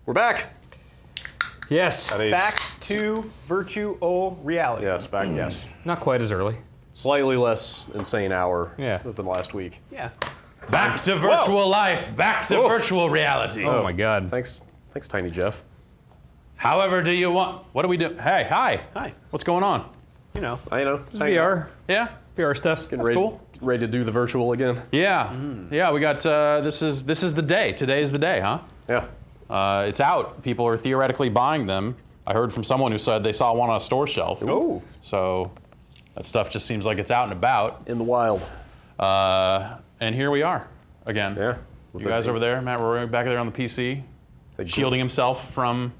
We're back. Yes. Back to virtual reality. Yes, back. Yes. Not quite as early. Slightly less insane hour Yeah. than last week. Yeah. Back to virtual life. Back to virtual reality. Oh my God. Thanks, Tiny Jeff. However do you want? What do we do? Hey, hi. Hi. What's going on? You know. It's VR. Yeah. VR stuff. That's cool. Ready to do the virtual again? Yeah. Yeah, we got, this is the day. Today is the day, huh? Yeah. It's out. People are theoretically buying them. I heard from someone who said they saw one on a store shelf. Ooh. So that stuff just seems like it's out and about. In the wild. And here we are again. Yeah. You guys over there, Matt, we're back there on the PC, shielding himself from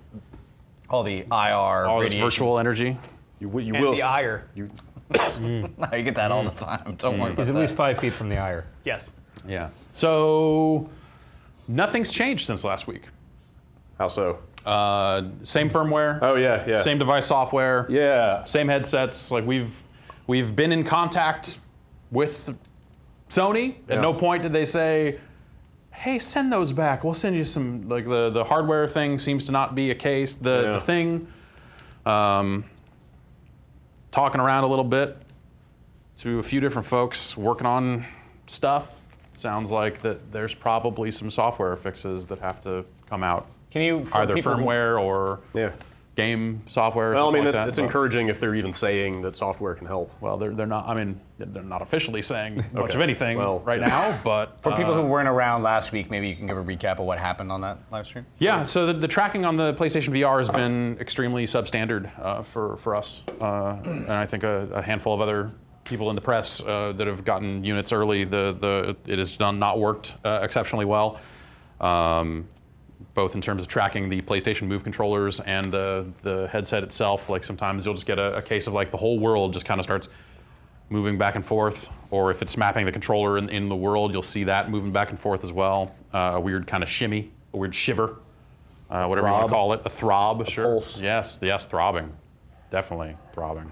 all the IR, all this virtual energy. You And will. the ire. You get that all the time. Don't worry about He's at that. least 5 feet from the ire. Yes. Yeah. So nothing's changed since last week. How so? Same firmware. Oh yeah, yeah. Same device software. Yeah. Same headsets. Like we've been in contact with Sony. Yeah. At no point did they say, "Hey, send those back. We'll send you some." Like the hardware thing seems to not be a case. The thing. Talking around a little bit to a few different folks working on stuff. Sounds like that there's probably some software fixes that have to come out. Can you, for Either people firmware or game software. Or Well, I mean, like that, it's but- encouraging if they're even saying that software can help. Well, they're not. I mean, they're not officially saying much of anything right now. But for people who weren't around last week, maybe you can give a recap of what happened on that live stream. Yeah. So the tracking on the PlayStation VR has been extremely substandard for us, and I think a handful of other people in the press that have gotten units early. It has not worked exceptionally well. Both in terms of tracking the PlayStation Move controllers and the headset itself. Like sometimes you'll just get a case of like the whole world just kind of starts moving back and forth, or if it's mapping the controller in the world, you'll see that moving back and forth as well. A weird kind of shimmy, a weird shiver, whatever you want to call it, a throb, sure. Pulse. Yes, throbbing, definitely throbbing.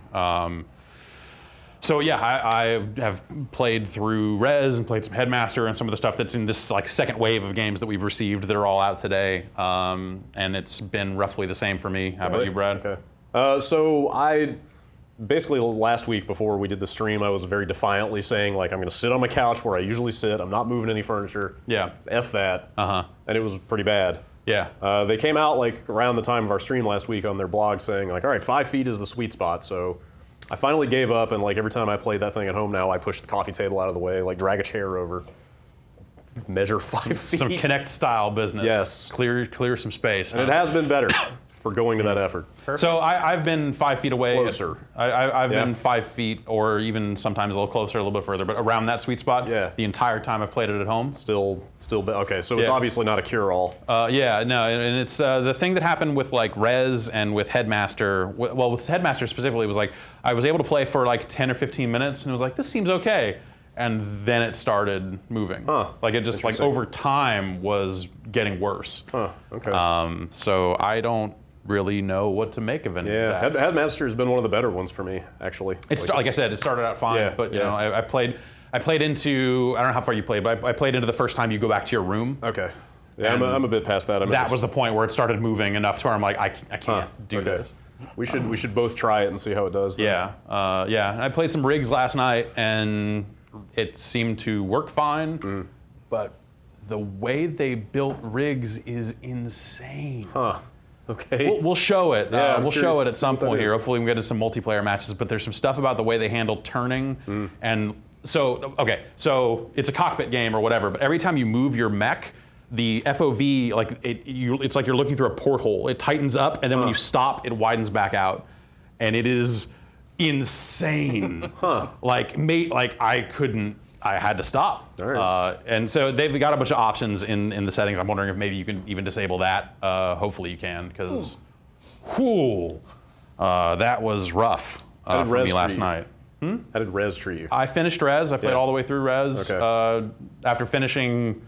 So yeah, I have played through Rez and played some Headmaster and some of the stuff that's in this like second wave of games that we've received that are all out today, and it's been roughly the same for me. How about you, Brad? Okay. So I basically last week before we did the stream, I was very defiantly saying like I'm going to sit on my couch where I usually sit. I'm not moving any furniture. Yeah. F that. Uh-huh. And it was pretty bad. Yeah. They came out like around the time of our stream last week on their blog saying like, all right, 5 feet is the sweet spot. So I finally gave up, and like every time I play that thing at home now, I push the coffee table out of the way, like drag a chair over, measure 5 feet. Some Kinect style business. Yes. Clear some space. And it has been better for going to that effort. So I've been 5 feet away. Closer. I've been 5 feet, or even sometimes a little closer, a little bit further, but around that sweet spot. Yeah. The entire time I've played it at home. Okay, so it's obviously not a cure-all. Yeah, no, and it's the thing that happened with like Rez and with Headmaster. Well, with Headmaster specifically, was like I was able to play for like 10 or 15 minutes, and it was like this seems okay, and then it started moving. Huh. Like it just like over time was getting worse. Huh. Okay. So I don't really know what to make of any of that. Headmaster has been one of the better ones for me, actually. It's like I said, it started out fine, but you know, I played into, I don't know how far you played, but I played into the first time you go back to your room. Okay. Yeah, I'm a bit past that. That was the point where it started moving enough to where I'm like, I can't do this. We should both try it and see how it does. Then. Yeah, yeah. And I played some rigs last night, and it seemed to work fine, but the way they built rigs is insane. Huh. Okay. We'll show it. Yeah, we'll show it at some point here. Hopefully we can get into some multiplayer matches, but there's some stuff about the way they handle turning. And so, okay, so it's a cockpit game or whatever, but every time you move your mech, the FOV, like it's like you're looking through a porthole. It tightens up, and then when you stop, it widens back out. And it is insane. Like I had to stop. All right. And so they've got a bunch of options in the settings. I'm wondering if maybe you can even disable that. Hopefully you can, because that was rough for me last night. How did Rez treat you? I finished Rez. I played all the way through Rez. Okay. After finishing,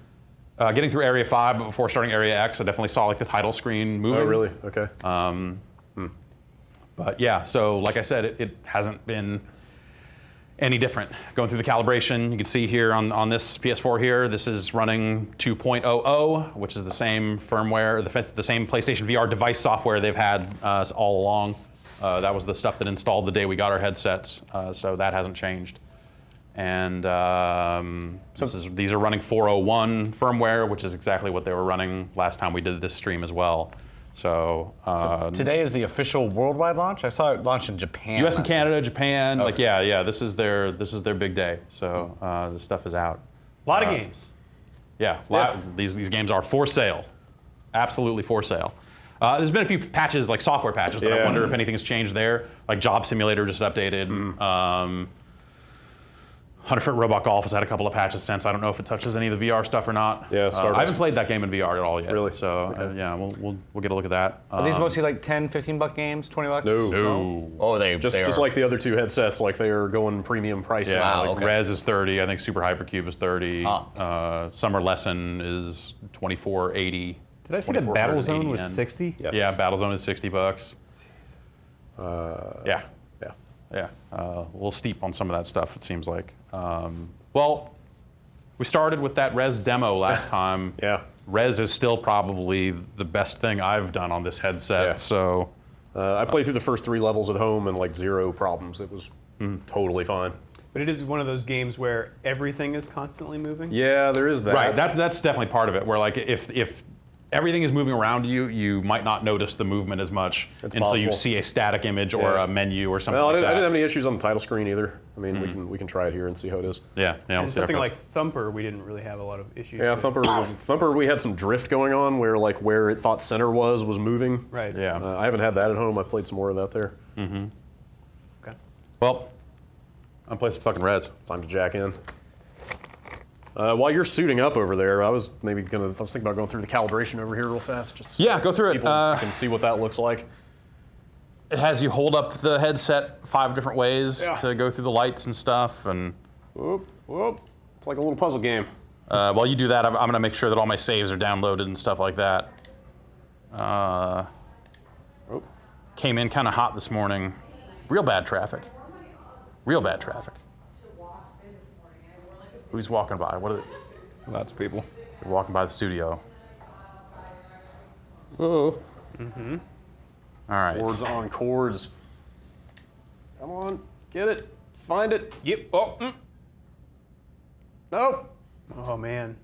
getting through Area 5, but before starting Area X, I definitely saw like the title screen moving. Oh, really? Okay. But yeah, so like I said, it hasn't been any different. Going through the calibration, you can see here on this PS4 here, this is running 2.00, which is the same firmware, the same PlayStation VR device software they've had all along. That was the stuff that installed the day we got our headsets, so that hasn't changed. And these are running 4.01 firmware, which is exactly what they were running last time we did this stream as well. So today is the official worldwide launch. I saw it launch in Japan. U.S. and last Canada, Japan, Okay. like yeah. This is their big day. So this stuff is out. A lot of games. Yeah, these games are for sale, absolutely for sale. There's been a few patches, like software patches, that I wonder if anything has changed there. Like Job Simulator just updated. 100-Foot Robot Golf has had a couple of patches since. I don't know if it touches any of the VR stuff or not. Yeah, I haven't played that game in VR at all yet. Really? So yeah, we'll get a look at that. Are these mostly like 10, 15 buck games, 20 bucks? No. Oh, they Just are. like the other two headsets, like they are going premium pricing. Yeah, Wow, like okay. Rez is 30. I think Super Hypercube is 30. Summer Lesson is 24.80. Did I see that 2480 Battlezone was yen. 60? Yes. Yeah, Battlezone is $60. Yeah. Yeah. A little steep on some of that stuff, it seems like. Well, we started with that Rez demo last time. Yeah. Rez is still probably the best thing I've done on this headset. Yeah. So I played through the first 3 levels at home and like 0 problems. It was totally fine. But it is one of those games where everything is constantly moving. Yeah, there is that. right, that's definitely part of it. Where like if everything is moving around you, you might not notice the movement as much until you possible. see a static image or a menu or something Well, I like didn't, that. I didn't have any issues on the title screen either. I mean, we can try it here and see how it is. Yeah, we'll And see how it something goes. like Thumper, we didn't really have a lot of issues Yeah, with. Thumper. We had some drift going on where like where it thought center was moving. Right. Yeah. I haven't had that at home. I've played some more of that there. Okay. Well, I'm playing some fucking Rez. Time to jack in. While you're suiting up over there, I was thinking about going through the calibration over here real fast. Just so Yeah, go through it. people can see what that looks like. It has you hold up the headset 5 different ways Yeah. to go through the lights and stuff. And Whoop, whoop. It's like a little puzzle game. while you do that, I'm going to make sure that all my saves are downloaded and stuff like that. Came in kind of hot this morning. Real bad traffic. Real bad traffic. Who's walking by? What are they? Lots of people. They're walking by the studio. Oh. All right. Cords on cords. Come on, get it, find it. Yep. Oh. No. Oh man.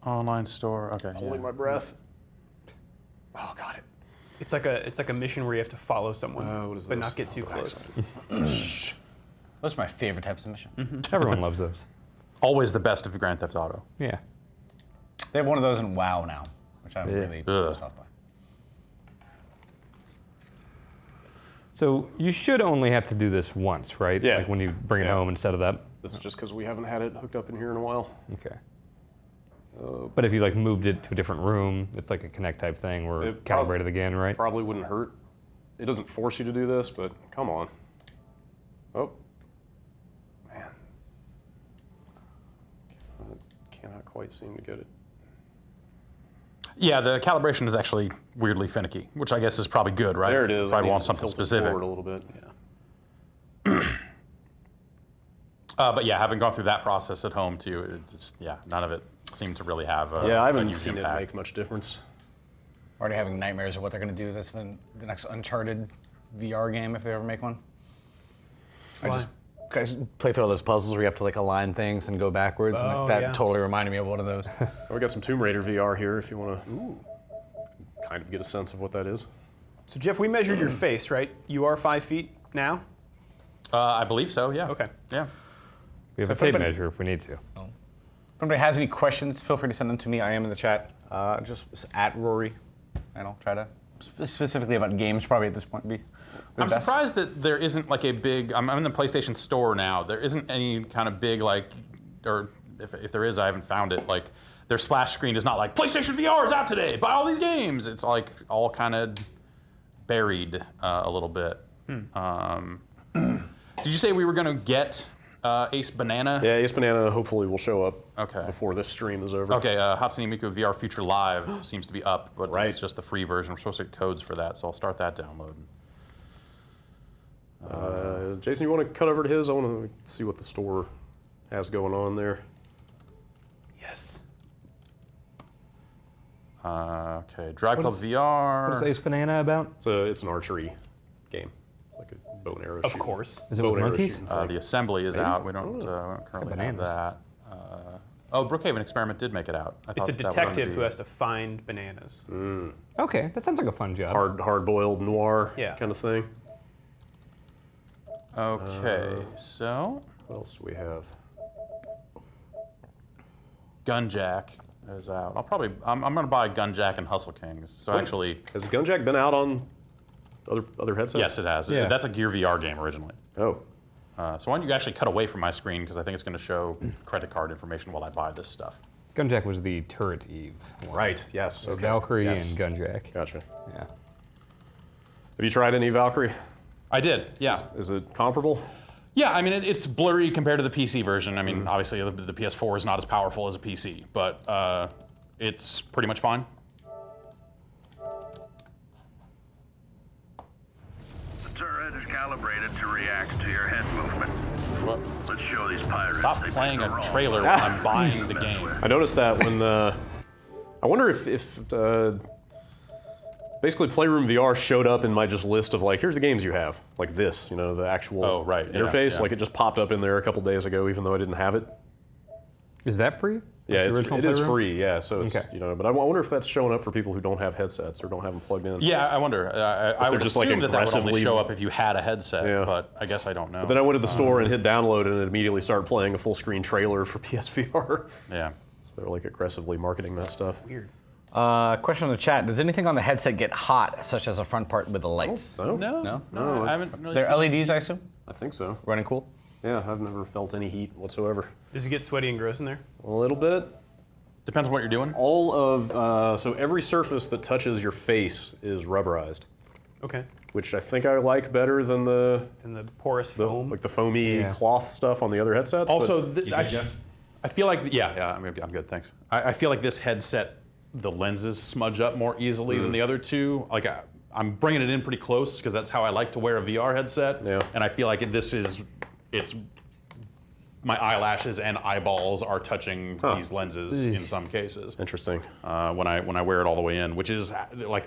Online store. Okay. Holding my breath. Oh, got it. It's like a mission where you have to follow someone, what is but this? not get too close. Those are my favorite types of mission. Everyone loves those. Always the best of Grand Theft Auto. Yeah. They have one of those in WoW now, which I'm really Ugh. pissed off by. So you should only have to do this once, right? Yeah. Like when you bring it Yeah. home and set it up. This is just because we haven't had it hooked up in here in a while. Okay. But if you like moved it to a different room, it's like a Connect type thing where It calibrated again, right? Probably wouldn't hurt. It doesn't force you to do this, but come on. Oh. Man. Cannot quite seem to get it. Yeah, the calibration is actually weirdly finicky, which I guess is probably good, right? There it is. Probably I want need to something tilt it specific. forward a little bit. But yeah, having gone through that process at home too, it's just, none of it seemed to really have a Yeah, I a haven't huge seen impact. it make much difference. Already having nightmares of what they're going to do. That's the next Uncharted VR game if they ever make one. I just play through all those puzzles where you have to like align things and go backwards, and Oh, that yeah. totally reminded me of one of those. We got some Tomb Raider VR here if you want to kind of get a sense of what that is. So Jeff, we measured your face, right? You are 5 feet now. I believe so. Yeah. Okay. Yeah. We have So a tape everybody- measure if we need to. If anybody has any questions, feel free to send them to me. I am in the chat. Just at Rory, and I'll try to specifically about games. Probably at this point be. the I'm best. surprised that there isn't like a big. I'm in the PlayStation Store now. There isn't any kind of big like, or if there is, I haven't found it. Like their splash screen is not like PlayStation VR is out today. Buy all these games. It's like all kind of buried a little bit. Did you say we were gonna get Ace Banana? Yeah, Ace Banana hopefully will show up Okay. before this stream is over. Okay, Hatsune Miku VR Future Live seems to be up, but Right. it's just the free version. We're supposed to get codes for that, so I'll start that downloading. Jason, you want to cut over to his? I want to see what the store has going on there. Yes. Okay, Drag Club VR. What is Ace Banana about? It's an archery game. It's like a bow and arrow. Of shooting. course. Is it Bow with and arrow monkeys? shooting thing. The assembly is out. We don't currently have bananas. that. Brookhaven Experiment did make it out. I It's a thought that was detective gonna who be- has to find bananas. Okay, that sounds like a fun job. Hard-boiled noir Yeah. kind of thing. Okay, so What else do we have? Gunjack is out. I'm gonna buy Gunjack and Hustle Kings. So actually, Has Gunjack been out on other headsets? yes, it has. Yeah. That's a Gear VR game originally. Oh, So why don't you actually cut away from my screen because I think it's going to show credit card information while I buy this stuff. Gunjack was the Turret Eve one. right. Yes. So Okay. Valkyrie Yes. and Gunjack. Gotcha. Yeah. Have you tried any Valkyrie? I did, yeah. Is it comparable? Yeah, I mean, it's blurry compared to the PC version. I mean, obviously, the PS4 is not as powerful as a PC, but it's pretty much fine. The turret is calibrated to react to your head movement. What? Let's show these pirates. Stop they playing picked a the wrong trailer when I'm buying the game. I noticed that when I wonder if basically Playroom VR showed up in my just list of like, here's the games you have, like this, the actual Oh, right, yeah, interface. yeah. Like it just popped up in there a couple days ago, even though I didn't have it. Is that free? Yeah, Like the it original is Playroom? free. Yeah, so it's Okay. but I wonder if that's showing up for people who don't have headsets or don't have them plugged in. Yeah, I wonder. I would just, like, assume that would only aggressively- show up if you had a headset, Yeah. but I guess I don't know. Then I went to the store and hit download, and it immediately started playing a full screen trailer for PSVR. Yeah. So they're like aggressively marketing that stuff. Weird. Question on the chat: does anything on the headset get hot, such as a front part with the lights? No, No, No? I haven't really They're seen- LEDs, I assume. I think so. Running cool. Yeah, I've never felt any heat whatsoever. Does it get sweaty and gross in there? A little bit. Depends on what you're doing. All of so every surface that touches your face is rubberized, Okay. which I think I like better than the And the porous foam. like the foamy Yeah. cloth stuff on the other headsets. Also, but I feel like, I'm good, thanks. I feel like this headset, the lenses smudge up more easily than the other two. Like, I'm bringing it in pretty close because that's how I like to wear a VR headset. Yeah. And I feel like it's my eyelashes and eyeballs are touching these lenses in some cases. interesting. When I wear it all the way in, which is like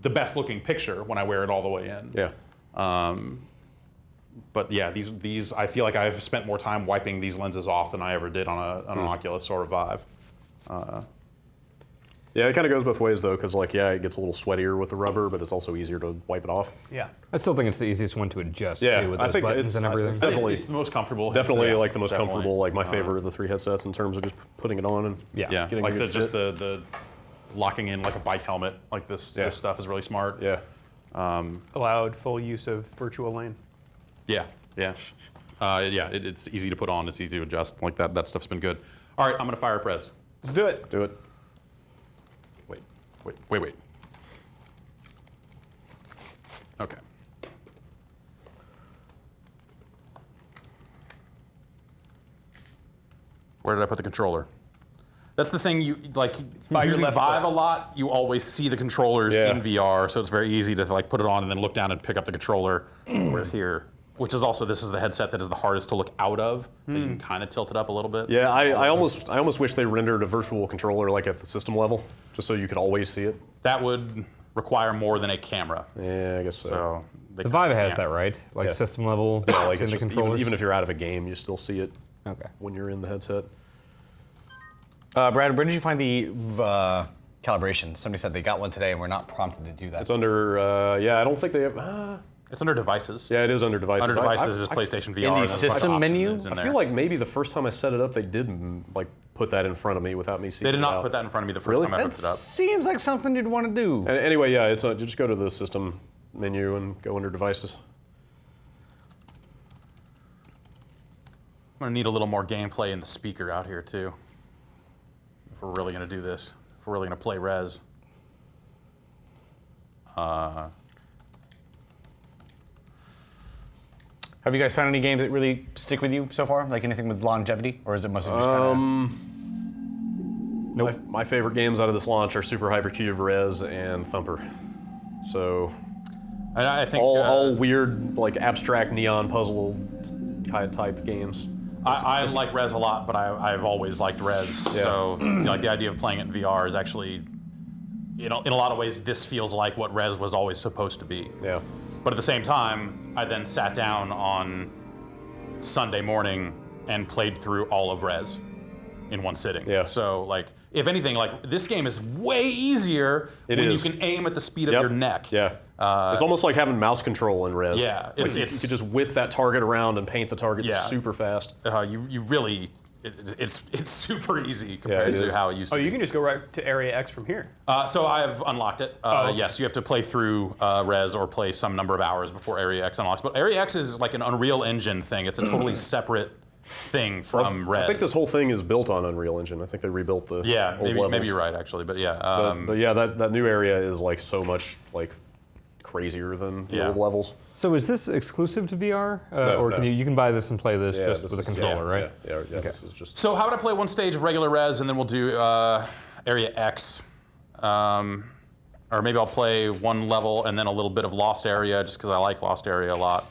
the best looking picture when I wear it all the way in. Yeah. But yeah, these I feel like I've spent more time wiping these lenses off than I ever did on an Oculus or a Vive. Yeah, it kind of goes both ways though, because like it gets a little sweatier with the rubber, but it's also easier to wipe it off. Yeah. I still think it's the easiest one to adjust Yeah, too, with I those think buttons it's- and everything. it's definitely- It's the most comfortable. Definitely headset. like the most Definitely. comfortable, like my favorite of the three headsets in terms of just putting it on and Yeah. Yeah, getting like a good just fit. the locking in like a bike helmet. Like this stuff is really smart. Yeah. Allowed full use of virtual lane. Yeah, yeah. It's easy to put on. It's easy to adjust. Like that stuff's been good. All right, I'm gonna fire up Rez. Let's do it. Do it. Wait. Okay. Where did I put the controller? That's the thing, you like by your using left Vive foot. a lot, you always see the controllers Yeah. in VR, so it's very easy to like put it on and then look down and pick up the controller. Whereas here, which is also, this is the headset that is the hardest to look out of. That you can kind of tilt it up a little bit. Yeah, I almost wish they rendered a virtual controller like at the system level, just so you could always see it. That would require more than a camera. Yeah, I guess so. So The Vive has that, right? Like Yeah. system level, Yeah, like in it's the just, controllers. even if you're out of a game, you still see it Okay. when you're in the headset. Brad, where did you find the calibration? Somebody said they got one today and we're not prompted to do that. It's under, I don't think they have, It's under devices. yeah, it is under devices. Under devices is I PlayStation VR. in the and there's a system option menu? that's in I there. feel like maybe the first time I set it up, they did like put that in front of me without me seeing They it did not out. put that in front of me the first Really? time I That hooked it up. seems like something you'd want to do. Anyway, yeah, it's just go to the system menu and go under devices. I'm gonna need a little more gameplay in the speaker out here too. If we're really gonna do this, if we're really gonna play Rez. Have you guys found any games that really stick with you so far? Like anything with longevity? Or is it mostly just kind My favorite games out of this launch are Super Hypercube, Rez, and Thumper. So I think all weird, like abstract neon puzzle kind of type games. I like Rez a lot, but I've always liked Rez. Yeah. So like the idea of playing it in VR is actually, in a lot of ways, this feels like what Rez was always supposed to be. Yeah. But at the same time, I then sat down on Sunday morning and played through all of Rez in one sitting. Yeah. So like, if anything, like this game is way easier when you can aim at the speed of your neck. Yeah. It's almost like having mouse control in Rez. Yeah, Like you could just whip that target around and paint the target super fast. You really, it's super easy compared it to is. how it used to be. you can just go right to Area X from here. So I've unlocked it. Okay. Yes, you have to play through Rez or play some number of hours before Area X unlocks. But Area X is like an Unreal Engine thing. It's a totally separate thing from Rez. I think this whole thing is built on Unreal Engine. I think they rebuilt the old levels. maybe you're right actually. But yeah. But yeah, that new area is like so much like crazier than the old levels. So is this exclusive to VR, No, or no. can you can buy this and play this Yeah, just this with a is- controller, right? Yeah, this is just. So how would I play one stage of regular Rez and then we'll do Area X? Or maybe I'll play one level and then a little bit of Lost Area just because I like Lost Area a lot.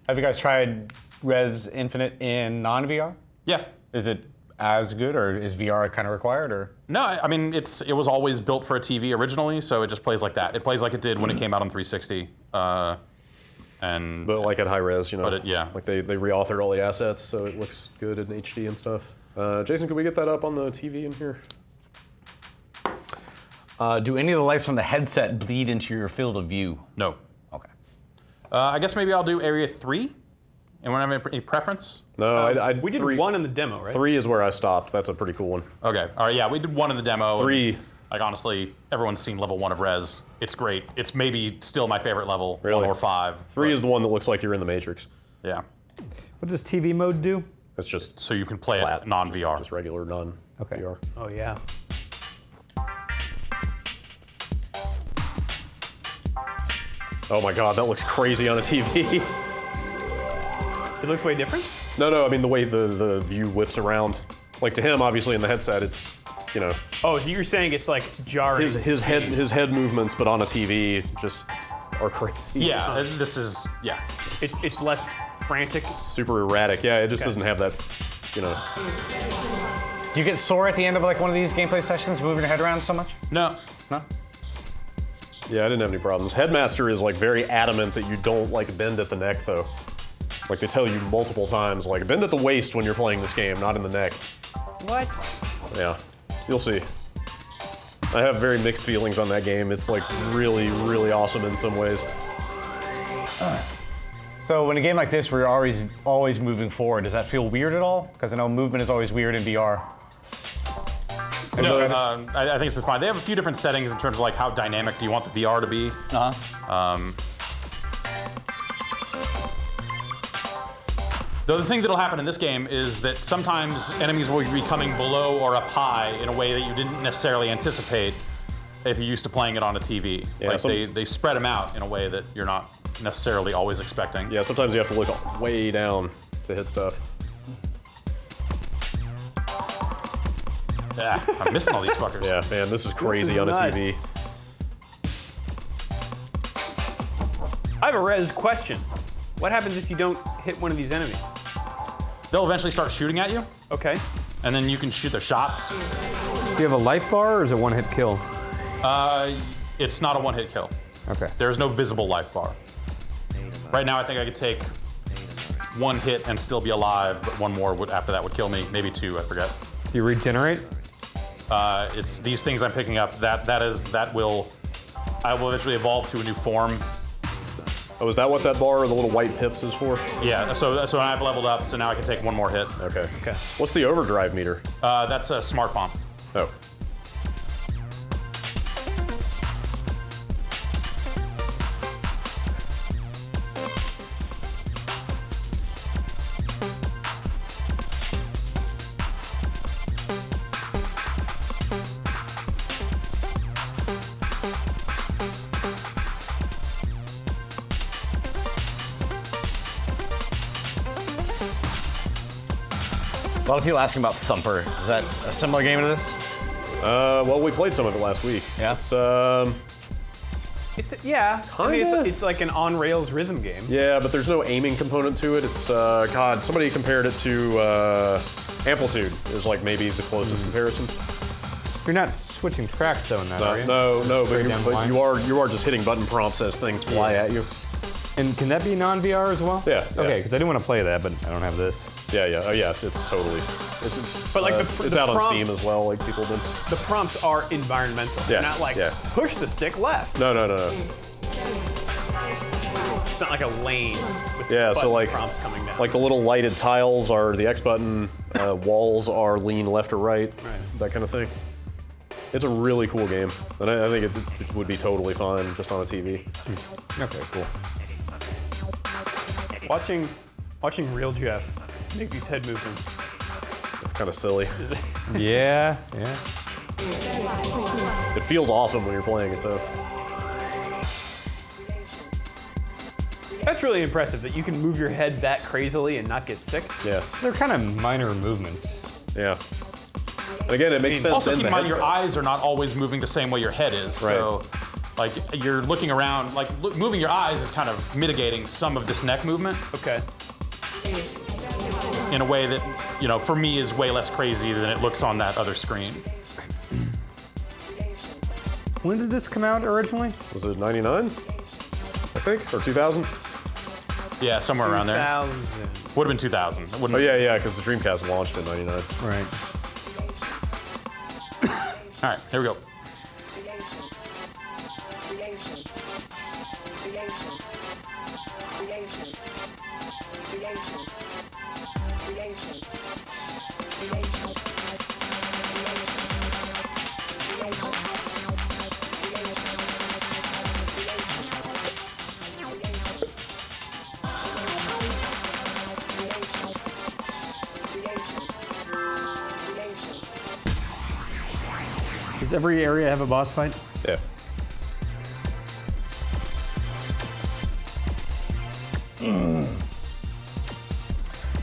Have you guys tried Rez Infinite in non-VR? Yeah. Is it as good, or is VR kind of required, or? No, I mean it was always built for a TV originally, so it just plays like that. It plays like it did when it came out on 360. And But like at high res, you know. But it- yeah. Like they re-authored all the assets, so it looks good in HD and stuff. Jason, could we get that up on the TV in here? Do any of the lights from the headset bleed into your field of view? no. Okay. I guess maybe I'll do Area 3. Anyone have any preference? No, We did one in the demo, right? 3 is where I stopped. That's a pretty cool one. Okay. All right. Yeah, we did one in the demo. 3. Like honestly, everyone's seen level 1 of Rez. It's great. It's maybe still my favorite level. Really? 1 or 5. 3 is the one that looks like you're in the Matrix. Yeah. What does TV mode do? It's just So you can play flat, it non-VR. just regular non Okay. VR. Oh yeah. Oh my god, that looks crazy on a TV. It looks way different. No, I mean the way the view whips around. Like to him, obviously in the headset, it's, you know, Oh, so you're saying it's like jarring. his head movements, but on a TV just are crazy. Yeah. This is It's less frantic. Super erratic. Yeah, it just doesn't have that, you know. Do you get sore at the end of like one of these gameplay sessions, moving your head around so much? No. No. Yeah, I didn't have any problems. Headmaster is like very adamant that you don't like bend at the neck though. Like they tell you multiple times, like bend at the waist when you're playing this game, not in the neck. What? Yeah, you'll see. I have very mixed feelings on that game. It's like really, really awesome in some ways. So when a game like this, where you're always moving forward, does that feel weird at all? Because I know movement is always weird in VR. No, I think it's been fine. They have a few different settings in terms of like how dynamic do you want the VR to be. The other thing that'll happen in this game is that sometimes enemies will be coming below or up high in a way that you didn't necessarily anticipate if you're used to playing it on a TV. Yeah, like they spread them out in a way that you're not necessarily always expecting. Yeah, sometimes you have to look way down to hit stuff. Yeah, I'm missing all these fuckers. Yeah, man, this is crazy is on a nuts. TV. I have a Rez question. What happens if you don't hit one of these enemies? They'll eventually start shooting at you, Okay. and then you can shoot their shots. Do you have a life bar, or is it one hit kill? It's not a one-hit kill. Okay. There's no visible life bar. Right now, I think I could take one hit and still be alive, but one more after that would kill me. Maybe 2, I forget. Do you regenerate? It's these things I'm picking up. I will eventually evolve to a new form. Oh, is that what that bar or the little white pips is for? Yeah. So I've leveled up. So now I can take one more hit. Okay. What's the overdrive meter? That's a smart bomb. Oh. A lot of people asking about Thumper. Is that a similar game to this? Well, we played some of it last week. Yeah. It's I mean, Kinda. it's like an on-rails rhythm game. Yeah, but there's no aiming component to it. It's, God, somebody compared it to Amplitude is like maybe the closest comparison. You're not switching tracks though in that, are you? No, Straight down the but line? you are just hitting button prompts as things fly at you. And can that be non-VR as well? Yeah, yeah. Okay, because I do want to play that, but I don't have this. Yeah, oh yeah, it's totally. It's, But like it's the out on prompts- Steam as well, like people did. The prompts are environmental. They're Yeah, not like yeah. push the stick left. No. It's not like a lane with Yeah, so button like prompts coming down. Like the little lighted tiles are the X button, walls are lean left or right, that kind of thing. It's a really cool game, and I think it would be totally fine just on a TV. Okay, cool. Watching real Jeff make these head movements. It's kind of silly. Yeah. It feels awesome when you're playing it though. That's really impressive that you can move your head that crazily and not get sick. Yeah, They're kind of minor movements. yeah. And again, it makes sense Also, in keep the in mind your headset. eyes are not always moving the same way your head is. Right. So, like you're looking around, like moving your eyes is kind of mitigating some of this neck movement Okay. in a way that, for me is way less crazy than it looks on that other screen. When did this come out originally? Was it 99? I think, or 2000? Yeah, somewhere around there. 2000. Would have been 2000. It wouldn't Oh yeah, because the Dreamcast launched in 99. Right. All right, here we go. Does every area have a boss fight? Yeah.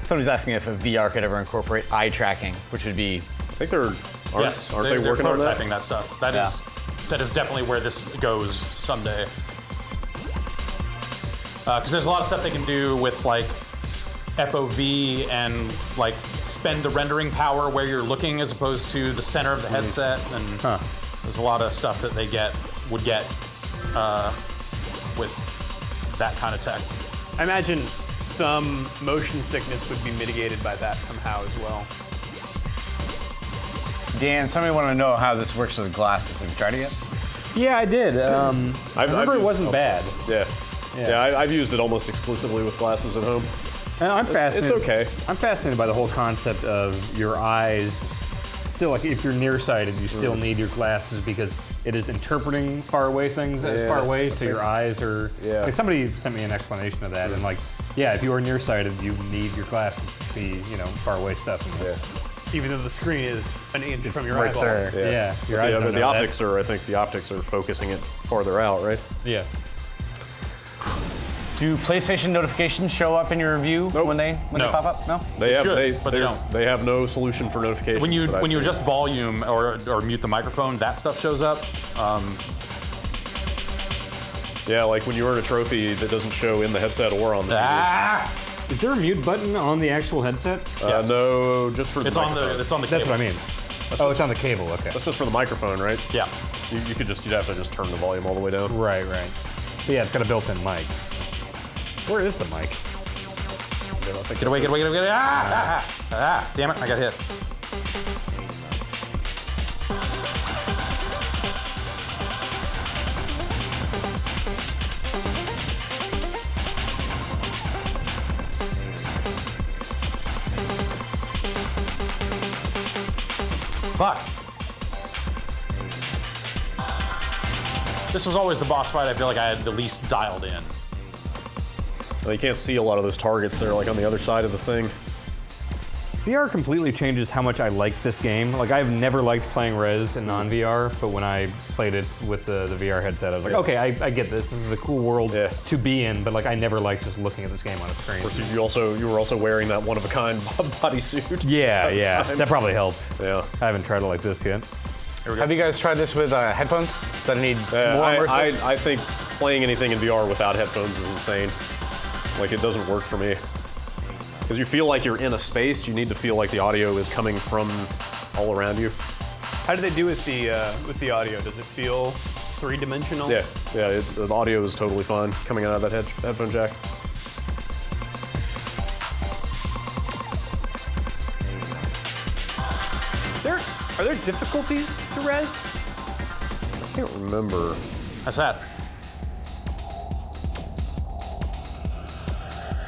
Somebody's asking if a VR could ever incorporate eye tracking, which would be. I think aren't they they're working on that? prototyping that stuff. That is definitely where this goes someday. Because there's a lot of stuff they can do with like FOV and like spend the rendering power where you're looking as opposed to the center of the headset, and there's a lot of stuff that they would get with that kind of tech. I imagine some motion sickness would be mitigated by that somehow as well. Dan, somebody wanted to know how this works with glasses. Have you tried it yet? Yeah, I did. I remember it used- wasn't bad. Yeah, I've used it almost exclusively with glasses at home. And I'm fascinated. It's okay. I'm fascinated by the whole concept of your eyes. Still, like if you're nearsighted, you still need your glasses because it is interpreting far away things as Yeah, far away. So your eyes are. Yeah. Like somebody sent me an explanation of that, and like, yeah, if you are nearsighted, you need your glasses to see, far away stuff. In this. Even though the screen is an inch from your right eyeballs. there. Yeah, your eyes Yeah, don't but the know that. optics are. I think the optics are focusing it farther out, right? Yeah. Do PlayStation notifications show up in your review when they No. pop up? No. They have should, but they don't. They have no solution for notifications. When you that I've when you seen. adjust volume or mute the microphone, that stuff shows up. Yeah, like when you earn a trophy that doesn't show in the headset or on the Is there a mute button on the actual headset? TV. Yes. No, just for the It's on microphone. the That's cable. what I mean. It's on the cable. Okay. That's just for the microphone, right? Yeah. You'd have to just turn the volume all the way down. Right. But yeah, it's got a built-in mic. Where is the mic? Get away. Damn it, I got hit. Fuck. This was always the boss fight I feel like I had the least dialed in. Well, you can't see a lot of those targets. They're like on the other side of the thing. VR completely changes how much I like this game. Like, I've never liked playing Rez in non-VR, but when I played it with the VR headset, I was like, okay, I get this. This is a cool world to be in, but like, I never liked just looking at this game on a screen. Of course, you were also wearing that one-of-a-kind bodysuit. Yeah, at the time. that probably helped. Yeah. I haven't tried it like this yet. Have you guys tried this with headphones? Does that need more immersive? I think playing anything in VR without headphones is insane. Like, it doesn't work for me. Because you feel like you're in a space, you need to feel like the audio is coming from all around you. How do they do with the audio? Does it feel three-dimensional? Yeah, the audio is totally fine coming out of that headphone jack. Are there difficulties to Rez? I can't remember. How's that?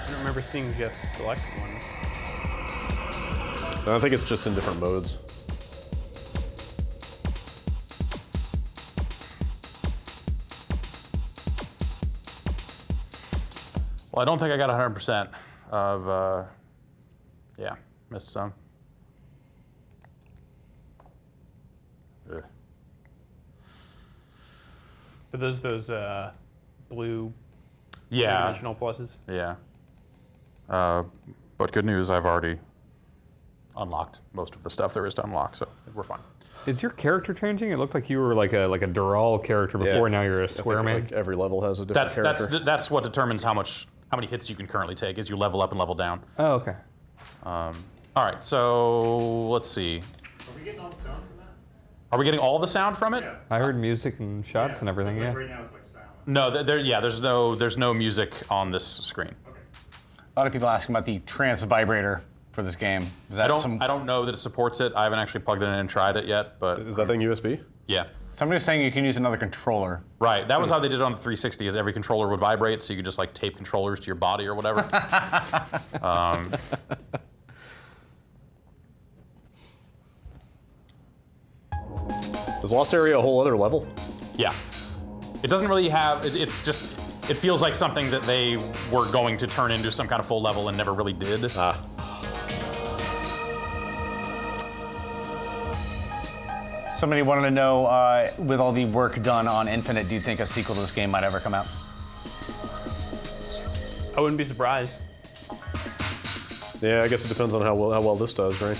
I don't remember seeing Jeff select one. I think it's just in different modes. Well, I don't think I got 100% of, yeah, missed some. Ugh. Are those blue Yeah, dimensional pluses? yeah. But good news, I've already unlocked most of the stuff there is to unlock, so we're fine. Is your character changing? It looked like you were like a Dural character before. Now you're a swear man. Like every level has a different character. That's what determines how many hits you can currently take, is you level up and level down. Oh, okay. All right, so let's see. Are we getting all the sound from that? Are we getting all the sound from it? Yeah. I heard music and shots and everything. Like Yeah. right now it's like silent. No, there's no music on this screen. Okay. A lot of people asking about the trance vibrator for this game. Is that I don't know that it supports it. I haven't actually plugged it in and tried it yet, but Is that thing USB? yeah. Somebody was saying you can use another controller. Right, that was how they did it on the 360, is every controller would vibrate, so you could just like tape controllers to your body or whatever. Is Lost Area a whole other level? Yeah. It doesn't really have, it's just, it feels like something that they were going to turn into some kind of full level and never really did. Somebody wanted to know, with all the work done on Infinite, do you think a sequel to this game might ever come out? I wouldn't be surprised. Yeah, I guess it depends on how well this does, right?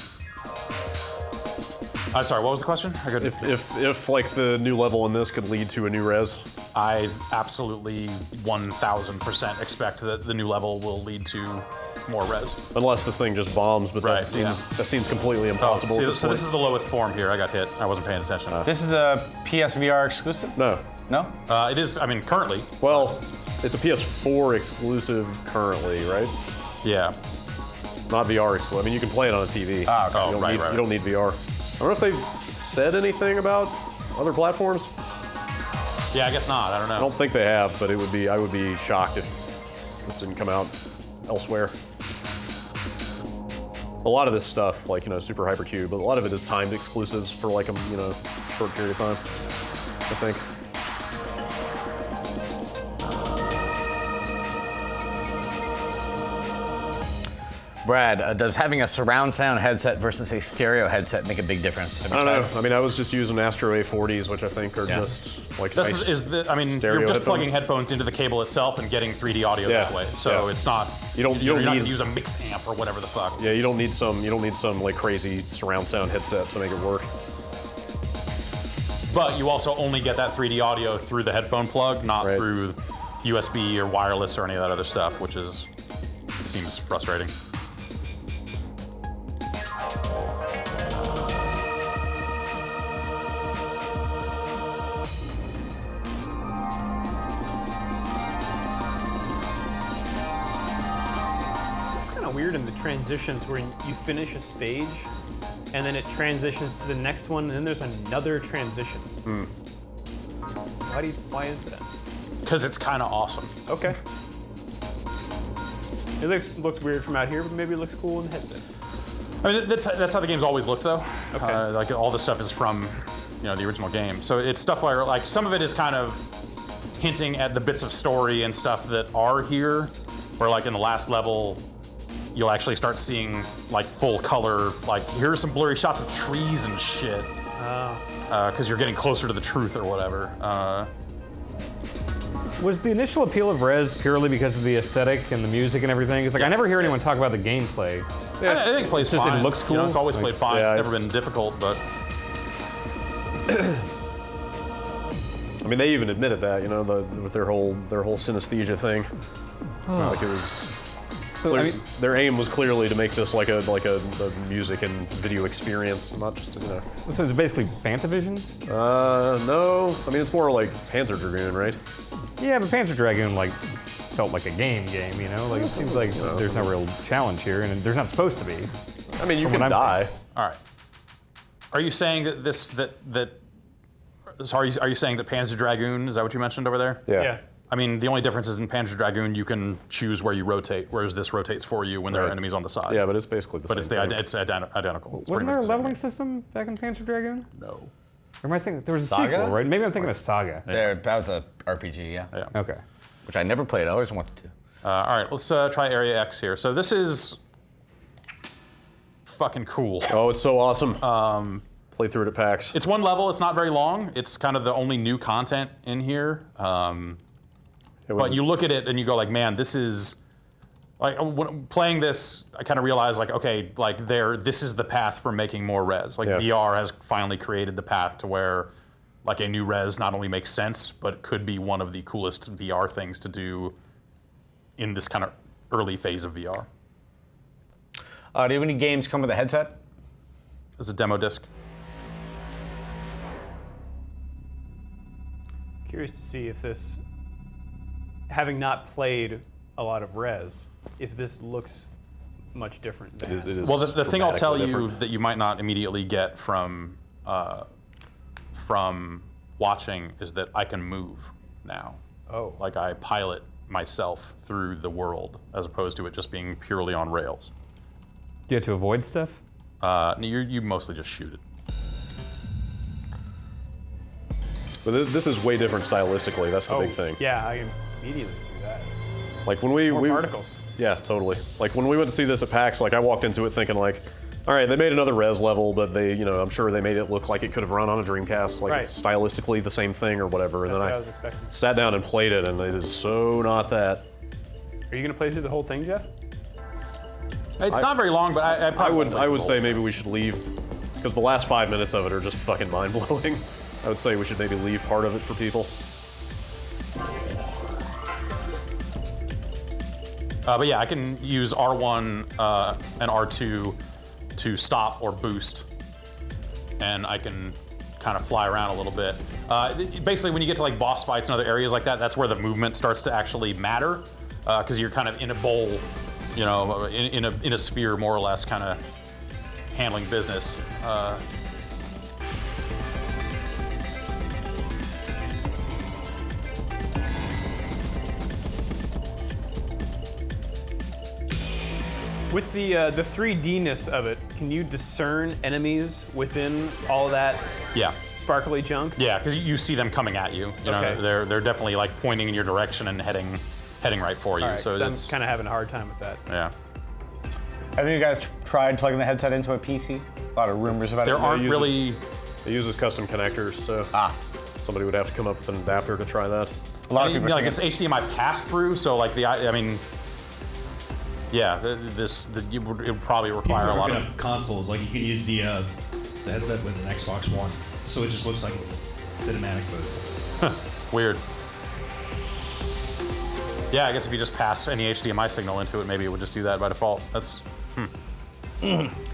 Sorry, what was the question? If like the new level in this could lead to a new Rez. I absolutely 1000% expect that the new level will lead to more Rez. Unless this thing just bombs, but Right, that seems completely impossible. See, at this so this point. is the lowest form here. I got hit. I wasn't paying attention. This is a PSVR exclusive? No. No? It is, I mean, currently. Well, it's a PS4 exclusive currently, right? Yeah. Not VR exclusive. I mean, you can play it on a TV. Ah, okay. You don't right, need, right. You don't need VR. I don't know if they've said anything about other platforms. Yeah, I guess not. I don't know. I don't think they have, but I would be shocked if this didn't come out elsewhere. A lot of this stuff, like, Super Hypercube, but a lot of it is timed exclusives for like a, short period of time, I think. Brad, does having a surround sound headset versus a stereo headset make a big difference? I don't know. I mean, I was just using Astro A40s, which I think are just like nice stereo you're just headphones. plugging headphones into the cable itself and getting 3D audio that way. So it's not. You don't you're not need- gonna use a mix amp or whatever the fuck. Yeah, you don't need some like crazy surround sound headset to make it work. But you also only get that 3D audio through the headphone plug, not Right. through USB or wireless or any of that other stuff, which seems frustrating. It's kind of weird in the transitions where you finish a stage and then it transitions to the next one and then there's another transition. Why is that? Because it's kind of awesome. Okay. It looks weird from out here, but maybe it looks cool in the headset. I mean, that's how the game's always looked, though. Okay. Like all this stuff is from, the original game. So it's stuff where, like, some of it is kind of hinting at the bits of story and stuff that are here. Where, like, in the last level, you'll actually start seeing, like, full color. Like, here are some blurry shots of trees and shit. Because you're getting closer to the truth or whatever. Was the initial appeal of Rez purely because of the aesthetic and the music and everything? It's like I never hear anyone talk about the gameplay. I think it plays just- it fine. looks cool. It's always played fine. yeah, It's never it's- been difficult, but I mean, they even admitted that, you know, with their whole synesthesia thing. Like it was. Their aim was clearly to make this like a music and video experience, not just you know. So it's basically Fantavision? No, I mean it's more like Panzer Dragoon, right? Yeah, but Panzer Dragoon like felt like a game, you know? Like it seems like there's no real challenge here, and there's not supposed to be. I mean, you From can what I'm die. All right. Are you saying that Sorry, are you saying that Panzer Dragoon, is that what you mentioned over there? Yeah. I mean, the only difference is in Panzer Dragoon, you can choose where you rotate, whereas this rotates for you when there are enemies on the side. Yeah, but it's basically the But same it's identical. It's Wasn't pretty there a much the same leveling game. system back in Panzer Dragoon? No. Or am I thinking there was a Saga? sequel, right? Maybe I'm thinking of Saga. That was a RPG, yeah. Okay. Which I never played. I always wanted to. All right, let's try Area X here. So this is fucking cool. Oh, it's so awesome. Played through it at PAX. It's one level. It's not very long. It's kind of the only new content in here. But you look at it and you go like, man, this is like when playing this. I kind of realized like, okay, like this is the path for making more Rez. Like VR has finally created the path to where like a new Rez not only makes sense, but could be one of the coolest VR things to do in this kind of early phase of VR. Do you have any games come with a headset? There's a demo disc. Curious to see if this, having not played a lot of Rez, if this looks much different. It is Well, the thing I'll tell you dramatically that you might not immediately get from watching is that I can move now. Oh. Like I pilot myself through the world as opposed to it just being purely on rails. Do you have to avoid stuff? You mostly just shoot it. But this is way different stylistically. That's the big thing. Yeah, I immediately see that. Like when we Particles. Yeah, totally. Like when we went to see this at PAX, like I walked into it thinking like, all right, they made another Rez level, but they, you know, I'm sure they made it look like it could have run on a Dreamcast, like it's stylistically the same thing or whatever. And That's then what I was expecting. sat down and played it, and it is so not that. Are you gonna play through the whole thing, Jeff? It's not very long, but I would say maybe we should leave, because the last 5 minutes of it are just fucking mind blowing. I would say we should maybe leave part of it for people. But yeah, I can use R1 and R2 to stop or boost, and I can kind of fly around a little bit. Basically, when you get to like boss fights and other areas like that, that's where the movement starts to actually matter, because you're kind of in a bowl, you know, in a sphere more or less, kind of handling business. With the 3D-ness of it, can you discern enemies within all that Yeah. sparkly junk? Yeah, because you see them coming at you. You know, Okay. they're definitely like pointing in your direction and heading right for you. All right, so 'cause I'm it's kind of having a hard time with that. yeah. Have any of you guys tried plugging the headset into a PC? A lot of rumors about There it. aren't uses- really. It uses custom connectors, so somebody would have to come up with an adapter to try that. A lot of people are Like saying it's HDMI pass through, so like I mean, yeah, it would probably require a lot of. consoles. Like you can use the headset with an Xbox One, so it just looks like a cinematic booth. Weird. Yeah, I guess if you just pass any HDMI signal into it, maybe it would just do that by default. That's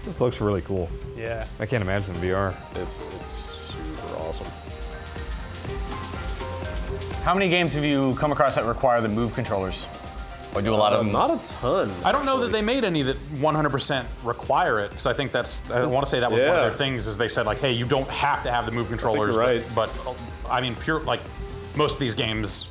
This looks really cool. Yeah. I can't imagine VR. It's super awesome. How many games have you come across that require the Move controllers? Or do a lot of them? Not a ton. I don't know that they made any that 100% require it, because I think I want to say that was one of Yeah. their things, is they said like, hey, you don't have to have the Move controllers. you're right. But I mean, like most of these games,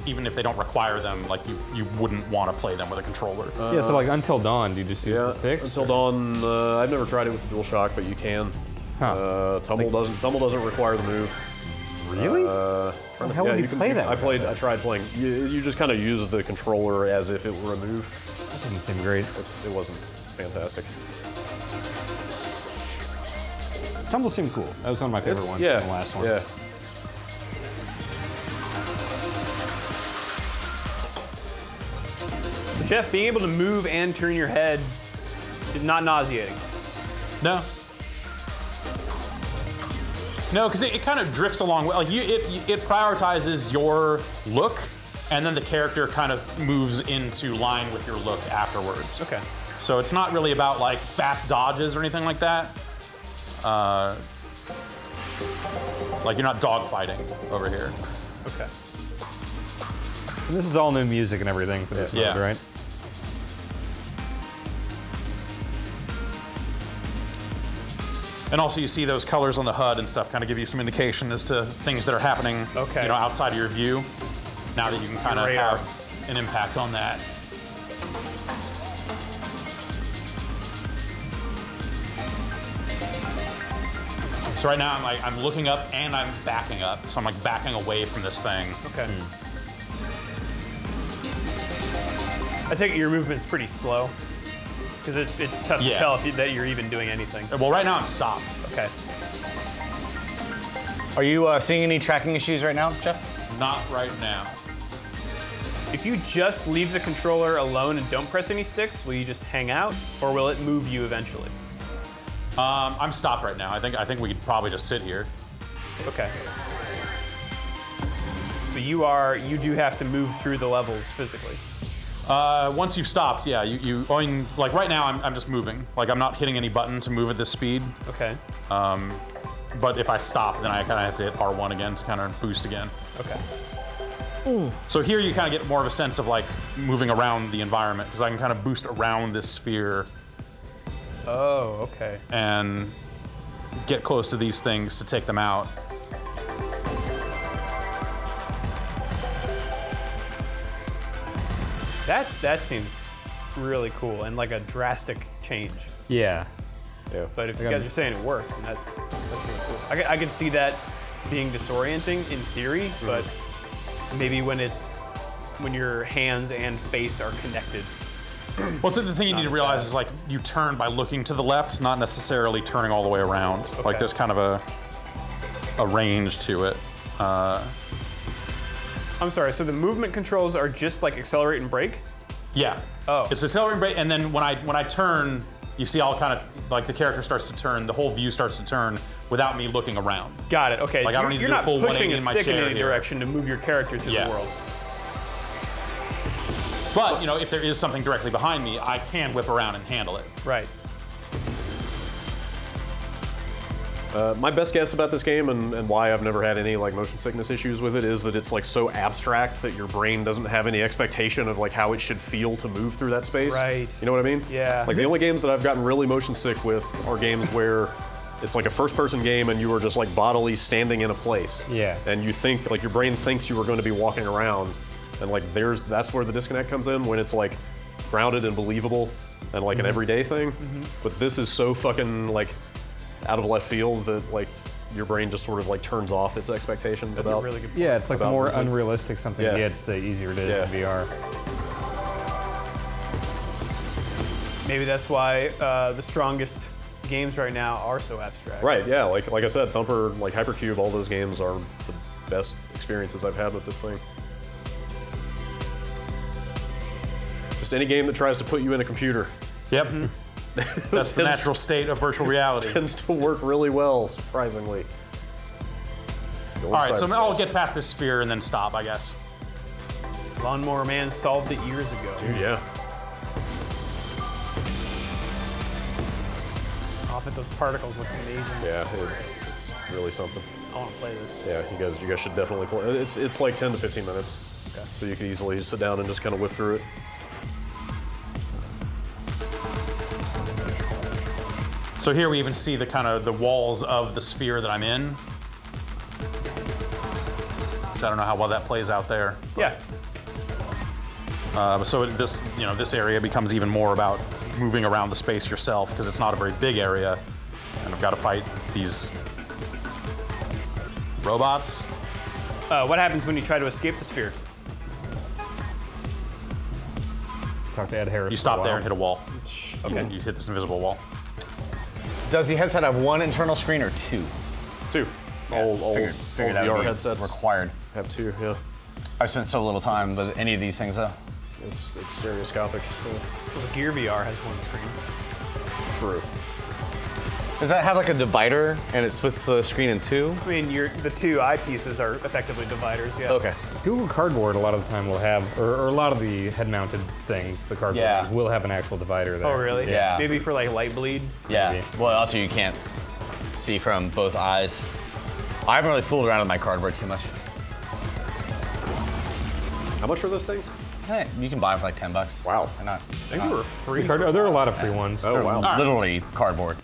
even if they don't require them, like you wouldn't want to play them with a controller. Yeah, so like Until Dawn, do you just use Yeah, the sticks? Until Dawn. I've never tried it with the DualShock, but you can. Tumble doesn't require the move. Really? How would you play that? I tried playing. You just kind of use the controller as if it were a move. That didn't seem great. It wasn't fantastic. Tumble seemed cool. That was one of my favorite ones. Yeah, The last one. Yeah. So Jeff, being able to move and turn your head is not nauseating. No. No, because it kind of drifts along. Like it prioritizes your look, and then the character kind of moves into line with your look afterwards. Okay. So it's not really about like fast dodges or anything like that. Like you're not dogfighting over here. Okay. And this is all new music and everything for this mode, right? And also you see those colors on the HUD and stuff kind of give you some indication as to things that are happening outside of your view. Now that you can kind of have an impact on that. So right now I'm looking up and I'm backing up. So I'm like backing away from this thing. Okay. I take it your movement's pretty slow. Because it's tough to tell that you're even doing anything. Well, right now I'm stopped. Okay. Are you seeing any tracking issues right now, Jeff? Not right now. If you just leave the controller alone and don't press any sticks, will you just hang out, or will it move you eventually? I'm stopped right now. I think we could probably just sit here. Okay. So you do have to move through the levels physically. Once you've stopped, yeah, like right now I'm just moving. Like I'm not hitting any button to move at this speed. Okay. But if I stop, then I kind of have to hit R1 again to kind of boost again. Okay. So here you kind of get more of a sense of like moving around the environment because I can kind of boost around this sphere. Oh, okay. And get close to these things to take them out. That seems really cool and like a drastic change. Yeah. Yeah. But if you guys are saying it works, then that's really cool. I could see that being disorienting in theory, but maybe when your hands and face are connected. Well, so the thing you need to realize is like you turn by looking to the left, not necessarily turning all the way around. Okay. Like there's kind of a range to it. I'm sorry, so the movement controls are just like accelerate and brake? Yeah. Oh. It's accelerate and brake, and then when I turn, you see all kind of like the character starts to turn, the whole view starts to turn without me looking around. Got it. Okay. Like so I don't need to you're do a not full pushing 180 a in my stick in chair any here. direction to move your character through the world. But if there is something directly behind me, I can whip around and handle it. Right. My best guess about this game and why I've never had any like motion sickness issues with it is that it's like so abstract that your brain doesn't have any expectation of like how it should feel to move through that space. Right. You know what I mean? Yeah. Like the only games that I've gotten really motion sick with are games where it's like a first-person game and you are just like bodily standing in a place. Yeah. And you think like your brain thinks you are going to be walking around, and like that's where the disconnect comes in when it's like grounded and believable and like an everyday thing. But this is so fucking like out of left field that like your brain just sort of like turns off its expectations That's about. a really good point. Yeah, it's like the About more movement. unrealistic something gets, the easier it is in VR. Maybe that's why the strongest games right now are so abstract. Right, yeah, like I said, Thumper, like Hypercube, all those games are the best experiences I've had with this thing. Just any game that tries to put you in a computer Yep. That's the natural state of virtual reality. tends to work really well, surprisingly. All right, so I'll get past this sphere and then stop, I guess. Lawnmower Man solved it years ago. Dude, yeah. Oh, but those particles look amazing. Yeah, it's really something. I want to play this. Yeah, you guys should definitely play. It's like 10 to 15 minutes, so you could easily sit down and just kind of whip through it. So here we even see the kind of the walls of the sphere that I'm in. I don't know how well that plays out there. Yeah. So this area becomes even more about moving around the space yourself because it's not a very big area, and I've got to fight these robots. What happens when you try to escape the sphere? Talk to Ed Harris. You stop there and hit a wall. Okay. You hit this invisible wall. Does the headset have one internal screen or two? Two. All Figured that would VR be headsets required. have two, yeah. I've spent so little time with any of these things though. It's stereoscopic. Well, the Gear VR has one screen. True. Does that have like a divider and it splits the screen in two? I mean, the two eyepieces are effectively dividers. Yeah. Okay. Google Cardboard a lot of the time will have, or a lot of the head-mounted things, the cardboard Yeah. things, will have an actual divider there. Oh, really? Yeah. Maybe for like light bleed. Yeah. Maybe. Well, also you can't see from both eyes. I haven't really fooled around with my cardboard too much. How much are those things? Hey, you can buy them for like $10. Wow. Why not? I think they were free. There are a lot of free ones. Oh, wow. Literally cardboard.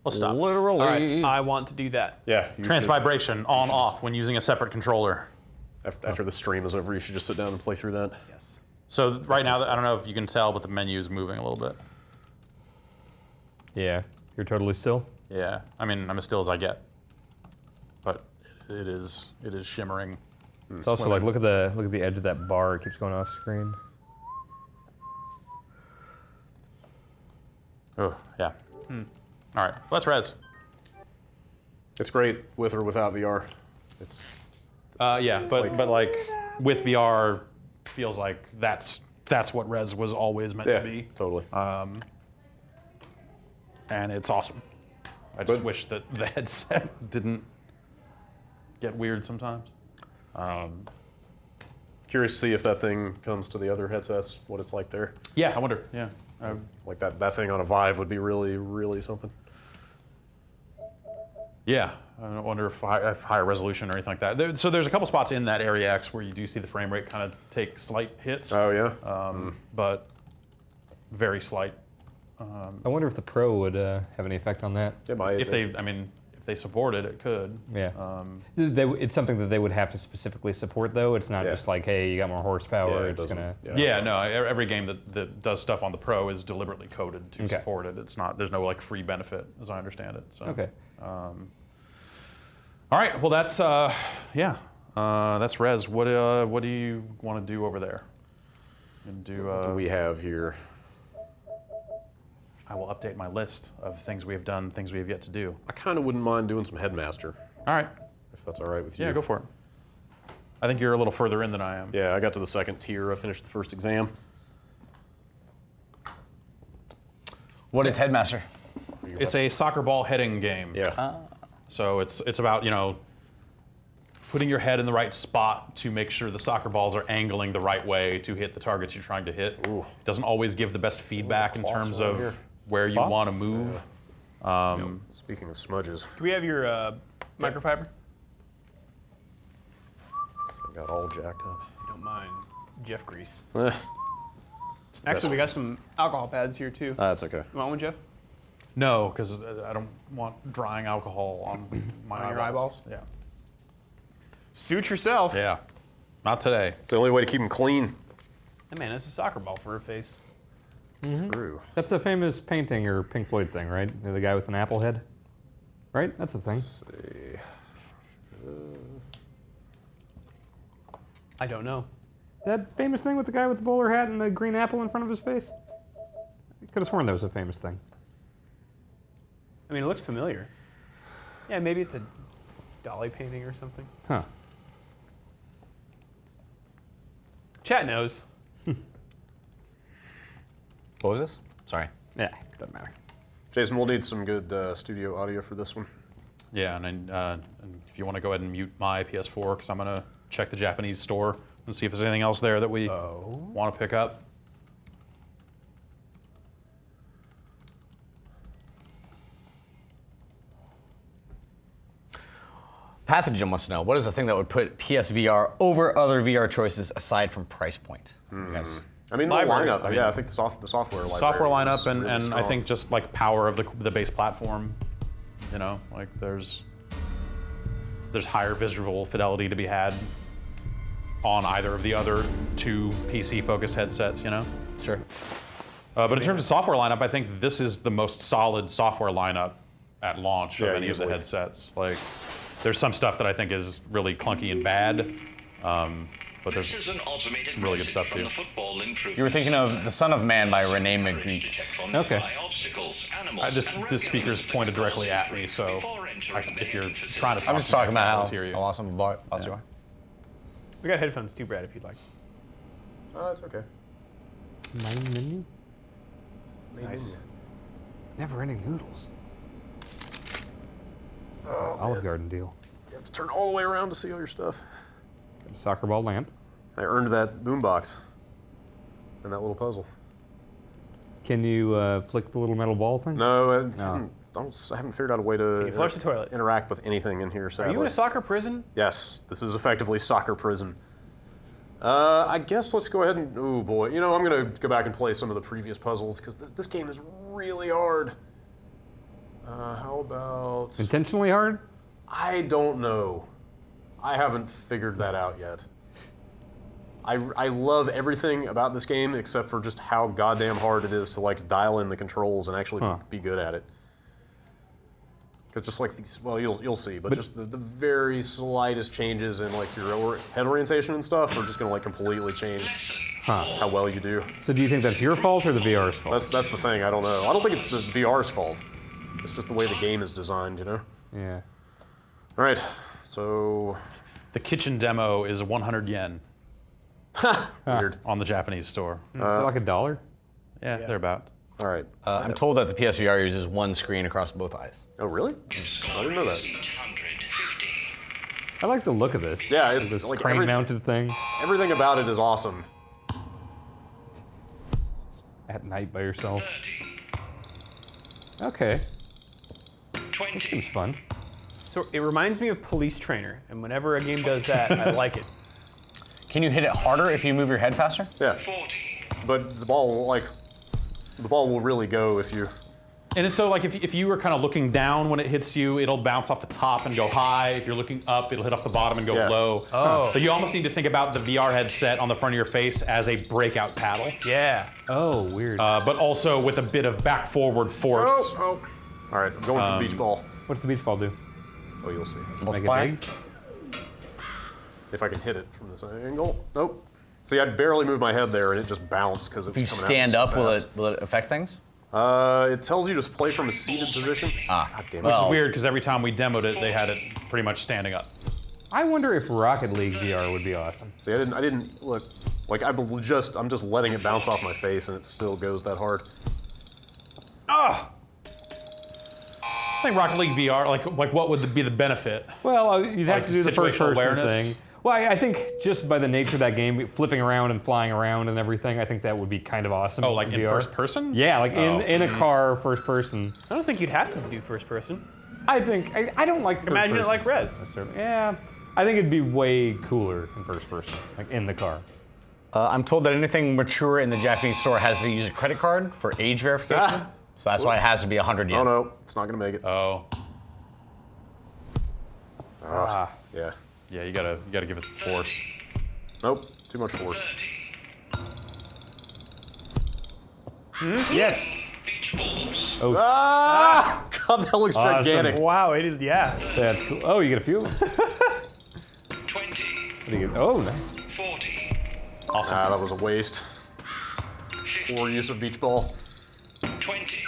Let's stop. Literally. All right, I want to do that. Yeah. You Trans should- vibration on off when using a separate controller. After the stream is over, you should just sit down and play through that. Yes. So right now, I don't know if you can tell, but the menu is moving a little bit. Yeah, you're totally still. Yeah, I mean, I'm as still as I get, but it is shimmering. It's also like look at the edge of that bar. It keeps going off screen. Oh yeah. All right, well, that's Rez. It's great with or without VR. It's Yeah, but like with VR, feels like that's what Rez was always meant to be, totally. and it's awesome. I just wish that the headset didn't get weird sometimes. Curious to see if that thing comes to the other headsets, what it's like there. Yeah, I wonder. Yeah. Like that thing on a Vive would be really, really something. Yeah, I wonder if higher resolution or anything like that. So there's a couple spots in that Area X where you do see the frame rate kind of take slight hits, Oh yeah. but very slight. I wonder if the Pro would have any effect on that. It might. If they supported it, could. Yeah. It's something that they would have to specifically support, though. It's not Yeah. just like, hey, you got more horsepower. Yeah, it it's doesn't- gonna. yeah. Yeah, no. Every game that does stuff on the Pro is deliberately coded to Okay. support it. It's not. There's no like free benefit, as I understand it. So. Okay. All right. Well, that's that's Rez. What do you want to do over there? And What do we have here? I will update my list of things we have done, things we have yet to do. I kind of wouldn't mind doing some Headmaster, All right. if that's all right with you. Yeah, go for it. I think you're a little further in than I am. Yeah, I got to the second tier. I finished the first exam. What is Headmaster? It's a soccer ball heading game. Yeah. So it's about, putting your head in the right spot to make sure the soccer balls are angling the right way to hit the targets you're trying to hit. Ooh. It doesn't always give the best feedback in cloths terms on of here. where you Cloth? want to move. Speaking of smudges, Do we have your microfiber? I got all jacked up. If you don't mind, Jeff grease. Eh, Actually, we got some alcohol pads here too. that's okay. You want one, Jeff? No, because I don't want drying alcohol on my On your eyeballs? Yeah. Suit yourself. Yeah. Not today. It's the only way to keep them clean. Hey, man, it's a soccer ball for a face. True. That's a famous painting or Pink Floyd thing, right? The guy with an apple head. Right? That's a thing. I don't know. That famous thing with the guy with the bowler hat and the green apple in front of his face? I could have sworn that was a famous thing. I mean, it looks familiar. Yeah, maybe it's a Dolly painting or something. Huh. Chat knows. What was this? Sorry. Yeah, doesn't matter. Jason, we'll need some good studio audio for this one. Yeah, and if you want to go ahead and mute my PS4, because I'm going to check the Japanese store and see if there's anything else there that we want to pick up. Pathogen wants to know, what is the thing that would put PSVR over other VR choices aside from price point? You guys- I mean, Library, the lineup. I mean- Yeah, I think the software library. Software lineup is and, really and I strong. think just like power of the base platform. Like there's higher visual fidelity to be had on either of the other two PC-focused headsets, Sure. But in terms of software lineup, I think this is the most solid software lineup at launch of Yeah, any of the easily. headsets. Like, there's some stuff that I think is really clunky and bad, but there's some really good stuff, too. You were thinking of The Son of Man by Renee Magritte. Okay. the speakers pointed directly at me, so if you're trying to talk I'm just to me, talking I about can't hear you. how awesome you are. We got headphones too, Brad, if you'd like. Oh, it's okay. Main menu? Nice. Never ending noodles. Olive Garden deal. You have to turn all the way around to see all your stuff. Soccer ball lamp. I earned that boombox and that little puzzle. Can you flick the little metal ball thing? No, I haven't figured out a way to you flush the toilet? interact with anything in here, sadly. Are you in a soccer prison? Yes, this is effectively soccer prison. I guess let's go ahead and, oh boy. You know, I'm gonna go back and play some of the previous puzzles because this game is really hard. How about... Intentionally hard? I don't know. I haven't figured that out yet. I love everything about this game except for just how goddamn hard it is to like dial in the controls and actually be good at it. Because just like these, well, you'll see, but just the very slightest changes in like your head orientation and stuff are just gonna like completely change how well you do. So do you think that's your fault or the VR's fault? That's the thing. I don't know. I don't think it's the VR's fault. It's just the way the game is designed, you know. Yeah. All right. So The kitchen demo is 100 yen weird. on the Japanese store. Is that like $1? Yeah, they're about. All right. I'm told that the PSVR uses one screen across both eyes. Oh really? I didn't know that. I like the look of this. Yeah, it's this like crane-mounted thing. everything about it is awesome. At night by yourself. Okay. This seems fun. So it reminds me of Police Trainer, and whenever a game does that, I like it. Can you hit it harder if you move your head faster? Yeah. But the ball will really go if you. And it's so like if you were kind of looking down when it hits you, it'll bounce off the top and go high. If you're looking up, it'll hit off the bottom and go low. Oh. But you almost need to think about the VR headset on the front of your face as a breakout paddle. Yeah. Oh, weird. But also with a bit of back forward force. Oh. All right, I'm going for the beach ball. What's the beach ball do? Oh, you'll see. Make it Multiply? big? If I can hit it from this angle. Nope. See, I barely moved my head there, and it just bounced because it's If you coming stand at up, me so fast. will it affect things? It tells you to play from a seated position. God damn it. Which Well- is weird because every time we demoed it, they had it pretty much standing up. I wonder if Rocket League VR would be awesome. See, I didn't look. Like I'm just letting it bounce off my face, and it still goes that hard. Ah! I think Rocket League VR, like what would be the benefit? Well, you'd have Like to do the situational first-person awareness? thing. Well, I think just by the nature of that game, flipping around and flying around and everything, I think that would be kind of awesome. Oh, like in VR. first person? Yeah, like in a car, first person. I don't think you'd have to do first person. I think I don't like. third Imagine it person like Rez. necessarily. Yeah, I think it'd be way cooler in first person, like in the car. I'm told that anything mature in the Japanese store has to use a credit card for age verification. So that's why it has to be 100 yen. Oh no, it's not gonna make it. Oh, Yeah. yeah, you gotta give it some force. Nope. Too much force. Yes. Ah! God, that looks Awesome. gigantic. Wow, it is, yeah. That's cool. Oh, you get a few. What 20, do you get? Oh, nice. 40, Awesome. Ah, that was a waste. Poor use of beach ball. 20,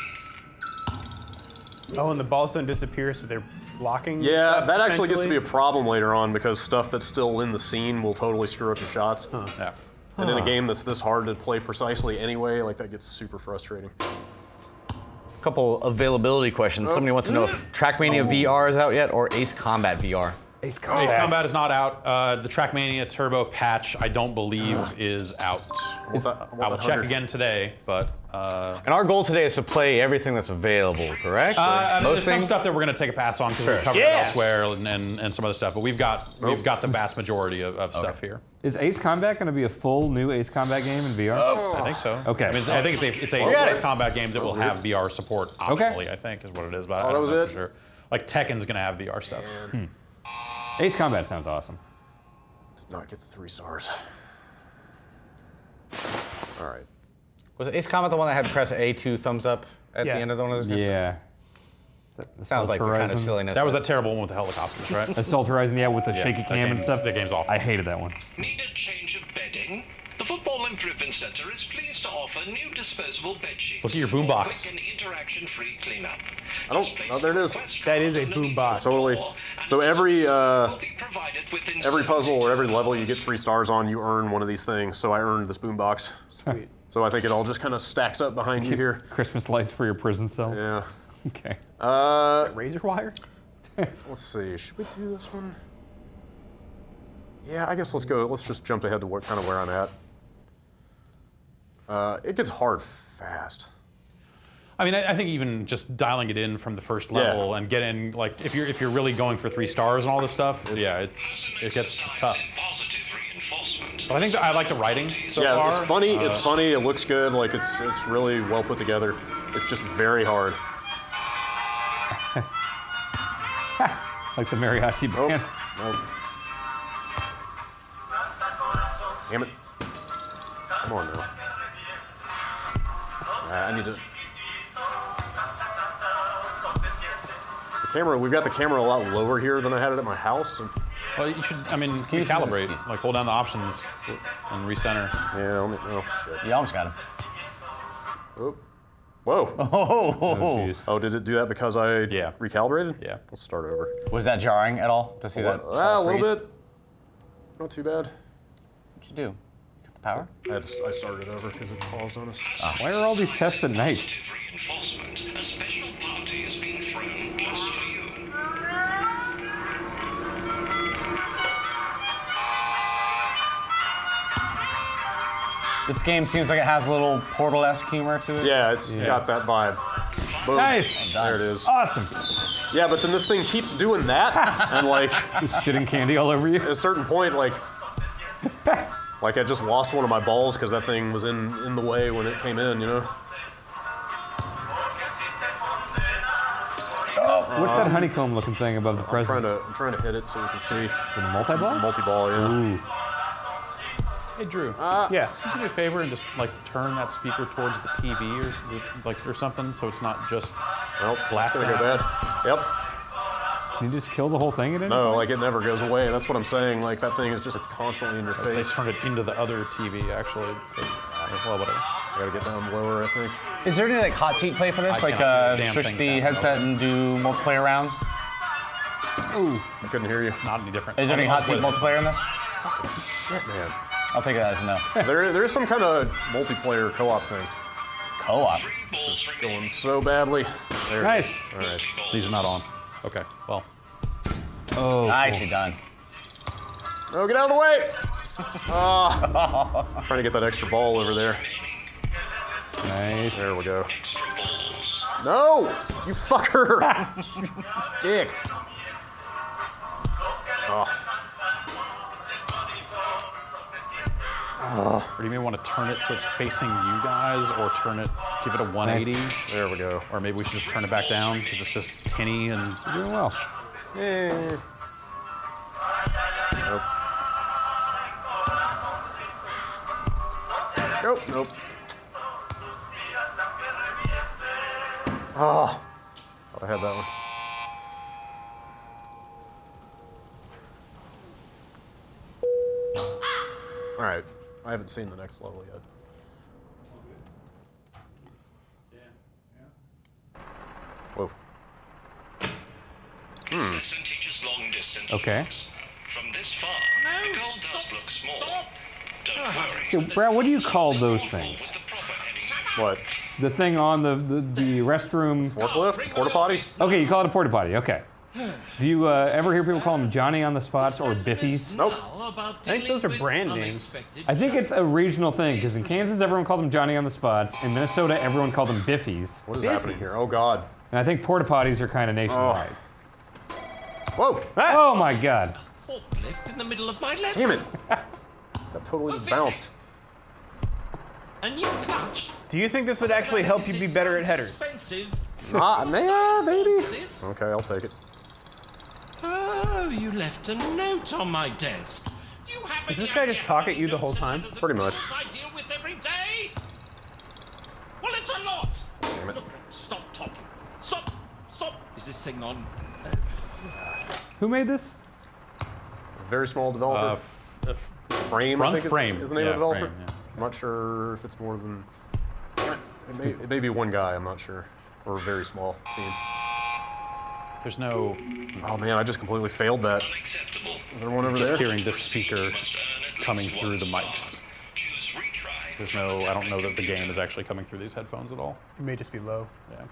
Oh, and the balls don't disappear, so they're blocking Yeah, stuff, that actually gets to be a potentially? problem later on because stuff that's still in the scene will totally screw up your shots. Yeah. And in a game that's this hard to play precisely anyway, like that gets super frustrating. A couple availability questions. Somebody wants to know if Trackmania VR is out yet or Ace Combat VR. Ace Ace Combat is not out. The Trackmania Turbo patch, I don't believe, is out. I want that I will check 100. again today, but And our goal today is to play everything that's available, correct? Or there's most some things? stuff that we're going to take a pass on because we covered it elsewhere and some other stuff. But we've got the vast majority of stuff here. Is Ace Combat going to be a full new Ace Combat game in VR? I think so. Okay. I mean, I think it's a got Ace it. Combat game that will have VR support optionally. I think is what it is. But I that don't was know it? for sure. Like Tekken's going to have VR stuff. Ace Combat sounds awesome. Did not get the 3 stars. All right. Was Ace Combat the one that had to press A2 thumbs up at Yeah. the end of the one of those? Yeah. Is that Sounds like the kind of Horizon? silliness. That was that terrible one with the helicopters, right? Assault Horizon, yeah, with the shaky that cam and game's- stuff. that game's awful. I hated that one. need a change of bedding? The Football and Driven Center is pleased to offer new disposable bed sheets. Look at your for boombox. quick and interaction-free cleanup. I don't- Just place oh, there it is. request That is a cards underneath boombox. the Totally. floor, and So every will be provided within every 7 puzzle or every level you get days. 3 stars on, you earn one of these things. So I earned this boombox. Sweet. So I think it all just kind of stacks up behind you here. Christmas lights for your prison cell. Yeah. Okay. Razor wire? Let's see. Should we do this one? Yeah, I guess let's go. Let's just jump ahead to what kind of where I'm at. It gets hard fast. I mean, I think even just dialing it in from the first level and getting like if you're really going for 3 stars and all this stuff, it gets tough. But I think I like the writing so far. It's funny. It's funny. It looks good. Like it's really well put together. It's just very hard. Like the mariachi band. Oh. Damn it. Come on now. I need to... The camera, we've got the camera a lot lower here than I had it at my house. And... Well, you should, I mean, recalibrate. Like, hold down the options and recenter. Yeah, let me... Oh, shit. You almost got him. Oh. Whoa. Oh, did it do that because I recalibrated? Yeah. Let's start over. Was that jarring at all to see that? A little bit. Not too bad. What'd you do? Cut the power? I started over because it paused on us. Why are all these tests at night? Reinforcement. A special party has been thrown just for you. This game seems like it has a little Portal-esque humor to it. Yeah, it's got that vibe. Boom. Nice. There it is. Awesome. Yeah, but then this thing keeps doing that, and like Just shitting candy all over you. at a certain point, like I just lost one of my balls because that thing was in the way when it came in, you know. What's that honeycomb-looking thing above the presents? I'm trying to hit it so we can see. Is it a multi-ball? Multi-ball, yeah. Ooh. Hey, Drew. Yeah. Can you do me a favor and just like turn that speaker towards the TV or something, so it's not just Well, that's blasting gonna go out? bad. Yep. Can you just kill the whole thing at any No, point? like it never goes away. That's what I'm saying. Like that thing is just constantly in your They face. turned it into the other TV actually. So, well, whatever. I gotta get down lower, I think. Is there any like hot seat play for this? I Like cannot do a damn switch thing the sound headset and do multiplayer rounds? Ooh, I couldn't hear you. Not any different. Is there any hot seat multiplayer in this? Shit, man. I'll take it as a no. There is some kind of multiplayer co-op thing. Co-op. This is going so badly. There it Nice. is. All right. These are not on. Okay. Well. Oh, Nicely done. No, get out of the way! I'm trying to get that extra ball over there. nice. There we go. Extra balls. No! You fucker! You dick. Oh. Or you may want to turn it so it's facing you guys, or give it a 180. There we go. Or maybe we should just turn it back down because it's just tinny and. You're doing well. Eh. Nope. Nope. Oh. Thought I had that one. All right. I haven't seen the next level yet. Whoa. Percentages long distance. Okay. From this far, the goal does look small. Don't worry. Hey, Brad, what do you call those things? The proper heading. What? The thing on the restroom. Forklift? Porta potty? Okay, you call it a porta potty. Okay. Do you ever hear people call them Johnny on the Spots or Biffies? Nope. I think those are brand names. I think it's a regional thing because in Kansas everyone called them Johnny on the Spots. In Minnesota everyone called them Biffies. What is happening here? Oh, God. And I think porta potties are kind of nationwide. Whoa. Oh my God. Forklift in the middle of my lesson. Damn it. That totally bounced. A new clutch. Do you think this would actually help you be better at headers? Expensive. Yeah, maybe. This? Okay, I'll take it. Oh, you left a note on my desk. Do you have Does any this guy just idea talk how at you the many whole time? notes and Pretty much. proposals I deal with every day? Well, it's a lot. Damn it. Look, stop talking. Stop. Stop. Is this thing on? Who made this? Very small developer. Frame, I think Frame. is the name of the developer. Frame, yeah. I'm not sure if it's more than... It may be one guy, I'm not sure. Or a very small team. There's no. Oh man, I just completely failed that. Unacceptable. Is there one over Just there? hearing this speaker Must earn at coming least through the once. mics. Choose retry. There's no. I don't know that the game is actually coming through these headphones at all. It may just be low. Yeah.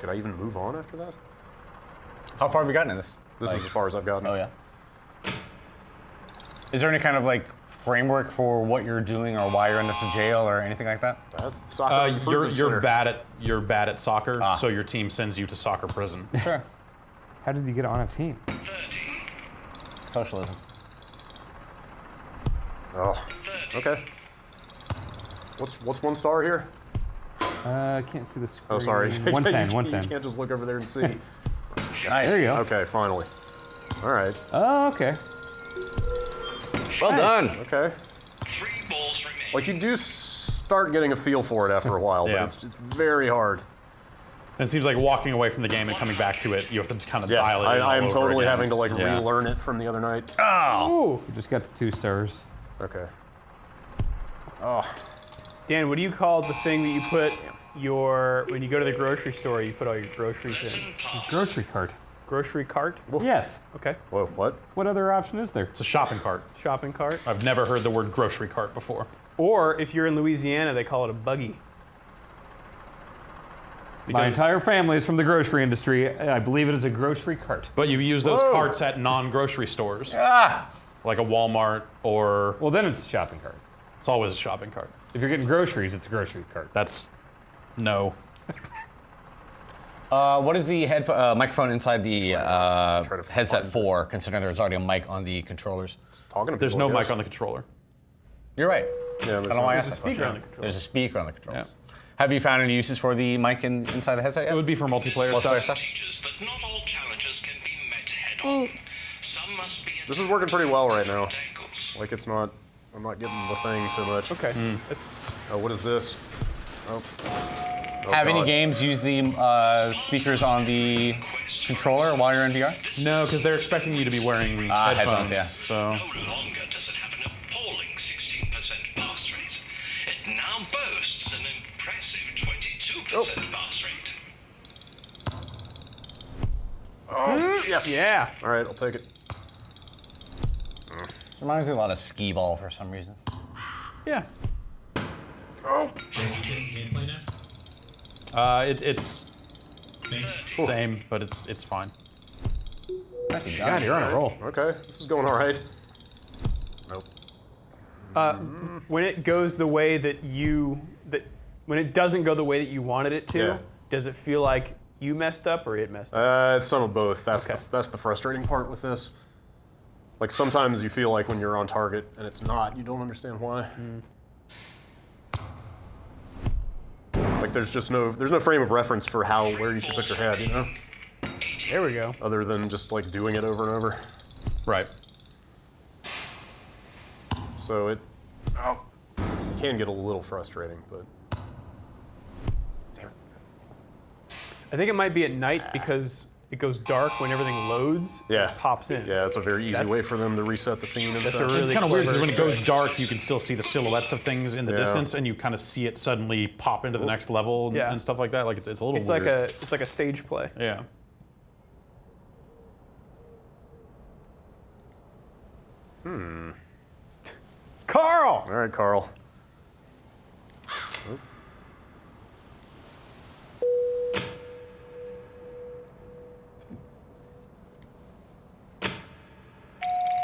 Could I even move on after that? How far have we gotten in this? This is as far as I've gotten. Oh, yeah. Is there any kind of like framework for what you're doing or why you're in this jail or anything like that? That's the soccer improvement You're center. bad at soccer, so your team sends you to soccer prison. Sure. How did you get on a team? Socialism. Oh, okay. What's 1 star here? I can't see the screen. Oh, sorry. 110, You 110. can't just look over there and see. Nice. There you go. Okay, finally. All right. Oh, okay. Well done. Okay. 3 balls remaining. Like you do start getting a feel for it after a while, Yeah. but it's very hard. And it seems like walking away from the game and coming back to it, you have to kind of Yeah, dial it in. I am all over totally again. having to like Yeah. relearn it from the other night. You just got the 2 stars. Okay. Dan, what do you call the thing that you put when you go to the grocery store, you put all your groceries in? Grocery cart. Grocery cart? Yes. Okay. Whoa, what? What other option is there? It's a shopping cart. Shopping cart. I've never heard the word grocery cart before. Or if you're in Louisiana, they call it a buggy. My entire family is from the grocery industry. I believe it is a grocery cart. But you use those Whoa. carts at non-grocery stores, Ah! like a Walmart, or Well, then it's a shopping cart. it's always a shopping cart. If you're getting groceries, it's a grocery cart. That's no. What is the microphone inside the to headset find for, considering there's already a mic on the controllers? Talking to There's people, no I mic guess. on the controller. You're right. Yeah, I don't know why I There's a asked that speaker question. on the controller. There's a speaker on the controllers. Yeah. Have you found any uses for the mic inside the headset yet? It would be for multiplayer Multiplayer stuff. stuff? Teaches that not all challenges can be met head-on. Some must be. This is working pretty well right now. Angles. Like it's not. I'm not getting the thing so much. Okay. That's, Oh, what is this? Oh. Have any God. games use the speakers on the controller while you're in VR? No, because they're expecting you to be wearing headphones, headphones. yeah. So No longer does it have an appalling 16% pass rate. It now boasts an impressive 22% pass rate. Oh, yes. yeah. All right, I'll take it. This reminds me a lot of skee ball for some reason. yeah, Jeff, you getting gameplay now? it's Thanks. same, but it's fine. Nicely God, done. you're on a roll. Okay, this is going all right. Nope. when it goes the way that when it doesn't go the way that you wanted it to, Yeah. does it feel like you messed up or it messed up? It's some of both. That's Okay. that's the frustrating part with this. Like sometimes you feel like when you're on target and it's not, you don't understand why. Like there's no frame of reference for where you should put your head, you know, There we go. other than just like doing it over and over. Right. So it can get a little frustrating, but damn it. I think it might be at night because it goes dark when everything loads. Yeah. It pops in. Yeah, it's a very easy That's- way for them to reset the scene and that's a stuff. really It's kind of weird because clever when it goes trick. dark, you can still see the silhouettes of things in the Yeah. distance, and you kind of see it suddenly pop into the next level and, Yeah. and stuff like that. Like it's a little It's weird. like a stage play. Yeah. Carl! All right, Carl.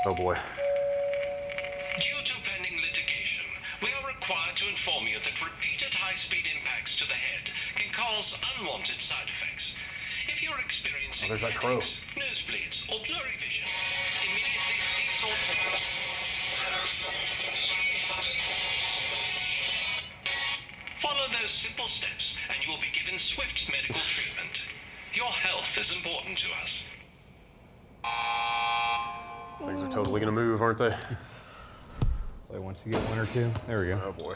Oh boy. Due to pending litigation, we are required to inform you that repeated high-speed impacts to the head can cause unwanted side effects. If you're experiencing there's that crow. headaches, nosebleeds, or blurry vision, immediately cease all... Follow those simple steps, and you will be given swift medical treatment. Your health is important to us. Things are totally gonna move, aren't they? Play once you get 1 or 2. There we go. Oh boy.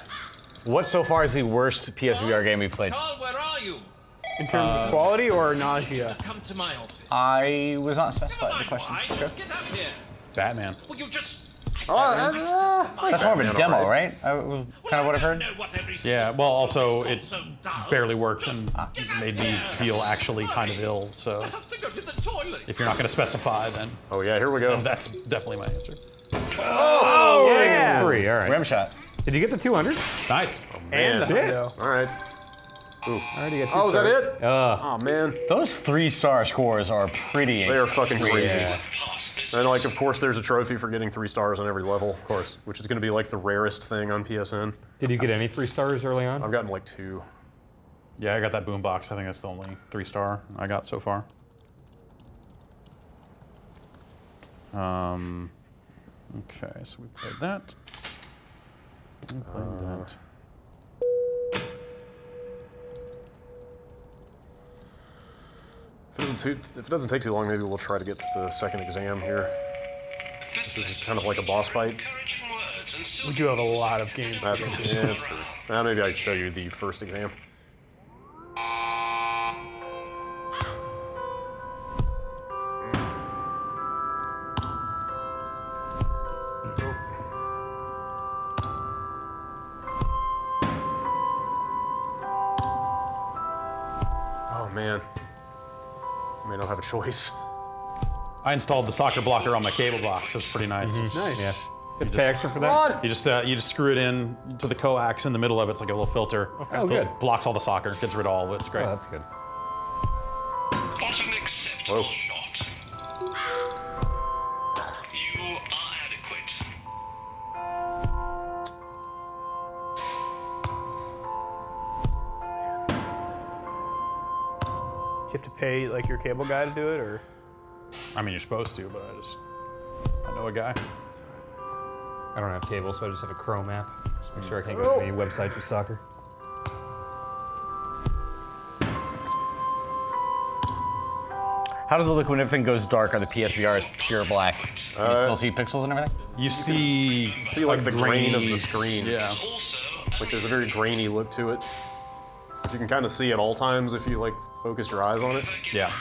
What so far is the worst PSVR game we've played? Carl, where are you? In terms of quality or nausea? Come to my office. I was not Never specified the mind question. why, just get up here. Batman. Well, you just... That's more of a demo, right? Kind of what I've heard. Yeah. Well, also it barely works and made me feel actually kind of ill. So I have to go to the toilet. if you're not going to specify, then Oh yeah, here we go. that's definitely my answer. Oh, yeah! 3, all right. Rim shot. Did you get the 200? Nice. And the Man. hundo. All right. Ooh. I already got 2 Oh, is that stars. it? Oh, man. Those 3-star scores are pretty. They are fucking crazy. Yeah. And, like, of course, there's a trophy for getting 3 stars on every level, of course, which is going to be, like, the rarest thing on PSN. Did you get any 3 stars early on? I've gotten, like, 2. Yeah, I got that boombox. I think that's the only 3-star I got so far. Okay, so we played that. We played that. If it doesn't take too long, maybe we'll try to get to the second exam here. This is kind of like a boss fight. We do have a lot of games. That's true. Maybe I can show you the first exam. Oh man, I may not have a choice. I installed the soccer blocker on my cable box. It's pretty nice. Nice. Yeah. Have to pay extra for that? You just screw it in to the coax in the middle of it. It's like a little filter. Okay. Oh, good. Blocks all the soccer. Gets rid of all of it. It's great. Oh, that's good. What an acceptable Whoa. shot. You are adequate. Do you have to pay like your cable guy to do it, or? I mean, you're supposed to, but I know a guy. I don't have cable, so I just have a Chrome app. Just make sure I can't go to any websites with soccer. How does it look when everything goes dark or the PSVR is pure black? Can you still see pixels and everything? You see like the grain of grainy- the screen. Yeah. Like there's a very grainy look to it. But you can kind of see at all times if you like focus your eyes on it. Yeah.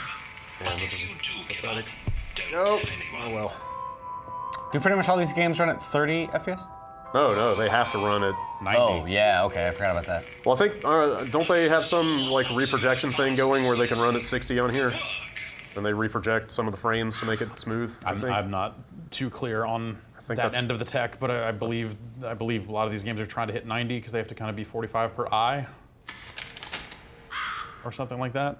Man, this is You do give pathetic. up. Don't Nope. tell Oh anyone. well. Do pretty much all these games run at 30 FPS? No, they have to run it. 90. Oh, yeah, okay, I forgot about that. Well, I think don't they have some like reprojection thing going where they can run at 60 on here, and they reproject some of the frames to make it smooth? I think. I'm not too clear on think that that's- end of the tech, but I believe a lot of these games are trying to hit 90 because they have to kind of be 45 per eye or something like that.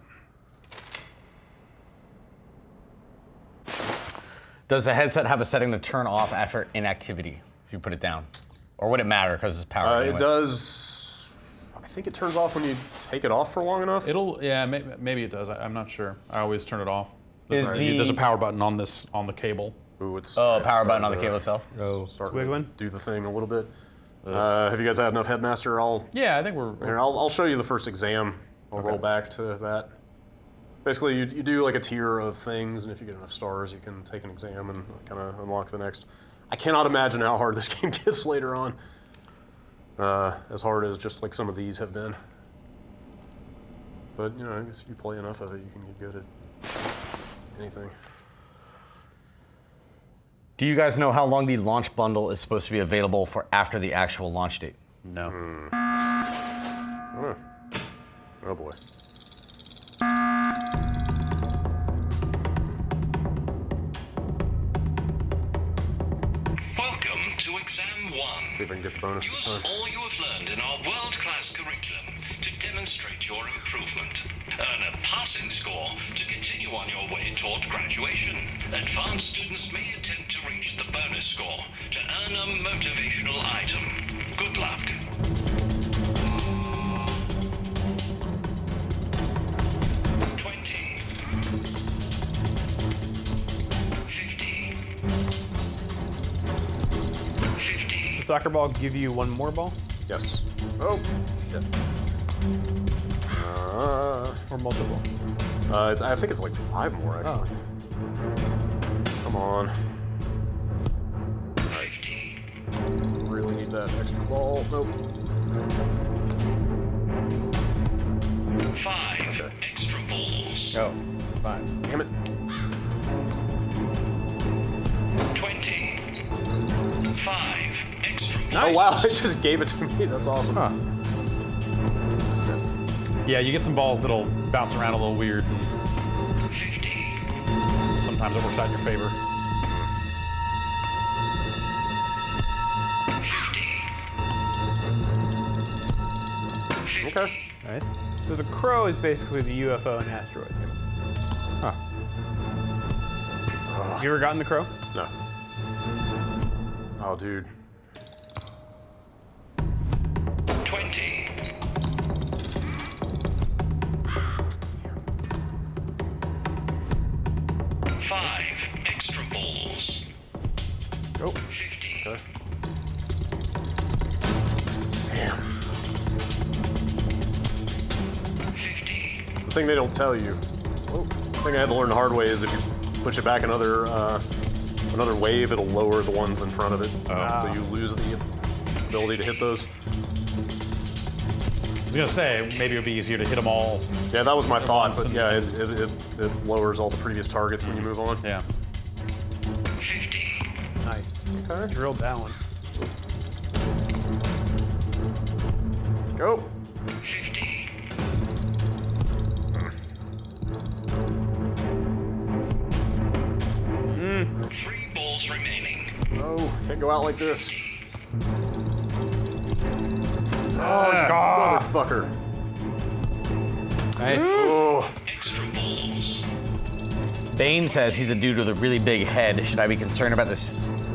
Does the headset have a setting to turn off after inactivity if you put it down? Or would it matter because it's powered anyway? It does. I think it turns off when you take it off for long enough. Maybe it does. I'm not sure. I always turn it off. Is There's a the- power button on the cable. Ooh, it's Oh, it's power starting button on the to- cable itself? starting Wiggling? to do the thing a little bit. Have you guys had enough Headmaster? Yeah, I think I'll show you the first exam. I'll roll back to that. Basically, you do like a tier of things, and if you get enough stars, you can take an exam and kind of unlock the next. I cannot imagine how hard this game gets later on. As hard as just like some of these have been. But, you know, I guess if you play enough of it, you can get good at anything. Do you guys know how long the launch bundle is supposed to be available for after the actual launch date? no. Oh boy. Welcome to Exam 1. See if I can get the bonus this Use time. all you have learned in our world-class curriculum to demonstrate your improvement. Earn a passing score to continue on your way toward graduation. Advanced students may attempt to reach the bonus score to earn a motivational item. Good luck. Does the soccer ball give you one more ball Yes. Oh. Shit. or multiple? I think it's like 5 more actually. Come on. Really need that extra ball. Nope. 5 extra balls. Oh, 5. Damn it. 20. 5 extra balls. Oh wow! It just gave it to me. That's awesome. Yeah, you get some balls that'll bounce around a little weird. And 50. sometimes it works out in your favor. 50. Okay. Nice. So the Crow is basically the UFO in asteroids. Huh. You ever gotten the Crow? No. Oh, dude. 20. Five extra balls. Go. 50. Okay. Damn. 50. The thing they don't tell you, the thing I had to learn the hard way is if you push it back another wave, it'll lower the ones in front of it. So you lose the ability to hit those. I was gonna say maybe it would be easier to hit them all. Yeah, that was my thought, but and- yeah, it lowers all the previous targets when you move on. Yeah. 50. Nice. Okay. Drilled that one. Go. 50. Three balls remaining. Oh, can't go out like this. Oh, God. Motherfucker. Nice. Oh. Extra balls. Bane says he's a dude with a really big head. Should I be concerned about this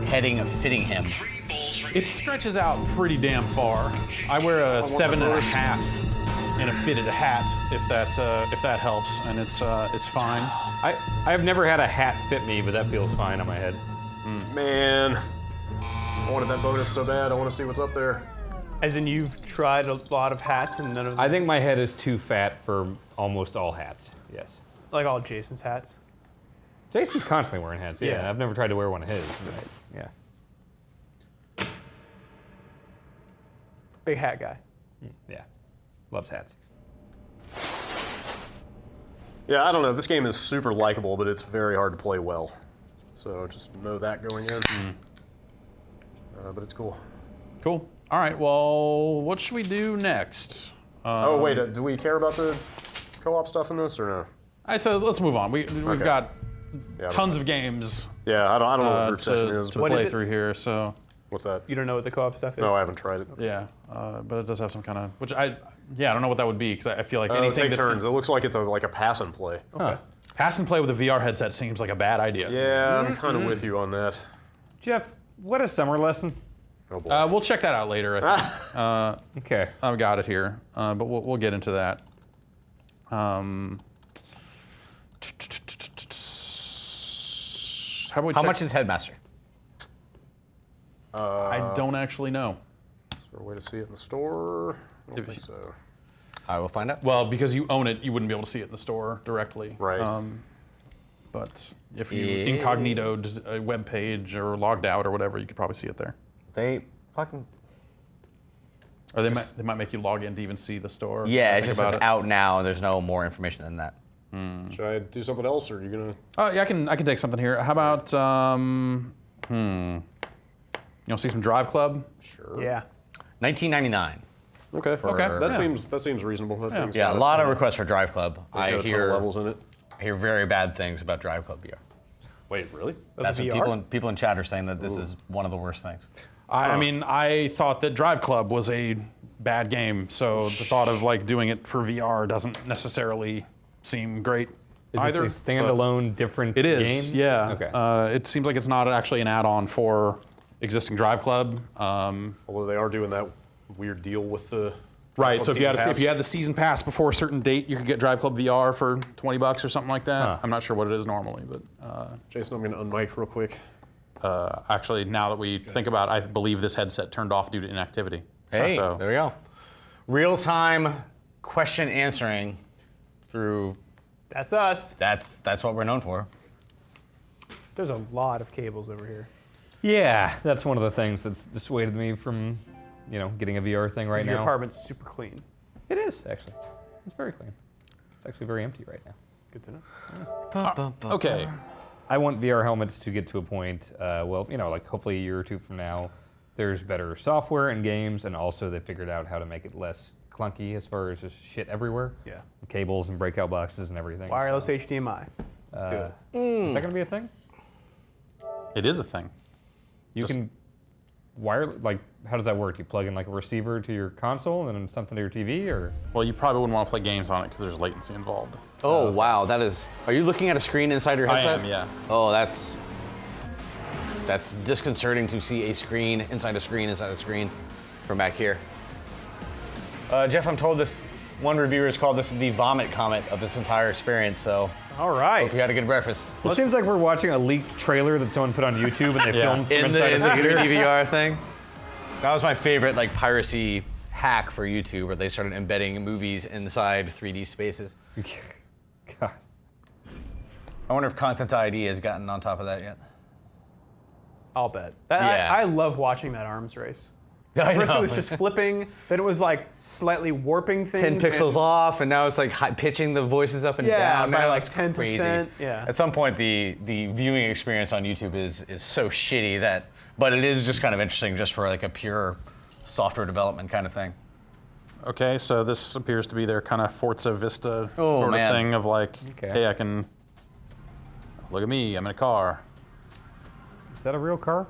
heading fitting him? Three balls remaining. It stretches out pretty damn far. I wear a 7.5 in a fitted hat, if that helps, and it's fine. I've never had a hat fit me, but that feels fine on my head. Man. I wanted that bonus so bad. I want to see what's up there. As in, you've tried a lot of hats and none of them. I think my head is too fat for almost all hats. Yes. Like all Jason's hats. Jason's constantly wearing hats. Yeah. Yeah. I've never tried to wear one of his. But yeah. Big hat guy. Yeah. Loves hats. Yeah, I don't know. This game is super likable, but it's very hard to play well. So just know that going in. But it's cool. Cool. All right. Well, what should we do next? Oh, wait. Do we care about the co-op stuff in this or no? All right, so let's move on. We've Okay. got Yeah, tons of games Yeah, I don't know what group session is. to But play is it? through here. So what's that? You don't know what the co-op stuff is? No, I haven't tried it. yeah, but it does have some kind of I don't know what that would be because I feel like Oh, anything take that's turns. It looks like it's like a pass and play. pass and play with a VR headset seems like a bad idea. Yeah, I'm kind of with you on that. Jeff, what a summer lesson. Oh boy. We'll check that out later. I think. Okay. I've got it here, but we'll get into that. How Much is Headmaster? I don't actually know. Is there a way to see it in the store? I don't think so. I will find out. Well, because you own it, you wouldn't be able to see it in the store directly. Right. But if you incognitoed a web page or logged out or whatever, you could probably see it there. They fucking. Or they might make you log in to even see the store. Yeah, it Think just about says out now, and there's no more information than that. Should I do something else, or are you gonna? Oh yeah, I can take something here. How about you want to see some Drive Club? Sure. Yeah. 1999. Okay. Okay. That seems reasonable. That thing's Yeah, a got lot of requests for Drive Club. I I got a ton of levels in it. hear very bad things about Drive Club VR. Wait, really? That's what VR? people in chat are saying, that this is one of the worst things. I mean, I thought that Drive Club was a bad game, so the thought of like doing it for VR doesn't necessarily seem great. Is either, this a standalone, different It is, game? yeah. Okay. It seems like it's not actually an add-on for existing Drive Club. Although they are doing that weird deal with the. Right. So if you had Season if you had the season pass before a certain date, you could get Drive Club VR for $20 or something like that. Huh. I'm not sure what it is normally, but Jason, I'm gonna unmic real quick. actually, now that we think about it, I believe this headset turned off due to inactivity. Hey, So- there we go. Real-time question answering through. That's us. That's what we're known for. There's a lot of cables over here. Yeah, that's one of the things that's dissuaded me from, getting a VR thing right Your now. apartment's super clean. It is, actually. It's very clean. It's actually very empty right now. Good to know. Okay. I want VR helmets to get to a point, like hopefully a year or two from now, there's better software and games, and also they figured out how to make it less clunky as far as just shit everywhere. Yeah. Cables and breakout boxes and everything. Wireless so. HDMI. Let's do it. Is that going to be a thing? It is a thing. You can how does that work? You plug in like a receiver to your console and then something to your TV, or? Well, you probably wouldn't want to play games on it because there's latency involved. Oh wow, that is. Are you looking at a screen inside your headset? I am, yeah. Oh, that's disconcerting to see a screen inside a screen inside a screen from back here. Jeff, I'm told this one reviewer has called this the vomit comet of this entire experience. So. All right. Hope you had a good breakfast. It seems like we're watching a leaked trailer that someone put on YouTube and they filmed from in inside the a theater. 3D VR thing. That was my favorite like piracy hack for YouTube, where they started embedding movies inside 3D spaces. God. I wonder if Content ID has gotten on top of that yet. I'll bet. Yeah. I love watching that arms race. I First know. it was just flipping, then it was like slightly warping things. 10 pixels off, and now it's like pitching the voices up and down. by Now like it's 10%. crazy. Yeah. At some point, the viewing experience on YouTube is so shitty that, but it is just kind of interesting just for like a pure software development kind of thing. Okay, so this appears to be their kind of Forza Vista Oh, sort man. of thing of like, Okay. hey, I can look at me, I'm in a car. Is that a real car?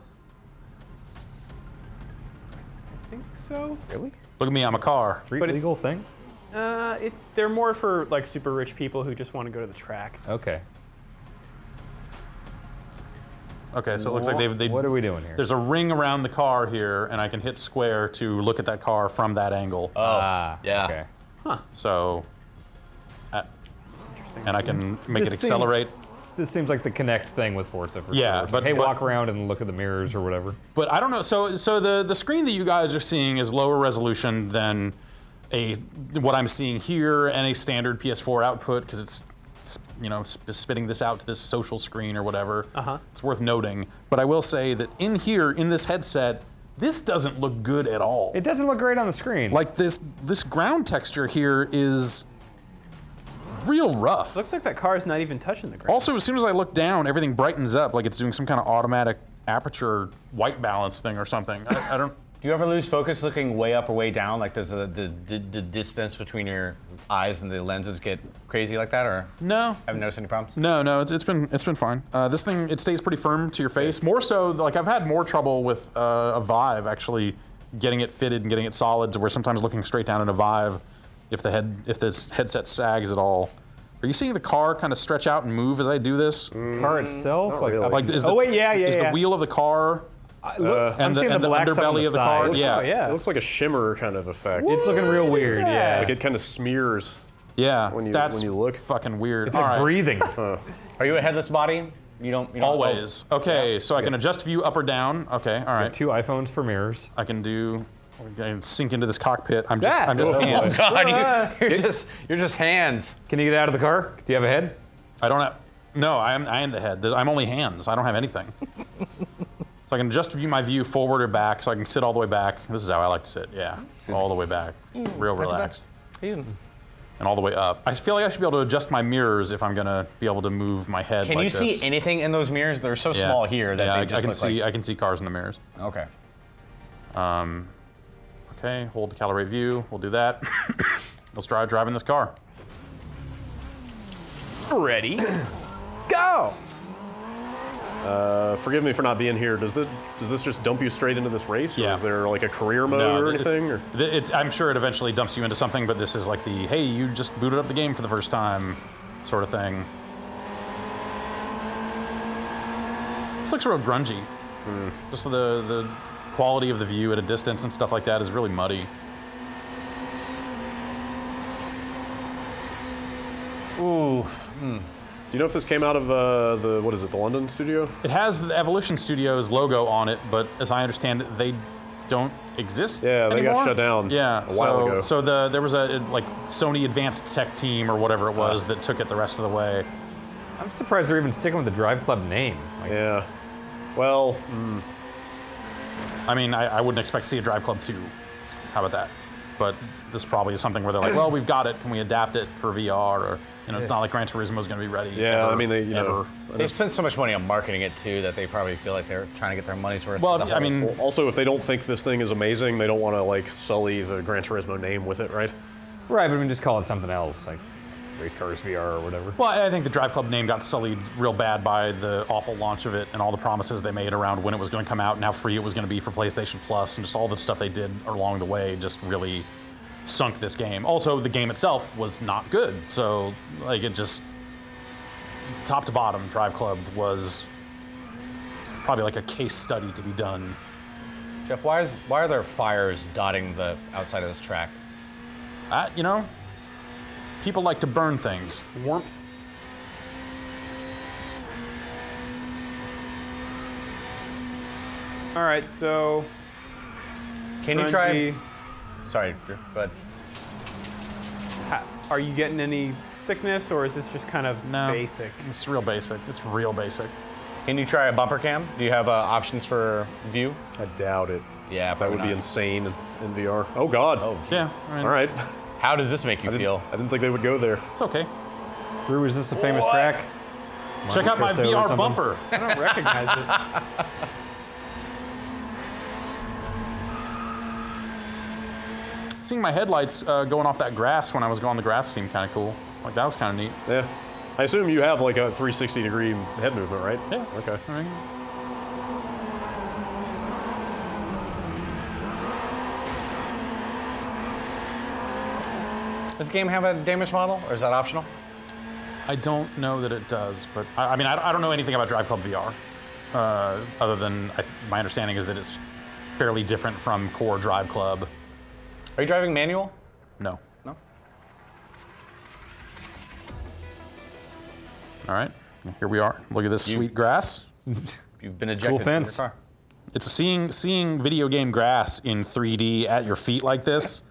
I think so. Really? Look at me, I'm a car. Street But it's- legal thing? They're more for like super rich people who just want to go to the track. Okay. Okay, so it looks like they What are we doing here? there's a ring around the car here, and I can hit square to look at that car from that angle. Yeah. Okay. So, Interesting. and I can make it This seems- accelerate. This seems like the Connect thing with Forza for Yeah, sure. but- hey, but- walk around and look at the mirrors or whatever. But I don't know. So the screen that you guys are seeing is lower resolution than what I'm seeing here and a standard PS4 output because it's spitting this out to this social screen or whatever. It's worth noting. But I will say that in here in this headset, this doesn't look good at all. It doesn't look great on the screen. Like this ground texture here is real rough. Looks like that car is not even touching the ground. Also, as soon as I look down, everything brightens up like it's doing some kind of automatic aperture white balance thing or something. I don't. Do you ever lose focus looking way up or way down? Like, does the distance between your eyes and the lenses get crazy like that, or No. haven't noticed any problems? No, it's been fine. This thing, it stays pretty firm to your face. More so, like I've had more trouble with a Vive actually getting it fitted and getting it solid to where sometimes looking straight down in a Vive, if this headset sags at all. Are you seeing the car kind of stretch out and move as I do this? car itself? Like, really. Like, is the, oh wait, yeah. is the wheel of the car Look, I'm and seeing the black stuff on underbelly the of the car? side. Yeah, yeah. It looks like a shimmer kind of effect. It's looking real weird. Yeah. Like it kind of smears. yeah. When you- That's when you look. fucking weird. It's All like right. breathing. Are you a headless body? You don't Always. Okay, so I can adjust view up or down. Okay, all right. 2 iPhones for mirrors. I can sink into this cockpit. I'm just Oh hands. God, you're just hands. Can you get out of the car? Do you have a head? I don't have. No, I am the head. I'm only hands. I don't have anything. So I can adjust my view forward or back, so I can sit all the way back. This is how I like to sit. Yeah, all the way back, real relaxed, and all the way up. I feel like I should be able to adjust my mirrors if I'm gonna be able to move my head. Can like you this. see anything in those mirrors? They're so Yeah. small here that yeah, they I just can look see. like. I can see cars in the mirrors. Okay. Okay, hold to calibrate view. We'll do that. Let's try driving this car. Ready? Go! Forgive me for not being here. Does this just dump you straight into this race? Or Yeah. is there like a career mode or anything? Or? I'm sure it eventually dumps you into something, but this is like the, hey, you just booted up the game for the first time sort of thing. This looks real grungy. Just the quality of the view at a distance and stuff like that is really muddy. Ooh. Do you know if this came out of the London studio? It has the Evolution Studios logo on it, but as I understand it, they don't exist Yeah, they got anymore. shut down Yeah, a while ago. So there was a like Sony Advanced Tech team or whatever it was that took it the rest of the way. I'm surprised they're even sticking with the Drive Club name. Like, Yeah. Well, I mean, I wouldn't expect to see a Drive Club 2. How about that? But this probably is something where they're like, well, we've got it. Can we adapt it for VR? Or, it's not like Gran Turismo is going to be ready. yeah. ever, I mean, ever. They spend so much money on marketing it too that they probably feel like they're trying to get their money's worth. Well, with the I whole- mean, also, if they don't think this thing is amazing, they don't want to like sully the Gran Turismo name with it, right? right, but we can just call it something else. Like, Race Cars VR or whatever. Well, I think the Drive Club name got sullied real bad by the awful launch of it and all the promises they made around when it was going to come out and how free it was going to be for PlayStation Plus, and just all the stuff they did along the way just really sunk this game. Also, the game itself was not good, so like it just top to bottom, Drive Club was probably like a case study to be done. Jeff, why are there fires dotting the outside of this track? You know, people like to burn things. Warmth. All right, so Can you try? Sorry, but are you getting any sickness, or is this just kind of basic? It's real basic. It's real basic. can you try a bumper cam? Do you have options for view? I doubt it. Yeah, That would be not. insane in VR. Oh God. Oh, Yeah, I mean, All right. How does this make you feel? I didn't think they would go there. it's okay. Drew, is this a famous track? Check out my Cristo or VR something? bumper. I don't recognize it. Seeing my headlights going off that grass when I was going on the grass seemed kind of cool. Like that was kind of neat. Yeah. I assume you have like a 360-degree head movement, right? Yeah. Okay. All right. Does the game have a damage model, or is that optional? I don't know that it does, but I mean, I don't know anything about Drive Club VR, other than my understanding is that it's fairly different from core Drive Club. Are you driving manual? No. No. All right, here we are. Look at this sweet grass. You've been ejected from fence. your car. It's seeing video game grass in 3D at your feet like this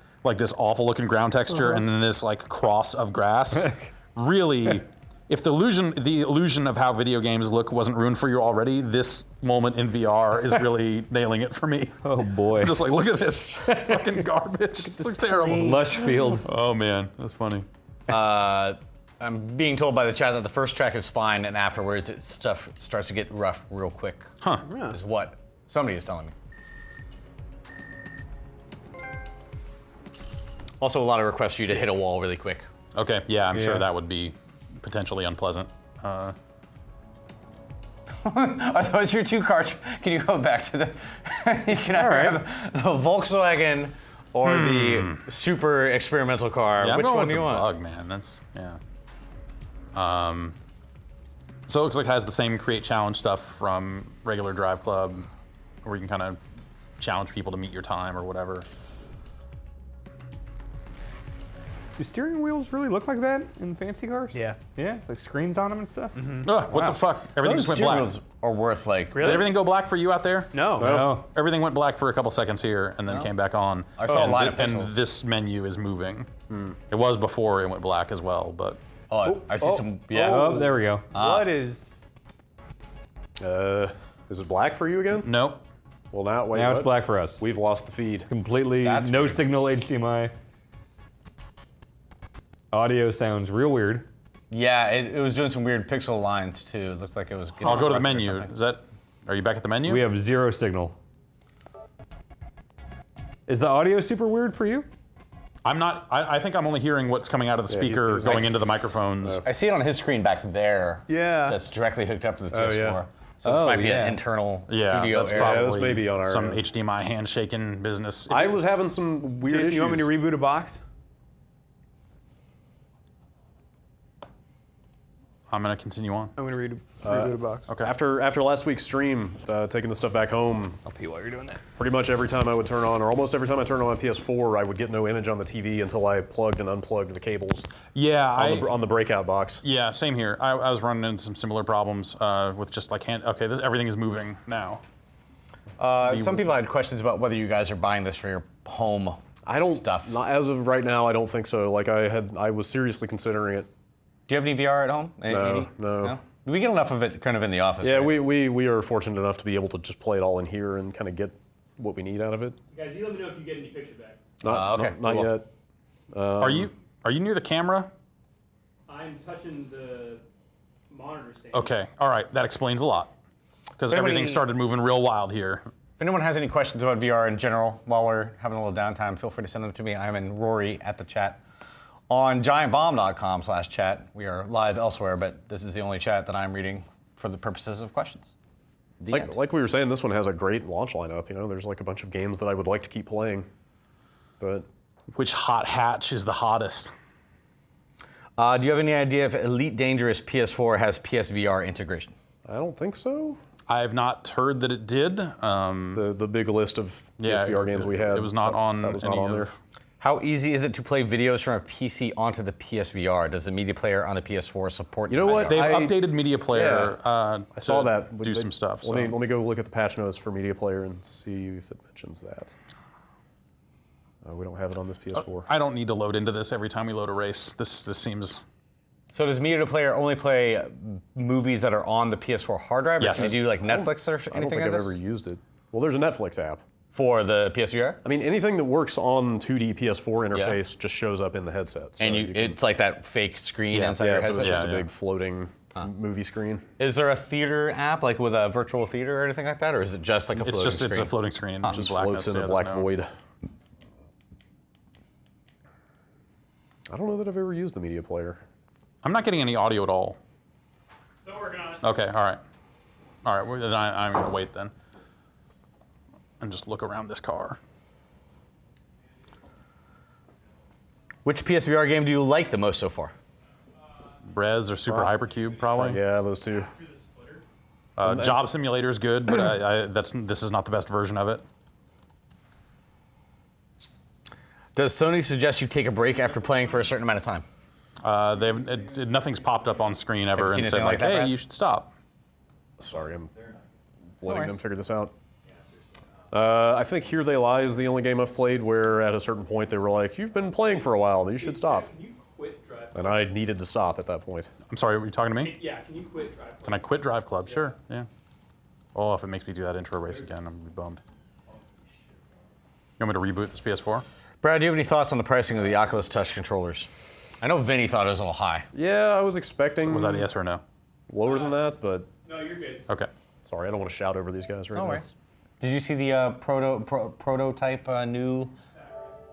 awful looking ground texture, and then this like cross of grass. Really, if the illusion of how video games look wasn't ruined for you already, this moment in VR is really nailing it for me. Oh boy. I'm just like, look at this fucking garbage. This looks terrible. Lush field. Oh man, that's funny. I'm being told by the chat that the first track is fine, and afterwards stuff starts to get rough real quick. Huh. Is what somebody is telling me. Also, a lot of requests for you to hit a wall really quick. Okay, yeah, I'm Yeah. sure that would be potentially unpleasant. Are those your two cars? Can you go back to the? You can either have the Volkswagen or the super experimental car. Yeah, I'm Which going one with do you the want? Bug, man. That's so it looks like it has the same create challenge stuff from regular Drive Club, where you can kind of challenge people to meet your time or whatever. Do steering wheels really look like that in fancy cars? Yeah. Yeah, it's like screens on them and stuff. Ugh, what the fuck? Everything Those just went steering black. wheels are worth like. Did everything go black for you out there? No. Oh, Everything went black for a couple seconds here and then came back on. I saw a and line of and pixels. this menu is moving. It was before it went black as well, but Oh, I see some. Yeah. oh, there we go. What is? Is it black for you again? nope. Well, now wait. Now it's what? black for us. We've lost the feed. Completely That's no weird. signal HDMI. Audio sounds real weird. Yeah, it was doing some weird pixel lines too. It looked like it was. I'll go to the corrupted or menu. something. Is that? Are you back at the menu? We have zero signal. Is the audio super weird for you? I'm not. I think I'm only hearing what's coming out of the Yeah, speaker he's- going into the microphones. I see it on his screen back there. Yeah. That's directly hooked up to the PS4. yeah. So this Oh, might be yeah. an internal Yeah, studio that's area. probably this may be on our some end. HDMI handshaking business. I was having some weird Jason, issues. you want me to reboot a box? I'm gonna continue on. I'm gonna reboot a box. Okay. After last week's stream, taking the stuff back home, I'll pee while you're doing that. pretty much every time I would turn on, or almost every time I turned on my PS4, I would get no image on the TV until I plugged and unplugged the cables Yeah, on the breakout box. yeah, same here. I was running into some similar problems with just like everything is moving now. Some people had questions about whether you guys are buying this for your home I don't. stuff. Not, as of right now, I don't think so. Like I was seriously considering it. Do you have any VR at home? No. We get enough of it kind of in the office. Yeah, right? we are fortunate enough to be able to just play it all in here and kind of get what we need out of it. Guys, you let me know if you get any picture back. Not, okay, Not cool. yet. Are you near the camera? I'm touching the monitor stand. Okay, all right, that explains a lot. Because Everybody- everything started moving real wild here. If anyone has any questions about VR in general while we're having a little downtime, feel free to send them to me. I'm in Rory at the chat on giantbomb.com/chat. We are live elsewhere, but this is the only chat that I'm reading for the purposes of questions. The end. Like we were saying, this one has a great launch lineup. You know, there's like a bunch of games that I would like to keep playing, but Which hot hatch is the hottest? Do you have any idea if Elite Dangerous PS4 has PSVR integration? I don't think so. I have not heard that it did. The big list of PSVR games we had. It was not on. That was not on there. How easy is it to play videos from a PC onto the PSVR? Does the media player on the PS4 support? You know what? They've updated Media Player. I saw that. Do some stuff. Let me go look at the patch notes for Media Player and see if it mentions that. We don't have it on this PS4. I don't need to load into this every time we load a race. This seems. So does Media Player only play movies that are on the PS4 hard drive? Yes. Or can you do like Netflix or anything I don't think like I've this? ever used it. Well, there's a Netflix app. For the PSVR? I mean, anything that works on 2D PS4 interface just shows up in the headset. So And it's like that fake screen inside your so headset? it's just a big floating movie screen. Is there a theater app, like with a virtual theater or anything like that? Or is it just like a floating screen? It's a floating screen. It just floats in a black void. I don't know that I've ever used the Media Player. I'm not getting any audio at all. Still working on it. Okay, all right. All right, well, then I'm going to wait then. And just look around this car. Which PSVR game do you like the most so far? Rez or Super Hypercube, probably. Yeah, those two. Job Simulator is good, but this is not the best version of it. Does Sony suggest you take a break after playing for a certain amount of time? Nothing's popped up on screen ever and said like, that, hey, Brad? you should stop. Sorry, I'm letting them figure this out. I think Here They Lie is the only game I've played where at a certain point they were like, you've been playing for a while, but you should stop. Can you quit Drive Club? And I needed to stop at that point. I'm sorry, were you talking to me? Yeah, can you quit Drive Club? Can I quit Drive Club? Sure, yeah. Oh, if it makes me do that intro race again, I'm gonna be bummed. You want me to reboot this PS4? Brad, do you have any thoughts on the pricing of the Oculus Touch controllers? I know Vinny thought it was a little high. Yeah, I was expecting Was that a yes or a no? lower than that, but No, you're good. Okay. sorry, I don't want to shout over these guys right No now. worries. Did you see the prototype new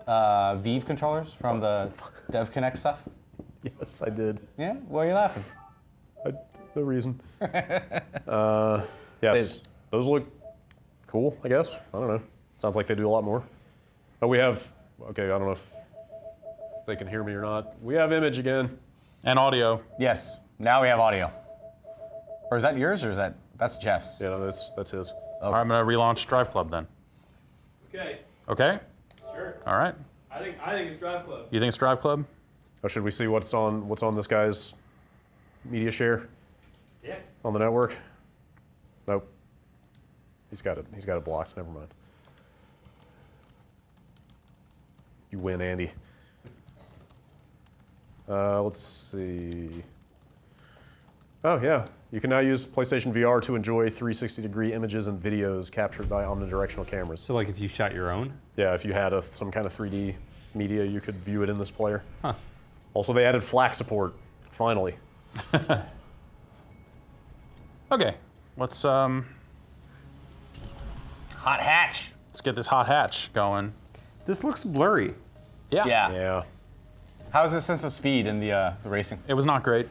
Vive controllers from the DevConnect stuff? Yes, I did. Yeah? Why are you laughing? No reason. Yes, those look cool, I guess. I don't know. Sounds like they do a lot more. Oh, we have, okay, I don't know if they can hear me or not. We have image again. And audio. Yes. Now we have audio. Or is that yours or is that's Jeff's? Yeah, no, that's his. All right, I'm gonna relaunch Drive Club then. Okay, Okay? sure. All right. I think it's Drive Club. You think it's Drive Club? Oh, should we see what's on this guy's media share Yeah. on the network? Nope. He's got it blocked. Never mind. You win, Andy. Let's see. Oh, yeah. You can now use PlayStation VR to enjoy 360-degree images and videos captured by omnidirectional cameras. So like if you shot your own? Yeah, if you had some kind of 3D media, you could view it in this player. Huh. Also, they added FLAC support, finally. Okay. Let's Hot hatch. let's get this hot hatch going. This looks blurry. Yeah. Yeah. How's the sense of speed in the racing? It was not great.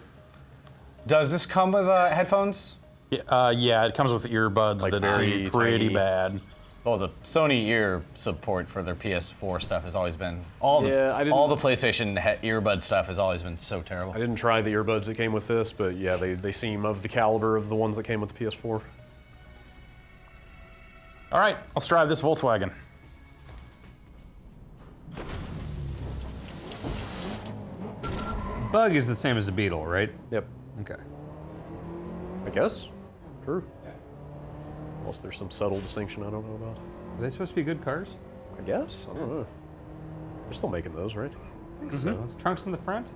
Does this come with headphones? Yeah, it comes with earbuds Like that very seem pretty tiny. bad. Well, the Sony ear support for their PS4 stuff has always been all the PlayStation earbud stuff has always been so terrible. I didn't try the earbuds that came with this, but yeah, they seem of the caliber of the ones that came with the PS4. All right, let's drive this Volkswagen. Bug is the same as a Beetle, right? Yep. Okay. I guess. True. Unless there's some subtle distinction I don't know about. Are they supposed to be good cars? I guess. I don't know. They're still making those, right? I think so. Trunks in the front,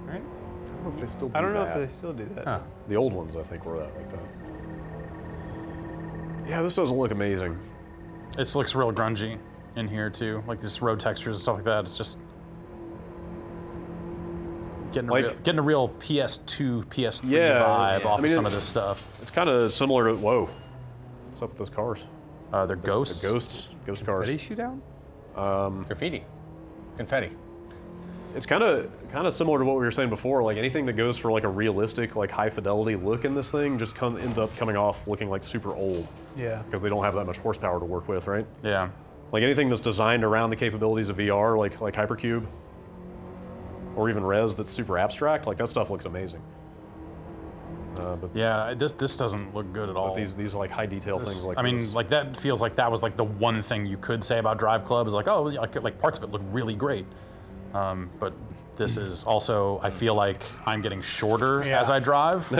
right? I don't know if they still do I don't know that. if they still do that. Huh. The old ones, I think, were that like that. Yeah, this doesn't look amazing. It looks real grungy in here too, like this road textures and stuff like that. It's just getting a real PS2, PS3 vibe off of some of this stuff. It's kind of similar to whoa. What's up with those cars? They're ghosts. Ghost cars. Did he shoot out? Graffiti. Confetti. It's kind of similar to what we were saying before. Like anything that goes for like a realistic, like high fidelity look in this thing just ends up coming off looking like super old. Yeah. Because they don't have that much horsepower to work with, right? Yeah. Like anything that's designed around the capabilities of VR, like Hypercube, or even Rez, that's super abstract. Like that stuff looks amazing. But Yeah, this doesn't look good at all. these are like high detail things like I mean, this. like that feels like that was like the one thing you could say about Drive Club is like, oh, like parts of it look really great. But this is also, I feel like I'm getting shorter as I drive.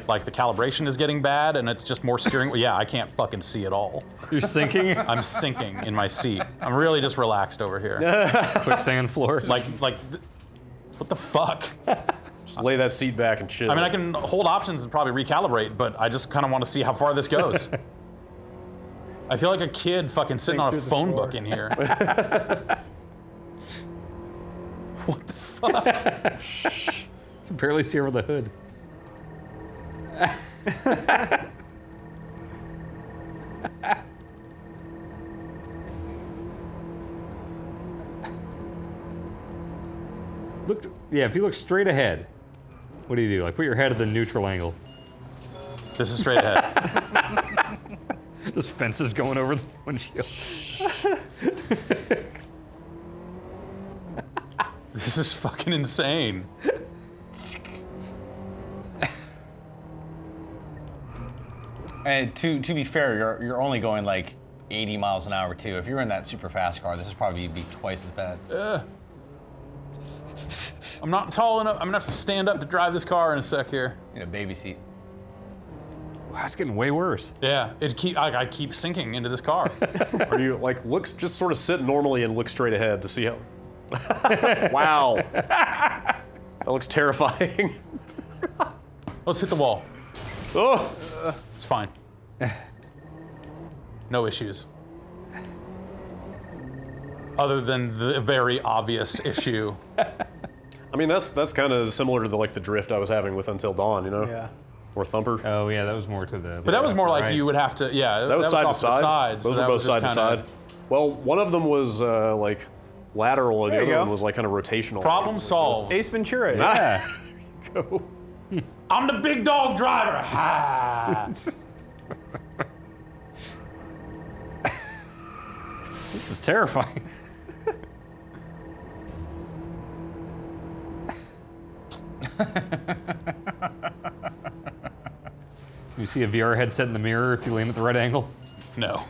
Like the calibration is getting bad, and it's just more steering. Yeah, I can't fucking see at all. You're sinking? I'm sinking in my seat. I'm really just relaxed over here. Quicksand floor. Like, what the fuck? Just lay that seat back and chill. I mean, I can hold options and probably recalibrate, but I just kind of want to see how far this goes. I feel like a kid fucking sitting on a phone book in here. What the fuck? You can barely see over the hood. If you look straight ahead, what do you do? Like put your head at the neutral angle. This is straight ahead. This fence is going over the windshield. This is fucking insane. And to be fair, you're only going like 80 miles an hour too. If you're in that super fast car, this is probably be twice as bad. I'm not tall enough. I'm gonna have to stand up to drive this car in a sec here. In a baby seat. Wow, it's getting way worse. Yeah, I keep sinking into this car. Are you like just sort of sit normally and look straight ahead to see how? Wow, that looks terrifying. Let's hit the wall. Oh, It's fine. No issues. Other than the very obvious issue. I mean that's kind of similar to the drift I was having with Until Dawn, you know? Yeah. Or Thumper. Oh yeah, that was more to the. But that was more like right. you would have to, yeah. That was side to off the side. side, Those so were that both was side to just side. kinda- Well, one of them was like lateral, and the There you other one go. was like kind of rotational. Problem solved. Ace Ventura. Yeah. Go. I'm the big dog driver. Ha! This is terrifying. You see a VR headset in the mirror if you aim at the right angle? No.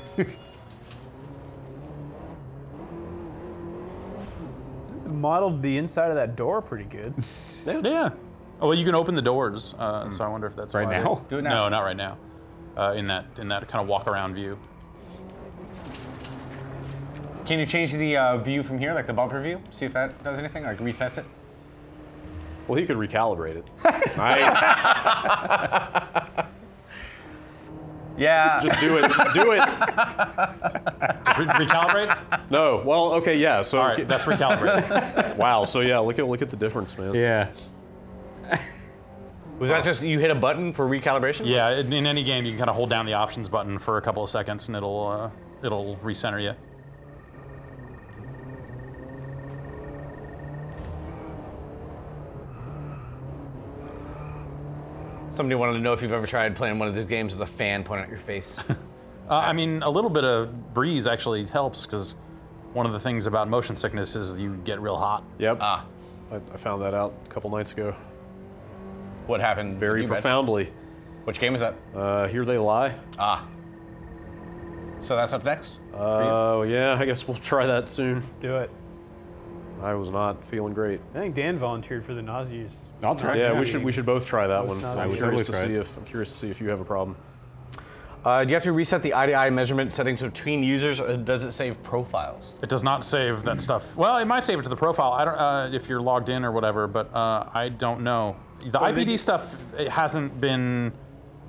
Modeled the inside of that door pretty good. Yeah. Oh, well, you can open the doors, so I wonder if that's Right why. now? Do it now. No, not right now. In that kind of walk around view. Can you change the view from here, like the bumper view? See if that does anything, like resets it? Well, he could recalibrate it. Nice. Yeah. Just do it. Just do it. Recalibrate? No. Well, okay, yeah. So All right, that's recalibrated. wow. So yeah, look at the difference, man. Yeah. Was that just you hit a button for recalibration? Yeah, in any game, you can kind of hold down the options button for a couple of seconds, and it'll recenter you. Somebody wanted to know if you've ever tried playing one of these games with a fan pointing at your face. I mean, a little bit of breeze actually helps, because one of the things about motion sickness is you get real hot. Yep. Ah. I found that out a couple nights ago. What happened? Very You bet. profoundly. Which game is that? Here They Lie. Ah. So that's up next? Oh yeah, I guess we'll try that soon. Let's do it. I was not feeling great. I think Dan volunteered for the nauseous. I'll try. Yeah, we should both try that one. not I'm I would curious totally to try see I'm curious to see if you have a problem. Do you have to reset the eye-to-eye measurement settings between users, or does it save profiles? It does not save that stuff. Well, it might save it to the profile. I don't if you're logged in or whatever, but I don't know. The IPD stuff, it hasn't been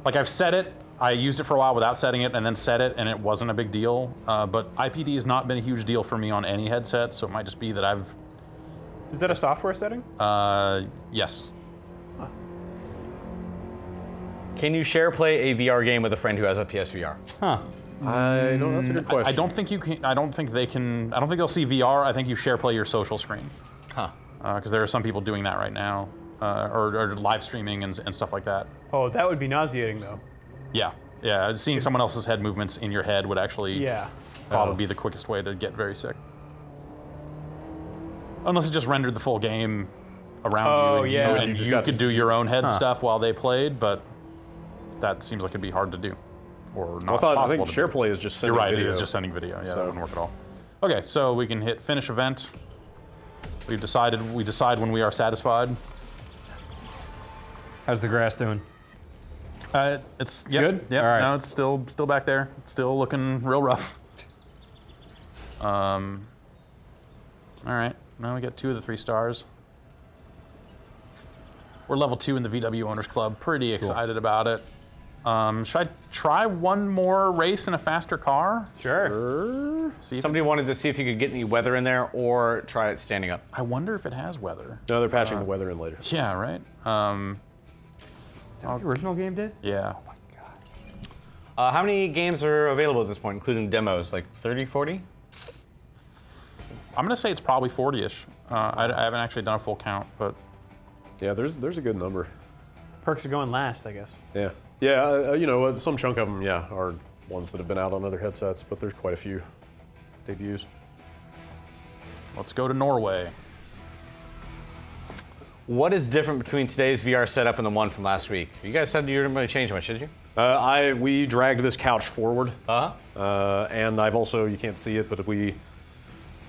like I've set it. I used it for a while without setting it, and then set it, and it wasn't a big deal. But IPD has not been a huge deal for me on any headset, so it might just be that I've. Is that a software setting? Yes. Can you share play a VR game with a friend who has a PSVR? I don't. That's a good question. I don't think you can. I don't think they can. I don't think they'll see VR. I think you share play your social screen. Huh. because there are some people doing that right now, or live streaming and stuff like that. Oh, that would be nauseating, though. Yeah. Seeing someone else's head movements in your head would actually probably be the quickest way to get very sick. Unless it just rendered the full game around you, and you could do your own head stuff while they played, but that seems like it'd be hard to do, or not. I think SharePlay is just sending video. You're right, it is just sending video. Yeah, that wouldn't work at all. Okay, so we can hit finish event. We decide when we are satisfied. How's the grass doing? It's good. Yeah, all right. No, it's still back there. It's still looking real rough. All right, now we got 2 of the 3 stars. We're level 2 in the VW Owners Club. Pretty excited about it. Should I try one more race in a faster car? Sure. Somebody wanted to see if you could get any weather in there or try it standing up. I wonder if it has weather. No, they're patching the weather in later. Yeah, right? Is that what the original game did? Yeah. How many games are available at this point, including demos? Like 30, 40? I'm going to say it's probably 40-ish. I haven't actually done a full count, but... Yeah, there's a good number. Perks of going last, I guess. Yeah. Yeah, you know, some chunk of them, are ones that have been out on other headsets, but there's quite a few debuts. Let's go to Norway. What is different between today's VR setup and the one from last week? You guys said you didn't really change much, did you? We dragged this couch forward. Uh-huh. And I've also, you can't see it, but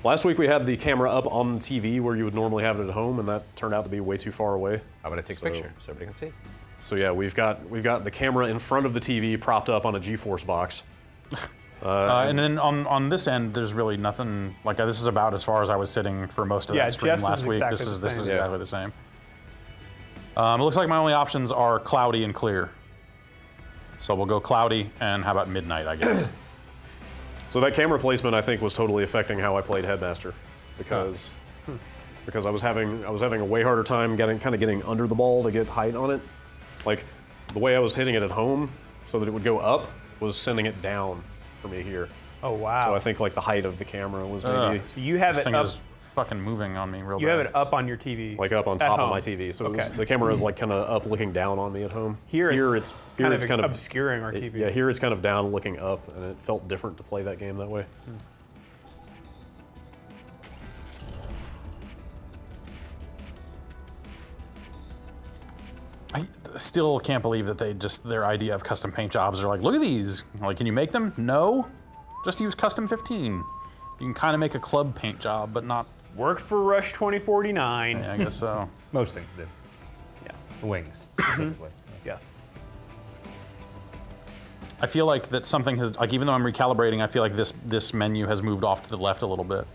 last week we had the camera up on the TV where you would normally have it at home, and that turned out to be way too far away. How about I take a picture so everybody can see? So yeah, we've got the camera in front of the TV propped up on a GeForce box. And then on this end, there's really nothing, like this is about as far as I was sitting for most of that stream Jeff's last is week. exactly This the is same. exactly the same. It looks like my only options are cloudy and clear. So we'll go cloudy, and how about midnight, I guess. So that camera placement, I think, was totally affecting how I played Headmaster, because I was having a way harder time getting under the ball to get height on it. Like the way I was hitting it at home, so that it would go up, was sending it down for me here. Oh, wow. So I think like the height of the camera was maybe So you have This it thing up. is fucking moving on me real bad. You have it up on your TV. like up on at top of home. my TV. So Okay. the camera is like kind of up, looking down on me at home. Here it's kind of kind obscuring our TV. Yeah, here it's kind of down, looking up, and it felt different to play that game that way. I still can't believe that their idea of custom paint jobs are like, look at these. Like, can you make them? No. Just use custom 15. You can kind of make a club paint job, but not. Worked for Rush 2049. Yeah, I guess so. Most things did. Yeah. The wings, specifically. Yes. I feel like that something has, like, even though I'm recalibrating, I feel like this menu has moved off to the left a little bit.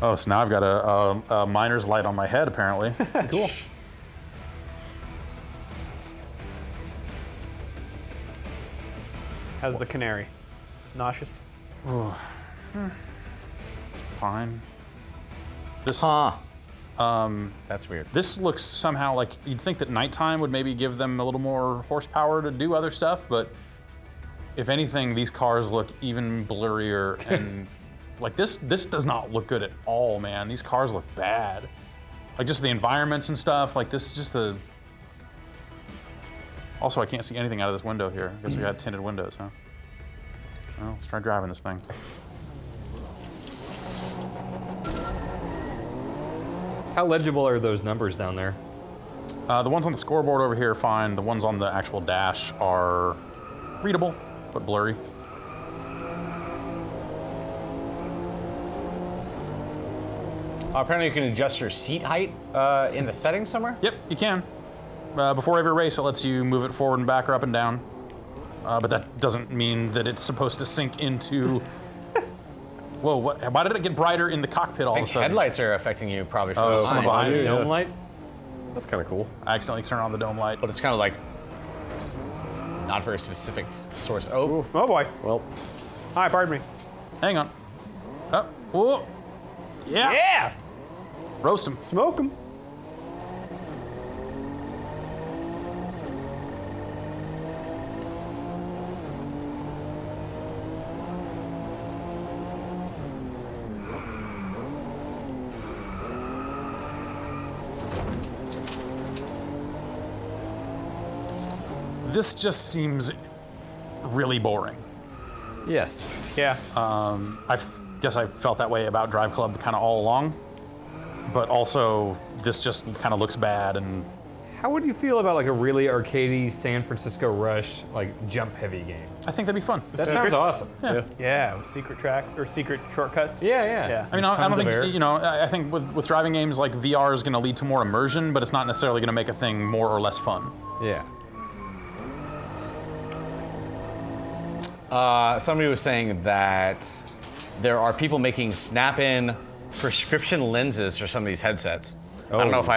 Oh, so now I've got a miner's light on my head, apparently. Cool. How's the canary? Nauseous? Fine. This, That's weird. This looks somehow like, you'd think that nighttime would maybe give them a little more horsepower to do other stuff, but if anything, these cars look even blurrier and like this does not look good at all, man. These cars look bad. Like just the environments and stuff, like this is just the... Also, I can't see anything out of this window here. I guess we got tinted windows, huh? Well, let's try driving this thing. How legible are those numbers down there? The ones on the scoreboard over here are fine. The ones on the actual dash are readable, but blurry. Apparently you can adjust your seat height in the settings somewhere? Yep, you can. Before every race, it lets you move it forward and back or up and down. But that doesn't mean that it's supposed to sink into... Whoa, what? Why did it get brighter in the cockpit all I of a think sudden? headlights are affecting you probably from Oh, from behind you, Dome yeah. light? That's kind of cool. I accidentally turned on the dome light. But it's kind of like not very specific source. Oh, Oh boy. Well, Hi, pardon me. Hang on. Oh, whoa. Yeah. Yeah! Roast him. Smoke them. this just seems really boring. Yes. Yeah. Guess I felt that way about Drive Club kind of all along, but also this just kind of looks bad. And How would you feel about like a really arcadey San Francisco Rush, like jump heavy game? I think that'd be fun. That sounds awesome. Yeah, with secret tracks or secret shortcuts. Yeah. I mean, I don't Tons of air. think, I think with driving games, like VR is going to lead to more immersion, but it's not necessarily going to make a thing more or less fun. Yeah. Somebody was saying that there are people making snap-in prescription lenses for some of these headsets. I don't know if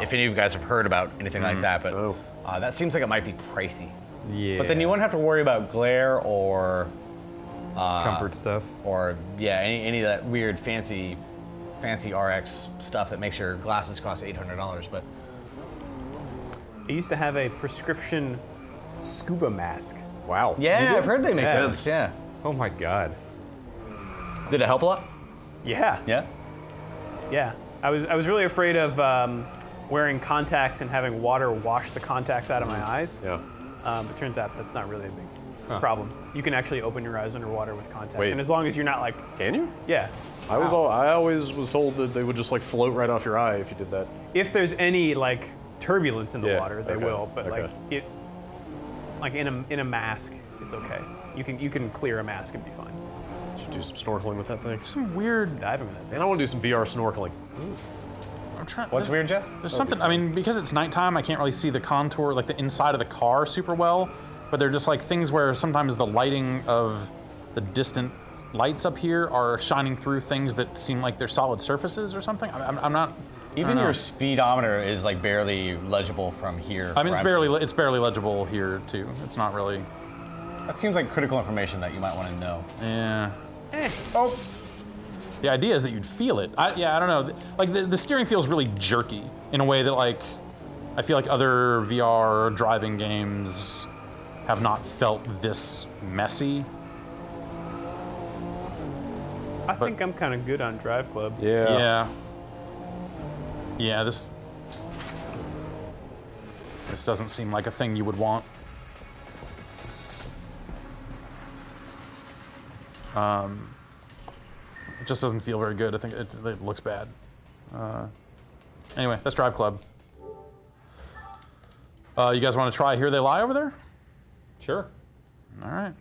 if any of you guys have heard about anything like that, but that seems like it might be pricey. Yeah. But then you wouldn't have to worry about glare or comfort stuff. or any of that weird fancy RX stuff that makes your glasses cost $800. But I used to have a prescription scuba mask. Wow. yeah, I've heard they make sense. sense. Yeah. Oh my god. Did it help a lot? Yeah. Yeah. Yeah. I was really afraid of wearing contacts and having water wash the contacts out of my eyes. Yeah. But turns out that's not really a big problem. You can actually open your eyes underwater with contacts, Wait. and as long as you're not like, Can you? yeah. I always was told that they would just like float right off your eye if you did that. If there's any like turbulence in the Yeah, water, they okay, will. But okay. like in a mask, it's okay. You can clear a mask and be fine. Should do some snorkeling with that thing. Some weird. Diving in it. Man, I want to do some VR snorkeling. I'm trying. What's weird, Jeff? There's something. I mean, because it's nighttime, I can't really see the contour, like the inside of the car, super well. But they're just like things where sometimes the lighting of the distant lights up here are shining through things that seem like they're solid surfaces or something. I'm not. Even your speedometer is like barely legible from here. I mean, where it's barely legible here too. It's not really. That seems like critical information that you might want to know. Yeah. The idea is that you'd feel it. I don't know. Like the steering feels really jerky in a way that like I feel like other VR driving games have not felt this messy. I think I'm kind of good on Drive Club. Yeah. Yeah, this doesn't seem like a thing you would want. It just doesn't feel very good. I think it looks bad. Anyway, that's Drive Club. You guys want to try Here They Lie over there? Sure. All right.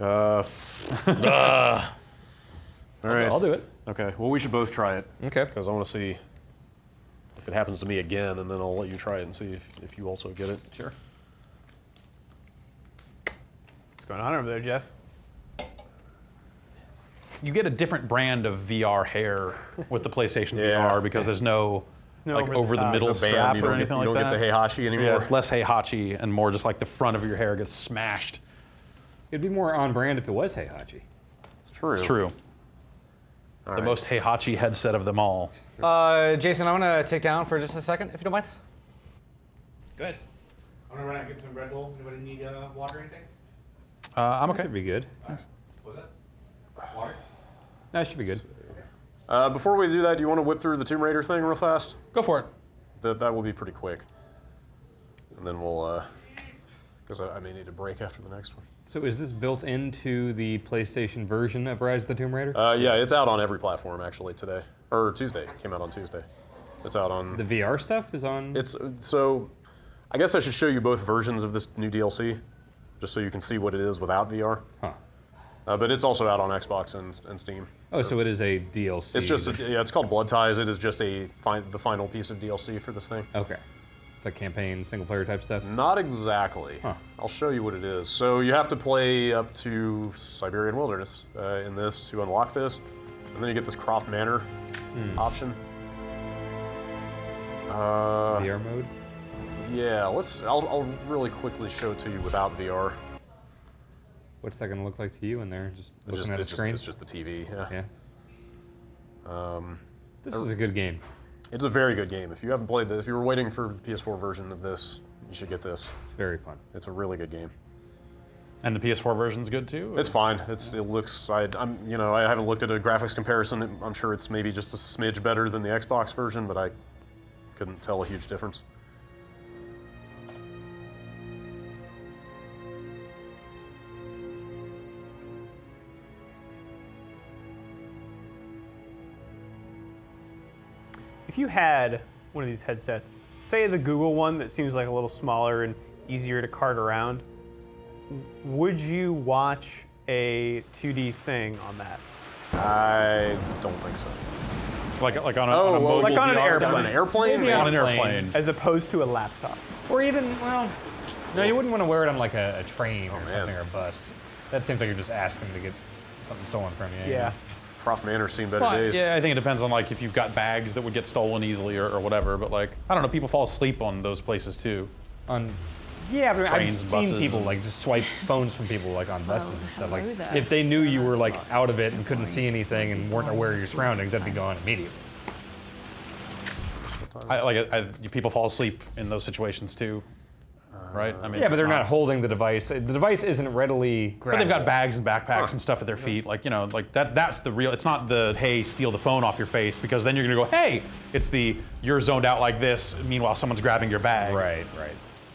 All right. I'll do it. Okay. Well, we should both try it. Okay. Because I want to see if it happens to me again, and then I'll let you try it and see if you also get it. Sure. What's going on over there, Jeff? You get a different brand of VR hair with the PlayStation Yeah. VR because there's no no like over the top. middle No strap you or don't anything get, you like don't that. get the Heihachi anymore. Yeah, it's less Heihachi and more just like the front of your hair gets smashed. It'd be more on brand if it was Heihachi. It's true. It's true. The right. most Heihachi headset of them all. Jason, I'm gonna take down for just a second, if you don't mind. Good. I'm gonna run out and get some Red Bull. Anybody need water or anything? I'm okay. Should be good. What's that? Water? That should be good. Before we do that, do you want to whip through the Tomb Raider thing real fast? Go for it. That will be pretty quick. And then we'll, because I may need a break after the next one. So is this built into the PlayStation version of Rise of the Tomb Raider? Yeah, it's out on every platform actually today. Or Tuesday. It came out on Tuesday. It's out on... The VR stuff is on... It's, so, I guess I should show you both versions of this new DLC, just so you can see what it is without VR. Huh. But it's also out on Xbox and Steam. Oh, so it is a DLC. It's just, it's called Blood Ties. It is just the final piece of DLC for this thing. Okay. It's like campaign, single-player type stuff? Not exactly. Huh. I'll show you what it is. So you have to play up to Siberian Wilderness in this to unlock this. And then you get this Croft Manor option. VR mode? Yeah, I'll really quickly show it to you without VR. What's that going to look like to you in there? Just looking at a It's screen? just the TV, yeah. Yeah. This is a good game. It's a very good game. If you haven't played this, if you were waiting for the PS4 version of this, you should get this. It's very fun. It's a really good game. And the PS4 version's good too? It's fine. It looks. I haven't looked at a graphics comparison. I'm sure it's maybe just a smidge better than the Xbox version, but I couldn't tell a huge difference. if you had one of these headsets, say the Google one that seems like a little smaller and easier to cart around, would you watch a 2D thing on that? I don't think so. Like on a, Oh, on a well, mobile like on an VR airplane. On an airplane? Maybe On an airplane. As opposed to a laptop. Or even, well, no, you wouldn't want to wear it on like a train or man. something, or a bus. That seems like you're just asking to get something stolen from you. Yeah. Prof Manor's seen better Well, days. yeah, I think it depends on like if you've got bags that would get stolen easily or whatever. But like, I don't know, people fall asleep on those places too. Yeah, but I've Trains, seen buses, people and- like just swipe phones from people like on buses and stuff. Like hello there. if they knew you were like out of it and couldn't see anything and weren't aware of your surroundings, that'd be gone immediately. People fall asleep in those situations too, right? I mean, Yeah, but they're it's not holding the device. The device isn't readily grabbable. But they've got bags and backpacks and stuff at their feet. Like, you know, like that's the real, it's not the, hey, steal the phone off your face, because then you're gonna go, hey, it's the, you're zoned out like this, meanwhile someone's grabbing your bag. Right.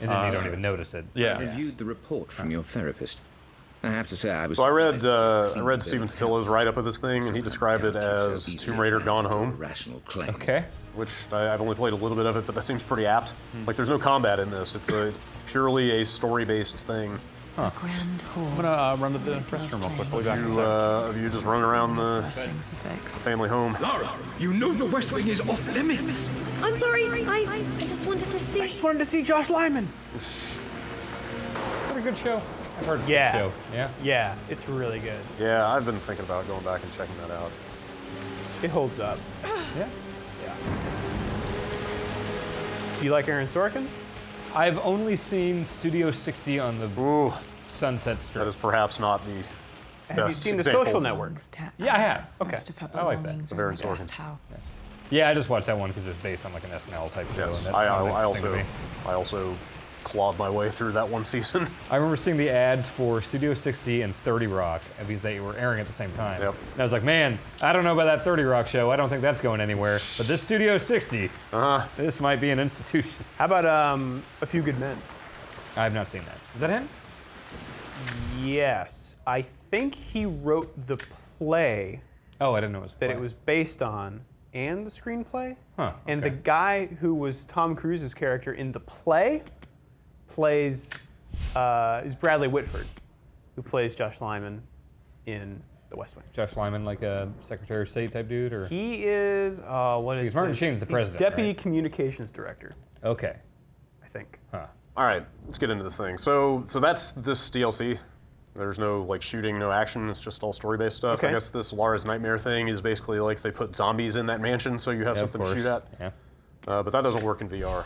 And then you don't even notice it. Yeah. Reviewed the report from your therapist. I have to say I was. So I read surprised. Steven Stillo's write-up of this thing, and he described it as Tomb Raider Gone Home, Rational claim. Okay. which I've only played a little bit of it, but that seems pretty apt. Like, there's no combat in this. It's purely a story-based thing. Grand hall. I'm gonna run to the restroom real quick. We'll be back in a second. Of you just running around the family home. Lara, you know the West Wing is off limits. I'm sorry. I just wanted to see. I just wanted to see Josh Lyman. Pretty good show. I've heard it's Yeah. a good show. Yeah. Yeah, it's really good. Yeah, I've been thinking about going back and checking that out. It holds up. Yeah. Do you like Aaron Sorkin? I've only seen Studio 60 on the Ooh, Sunset Strip. that is perhaps not the Have you best seen The example. Social Network? Yeah, I have. Okay. I like that. It's a very Sorkin. Yeah, I just watched that one because it's based on like an SNL type show. Yes, and that I sounded interesting to me. also clawed my way through that one season. I remember seeing the ads for Studio 60 and 30 Rock, because they were airing at the same time. Yep. And I was like, man, I don't know about that 30 Rock show. I don't think that's going anywhere. But this Studio 60, this might be an institution. How about A Few Good Men? I have not seen that. Is that him? Yes. I think he wrote the play Oh, I didn't know it was. that it was based on and the screenplay. Huh. And the okay. guy who was Tom Cruise's character in the play is Bradley Whitford, who plays Josh Lyman in The West Wing. Josh Lyman, like a Secretary of State type dude, or? He is, what is He's Martin this? Sheen's the He's president, Deputy right? Communications Director, Okay. I think. Huh. All right, let's get into this thing. So that's this DLC. There's no like shooting, no action. It's just all story-based stuff. Okay. I guess this Lara's Nightmare thing is basically like they put zombies in that mansion, so you have Yeah, of something to shoot course. at. Yeah. But that doesn't work in VR.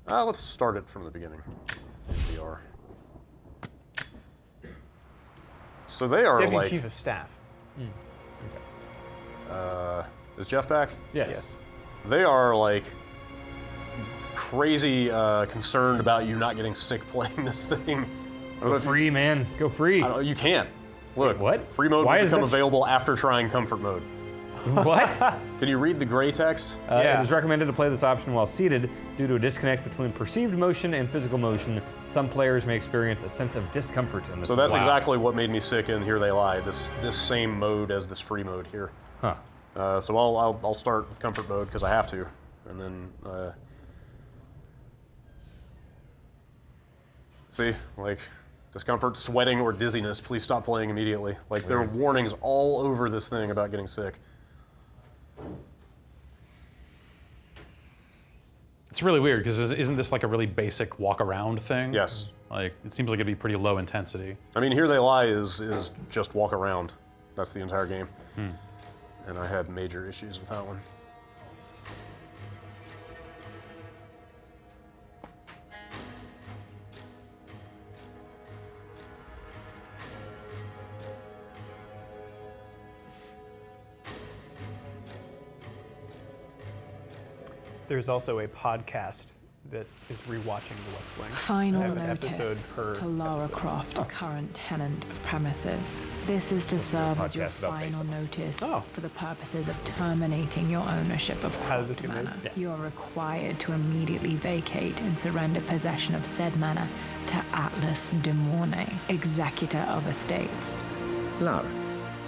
Let's start it from the beginning in VR. So they are Deputy like. Chief of Staff. Is Jeff back? Yes. They are like crazy concerned about you not getting sick playing this thing. Go free, man. Go free. You can't. Look, what? Free mode Why will is become that- available after trying comfort mode. What? Can you read the gray text? Yeah. It is recommended to play this option while seated due to a disconnect between perceived motion and physical motion. Some players may experience a sense of discomfort in this. So that's Wow. exactly what made me sick in Here They Lie. This same mode as this free mode here. Huh. So I'll start with comfort mode because I have to, and then see like discomfort, sweating, or dizziness. Please stop playing immediately. Like there are warnings all over this thing about getting sick. It's really weird because isn't this like a really basic walk around thing? Yes. Like it seems like it'd be pretty low intensity. I mean, Here They Lie is just walk around. That's the entire game. And I had major issues with that one. There's also a podcast that is rewatching The West Wing. Final I have an episode notice per to Lara episode. Croft, current tenant of premises. This is to serve as your podcast about final notice Oh. for the purposes of terminating your ownership of How did this Croft get made? Manor. You are required to immediately vacate and surrender possession of said manor to Atlas de Mornay, executor of estates. Lara,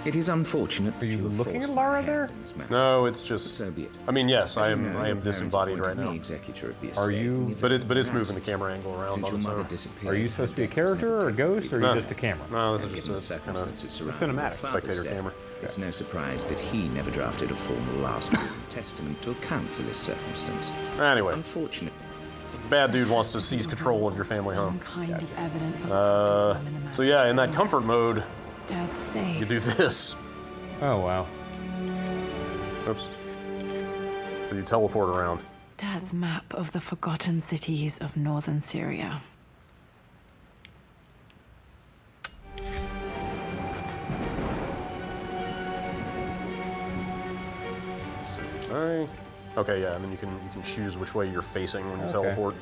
It is unfortunate that you looking at Lara there? No, it's just. So be it. I mean, yes, I As you am. know, I your am parents disembodied right appointed me now. executor of the Are estate, you- and the But event it's of moving the absence. camera angle around Since on your its mother own. disappeared, Are you her supposed to be a death has character or a ghost, or are No. you just a camera? No, this And is given the just a kind of. circumstances It's a surrounding cinematic. my father's Spectator death, camera. It's no surprise that he never drafted a formal last will and testament to account for this circumstance. Anyway, Unfortunate. bad dude wants to seize control of your family home. Some kind of evidence of So yeah, in that comfort mode, Dad's safe. you do this. Oh wow. Oops. So you teleport around. Dad's map of the forgotten cities of northern Syria. Let's see. Okay, yeah, and then you can choose which way you're facing when you teleport.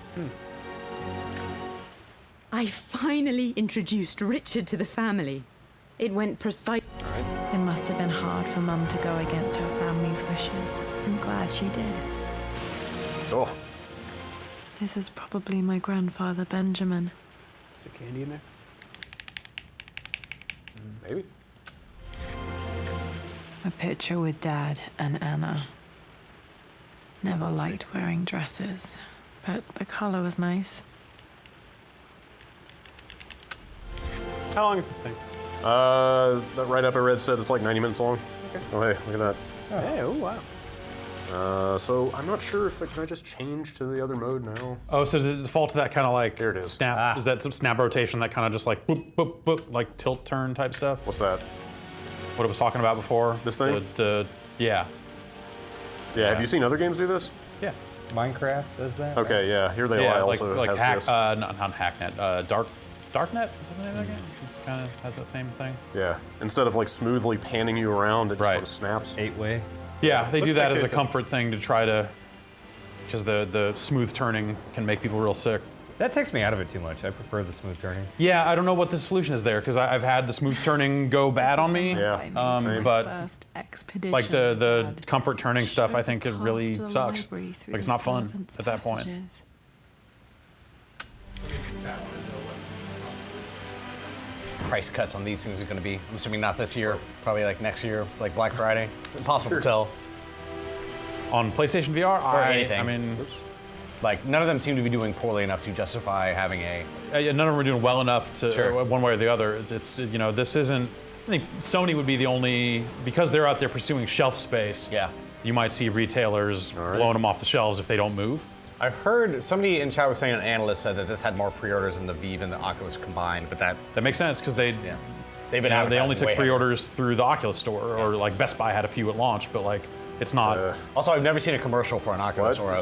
I finally introduced Richard to the family. It went precise. It must have been hard for Mum to go against her family's wishes. I'm glad she did. Oh, This is probably my grandfather Benjamin. Is there candy in there? maybe. A picture with Dad and Anna. Never liked wearing dresses, but the color was nice. How long is this thing? That write-up I read said it's like 90 minutes long. Okay. Oh, hey, look at Hey, oh wow. that. So I'm not sure if can I just change to the other mode now? Oh, so does it default to that kind of like Here it is. snap? Is that some snap rotation, that kind of just like boop, boop, boop, like tilt turn type stuff? What's that? What I was talking about before? This thing? Yeah. Yeah, have you seen other games do this? Yeah. Minecraft does that? Okay, yeah, Here They Lie Yeah, also like has hack, this. not Hacknet, Darknet? Is that the name of that game? It kind of has that same thing. Yeah, instead of like smoothly panning you around, it just Right. sort of snaps. 8-way. Yeah, they do Looks that like as a there's a- comfort thing to try to, because the smooth turning can make people real sick. That takes me out of it too much. I prefer the smooth turning. Yeah, I don't know what the solution is there, because I've had the smooth turning go bad on me. Yeah, same. But First expedition like the Dad comfort turning stuff, I shows think the it path really to the sucks. library through Like it's the not fun servants' at that point. passages. Price cuts on these things are going to be? I'm assuming not this year, probably like next year, like Black Friday. It's impossible to tell. On PlayStation VR, Or anything. I mean, Like, none of them seem to be doing poorly enough to justify having a. none of them are doing well enough to Sure. one way or the other. It's this isn't. I think Sony would be the only, because they're out there pursuing shelf space. Yeah. You might see retailers blowing them off the shelves if they don't move. I've heard somebody in chat was saying, an analyst said that this had more pre-orders than the Vive and the Oculus combined, but that makes sense because they've been they only advertising took way pre-orders through the Oculus store, or like Best Buy had a few at launch, but like it's not. Also, I've never seen a commercial for an Oculus or a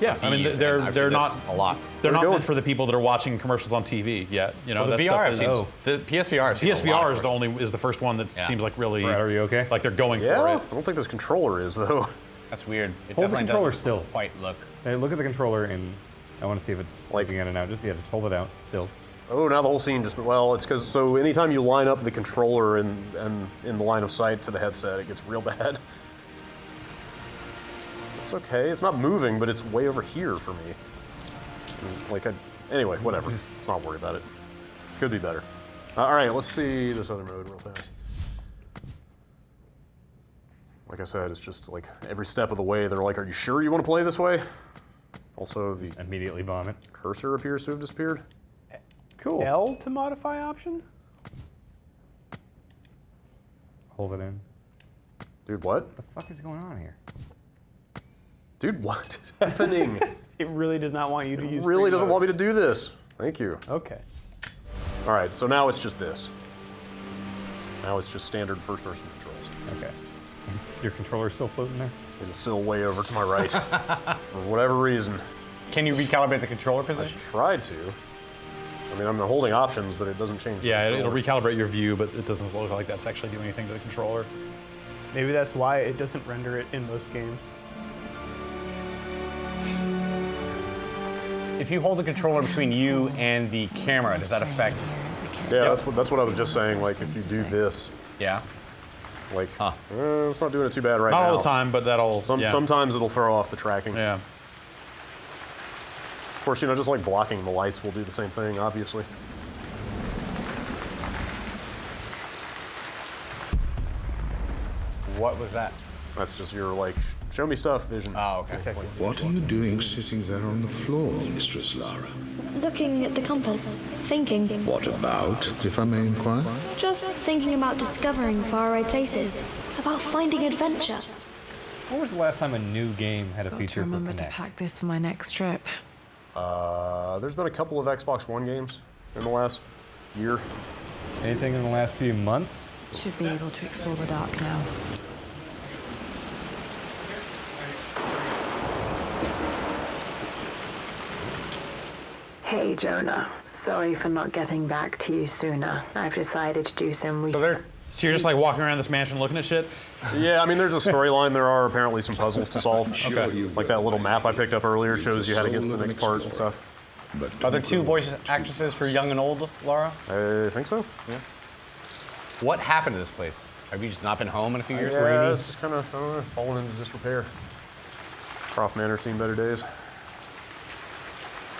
Yeah, I mean Vive, they're and I've they're seen not this a lot. They're not meant for the people that are watching commercials on TV yet. Well, the that VR, stuff I've is- seen, the PSVR, I've seen a lot PSVR of is the first one that Yeah. seems like really. Brad, are you okay? Like they're going Yeah, for I it. don't think this controller is though. That's weird. It Hold the definitely controller doesn't still. quite look. Hey, look at the controller, and I want to see if it's moving in and out. Just hold it out still. Oh, now the whole scene just, well, it's because, so anytime you line up the controller and in the line of sight to the headset, it gets real bad. It's okay, it's not moving, but it's way over here for me. Anyway, whatever, not worry about it. Could be better. All right, let's see this other mode real fast. Like I said, it's just like every step of the way, they're like, are you sure you want to play this way? Also, the immediately vomit. Cursor appears to have disappeared. Cool. L to modify option? Hold it in. Dude, what? What the fuck is going on here? Dude, what is happening? It really does not want you to use. Really free doesn't mode. want me to do this. Thank you. Okay. All right, so now it's just this. Now it's just standard first-person controls. Okay. Is your controller still floating there? It is still way over to my right for whatever reason. Can you recalibrate the controller position? I tried to. I mean, I'm holding options, but it doesn't change. Yeah, the it'll controller. recalibrate your view, but it doesn't look like that's actually doing anything to the controller. Maybe that's why it doesn't render it in most games. If you hold the controller between you and the camera, does that affect? Yeah, that's what I was just saying. Like, if you do this, yeah, like, it's not doing it too bad right Not now. all the time, but that'll. yeah. Sometimes it'll throw off the tracking. Yeah. Of course, just like blocking the lights will do the same thing, obviously. What was that? That's just your, like, show me stuff vision. Oh, okay. What are you doing sitting there on the floor, Mistress Lara? Looking at the compass, thinking. What about, if I may inquire? Just thinking about discovering faraway places, about finding adventure. When was the last time a new game had a Got feature to remember for to Kinect? pack this for my next trip. There's been a couple of Xbox One games in the last year. Anything in the last few months? Should be able to explore the dark now. Hey, Jonah. Sorry for not getting back to you sooner. I've decided to do some research. So you're just like walking around this mansion looking at shit? Yeah, I mean, there's a storyline. There are apparently some puzzles to solve. Okay. Like that little map I picked up earlier shows you how to get to the next part and stuff. Are there 2 voice actresses for young and old, Laura? I think so. Yeah. What happened to this place? Have you just not been home in a few years? Yeah, it's just kind of fallen into disrepair. Croft Manor seen better days.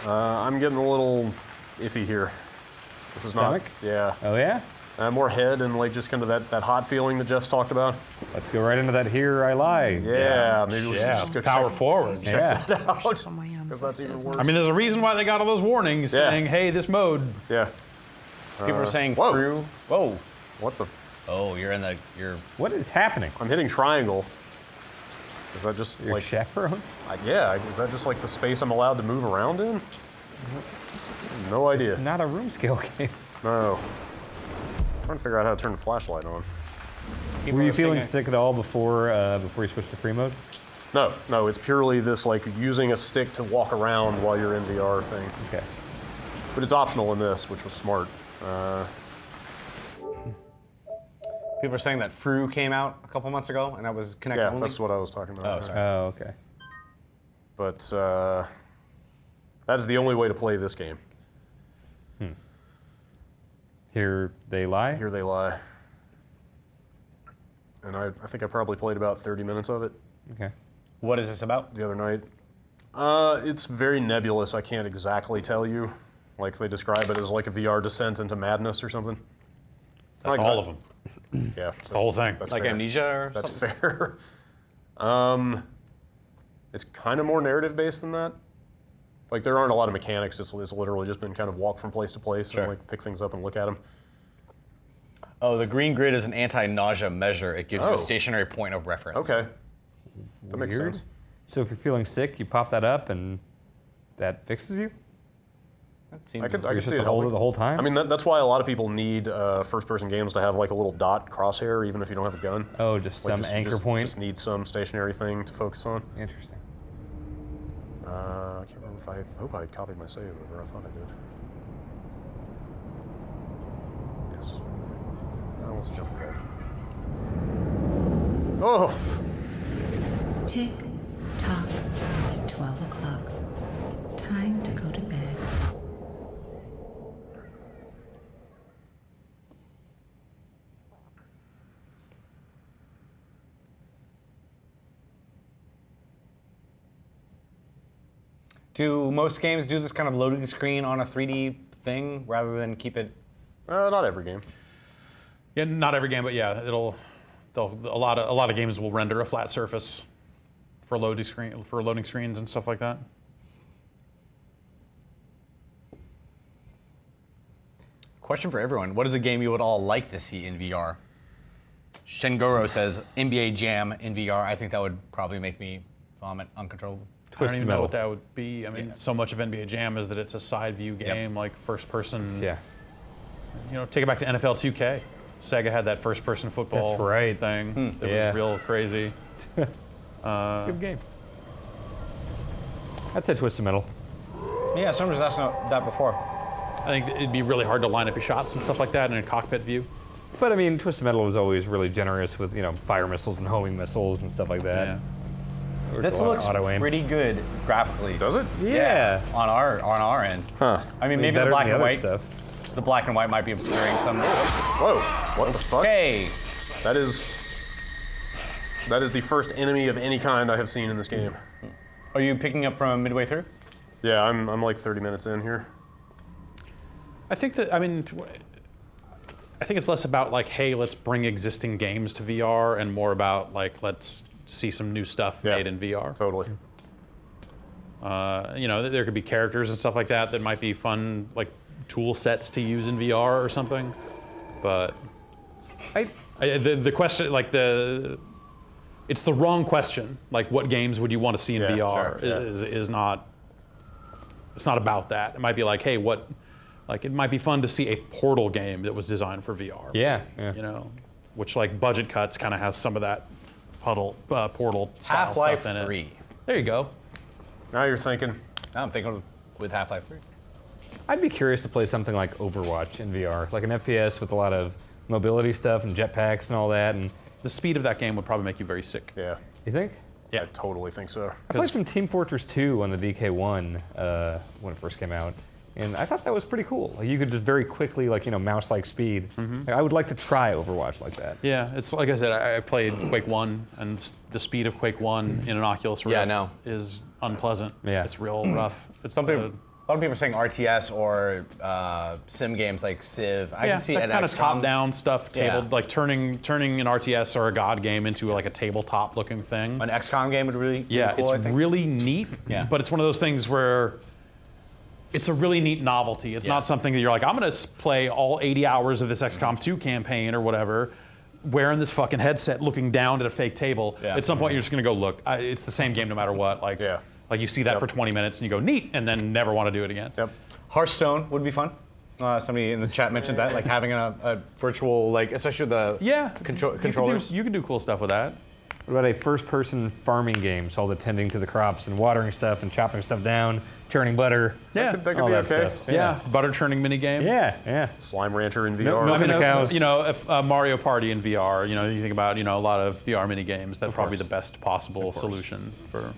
I'm getting a little iffy here. This is Stomach? not. Yeah. Oh yeah? More head and like just kind of that hot feeling that Jeff's talked about. Let's go right into that Here I Lie. Yeah, maybe we should just go Power forward. Yeah. check that out. Because that's even worse. I mean, there's a reason why they got all those warnings saying, hey, this mode. Yeah. People are saying whoa. through. Whoa. What the? Oh, you're in the. You're. What is happening? I'm hitting triangle. Is that just Your like chaperone? yeah? Is that just like the space I'm allowed to move around in? No idea. It's not a room scale game. No. I'm trying to figure out how to turn the flashlight on. Were you feeling sick at all before you switched to free mode? No, it's purely this like using a stick to walk around while you're in VR thing. Okay. But it's optional in this, which was smart. People are saying that Fru came out a couple months ago, and that was Kinect Yeah, only. that's what I was talking about. Oh, sorry. Oh, okay. But that is the only way to play this game. Here They Lie? Here They Lie. And I think I probably played about 30 minutes of it. Okay. What is this about? The other night. It's very nebulous. I can't exactly tell you. Like they describe it as like a VR descent into madness or something. That's all of them. Yeah. It's the whole thing. That's Like fair. Amnesia or That's something? fair. It's kind of more narrative based than that. Like there aren't a lot of mechanics. It's literally just been kind of walk from place to place and like pick things up and look at them. Oh, the green grid is an anti-nausea measure. It gives you Oh. a stationary point of reference. Okay. That makes Weird. sense. So if you're feeling sick, you pop that up and that fixes you? That seems. I could You're see supposed it to hold it helping. the whole time? I mean, that's why a lot of people need first-person games to have like a little dot crosshair, even if you don't have a gun. Oh, just Like, some anchor point? Just need some stationary thing to focus on. Interesting. I can't remember if I hope I copied my save over. I thought I did. Yes. Now let's jump ahead. Oh! Tick, tock, 12 o'clock. Time to go to bed. Do most games do this kind of loading screen on a 3D thing rather than keep it? Not every game. Yeah, not every game, but yeah, a lot of games will render a flat surface for loading screens and stuff like that. Question for everyone: what is a game you would all like to see in VR? Shengoro says NBA Jam in VR. I think that would probably make me vomit uncontrollably. I don't even know what that would be. I mean, so much of NBA Jam is that it's a side view game, like first person. Yeah. You know, take it back to NFL 2K. Sega had that first person football That's right. thing. That Yeah. was real crazy. It's a good game. I'd say Twisted Metal. Yeah, someone was asking that before. I think it'd be really hard to line up your shots and stuff like that in a cockpit view. But I mean, Twisted Metal was always really generous with, fire missiles and homing missiles and stuff like that. Yeah. This looks pretty good graphically. Does it? Yeah. On our end. Huh. I mean, maybe the better black than and other white stuff. The black and white might be obscuring some. Whoa! What the fuck? Hey, That is the first enemy of any kind I have seen in this game. are you picking up from midway through? Yeah, I'm like 30 minutes in here. I think that, I mean, I think it's less about like, hey, let's bring existing games to VR, and more about like, let's see some new stuff made in VR. Totally. You know, there could be characters and stuff like that that might be fun, like tool sets to use in VR or something. But the question, like it's the wrong question. Like, what games would you want to see in VR? Is not. It's not about that. It might be like, hey, what? Like, it might be fun to see a Portal game that was designed for VR. Yeah. You know, which like Budget Cuts kind of has some of that Portal style Half-Life stuff in 3. it. There you go. Now you're thinking. Now I'm thinking with Half-Life 3. I'd be curious to play something like Overwatch in VR, like an FPS with a lot of mobility stuff and jetpacks and all that. And the speed of that game would probably make you very sick. Yeah. You think? Yeah, I totally think so. I played some Team Fortress 2 on the DK1 when it first came out, and I thought that was pretty cool. Like, you could just very quickly, like, you know, mouse-like speed. Like, I would like to try Overwatch like that. Yeah, it's like I said, I played Quake 1, and the speed of Quake 1 in an Oculus Rift is unpleasant. Yeah. It's real rough. It's a lot of people are saying RTS or sim games like Civ. I can see that an kind of XCOM. top-down stuff, like turning an RTS or a God game into like a tabletop-looking thing. An XCOM game would really be cool, it's really neat. Yeah. But it's one of those things where it's a really neat novelty. It's not something that you're like, I'm going to play all 80 hours of this XCOM 2 campaign or whatever, wearing this fucking headset, looking down at a fake table. At some point, you're just going to go, look, it's the same game no matter what. Like, like you see that for 20 minutes and you go, neat, and then never want to do it again. Hearthstone would be fun. Somebody in the chat mentioned that, like having a virtual, like, especially with the controllers. You can do cool stuff with that. What about a first-person farming game, so all the tending to the crops and watering stuff and chopping stuff down, churning butter? Yeah, that could all be that okay. stuff. Yeah, butter churning mini game. Yeah. Slime Rancher in VR. Milking the cows. You know, Mario Party in VR. You know, you think about a lot of VR mini games. That's probably the best possible solution for.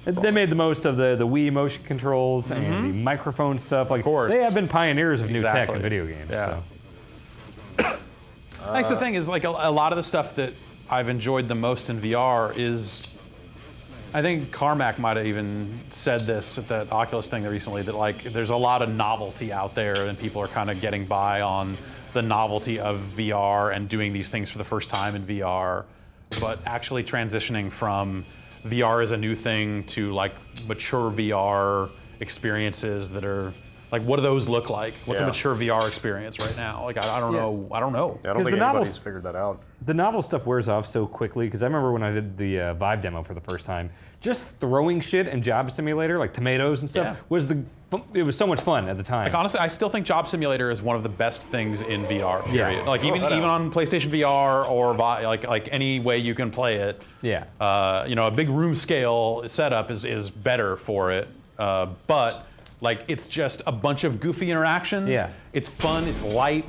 They made the most of the Wii motion controls and the microphone stuff. Like, they have been pioneers of new tech in video games. Yeah. So. That's the thing is, like, a lot of the stuff that I've enjoyed the most in VR is, I think Carmack might have even said this at the Oculus thing recently, that like there's a lot of novelty out there and people are kind of getting by on the novelty of VR and doing these things for the first time in VR, but actually transitioning from VR is a new thing to like mature VR experiences that are like, what do those look like? What's a mature VR experience right now? Like, I don't know. I don't know. Yeah, I don't think anybody's figured that out. The novel stuff wears off so quickly, because I remember when I did the Vive demo for the first time, just throwing shit in Job Simulator, like tomatoes and stuff, it was so much fun at the time. Like, honestly, I still think Job Simulator is one of the best things in VR. Yeah. Period. Like even on PlayStation VR or like any way you can play it. Yeah. A big room scale setup is better for it, but like it's just a bunch of goofy interactions. Yeah. It's fun. It's light.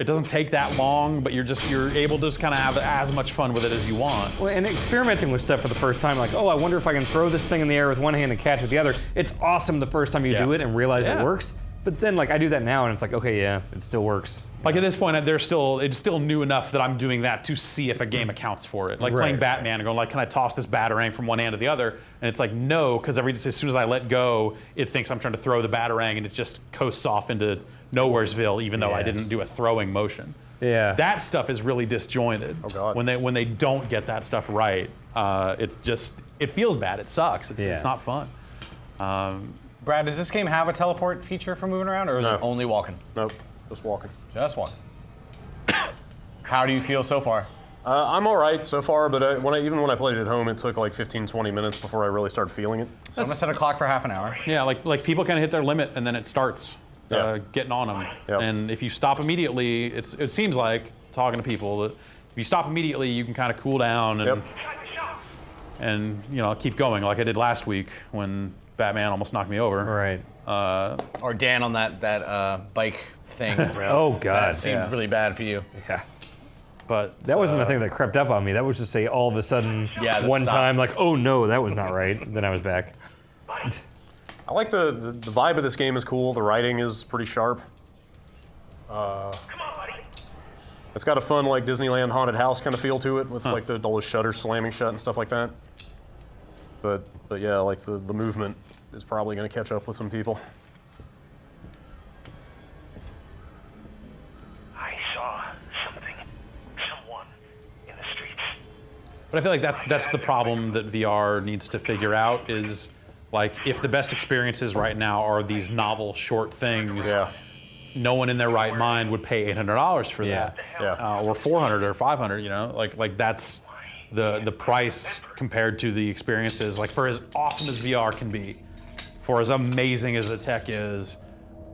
It doesn't take that long, but you're able to just kind of have as much fun with it as you want. Well, and experimenting with stuff for the first time, like, oh, I wonder if I can throw this thing in the air with one hand and catch it with the other. It's awesome the first time you do it and realize it works. But then, like, I do that now, and it's like, okay, yeah, it still works. Like at this point, it's still new enough that I'm doing that to see if a game accounts for it. Like playing Batman and going like, can I toss this batarang from one hand to the other? And it's like, no, because as soon as I let go, it thinks I'm trying to throw the batarang, and it just coasts off into Nowheresville, even though I didn't do a throwing motion. Yeah. That stuff is really disjointed. Oh God. When they don't get that stuff right, it feels bad. It sucks. It's not fun. Brad, does this game have a teleport feature for moving around, or is it only walking? Nope, just walking. Just walking. How do you feel so far? I'm all right so far, but even when I played it at home, it took like 15, 20 minutes before I really started feeling it. So I'm gonna set a clock for half an hour. Yeah, like people kind of hit their limit, and then it starts getting on them. Yep. And if you stop immediately, it seems like, talking to people, that if you stop immediately, you can kind of cool down and keep going, like I did last week when Batman almost knocked me over. Right. Or Dan on that bike thing. Oh God. That seemed really bad for you. Yeah. But that wasn't a thing that crept up on me. That was just all of a sudden, one time, like, oh no, that was not right. Then I was back. I like the vibe of this game is cool. The writing is pretty sharp. It's got a fun like Disneyland haunted house kind of feel to it, with like all those shutters slamming shut and stuff like that. But yeah, like the movement is probably going to catch up with some people. I saw But I feel like that's the problem that VR needs to figure out is, like, if the best experiences right now are these novel short things, no one in their right mind would pay $800 for that, or $400 or $500. You know, like that's the price compared to the experiences. Like, for as awesome as VR can be, for as amazing as the tech is,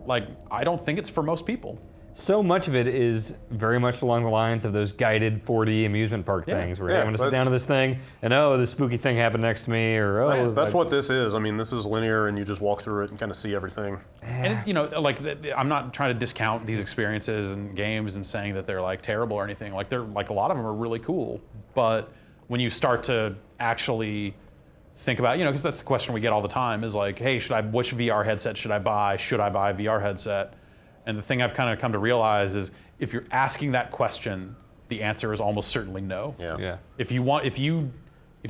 like, I don't think it's for most people. So much of it is very much along the lines of those guided 4D amusement park things, where I'm going to sit down to this thing, and this spooky thing happened next to me, or that's what this is. I mean, this is linear, and you just walk through it and kind of see everything. And you know, like, I'm not trying to discount these experiences and games and saying that they're like terrible or anything. Like, they're like, a lot of them are really cool, but when you start to actually think about, you know, because that's the question we get all the time is like, hey, which VR headset should I buy? Should I buy a VR headset? And the thing I've kind of come to realize is, if you're asking that question, the answer is almost certainly no. If you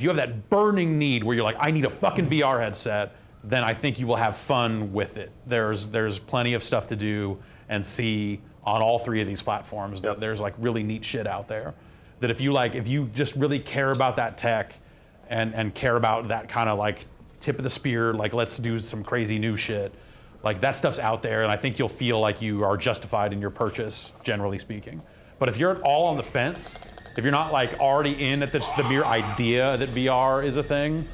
have that burning need where you're like, I need a fucking VR headset, then I think you will have fun with it. There's plenty of stuff to do and see on all three of these platforms. There's like really neat shit out there. That if you just really care about that tech and care about that kind of like tip of the spear, like, let's do some crazy new shit. Like, that stuff's out there, and I think you'll feel like you are justified in your purchase, generally speaking. But if you're all on the fence, if you're not like already in at the mere idea that VR is a thing,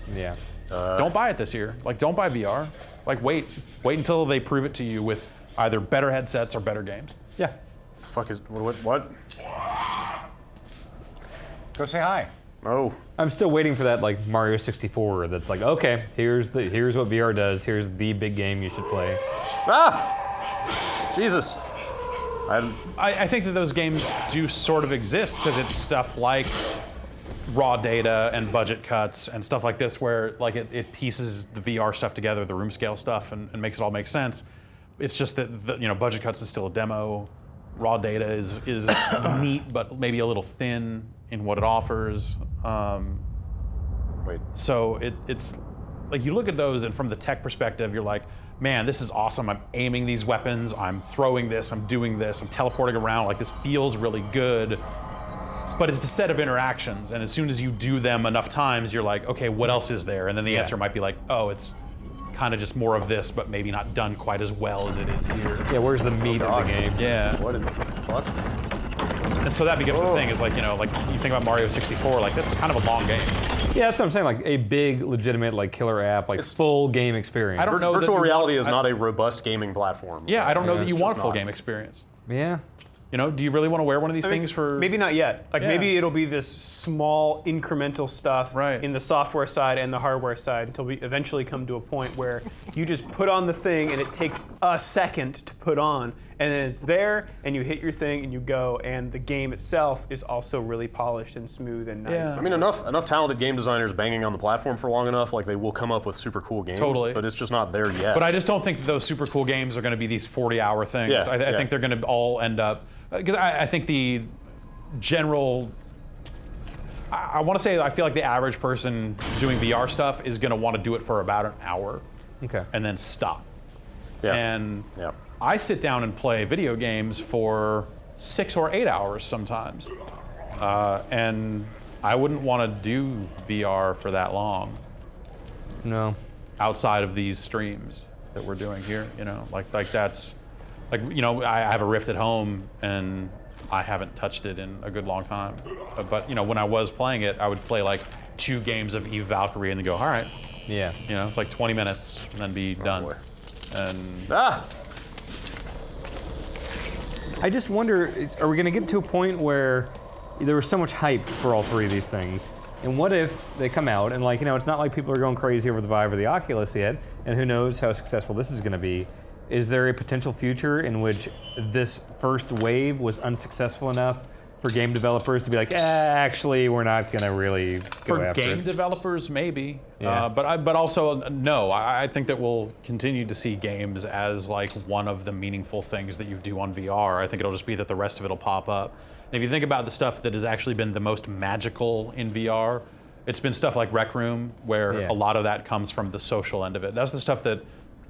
don't buy it this year. Like, don't buy VR. Like, wait until they prove it to you with either better headsets or better games. Yeah. The fuck is what? Go say hi. Oh. I'm still waiting for that, like, Mario 64 that's like, okay, here's what VR does, here's the big game you should play. Jesus. I think that those games do sort of exist because it's stuff like raw data and budget cuts and stuff like this, where like it pieces the VR stuff together, the room scale stuff, and makes it all make sense. It's just that budget cuts is still a demo. Raw data is neat, but maybe a little thin in what it offers. So it's like, you look at those, and from the tech perspective, you're like, man, this is awesome. I'm aiming these weapons, I'm throwing this, I'm doing this, I'm teleporting around. Like, this feels really good. But it's a set of interactions, and as soon as you do them enough times, you're like, okay, what else is there? And then the answer might be like, oh, it's kind of just more of this, but maybe not done quite as well as it is here. Yeah, where's the meat of the game? Yeah. What in the fuck? And so that becomes the thing, is like, like you think about Mario 64, like, that's kind of a long game. Yeah, that's what I'm saying, like a big, legitimate, like, killer app, like full game experience. I don't know. Virtual reality is not a robust gaming platform. Yeah, I don't know that you want a full game experience. Yeah. You know, do you really want to wear one of these things for? Maybe not yet. Like, maybe it'll be this small incremental stuff in the software side and the hardware side until we eventually come to a point where you just put on the thing and it takes a second to put on, and then it's there and you hit your thing and you go, and the game itself is also really polished and smooth and nice. I mean, enough talented game designers banging on the platform for long enough, like, they will come up with super cool games. Totally. But it's just not there yet. But I just don't think those super cool games are going to be these 40-hour things. I think they're going to all end up, because I think the general, I want to say, I feel like the average person doing VR stuff is going to want to do it for about an hour, and then stop. And I sit down and play video games for 6 or 8 hours sometimes, and I wouldn't want to do VR for that long. No. Outside of these streams that we're doing here, like that's. Like, I have a Rift at home, and I haven't touched it in a good long time. But, when I was playing it, I would play like 2 games of Eve Valkyrie and then go, all right. Yeah. It's like 20 minutes and then be done. And I just wonder, are we going to get to a point where there was so much hype for all three of these things, and what if they come out and, like, it's not like people are going crazy over the Vive or the Oculus yet, and who knows how successful this is going to be. Is there a potential future in which this first wave was unsuccessful enough for game developers to be like, actually, we're not going to really go after it? For game developers, maybe. But also, no. I think that we'll continue to see games as like one of the meaningful things that you do on VR. I think it'll just be that the rest of it will pop up. And if you think about the stuff that has actually been the most magical in VR, it's been stuff like Rec Room, where a lot of that comes from the social end of it. That's the stuff that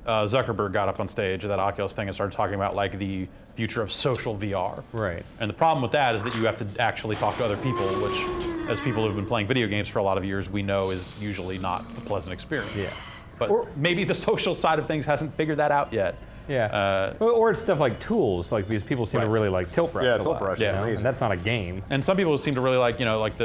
Zuckerberg got up on stage at that Oculus thing and started talking about, like, the future of social VR. Right. And the problem with that is that you have to actually talk to other people, which as people who've been playing video games for a lot of years, we know is usually not a pleasant experience. Yeah. But maybe the social side of things hasn't figured that out yet. Yeah. Or it's stuff like tools. Like these people seem to really like Tilt Brush. Yeah, Tilt Brush. And that's not a game. And some people seem to really like,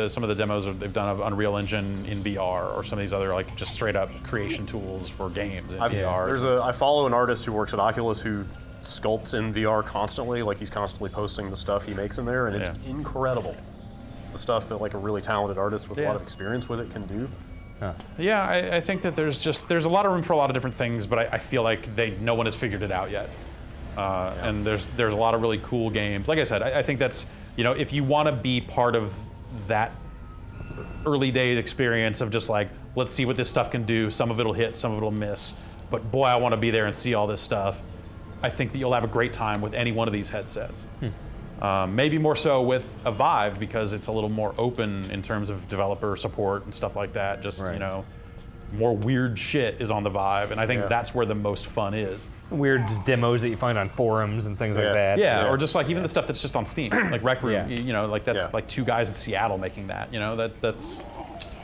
some of the demos they've done of Unreal Engine in VR, or some of these other like just straight up creation tools for games in VR. I follow an artist who works at Oculus who sculpts in VR constantly. Like he's constantly posting the stuff he makes in there, and it's incredible. The stuff that like a really talented artist with a lot of experience with it can do. Huh. Yeah, I think that there's a lot of room for a lot of different things, but I feel like no one has figured it out yet. And there's a lot of really cool games. Like I said, I think that's, if you want to be part of that early day experience of just like, let's see what this stuff can do. Some of it'll hit, some of it'll miss. But boy, I want to be there and see all this stuff. I think that you'll have a great time with any one of these headsets. Maybe more so with a Vive because it's a little more open in terms of developer support and stuff like that. Just, more weird shit is on the Vive, and I think that's where the most fun is. Weird demos that you find on forums and things like that. Yeah, or just like even the stuff that's just on Steam, like Rec Room, like that's like 2 guys in Seattle making that, that's...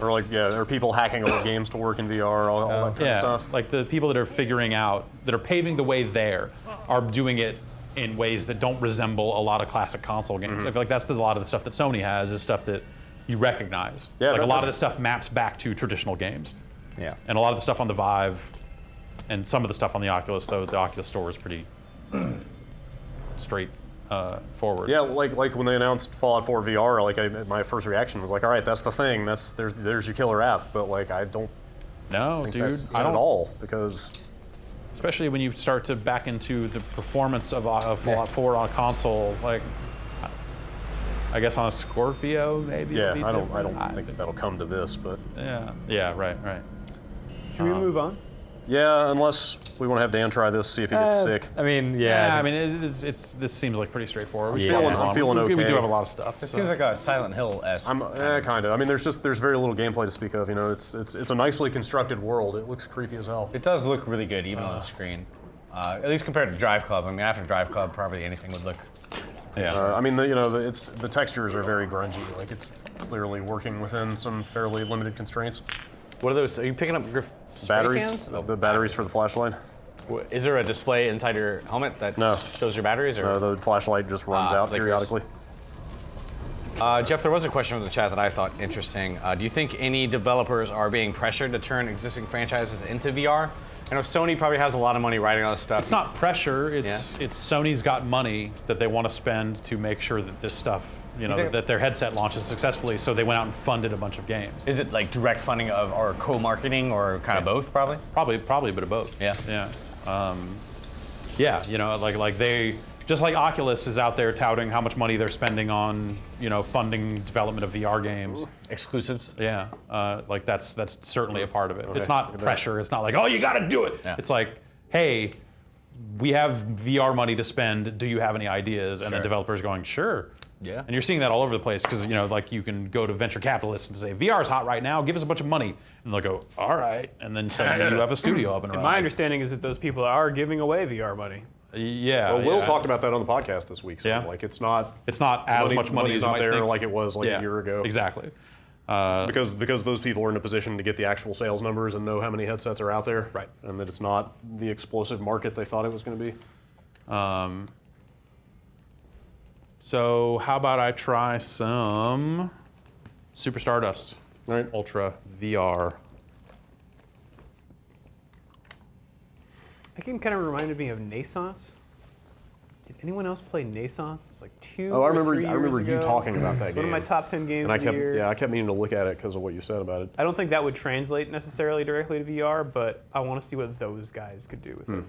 Or like, there are people hacking old games to work in VR, all that kind of stuff. Like the people that are figuring out, that are paving the way there, are doing it in ways that don't resemble a lot of classic console games. I feel like that's a lot of the stuff that Sony has is stuff that you recognize. Yeah, like a lot of the stuff maps back to traditional games. Yeah. And a lot of the stuff on the Vive, and some of the stuff on the Oculus, though the Oculus store is pretty straight forward. Yeah, like when they announced Fallout 4 VR, like my first reaction was like, all right, that's the thing. There's your killer app. But like I don't think that's it at all, because especially when you start to back into the performance of Fallout 4 on a console, like I guess on a Scorpio maybe. Yeah, I don't think that'll come to this, but right. Should we move on? Yeah, unless we want to have Dan try this, see if he gets sick. I mean, this seems like pretty straightforward. I'm feeling okay. We do have a lot of stuff. It seems like a Silent Hill-esque. Kind of. I mean, there's very little gameplay to speak of. It's a nicely constructed world. It looks creepy as hell. It does look really good, even on the screen. At least compared to Drive Club. I mean, after Drive Club, probably anything would look. I mean, the textures are very grungy. Like it's clearly working within some fairly limited constraints. What are those? Are you picking up batteries? The batteries for the flashlight. Is there a display inside your helmet that shows your batteries? Or? No, the flashlight just runs out periodically. Jeff, there was a question from the chat that I thought interesting. Do you think any developers are being pressured to turn existing franchises into VR? I know Sony probably has a lot of money writing all this stuff. It's not pressure. It's Sony's got money that they want to spend to make sure that this stuff, that their headset launches successfully. So they went out and funded a bunch of games. Is it like direct funding of or co-marketing or kind of both? Probably. Probably a bit of both. Yeah. Like they. Just like Oculus is out there touting how much money they're spending on, funding development of VR games. Exclusives. Yeah, like that's certainly a part of it. Okay. It's not pressure. It's not like, oh, you got to do it. Yeah. It's like, hey, we have VR money to spend. Do you have any ideas? And the developer's going, sure. Yeah. And you're seeing that all over the place because, like you can go to venture capitalists and say, VR's hot right now, give us a bunch of money. And they'll go, all right. And then suddenly you have a studio up and running. My understanding is that those people are giving away VR money. Yeah. Well, Will talked about that on the podcast this week. So like, it's not as much money as not you there think. like it was like a year ago. Exactly. Because those people are in a position to get the actual sales numbers and know how many headsets are out there. Right. And that it's not the explosive market they thought it was going to be. So how about I try some Super Stardust Ultra VR. That game kind of reminded me of Naissance. Did anyone else play Naissance? It was like 2 I or remember 3 years ago. you talking about that game. One of my top 10 games of the year. I kept meaning to look at it because of what you said about it. I don't think that would translate necessarily directly to VR, but I want to see what those guys could do with it.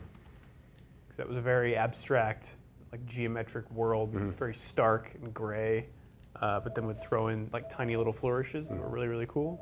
Because that was a very abstract, like geometric world, very stark and gray, but then would throw in like tiny little flourishes that were really, really cool.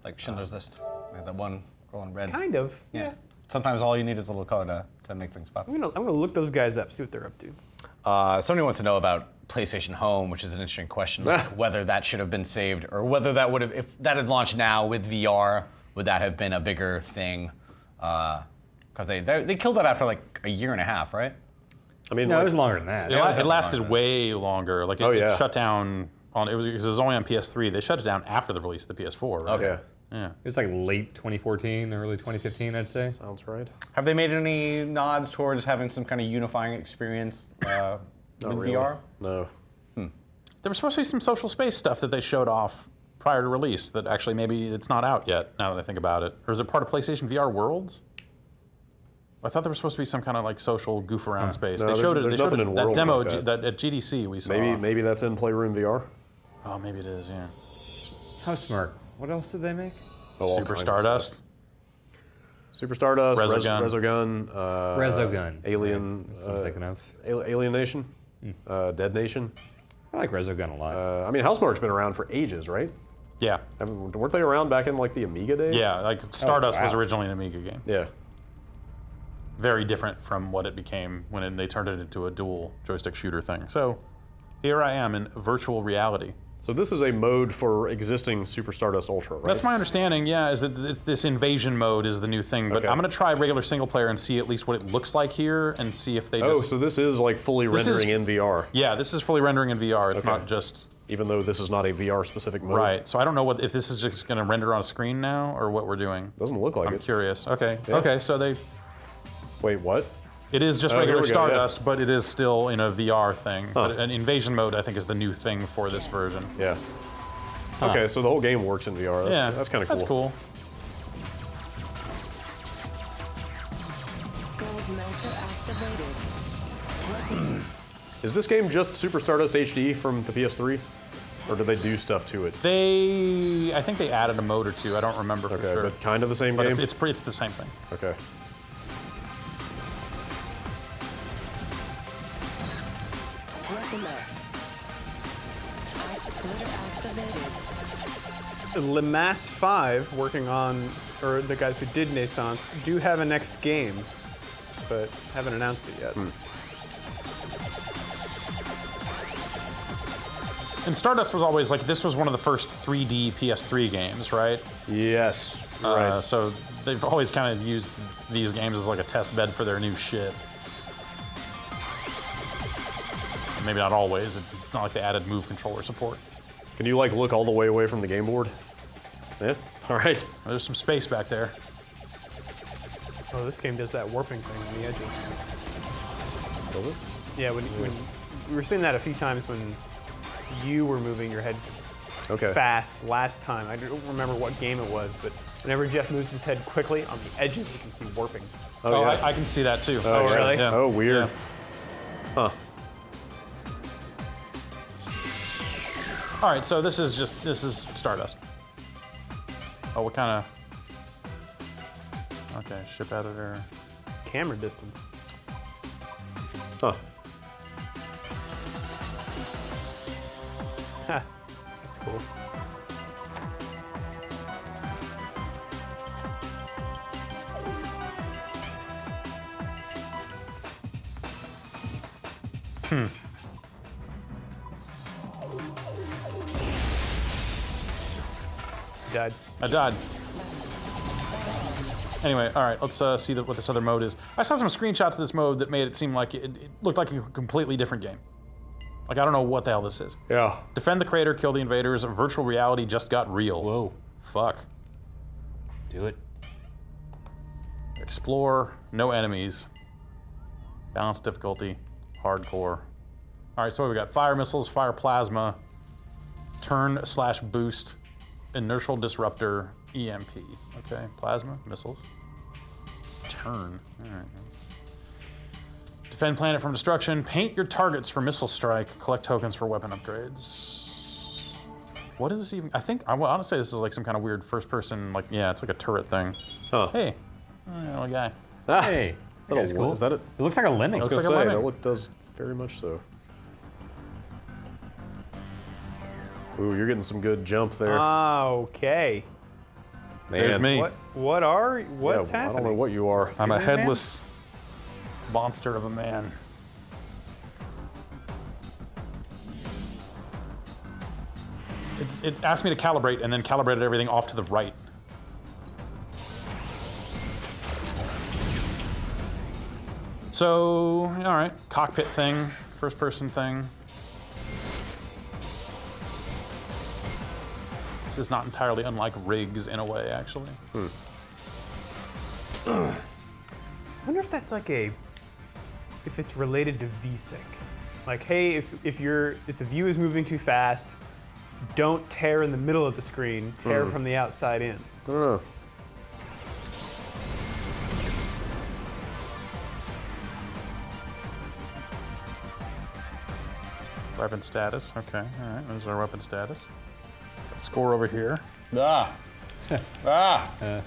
Like Schindler's List, that one girl in red. Kind of, yeah. Sometimes all you need is a little color to make things pop. I'm gonna look those guys up, see what they're up to. Somebody wants to know about PlayStation Home, which is an interesting question, like whether that should have been saved or whether that would have, if that had launched now with VR, would that have been a bigger thing? Because they killed that after like a year and a half, right? I mean, no, it was longer than that. It lasted way longer. Like it shut down on it was only on PS3. They shut it down after the release of the PS4. Right? Okay. Yeah. It was like late 2014, early 2015, I'd say. Sounds right. Have they made any nods towards having some kind of unifying experience with really. VR? No. There was supposed to be some social space stuff that they showed off prior to release that actually maybe it's not out yet, now that I think about it. Or is it part of PlayStation VR Worlds? I thought there was supposed to be some kind of like social goof around space. No, they showed it. there's They showed nothing it, in that Worlds demo like that. at GDC we saw. Maybe that's in Playroom VR. Oh, maybe it is. Yeah. How smart. What else did they make? Oh, Super Stardust. Super Stardust. Resogun. Resogun. Resogun. Alien. That's what I'm thinking of. Alien Nation. Dead Nation. I like Resogun a lot. I mean, Housemarque's been around for ages, right? Yeah. Weren't they around back in like the Amiga days? Yeah, like Stardust was originally an Amiga game. Yeah. Very different from what it became when they turned it into a dual joystick shooter thing. So here I am in virtual reality. So this is a mode for existing Super Stardust Ultra, right? That's my understanding, yeah, is that this invasion mode is the new thing. But I'm going to try regular single player and see at least what it looks like here and see if they just... Oh, so this is like fully rendering in VR. Yeah, this is fully rendering in VR. It's not just... Even though this is not a VR-specific mode? Right, so I don't know if this is just going to render on a screen now or what we're doing. Doesn't look like it. I'm curious. Okay, Yeah. okay, so they... Wait, what? It is just Oh, here regular we go, Stardust, but it is still in a VR thing. But an invasion mode, I think, is the new thing for this version. Yeah. Okay, so the whole game works in VR. That's kind of cool. That's cool. Is this game just Super Stardust HD from the PS3? Or did they do stuff to it? I think they added a mode or two. I don't remember for sure. But kind of the same But game? it's the same thing. Okay. Limass 5, working on, or the guys who did Naissance, do have a next game, but haven't announced it yet. And Stardust was always like, this was one of the first 3D PS3 games, right? Yes, right. So they've always kind of used these games as like a test bed for their new shit. Maybe not always. It's not like they added move controller support. Can you like look all the way away from the game board? Yeah. All right. There's some space back there. Oh, this game does that warping thing on the edges. Does it? Yeah, when we were seeing that a few times when you were moving your head fast last time. I don't remember what game it was, but whenever Jeff moves his head quickly on the edges, you can see warping. Oh, yeah. I can see that too. Oh, really? Yeah. Oh, weird. Yeah. Huh. All right, so this is Stardust. Oh, what kind of? Okay, ship editor. Camera distance. Huh. Ha, that's cool. Died. I died. Anyway, all right, let's see what this other mode is. I saw some screenshots of this mode that made it seem like it looked like a completely different game. Like, I don't know what the hell this is. Yeah. Defend the crater, kill the invaders. Virtual reality just got real. Whoa. Fuck. Do it. Explore, no enemies. Balance difficulty, hardcore. All right, so what we got? Fire missiles, fire plasma, turn/boost, inertial disruptor, EMP. Okay, plasma, missiles. Turn. All right. Defend planet from destruction. Paint your targets for missile strike. Collect tokens for weapon upgrades. What is this even? I want to say this is like some kind of weird first-person, like, yeah, it's like a turret thing. Huh. Hey, little guy. Ah. Hey, That's cool. Is that it? It looks like a lemming. I was Looks gonna like a say, lemming. that does very much so. Ooh, you're getting some good jump there. Okay. Man. There's me. What's happening? I don't know what you are. I'm a headless monster of a man. It asked me to calibrate and then calibrated everything off to the right. So, all right, cockpit thing, first person thing. This is not entirely unlike rigs in a way, actually. I wonder if that's like if it's related to VSync. Like, hey, if the view is moving too fast, don't tear in the middle of the screen, tear from the outside in. I don't know. Weapon status. Okay, all right. There's our weapon status. Score over here. Ah. Ah.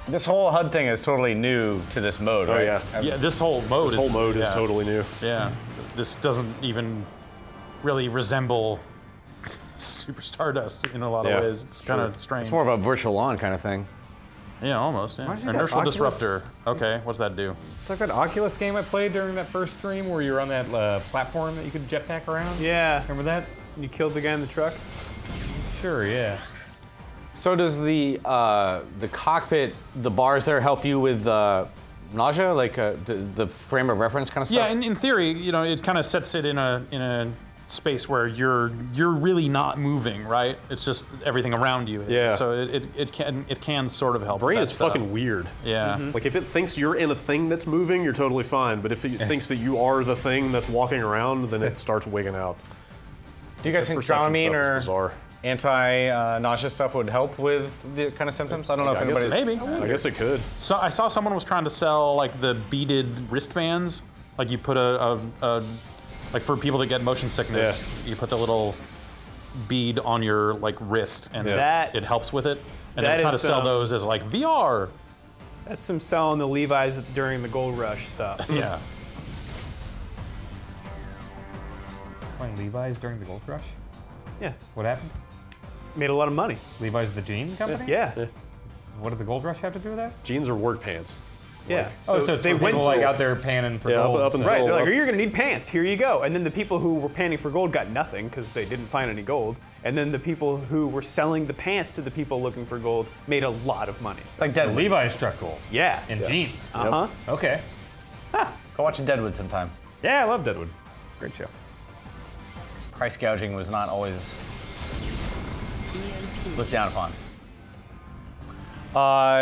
This whole HUD thing is totally new to this mode, right? Yeah. Yeah, this whole mode is totally new. Yeah. This doesn't even really resemble Super Stardust in a lot of ways. It's kind of strange. It's more of a virtual lawn kind of thing. Yeah, almost. Yeah. Why is it that Inertial Oculus? disruptor. Okay, what's that do? It's like that Oculus game I played during that first stream where you were on that platform that you could jetpack around. Yeah. Remember that? You killed the guy in the truck? Sure, yeah. So does the cockpit, the bars there help you with nausea, like the frame of reference kind of stuff? Yeah, in theory, you know, it kind of sets it in a space where you're really not moving, right? It's just everything around you. Yeah. So it can sort of help. Brain with is that stuff. fucking weird. Yeah. Like if it thinks you're in a thing that's moving, you're totally fine. But if it thinks that you are the thing that's walking around, then it starts wigging out. Do you guys think perception Dramamine stuff is or bizarre. anti-nausea stuff would help with the kind of symptoms? I don't know if anybody's... Maybe. I guess it could. So I saw someone was trying to sell like the beaded wristbands. Like you put like for people that get motion sickness, you put the little bead on your like wrist, and it helps with it. And they're trying to sell those as like VR. That's some selling the Levi's during the gold rush stuff. Yeah. Playing Levi's during the Gold Rush? Yeah. What happened? Made a lot of money. Levi's the jean company? Yeah. What did the Gold Rush have to do with that? Jeans are work pants. Yeah. So they went like out there panning for gold. Up until, right. They're like, you're gonna need pants. Here you go. And then the people who were panning for gold got nothing because they didn't find any gold. And then the people who were selling the pants to the people looking for gold made a lot of money. It's like Deadwood. Levi's struck gold. Yeah. In jeans. Uh huh. Okay. Go watch Deadwood sometime. Yeah, I love Deadwood. It's a great show. Price gouging was not always looked down upon.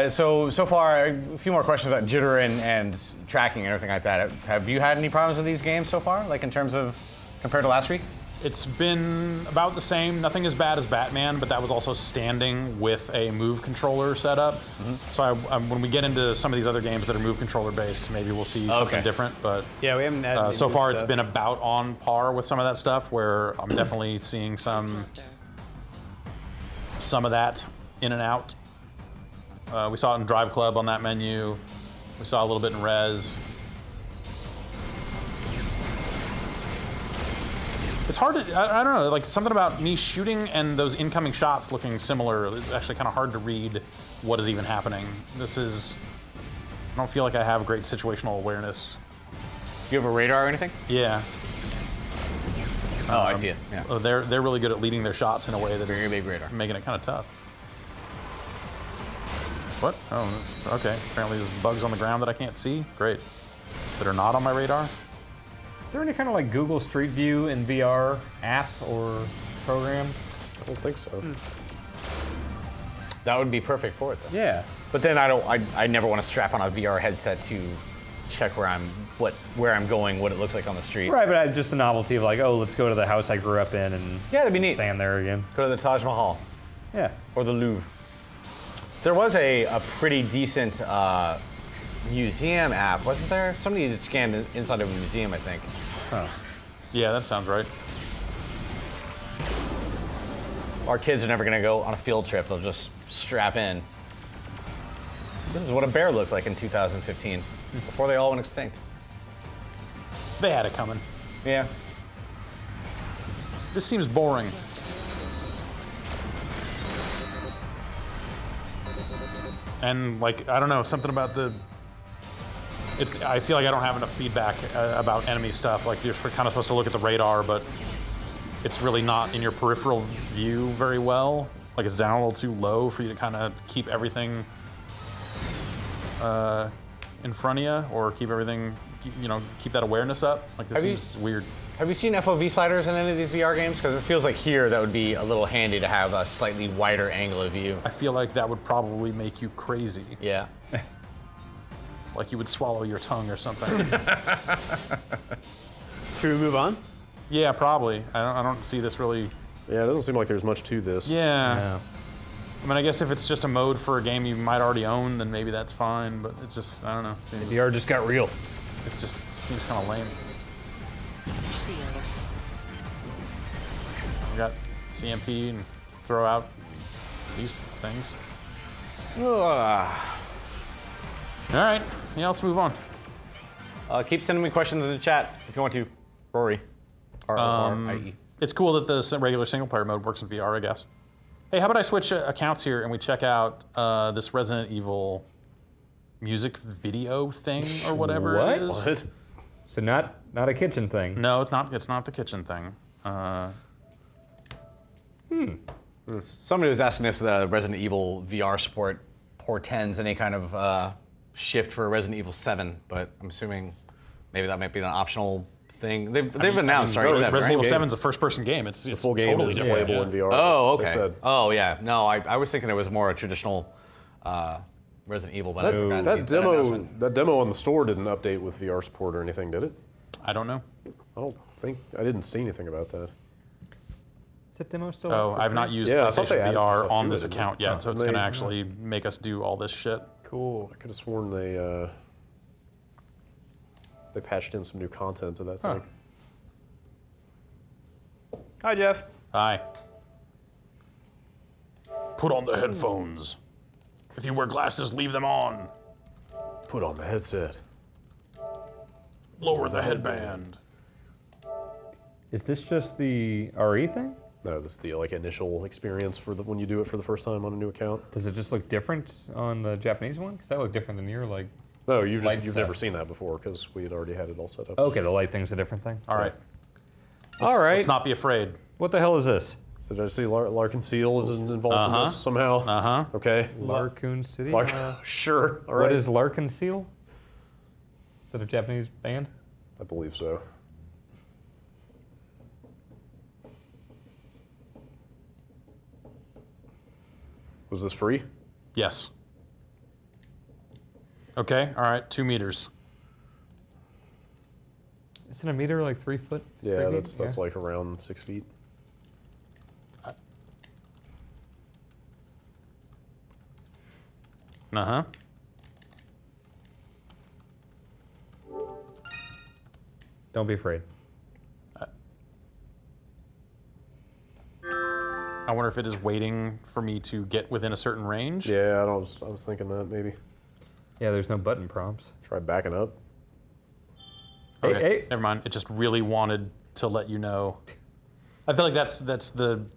So far, a few more questions about jitter and tracking and everything like that. Have you had any problems with these games so far, like in terms of compared to last week? It's been about the same. Nothing as bad as Batman, but that was also standing with a move controller setup. So when we get into some of these other games that are move controller based, maybe we'll see something different. But yeah, we haven't had so far it's been about on par with some of that stuff. Where I'm definitely seeing some of that in and out. We saw it in Drive Club on that menu. We saw a little bit in Rez. It's hard to, I don't know, like something about me shooting and those incoming shots looking similar. It's actually kind of hard to read what is even happening. I don't feel like I have great situational awareness. You have a radar or anything? Yeah. Oh, I see it. Yeah. They're really good at leading their shots in a way that's very big radar, making it kind of tough. What? Oh, okay. Apparently there's bugs on the ground that I can't see. Great. That are not on my radar. Is there any kind of like Google Street View in VR app or program? I don't think so. That would be perfect for it, though. Yeah. But then I never want to strap on a VR headset to check where I'm going, what it looks like on the street. Right, but just the novelty of like, oh, let's go to the house I grew up in and that'd be neat. Stand there again. Go to the Taj Mahal. Yeah. Or the Louvre. There was a pretty decent museum app, wasn't there? Somebody that scanned inside of a museum, I think. Oh. Yeah, that sounds right. Our kids are never going to go on a field trip. They'll just strap in. This is what a bear looked like in 2015, before they all went extinct. They had it coming. Yeah. This seems boring. And like, I don't know, something about I feel like I don't have enough feedback about enemy stuff. Like you're kind of supposed to look at the radar, but it's really not in your peripheral view very well. Like it's down a little too low for you to kind of keep everything in front of you, or keep keep that awareness up. Like this seems weird. Have you seen FOV sliders in any of these VR games? Because it feels like here that would be a little handy to have a slightly wider angle of view. I feel like that would probably make you crazy. Yeah. Like you would swallow your tongue or something. Should we move on? Yeah, probably. I don't see this really. Yeah, it doesn't seem like there's much to this. Yeah. I mean, I guess if it's just a mode for a game you might already own, then maybe that's fine. But it's just, I don't know. VR just got real. It just seems kind of lame. We got CMP and throw out these things. All right, yeah, let's move on. Keep sending me questions in the chat if you want to, Rory. R-O-R-I-E. It's cool that the regular single-player mode works in VR, I guess. Hey, how about I switch accounts here and we check out this Resident Evil music video thing or whatever it is? What? So not a kitchen thing. No, it's not. It's not the kitchen thing. Somebody was asking if the Resident Evil VR support portends any kind of shift for Resident Evil 7, but I'm assuming maybe that might be an optional thing. They've announced Resident Evil 7 is a first-person game. It's the full game totally is different. playable in VR. Oh, they okay. said. Oh, yeah. No, I was thinking it was more a traditional Resident Evil, but I forgot that demo on the store didn't update with VR support or anything, did it? I don't know. I didn't see anything about that. Is that demo still? Oh, I've not used PlayStation VR on this account yet, so it's going to actually make us do all this shit. Cool. I could have sworn they patched in some new content to that thing. Hi, Jeff. Hi. Put on the headphones. If you wear glasses, leave them on. Put on the headset. Lower the headband. Is this just the RE thing? No, this is the initial experience for when you do it for the first time on a new account. Does it just look different on the Japanese one? Because that looked different than your No, you've never seen that before because we had already had it all set up. Okay, the light thing's a different thing. All right. Let's not be afraid. What the hell is this? So did I see Larkin Seal is involved in this somehow? Okay. Larcoon City? Sure. All right. What is Larkin Seal? Is that a Japanese band? I believe so. Was this free? Yes. Okay, all right, 2 meters. Isn't a meter like 3 foot? Yeah, that's like around 6 feet. Uh-huh. Don't be afraid. I wonder if it is waiting for me to get within a certain range. Yeah, I was thinking that maybe. Yeah, there's no button prompts. Try backing up. Okay, hey. Never mind. It just really wanted to let you know. I feel like that's the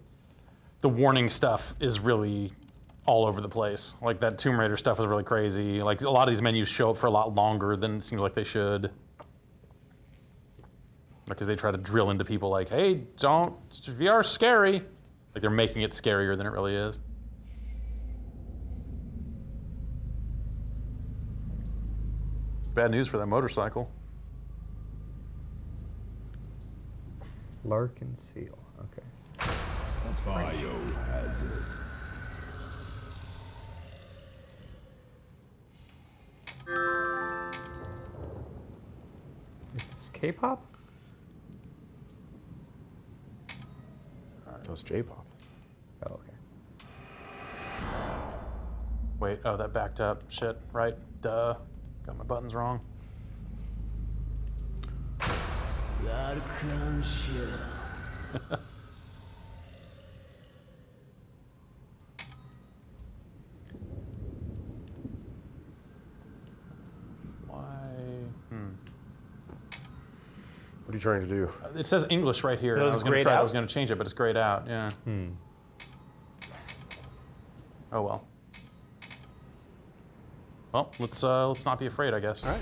warning stuff is really all over the place. Like that Tomb Raider stuff is really crazy. Like a lot of these menus show up for a lot longer than it seems like they should. Because they try to drill into people like, hey, VR's scary. Like they're making it scarier than it really is. Bad news for that motorcycle. Larkin Seal. Okay. Sounds French. Biohazard. Is this K-pop? That's J-pop. Oh, okay. Wait, oh, that backed up. Shit, right? Duh. Got my buttons wrong. What are you trying to do? It says English right here. I was going to change it, but it's grayed out. Yeah. Oh well. Well, let's not be afraid, I guess. All right.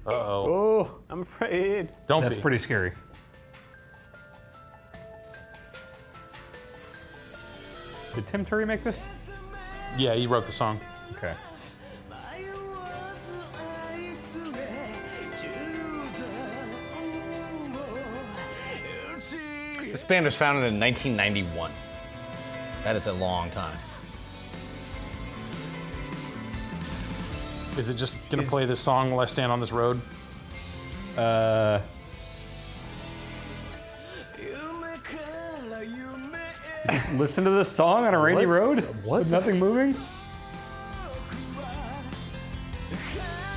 Uh-oh. Oh, I'm afraid. That's pretty scary. Did Tim Curry make this? Yeah, he wrote the song. Okay. This band was founded in 1991. That is a long time. Is it just gonna play this song while I stand on this road? Just listen to this song on a rainy road? What? With nothing moving?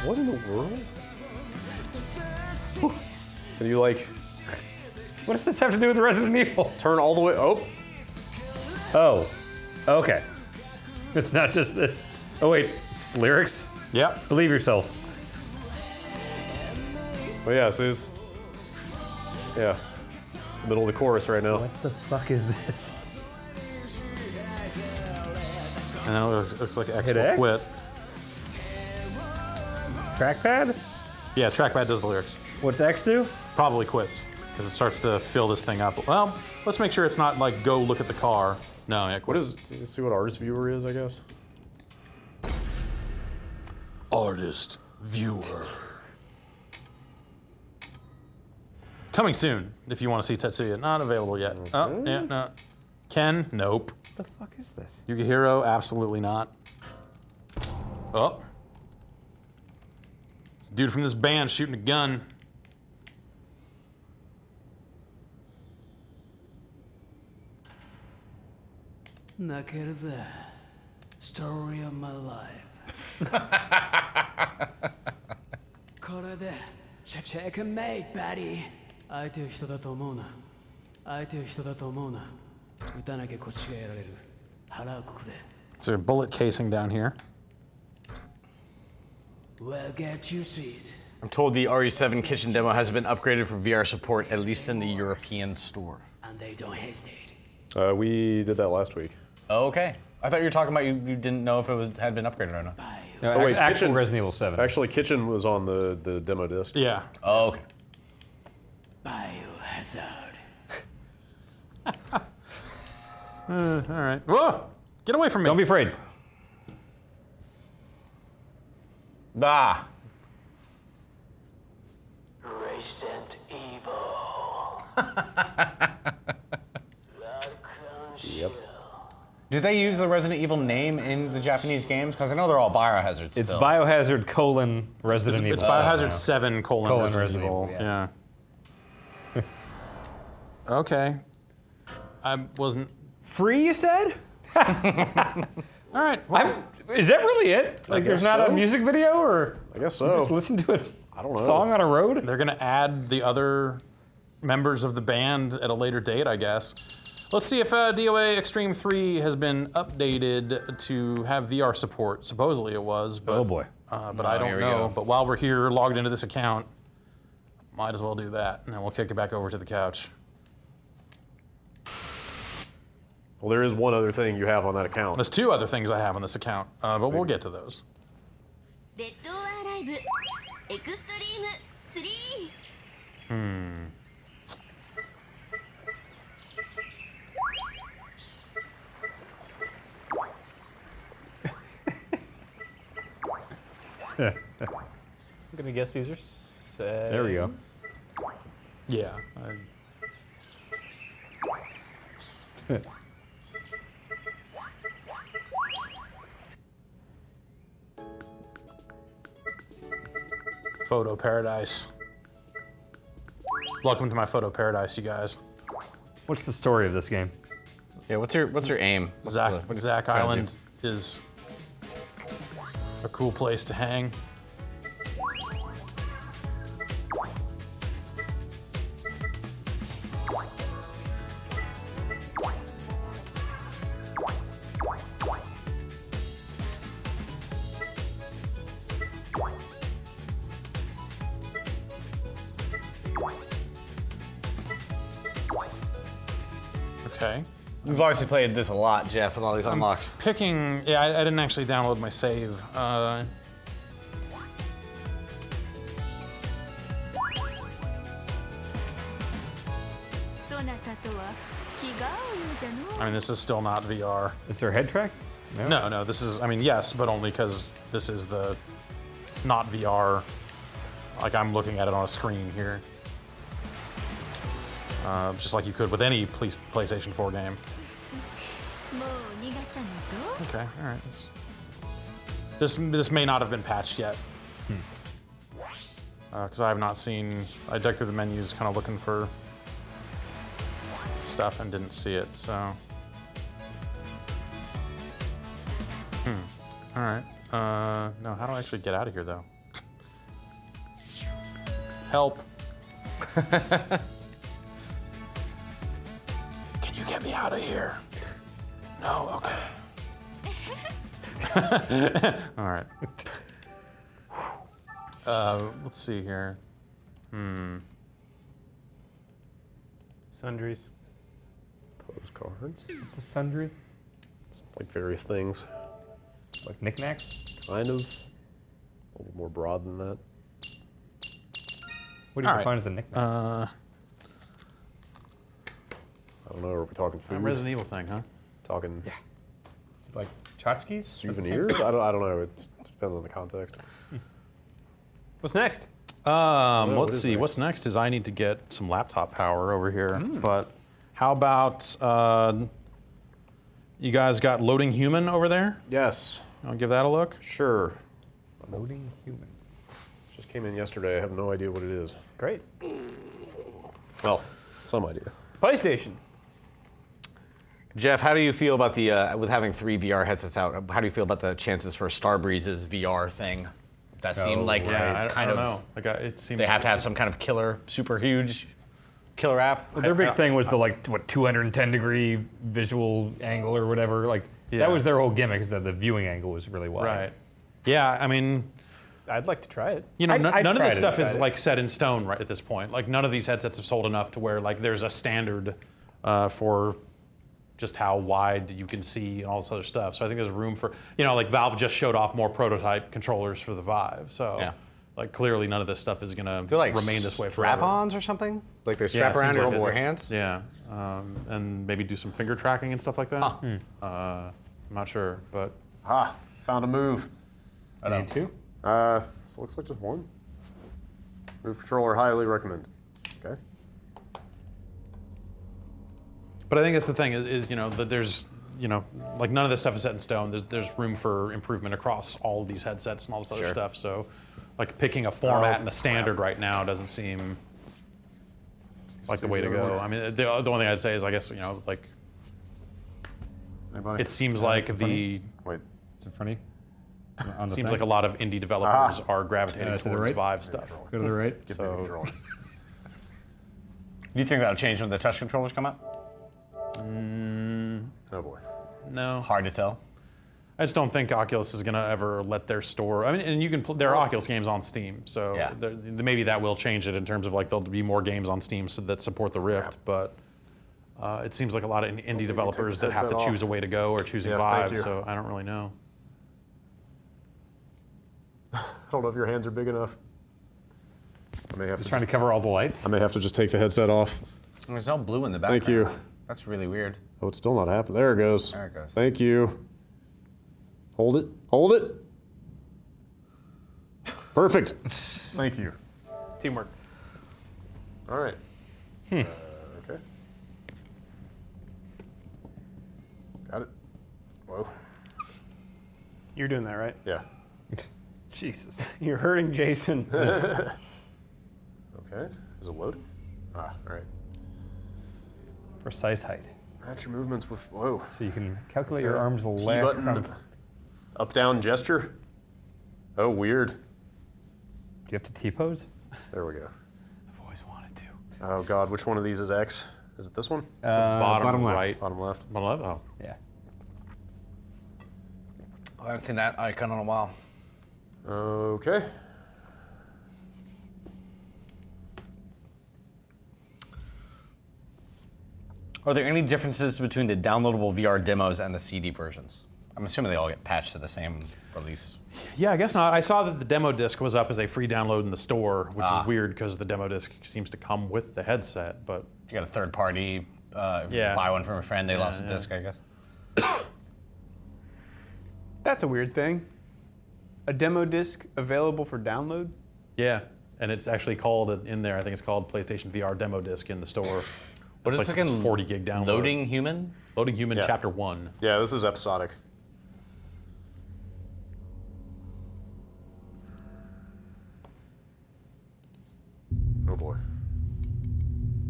What in the world? Are you like... What does this have to do with Resident Evil? Turn all the way... Oh. Oh. Okay. It's not just this. Oh wait, it's lyrics? Yep. Believe yourself. Oh yeah, so it's... Yeah. It's the middle of the chorus right now. What the fuck is this? And then it looks like X Hit will X? quit. Trackpad? Yeah, trackpad does the lyrics. What's X do? Probably quits, because it starts to fill this thing up. Well, let's make sure it's not like go look at the car. No, yeah, What is... Let's see what artist viewer is, I guess. Artist viewer. Coming soon, if you want to see Tetsuya. Not available yet. Oh, yeah, no. Ken? Nope. What the fuck is this? Yukihiro? Absolutely not. Oh. This dude from this band shooting a gun. Nakeruze. Story of my life. Checkmate, Batty. 相手を人だと思うな。相手を人だと思うな。撃たなきゃこっちがやられる。腹をくくれ。Is there a bullet casing down here? Well, get you see it. I'm told the RE7 kitchen demo has been upgraded for VR support, at least in the European store. And they don't hesitate. We did that last week. Oh, okay. I thought you were talking about you didn't know if it had been upgraded or not. No, Oh wait, actual Kitchen, Resident Evil 7. Actually, Kitchen was on the demo disc. Yeah. Oh, okay. Biohazard. All right. Whoa! Get away from me. Don't be afraid. Ah. Resident Evil. Yep. Do they use the Resident Evil name in the Japanese games? Because I know they're all Biohazard still. It's Biohazard : Resident Evil. It's Biohazard 7 : Resident Evil. Yeah. Okay. I wasn't. Free, you said? All right. Well, Is that really it? Like, there's not a music video, or I guess you so. just listen to I don't know. song on a road? they're gonna add the other members of the band at a later date, I guess. Let's see if DOA Extreme 3 has been updated to have VR support. Supposedly it was, but, Oh boy. But I here don't we know. go. But while we're here logged into this account, might as well do that, and then we'll kick it back over to the couch. Well, there is one other thing you have on that account. There's two other things I have on this account, but we'll get to those. デッド・オア・ライブエクストリーム3。I'm gonna guess these are There we go. Yeah. Photo paradise. Welcome to my photo paradise, you guys. What's the story of this game? Yeah, what's your aim? Zack Island is a cool place to hang. Okay. We've obviously played this a lot, Jeff, with all these unlocks. Picking, yeah, I didn't actually download my save. I mean, this is still not VR. Is there a head track? No, this is, I mean, yes, but only because this is the not VR. Like, I'm looking at it on a screen here. just like you could with any PlayStation 4 game. Okay, all right. This may not have been patched yet. Because I have not seen. I dug through the menus, kind of looking for stuff, and didn't see it. So, all right. No, how do I actually get out of here, though? Help! Can you get me out of here? No. Okay. All right. Let's see here. Sundries. Postcards. It's a sundry. It's like various things. Like knickknacks? Kind of. A little more broad than that. What do you define as a knickknack? I don't know. Are we talking food? Resident Evil thing, huh? Talking. Yeah. Is it like tchotchkes? Souvenirs? I don't know. It depends on the context. What's next? Let's see. What's next is I need to get some laptop power over here. But how about you guys got Loading Human over there? Yes. I'll give that a look. Sure. Loading Human. This just came in yesterday. I have no idea what it is. Great. Well, some idea. PlayStation. Jeff, how do you feel about the with having 3 VR headsets out? How do you feel about the chances for Starbreeze's VR thing? That seemed like I kind don't of. know. It seems they have to have some kind of killer, super huge, killer app. Well, their big thing was the 210 degree visual angle or whatever. That was their whole gimmick, is that the viewing angle was really wide. Right. Yeah, I mean, I'd like to try it. you know, none of this stuff is like set in stone right at this point. Like none of these headsets have sold enough to where like there's a standard for just how wide you can see and all this other stuff. So I think there's room for, like Valve just showed off more prototype controllers for the Vive. So like clearly none of this stuff is gonna remain this way forever. Strap-ons or something? Like they strap around your mobile hands? Yeah, and maybe do some finger tracking and stuff like that. I'm not sure, but Found a move. I need 2? This looks like just one. Move controller highly recommended. Okay. But I think that's the thing is that there's like none of this stuff is set in stone. There's room for improvement across all of these headsets and all this other stuff. So like picking a format and a standard right now doesn't seem like the way to go. I mean, the only thing I'd say is I guess like it seems like the wait, is it funny? Seems like a lot of indie developers are gravitating to the towards right? Vive stuff. Go to the right. Do you think that'll change when the touch controllers come out? Oh boy. No. Hard to tell. I just don't think Oculus is going to ever let their store. I mean, and you can. There are Oculus games on Steam, so maybe that will change it in terms of like there'll be more games on Steam that support the Rift. But it seems like a lot of indie developers that have to choose a way to go or choosing Vive. So I don't really know. I don't know if your hands are big enough. I may have Just trying to cover all the lights. I may have to just take the headset off. There's no blue in the background. Thank you. That's really weird. Oh, it's still not happening. There it goes. There it goes. Thank you. Hold it. Hold it. Perfect. Thank you. Teamwork. All right. Okay. Got it. Whoa. You're doing that, right? Yeah. Jesus. You're hurting Jason. Okay. Is it loaded? All right. Precise height. Match your movements with, whoa. So you can calculate your arm's length from... Up-down gesture. Oh, weird. Do you have to T-pose? There we go. I've always wanted to. Oh God, which one of these is X? Is it this one? Bottom left. Right. Bottom left. Bottom left? Oh. Yeah. I haven't seen that icon in a while. Okay. Are there any differences between the downloadable VR demos and the CD versions? I'm assuming they all get patched to the same release. Yeah, I guess not. I saw that the demo disc was up as a free download in the store, which is weird because the demo disc seems to come with the headset. But if you got a third party, if you buy one from a friend, they lost a disc, I guess. That's a weird thing. A demo disc available for download? Yeah. and it's actually called in there. I think it's called PlayStation VR demo disc in the store. What is like it? 40 gig download. Loading Human? Loading Human Chapter 1. Yeah, this is episodic. Oh boy.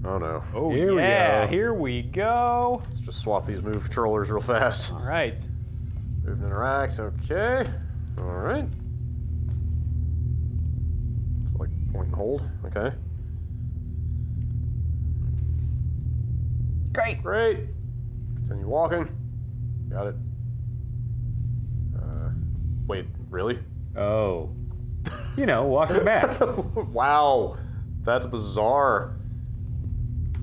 Oh no. Oh yeah, here we go. Let's just swap these move controllers real fast. All right. Move and interact, okay. All right. It's like point and hold, okay. Great. Continue walking. Got it. Wait, really? Oh. You know, walking back. Wow. That's bizarre.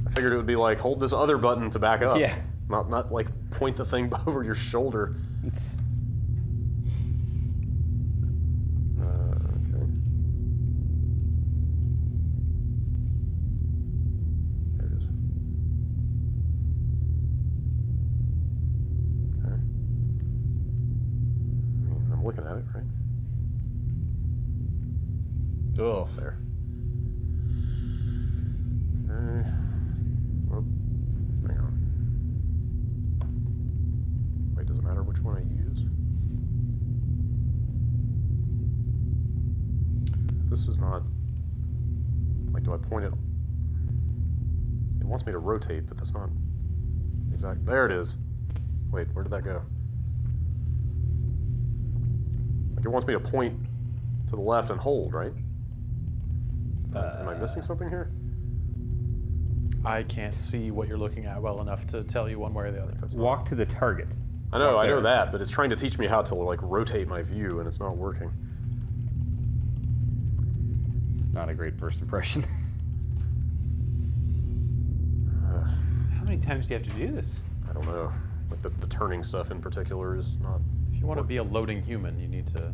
I figured it would be like, hold this other button to back up. Yeah. Not like point the thing over your shoulder. Okay. There it is. Okay. I mean, I'm looking at it, right? Oh, there. Okay. Oh, hang on. Wait, does it matter which one I use? This is not... Like, do I point it... It wants me to rotate, but that's not... Exact. There it is. Wait, where did that go? Like, it wants me to point to the left and hold, right? Am I missing something here? I can't see what you're looking at well enough to tell you one way or the other. Walk to the target. I know, I know that, but it's trying to teach me how to like rotate my view, and it's not working. It's not a great first impression. How many times do you have to do this? I don't know. Like the turning stuff in particular is not... If you want to be a loading human, you need to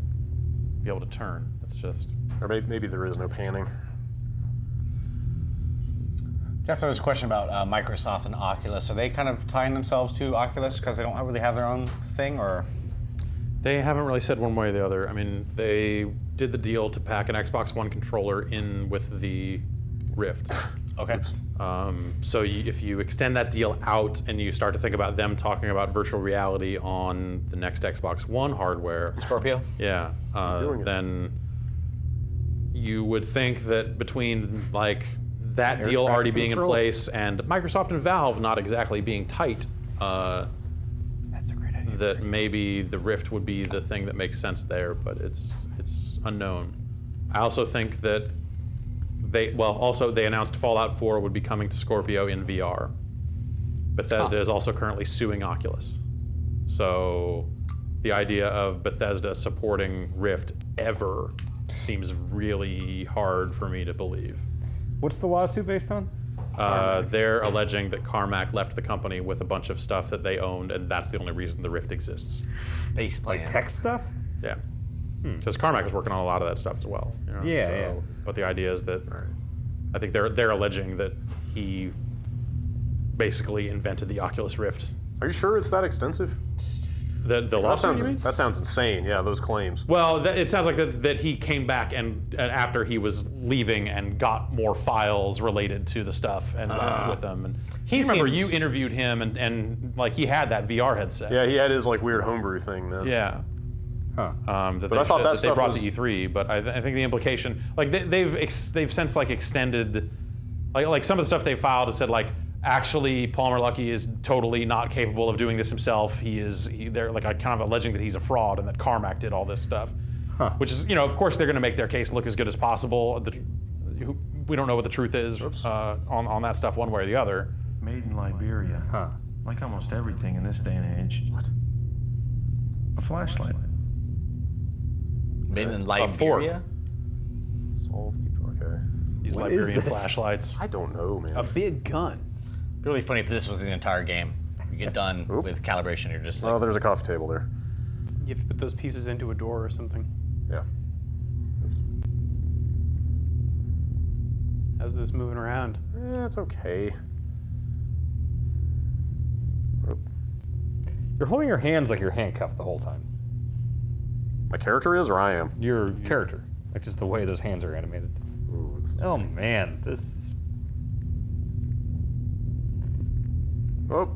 be able to turn. That's just... Or maybe there is no panning. Jeff, there was a question about Microsoft and Oculus. Are they kind of tying themselves to Oculus because they don't really have their own thing, or? They haven't really said one way or the other. I mean, they did the deal to pack an Xbox One controller in with the Rift. Okay. So if you extend that deal out and you start to think about them talking about virtual reality on the next Xbox One hardware, Scorpio? Yeah, then you would think that between like that deal already being in place and Microsoft and Valve not exactly being tight, that's a great idea. that maybe the Rift would be the thing that makes sense there, but it's unknown. I also think that they announced Fallout 4 would be coming to Scorpio in VR. Bethesda is also currently suing Oculus. So the idea of Bethesda supporting Rift ever seems really hard for me to believe. What's the lawsuit based on? They're alleging that Carmack left the company with a bunch of stuff that they owned, and that's the only reason the Rift exists. Space plan. Like tech stuff? Yeah. Because Carmack was working on a lot of that stuff as well. You know? Yeah. But the idea is that I think they're alleging that he basically invented the Oculus Rift. Are you sure it's that extensive? The lawsuit, you mean? That sounds insane. Yeah, those claims. Well, it sounds like that he came back and after he was leaving and got more files related to the stuff and left with them. And you interviewed him and like he had that VR headset. Yeah, he had his like weird homebrew thing then. Yeah. Huh. But I thought that they stuff brought was... to E3, but I think the implication, like they've since like extended, like some of the stuff they filed has said like, actually, Palmer Luckey is totally not capable of doing this himself. They're like kind of alleging that he's a fraud and that Carmack did all this stuff. Huh. Which is, of course they're going to make their case look as good as possible. We don't know what the truth is on that stuff one way or the other. Made in Liberia. Huh. Like almost everything in this day and age. What? A flashlight. Made in Liberia? Okay. These Liberian flashlights. I don't know, man. A big gun. It'd be really funny if this was the entire game. You get done with calibration, you're just like... Oh, there's a coffee table there. You have to put those pieces into a door or something. Yeah. How's this moving around? It's okay. You're holding your hands like you're handcuffed the whole time. My character is, or I am? Your character. Like just the way those hands are animated. Ooh. booth. Oh man, this is... Oh.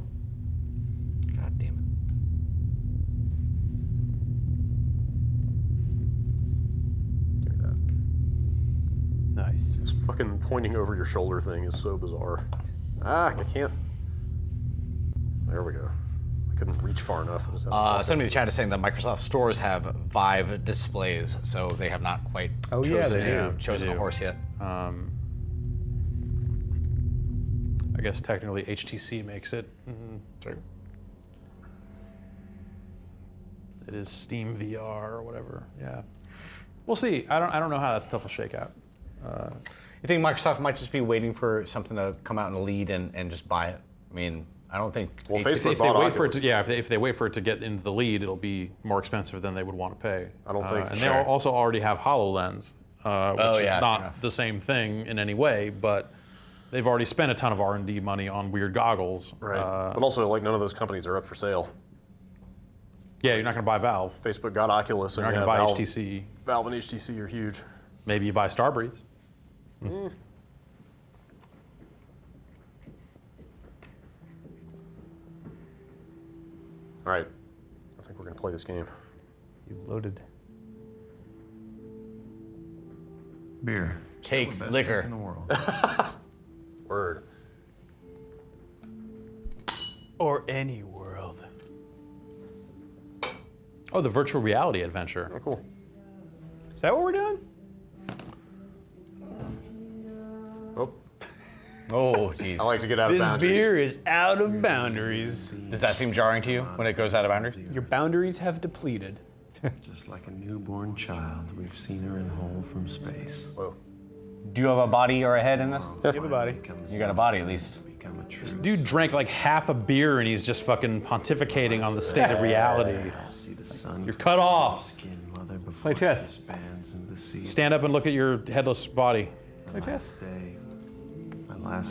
God damn it. Give me that. Nice. This fucking pointing over your shoulder thing is so bizarre. Ah, I can't. There we go. I couldn't reach far enough. Somebody in the chat is saying that Microsoft stores have Vive displays, so they have not quite chosen a horse yet. I guess technically HTC makes it. Sorry. It is Steam VR or whatever. Yeah, we'll see. I don't know how that stuff will shake out. You think Microsoft might just be waiting for something to come out in the lead and just buy it? I mean, I don't think. Well, HTC, Facebook if they wait for it to, if they wait for it to get into the lead, it'll be more expensive than they would want to pay. I don't think. And they also already have HoloLens, which is not the same thing in any way, but they've already spent a ton of R&D money on weird goggles. Right. But also, like, none of those companies are up for sale. Yeah, you're not going to buy Valve. Facebook got Oculus. You're not going to buy Valve, HTC. Valve and HTC are huge. Maybe you buy Starbreeze. Mm. All right. I think we're going to play this game. You loaded. Beer. Cake, Still the best liquor. drink in the world. Word. Or any world. Oh, the virtual reality adventure. Oh, cool. Is that what we're doing? Oh. Oh, jeez. I like to get out of This boundaries. beer is out of boundaries. Does that seem jarring to you when it goes out of boundaries? Your boundaries have depleted. Just like a newborn child, we've seen her in whole from space. Whoa. Do you have a body or a head in this? You have a body. You got a body at least. This dude drank like half a beer and he's just fucking pontificating on the state of reality. You're cut off. Play chess. Stand up and look at your headless body. Play chess.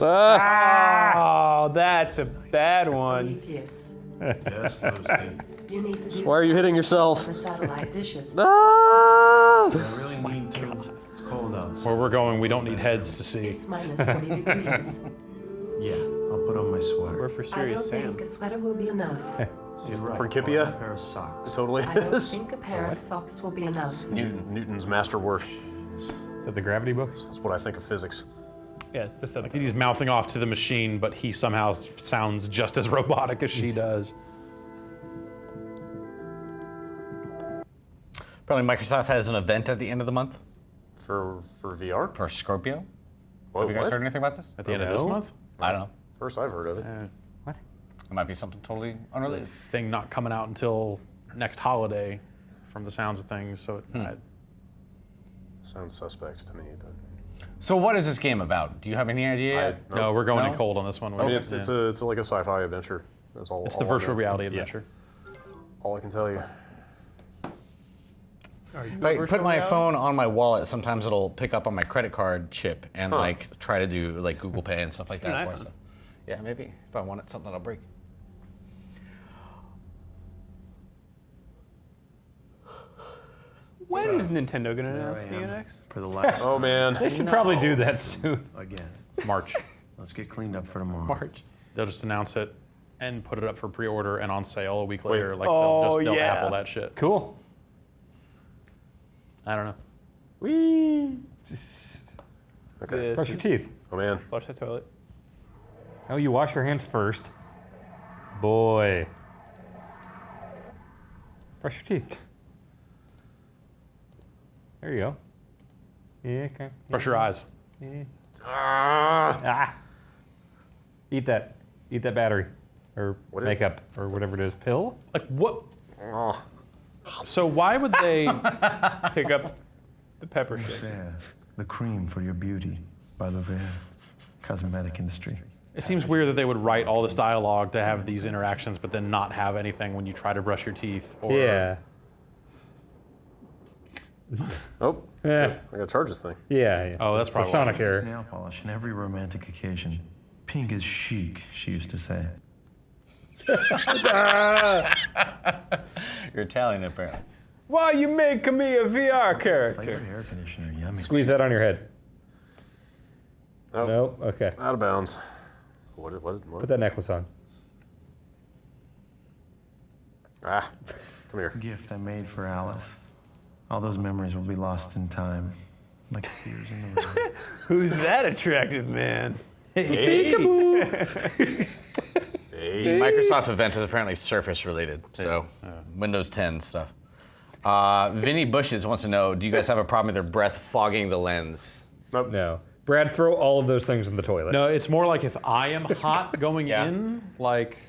Oh, that's a bad one. Yes, those two. You need to do Why are you hitting yourself? for satellite dishes. Ah! I really need to. It's cold outside. Where we're going, we don't need heads to see. It's minus 40 degrees. Yeah, I'll put on my sweater. We're for I serious don't Sam. think a sweater will be enough. You're right. Principia? A pair of socks. It totally I don't is. think a pair of socks will be enough. Newton's masterwork. Is that the gravity book? That's what I think of physics. Yeah, it's the subtitle. He's mouthing off to the machine, but he somehow sounds just as robotic as she does. Apparently Microsoft has an event at the end of the month. For VR? For Scorpio. Whoa, Have you guys what? heard anything about this? At the end of this month? I don't know. First I've heard of it. What? It might be something totally unrelated. Thing not coming out until next holiday, from the sounds of things. So Sounds suspect to me, but. So what is this game about? Do you have any idea yet? no, we're going No? in cold on this one. I mean, it's like a sci-fi adventure. That's all. It's the virtual reality adventure. All I can tell you. If I put my phone on my wallet, sometimes it'll pick up on my credit card chip and like try to do like Google Pay and stuff like An that for iPhone. us. Yeah, maybe if I want it, something that'll break. When is Nintendo gonna announce the NX? For the last. Oh man. They should probably do that soon. Again. March. Let's get cleaned up for tomorrow. March. They'll just announce it and put it up for pre-order and on sale a week later. Like Oh, they'll yeah. Apple that shit. Cool. I don't know. Whee! Okay. This Brush your is- teeth. Oh man. Flush the toilet. Oh, you wash your hands first. Boy. Brush your teeth. There you go. Yeah, okay. Brush your eyes. Yeah. Ah. Eat that. Eat that battery. Or What is- makeup. Or whatever it is. Pill? Like what? Oh. So why would they? Pick up the pepper shake. Rosea, the cream for your beauty by Lovea Cosmetic Industry. It seems weird that they would write all this dialogue to have these interactions, but then not have anything when you try to brush your teeth. Or Yeah. Oh. Yeah. I gotta charge this thing. Yeah. Oh, that's it's a probably Sonic error. Nail polish in every romantic occasion. Pink is chic, she used to say. You're Italian apparently. Why you making me a VR character? Flavored air conditioner, yummy. Squeeze that on your head. No. Okay. Out of bounds. What? Put that necklace on. Ah, come here. Gift I made for Alice. All those memories will be lost in time, like tears in the rain. Who's that attractive man? Peekaboo. Microsoft event is apparently Surface related, so Windows 10 stuff. Vinny Bushes wants to know, do you guys have a problem with their breath fogging the lens? Nope. No. Brad, throw all of those things in the toilet. No, it's more like if I am hot going in, like,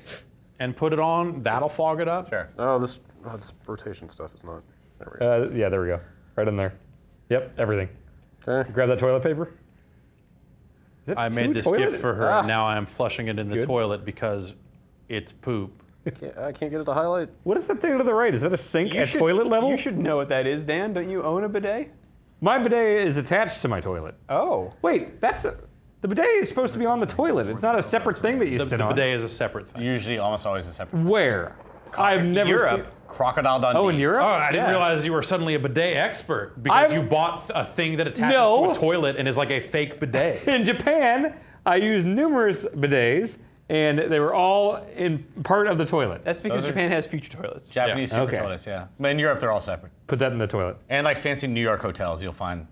and put it on, that'll fog it up. Sure. Oh, this rotation stuff is not. There we go. Yeah, there we go. Right in there. Yep, everything. Okay. Grab that toilet paper. Is it I made this toilet? gift for her, and now I'm flushing it in the toilet because it's poop. I can't get it to highlight. What is that thing to the right? Is that a sink at should- toilet level? You should know what that is, Dan. Don't you own a bidet? My bidet is attached to my toilet. Oh. Wait, the bidet is supposed to be on the toilet. It's not a separate thing that you sit The on. bidet is a separate thing. Usually, almost always a separate. Where? I've never Europe. seen- Crocodile Dundee. Oh, in Europe? Oh, I didn't realize you were suddenly a bidet expert because you bought a thing that attaches No. to a toilet and is like a fake bidet. In Japan, I used numerous bidets, and they were all in part of the toilet. That's because Japan has future toilets. Japanese super toilets, yeah. But in Europe, they're all separate. Put that in the toilet. And like fancy New York hotels, you'll find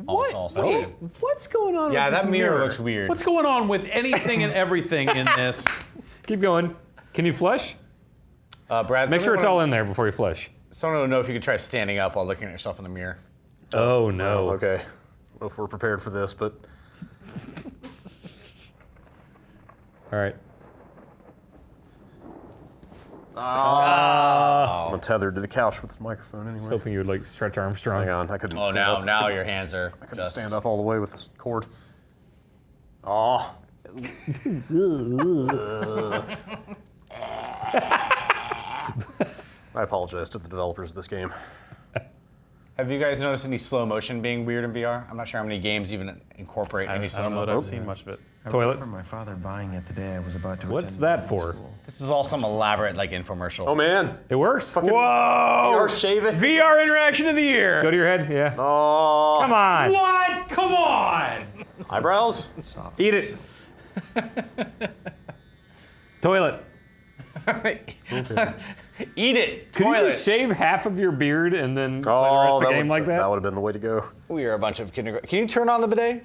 almost all separate. What's going on Yeah, with that this mirror looks weird. What's going on with anything and everything in this? Keep going. Can you flush? Brad, Make sure it's all in there before you flush. Someone would know if you could try standing up while looking at yourself in the mirror. Oh, no. Okay. I don't know if we're prepared for this, but. All right. I'm tethered to the couch with this microphone anyway. Hoping you would like stretch Armstrong. Hang on, I couldn't Oh, stand now up. now your hands are I couldn't just... stand up all the way with this cord. Oh. I apologize to the developers of this game. Have you guys noticed any slow motion being weird in VR? I'm not sure how many games even incorporate any slow motion. I've seen much of it. I Toilet. remember my father buying it the day I was about to What's attend that boarding for? school. This is all some elaborate like infomercial. Oh man. It works? Fucking Whoa! VR shave it. VR interaction of the year. Go to your head? Yeah. Oh. Come on. What? Come on! Eyebrows? Eat it. Toilet. Eat it. Could Toilet. you just shave half of your beard and then play the Oh, rest of the game like that? That would have been the way to go. We are a bunch of kindergarten. Can you turn on the bidet?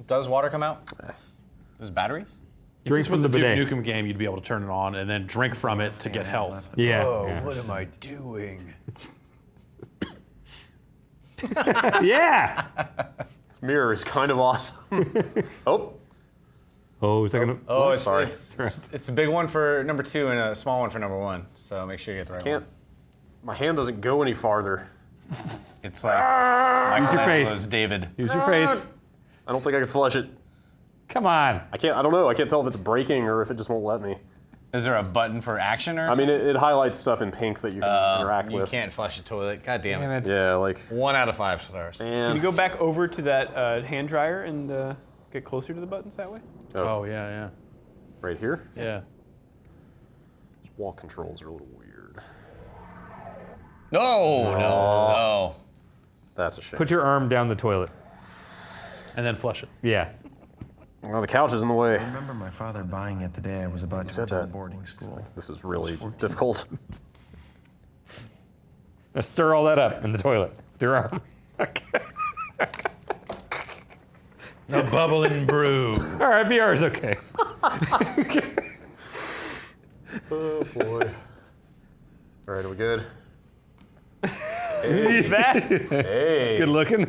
Does water come out? There's batteries? Drink If from this the was a bidet. Duke Nukem game, you'd be able to turn it on and then drink from it to get health. Yeah. Oh, yeah. what am I doing? Yeah. This mirror is kind of awesome. Oh. Oh, is that gonna? Oh, it's, sorry. it's a big one for number 2 and a small one for number 1. So make sure you get the right Can't. one. My hand doesn't go any farther. It's like Use your Michelangelo's face. David. Use your face. I don't think I can flush it. Come on. I can't. I don't know. I can't tell if it's breaking or if it just won't let me. Is there a button for action or I mean, it highlights stuff in pink that you can interact you with. can't flush the toilet. God damn it. Damn it. Yeah, like. 1 out of 5 stars. Can you go back over to that hand dryer and get closer to the buttons that way? Oh, yeah, Right here? yeah. These wall controls are a little weird. No. That's a shame. Put your arm down the toilet. And then flush it. Yeah. Well, the couch is in the way. I remember my father buying it the day I was about to said attend that. boarding school. This is really difficult. Now stir all that up in the toilet with your arm. The bubbling brew. All right, VR is okay. Oh boy. All right, are we good? Hey. Good looking.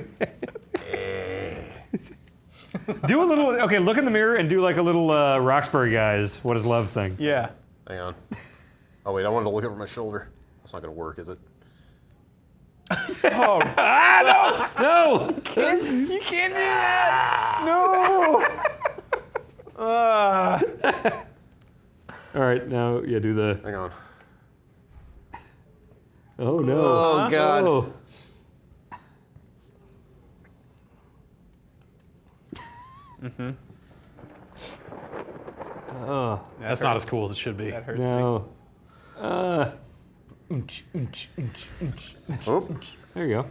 Do a little. Okay, look in the mirror and do like a little Roxbury guys. What is love thing? Yeah. Hang on. Oh wait, I wanted to look over my shoulder. That's not gonna work, is it? Oh. No. You can't do that. No. All right, now yeah, do the. Hang on. Oh no. Oh, God. Oh. Mm-hmm. Oh. That's not as cool as it should be. That hurts me. No. Oh. There you go.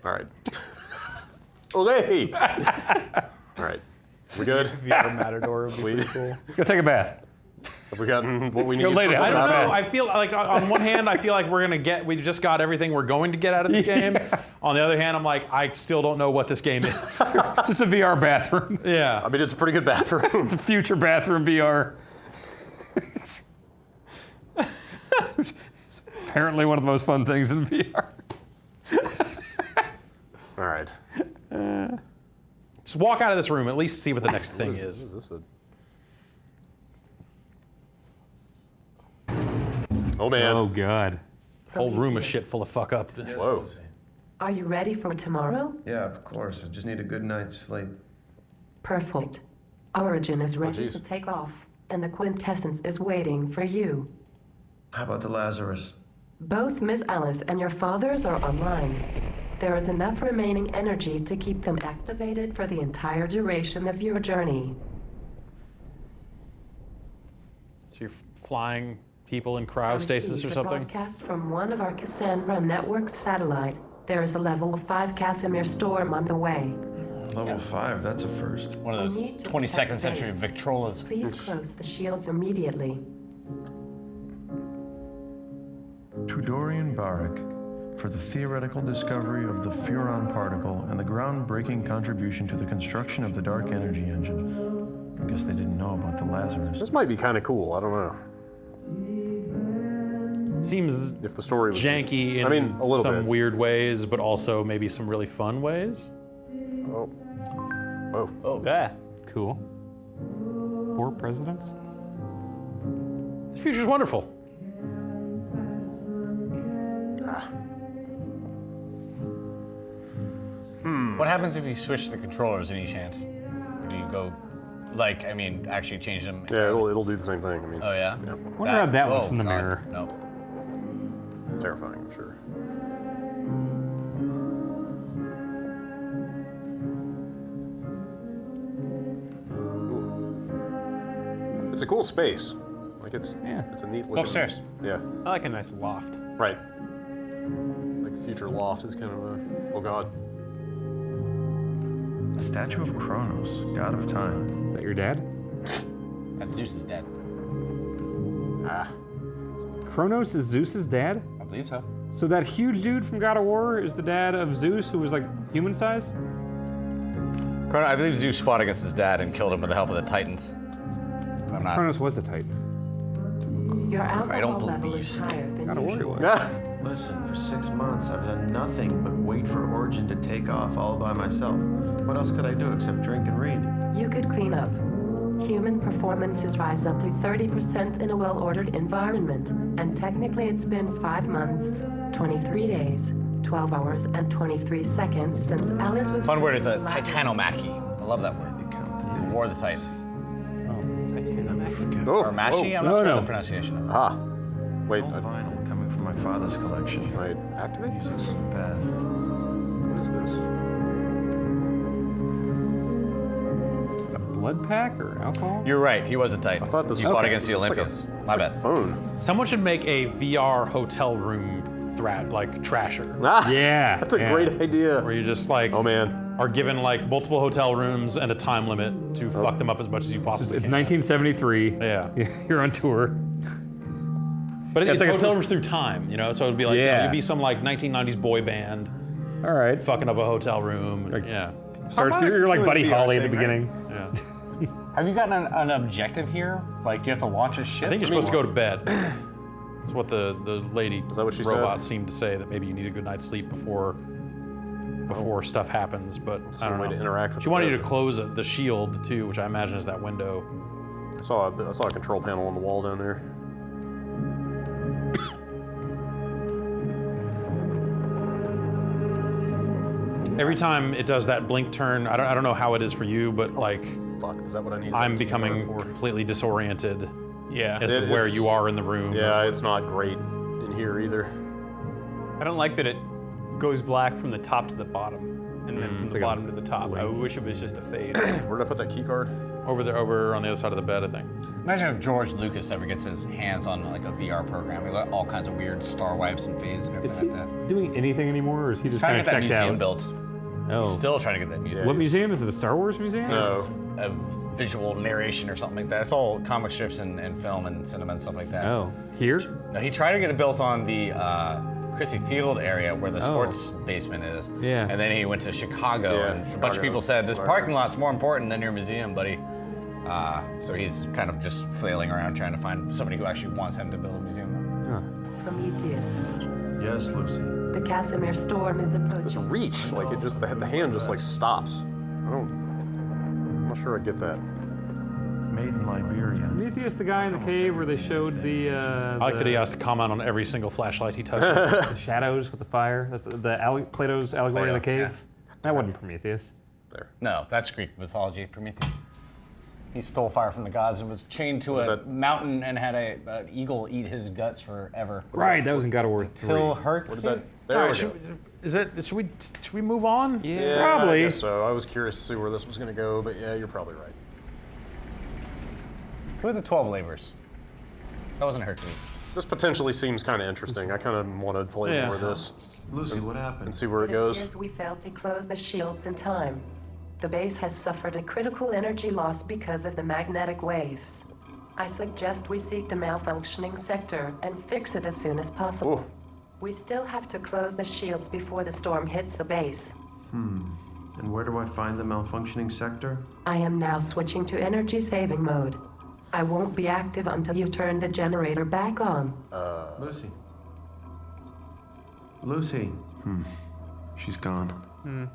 All right. Okay. All right. We good? VR Matador would be pretty cool. Go take a bath. Have we gotten what we need? Go lay down. I don't know. I feel like on one hand, I feel like we just got everything we're going to get out of the game. On the other hand, I'm like, I still don't know what this game is. Just a VR bathroom. Yeah. I mean, it's a pretty good bathroom. It's a future bathroom VR. It's apparently one of the most fun things in VR. All right. Just walk out of this room, at least see what the next thing is. Is this Oh man. Oh god. Whole room of shit full of fuck up. Whoa. Are you ready for tomorrow? Yeah, of course. I just need a good night's sleep. Perfect. Origin is ready to take off, and the Quintessence is waiting for you. How about the Lazarus? Both Miss Alice and your fathers are online. There is enough remaining energy to keep them activated for the entire duration of your journey. So you're flying people in cryostasis or something? Broadcast from one of our Cassandra network satellite. There is a level 5 Casimir storm on the way. Level 5, that's a first. One of those 22nd century Victrolas. Please close the shields immediately. To Dorian Barak, for the theoretical discovery of the Furon particle and the groundbreaking contribution to the construction of the dark energy engine. I guess they didn't know about the Lazarus. This might be kind of cool. I don't know. Seems if the story was janky just, in a little some bit. weird ways, but also maybe some really fun ways. Oh. Whoa. Oh, yeah. Cool. 4 presidents? The future's wonderful. What happens if you switch the controllers in each hand? If you go, like, I mean, actually change them? Yeah, it'll do the same thing. I mean. Oh yeah. Yeah. Wonder how that looks in the mirror. No. Terrifying, I'm sure. Ooh. It's a cool space. Like it's a neat looking. Go upstairs. Yeah. I like a nice loft. Right. Like future loft is kind of a oh god. A statue of Kronos, god of time. Is that your dad? That's Zeus's dad. Ah. Kronos is Zeus's dad? I believe so. So that huge dude from God of War is the dad of Zeus, who was like human size? I believe Zeus fought against his dad and killed him with the help of the Titans. I'm not. Kronos was a Titan. Your I don't alcohol level believe is so. higher than God of War usual. was. Listen, for 6 months I've done nothing but wait for Origin to take off all by myself. What else could I do except drink and read? You could clean up. Human performances rise up to 30% in a well-ordered environment, and technically it's been 5 months, 23 days, 12 hours, and 23 seconds since Alice was... Fun word is a Titanomachy. I love that word. War of the Titans. Oh, Or Mashi? I'm not sure the pronunciation of it. Ah. Wait. Old vinyl coming from my father's collection. Right. Activate? Music of the past. What is this? Is it a blood pack or alcohol? You're right. He was a Titan. I thought this He was fought okay. against the This looks like Olympians. a- My it's like bad. a phone. Someone should make a VR hotel room trasher. Ah, Yeah. That's a great idea. Where you just like Oh man. are given like multiple hotel rooms and a time limit to fuck them up as much as you possibly It's can. 1973. Yeah. You're on tour. But Yeah, it's it's like a hotel rooms through time, you know? So it'd be like, Yeah. you'd be some like 1990s boy band All right. fucking up a hotel room. Yeah. Starts, you're like Buddy Holly at the beginning. Yeah. Have you gotten an objective here? Like, do you have to launch a ship? I think you're supposed to go to bed. That's what the lady Is that what she robot said? seemed to say, that maybe you need a good night's sleep before stuff happens, but I don't way know. to interact with She wanted the you to bed. close the shield too, which I imagine is that window. I saw a control panel on the wall down there. Every time it does that blink turn, I don't know how it is for you, but like Fuck, is that what I need? I'm becoming completely disoriented Yeah. as to where you are in the room. Yeah, it's not great in here either. I don't like that it goes black from the top to the bottom, and then from the like a bottom to the top. I wish it was just a fade. Where did I put that key card? over there, over on the other side of the bed, I think. Imagine if George Lucas ever gets his hands on like a VR program. He got all kinds of weird star wipes and fades and Is everything he like that. doing anything anymore, or is he just Trying kind to of get that checked museum out? built. Oh. He's still trying to get that museum. What museum? Is it a Star Wars museum? A visual narration or something like that. It's all comic strips and film and cinema and stuff like that. Oh, here? No, he tried to get it built on the Chrissy Field area where the sports basement is. Yeah. And then he went to Chicago, and a bunch of people said, this parking lot's more important than your museum, buddy. So he's kind of just flailing around trying to find somebody who actually wants him to build a museum. Prometheus. Yes, Lucy. The Casimir storm is approaching. This reach, like it just the hand just like stops. I'm not sure I get that. Made in Liberia. Prometheus, the guy in the cave where they showed the. I like that he has to comment on every single flashlight he touches. The shadows with the fire. That's Plato's allegory in the cave. Yeah. That wasn't Prometheus. There. No, that's Greek mythology. Prometheus. He stole fire from the gods and was chained to a mountain and had an eagle eat his guts forever. Right, that was in God of War 3. Till Hercules. Should we move on? Yeah, probably. I guess so. I was curious to see where this was going to go, but yeah, you're probably right. Who are the 12 laborers? That wasn't Hercules. This potentially seems kind of interesting. I kind of want to play more of this. Lucy, what happened? And see where it goes. appears we failed to close the shields in time. The base has suffered a critical energy loss because of the magnetic waves. I suggest we seek the malfunctioning sector and fix it as soon as possible. Ooh. We still have to close the shields before the storm hits the base. And where do I find the malfunctioning sector? I am now switching to energy saving mode. I won't be active until you turn the generator back on. Lucy. Lucy. She's gone.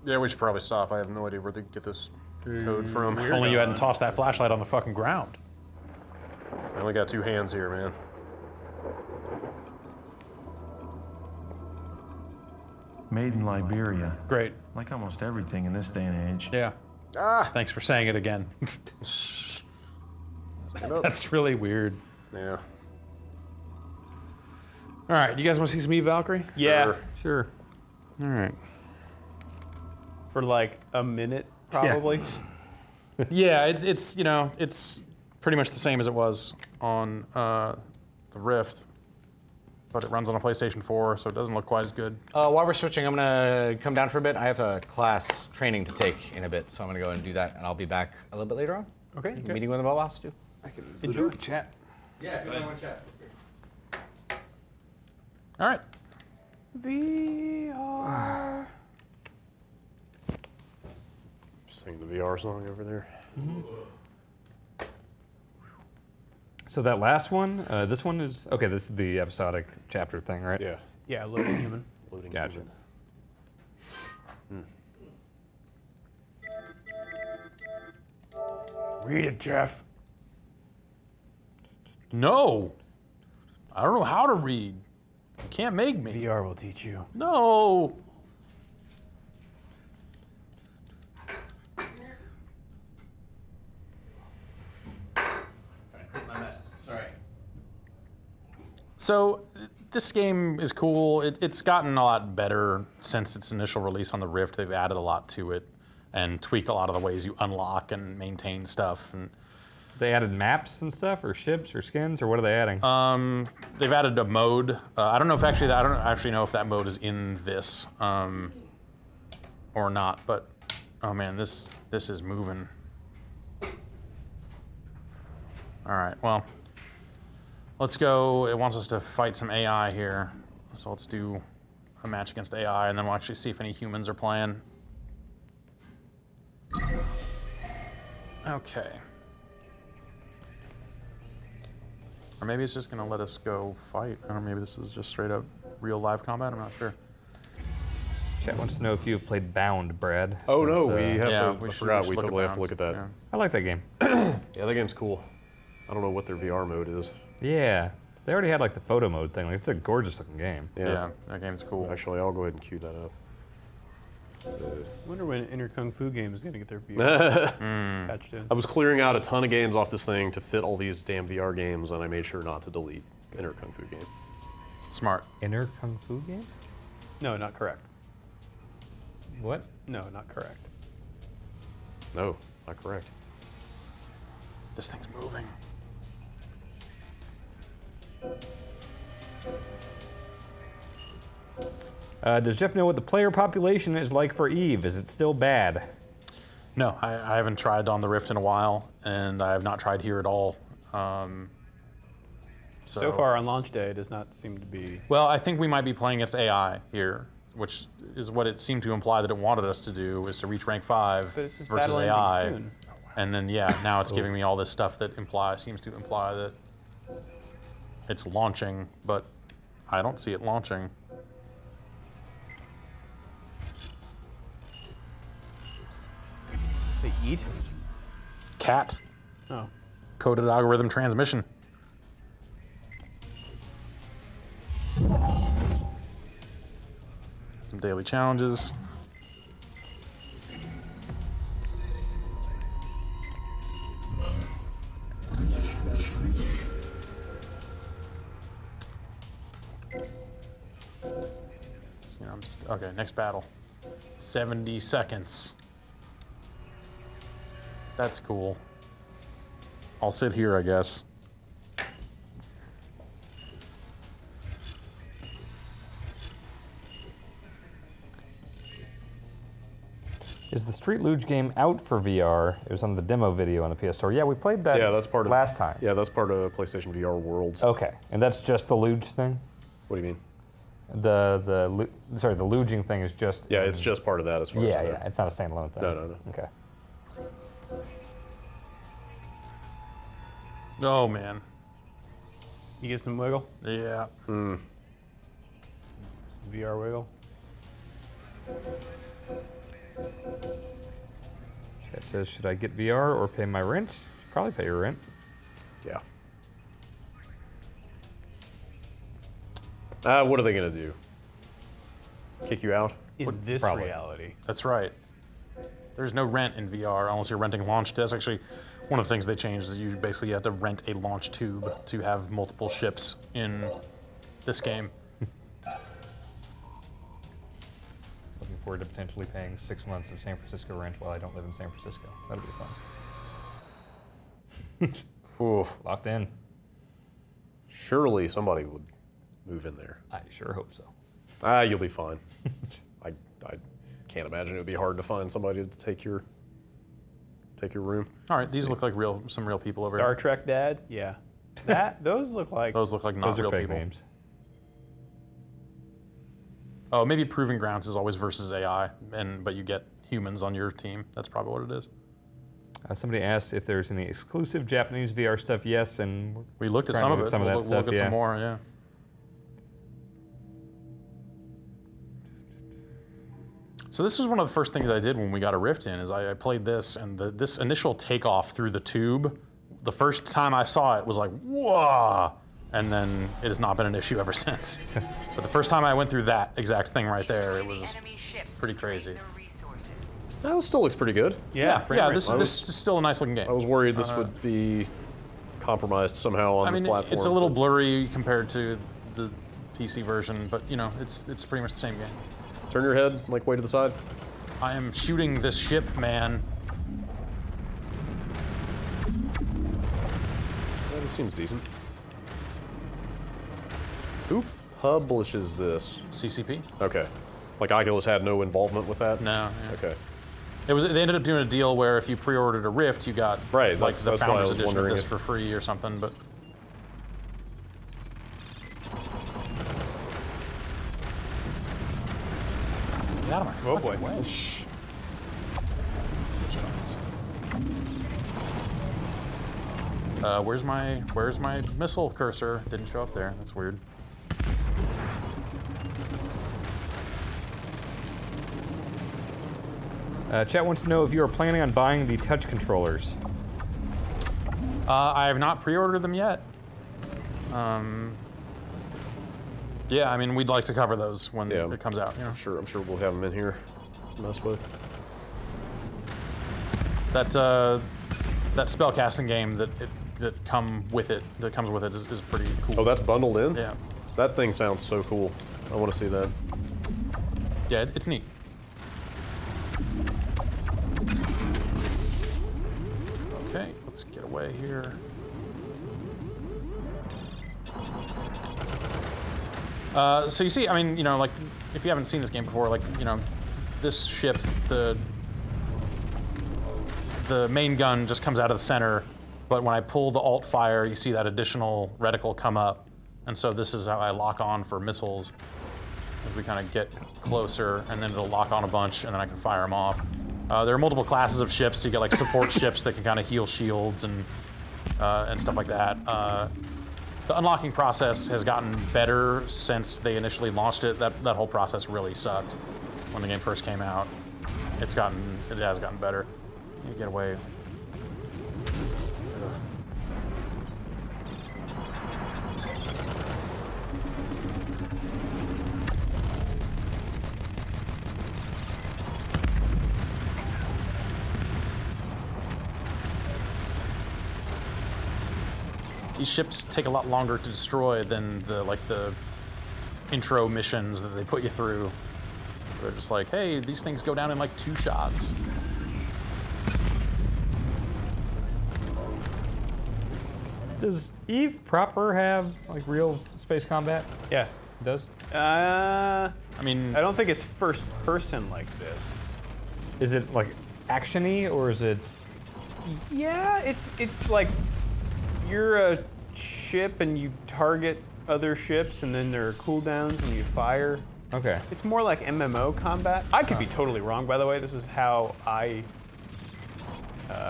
Yeah, we should probably stop. I have no idea where they get this code from. If only you hadn't tossed that flashlight on the fucking ground. I only got 2 hands here, man. Made in Liberia. Great. Like almost everything in this day and age. Yeah. Thanks for saying it again. That's really weird. Yeah. All right, you guys want to see some Eve Valkyrie? Yeah. Sure. All right. For like a minute, probably. Yeah, it's you know, it's pretty much the same as it was on the Rift, but it runs on a PlayStation 4, so it doesn't look quite as good. While we're switching, I'm gonna come down for a bit. I have a class training to take in a bit, so I'm gonna go and do that, and I'll be back a little bit later on. Okay. Meeting with the boss too. I can enjoy chat. Yeah, if you guys want to chat. All right. VR. Sing the VR song over there. So that last one, this one is okay. This is the episodic chapter thing, right? Yeah. Yeah, loading human. Loading Gotcha. human. Read it, Jeff. No. I don't know how to read. You can't make me. VR will teach you. No. My mess. Sorry. So this game is cool. It's gotten a lot better since its initial release on the Rift. They've added a lot to it and tweaked a lot of the ways you unlock and maintain stuff. And they added maps and stuff, or ships, or skins, or what are they adding? They've added a mode. I don't know if I don't actually know if that mode is in this or not. But oh man, this is moving. All right, well, let's go. It wants us to fight some AI here, so let's do a match against AI, and then we'll actually see if any humans are playing. Okay. Or maybe it's just gonna let us go fight. Or maybe this is just straight up real live combat. I'm not sure. Chat wants to know if you've played Bound, Brad. Oh since, no, we have yeah, to. we I should- forgot. we We should look totally at have to look at that. Bound, I like that game. Yeah, that game's cool. I don't know what their VR mode is. Yeah, they already had like the photo mode thing. Like, it's a gorgeous looking game. Yeah, that game's cool. Actually, I'll go ahead and queue that up. I wonder when Inner Kung Fu Game is going to get their VR patched in. I was clearing out a ton of games off this thing to fit all these damn VR games, and I made sure not to delete Inner Kung Fu Game. Smart. Inner Kung Fu Game? No, not correct. What? No, not correct. No, not correct. This thing's moving. Does Jeff know what the player population is like for Eve? Is it still bad? No, I haven't tried on the Rift in a while, and I have not tried here at all. So far on launch day, it does not seem to be. Well, I think we might be playing against AI here, which is what it seemed to imply that it wanted us to do, is to reach rank 5 versus AI. Soon. And then, yeah, now it's giving me all this stuff that seems to imply that it's launching, but I don't see it launching. Say eat? Cat. Oh. Coded algorithm transmission. Some daily challenges. Okay, next battle. 70 seconds. That's cool. I'll sit here, I guess. Is the Street Luge game out for VR? It was on the demo video on the PS Store. Yeah, we played that that's part of, last time. Yeah, that's part of PlayStation VR Worlds. Okay, and that's just the luge thing? What do you mean? The luging thing is just... Yeah, it's just part of that as far as I know. Yeah, it's not a standalone thing. No. Okay. Oh, man. You get some wiggle? Yeah. Some VR wiggle? Chat says, should I get VR or pay my rent? Should probably pay your rent. Yeah. What are they going to do? Kick you out? In this Probably. reality. That's right. There's no rent in VR unless you're renting launch. That's actually one of the things they changed is you basically have to rent a launch tube to have multiple ships in this game. Looking forward to potentially paying 6 months of San Francisco rent while I don't live in San Francisco. That'll be fun. Oof. Locked in. Surely somebody would move in there. I sure hope so. You'll be fine. I can't imagine it would be hard to find somebody to take your room. All right, these look like some real people over Star here. Trek Dad? Yeah. Those look like... Those look like not Those are real fake people. names. Oh, maybe Proving Grounds is always versus AI, but you get humans on your team. That's probably what it is. Somebody asked if there's any exclusive Japanese VR stuff. Yes, and we looked at some of it. Some of that We'll stuff, look at some more, yeah. So this was one of the first things I did when we got a Rift in, is I played this, and this initial takeoff through the tube, the first time I saw it was like, whoa! And then it has not been an issue ever since. But the first time I went through that exact thing right there, it was pretty crazy. That still looks pretty good. Yeah, this is still a nice looking game. I was worried this would be compromised somehow on this platform. It's a little blurry compared to the PC version, but you know, it's pretty much the same game. Turn your head, like way to the side. I am shooting this ship, man. Yeah, this seems decent. Who publishes this? CCP. Okay. Like Oculus had no involvement with that? No. Yeah. Okay. They ended up doing a deal where if you pre-ordered a Rift, you got right, like the that's why I Founders was Edition of wondering this for free or something, but. Get out of my fucking way. Where's my missile cursor? Didn't show up there. That's weird. Chat wants to know if you are planning on buying the touch controllers. I have not pre-ordered them yet. Yeah, I mean, we'd like to cover those when it comes out. You know? I'm sure we'll have them in here to mess with. That spellcasting game that comes with it is pretty cool. Oh, that's bundled in? Yeah. That thing sounds so cool. I want to see that. Yeah, it's neat. Okay, let's get away here. So you see, I mean, you know, like, if you haven't seen this game before, like, you know, this ship, the main gun just comes out of the center, but when I pull the alt fire, you see that additional reticle come up, and so this is how I lock on for missiles as we kind of get closer, and then it'll lock on a bunch, and then I can fire them off. There are multiple classes of ships. So you get like support ships that can kind of heal shields and stuff like that. The unlocking process has gotten better since they initially launched it. That whole process really sucked when the game first came out. It has gotten better. You get away. These ships take a lot longer to destroy than the intro missions that they put you through. They're just like, hey, these things go down in like 2 shots. Does Eve proper have like real space combat? Yeah, it does. I mean, I don't think it's first person like this. Is it like action-y or is it? Yeah, it's like you're a ship and you target other ships and then there are cooldowns and you fire. Okay. It's more like MMO combat. I could be totally wrong, by the way. This is how I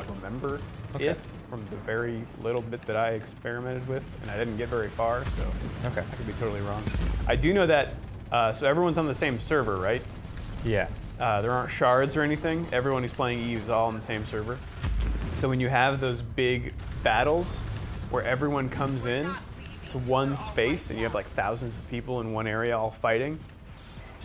remember it from the very little bit that I experimented with, and I didn't get very far, so okay. I could be totally wrong. I do know that, so everyone's on the same server, right? Yeah. There aren't shards or anything. Everyone who's playing Eve is all on the same server. So when you have those big battles where everyone comes in to one space and you have like thousands of people in one area all fighting,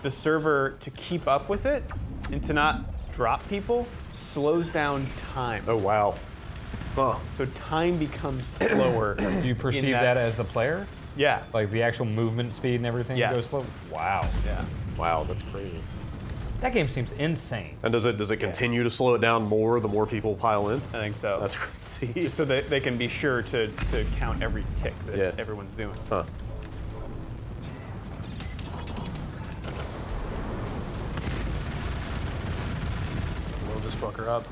the server, to keep up with it and to not drop people, slows down time. Oh, wow. Oh. So time becomes slower. Do you perceive that as the player? Yeah. Like the actual movement speed and everything Yes. goes slow? Wow. Yeah. Wow, that's crazy. That game seems insane. And does it continue to slow it down more the more people pile in? I think so. That's crazy. Just so that they can be sure to count every tick that everyone's doing. Huh. Blow this fucker up.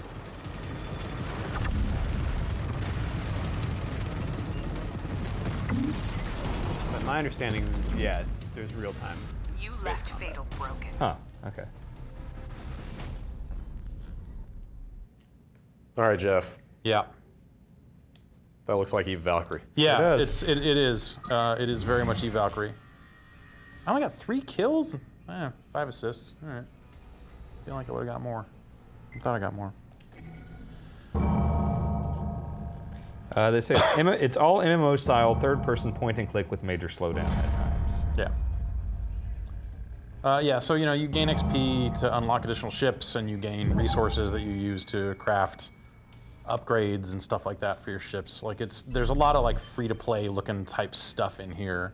But my understanding is, yeah, there's real time. You left Fatal broken. Huh. Okay. All right, Jeff. Yeah. That looks like Eve Valkyrie. Yeah, it is. It is very much Eve Valkyrie. I only got 3 kills. 5 assists. All right. Feel like I would have got more. I thought I got more. They say it's all MMO style, third-person point-and-click with major slowdown at times. Yeah. Yeah, so you know, you gain XP to unlock additional ships, and you gain resources that you use to craft upgrades and stuff like that for your ships. Like there's a lot of like free-to-play looking type stuff in here.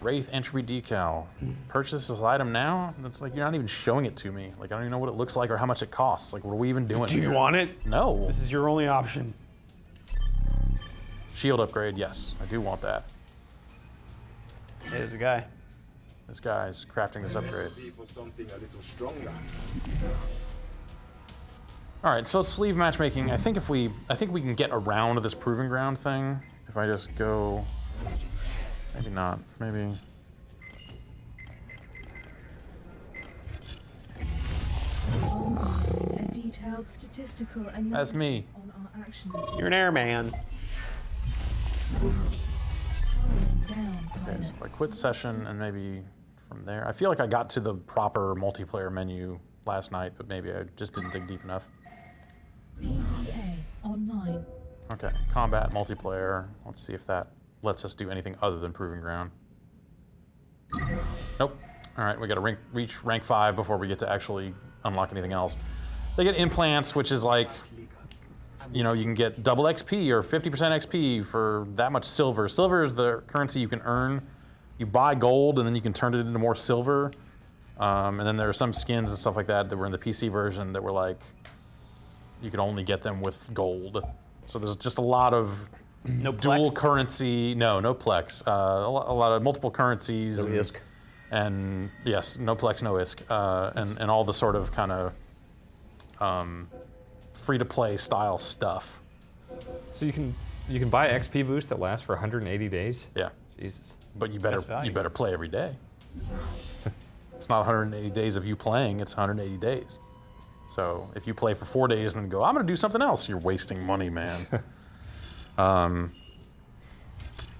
Wraith entry decal. Purchase this item now? That's like, you're not even showing it to me. Like, I don't even know what it looks like or how much it costs. Like, what are we even doing Do here? you want it? No. This is your only option. Shield upgrade, yes. I do want that. Hey, there's a guy. This guy's crafting this upgrade. All right, so sleeve matchmaking. I think we can get around this proving ground thing if I just go. Maybe not. Maybe. A detailed statistical analysis That's me. on our actions. You're an airman. Okay, so I quit session and maybe from there. I feel like I got to the proper multiplayer menu last night, but maybe I just didn't dig deep enough. PDA online. Okay, combat multiplayer. Let's see if that lets us do anything other than proving ground. Nope. All right, we got to reach rank 5 before we get to actually unlock anything else. They get implants, which is like, you know, you can get double XP or 50% XP for that much silver. Silver is the currency you can earn. You buy gold and then you can turn it into more silver. And then there are some skins and stuff like that that were in the PC version that were like you could only get them with gold. So there's just a lot of dual Plex? currency. No Plex. A lot of multiple currencies. No ISK. And yes, no Plex, no ISK, and all the sort of kind of free-to-play style stuff. So you can buy XP boost that lasts for 180 days. Yeah. Jesus. But you better play every day. It's not 180 days of you playing, it's 180 days. So if you play for 4 days and then go, I'm gonna do something else, you're wasting money, man.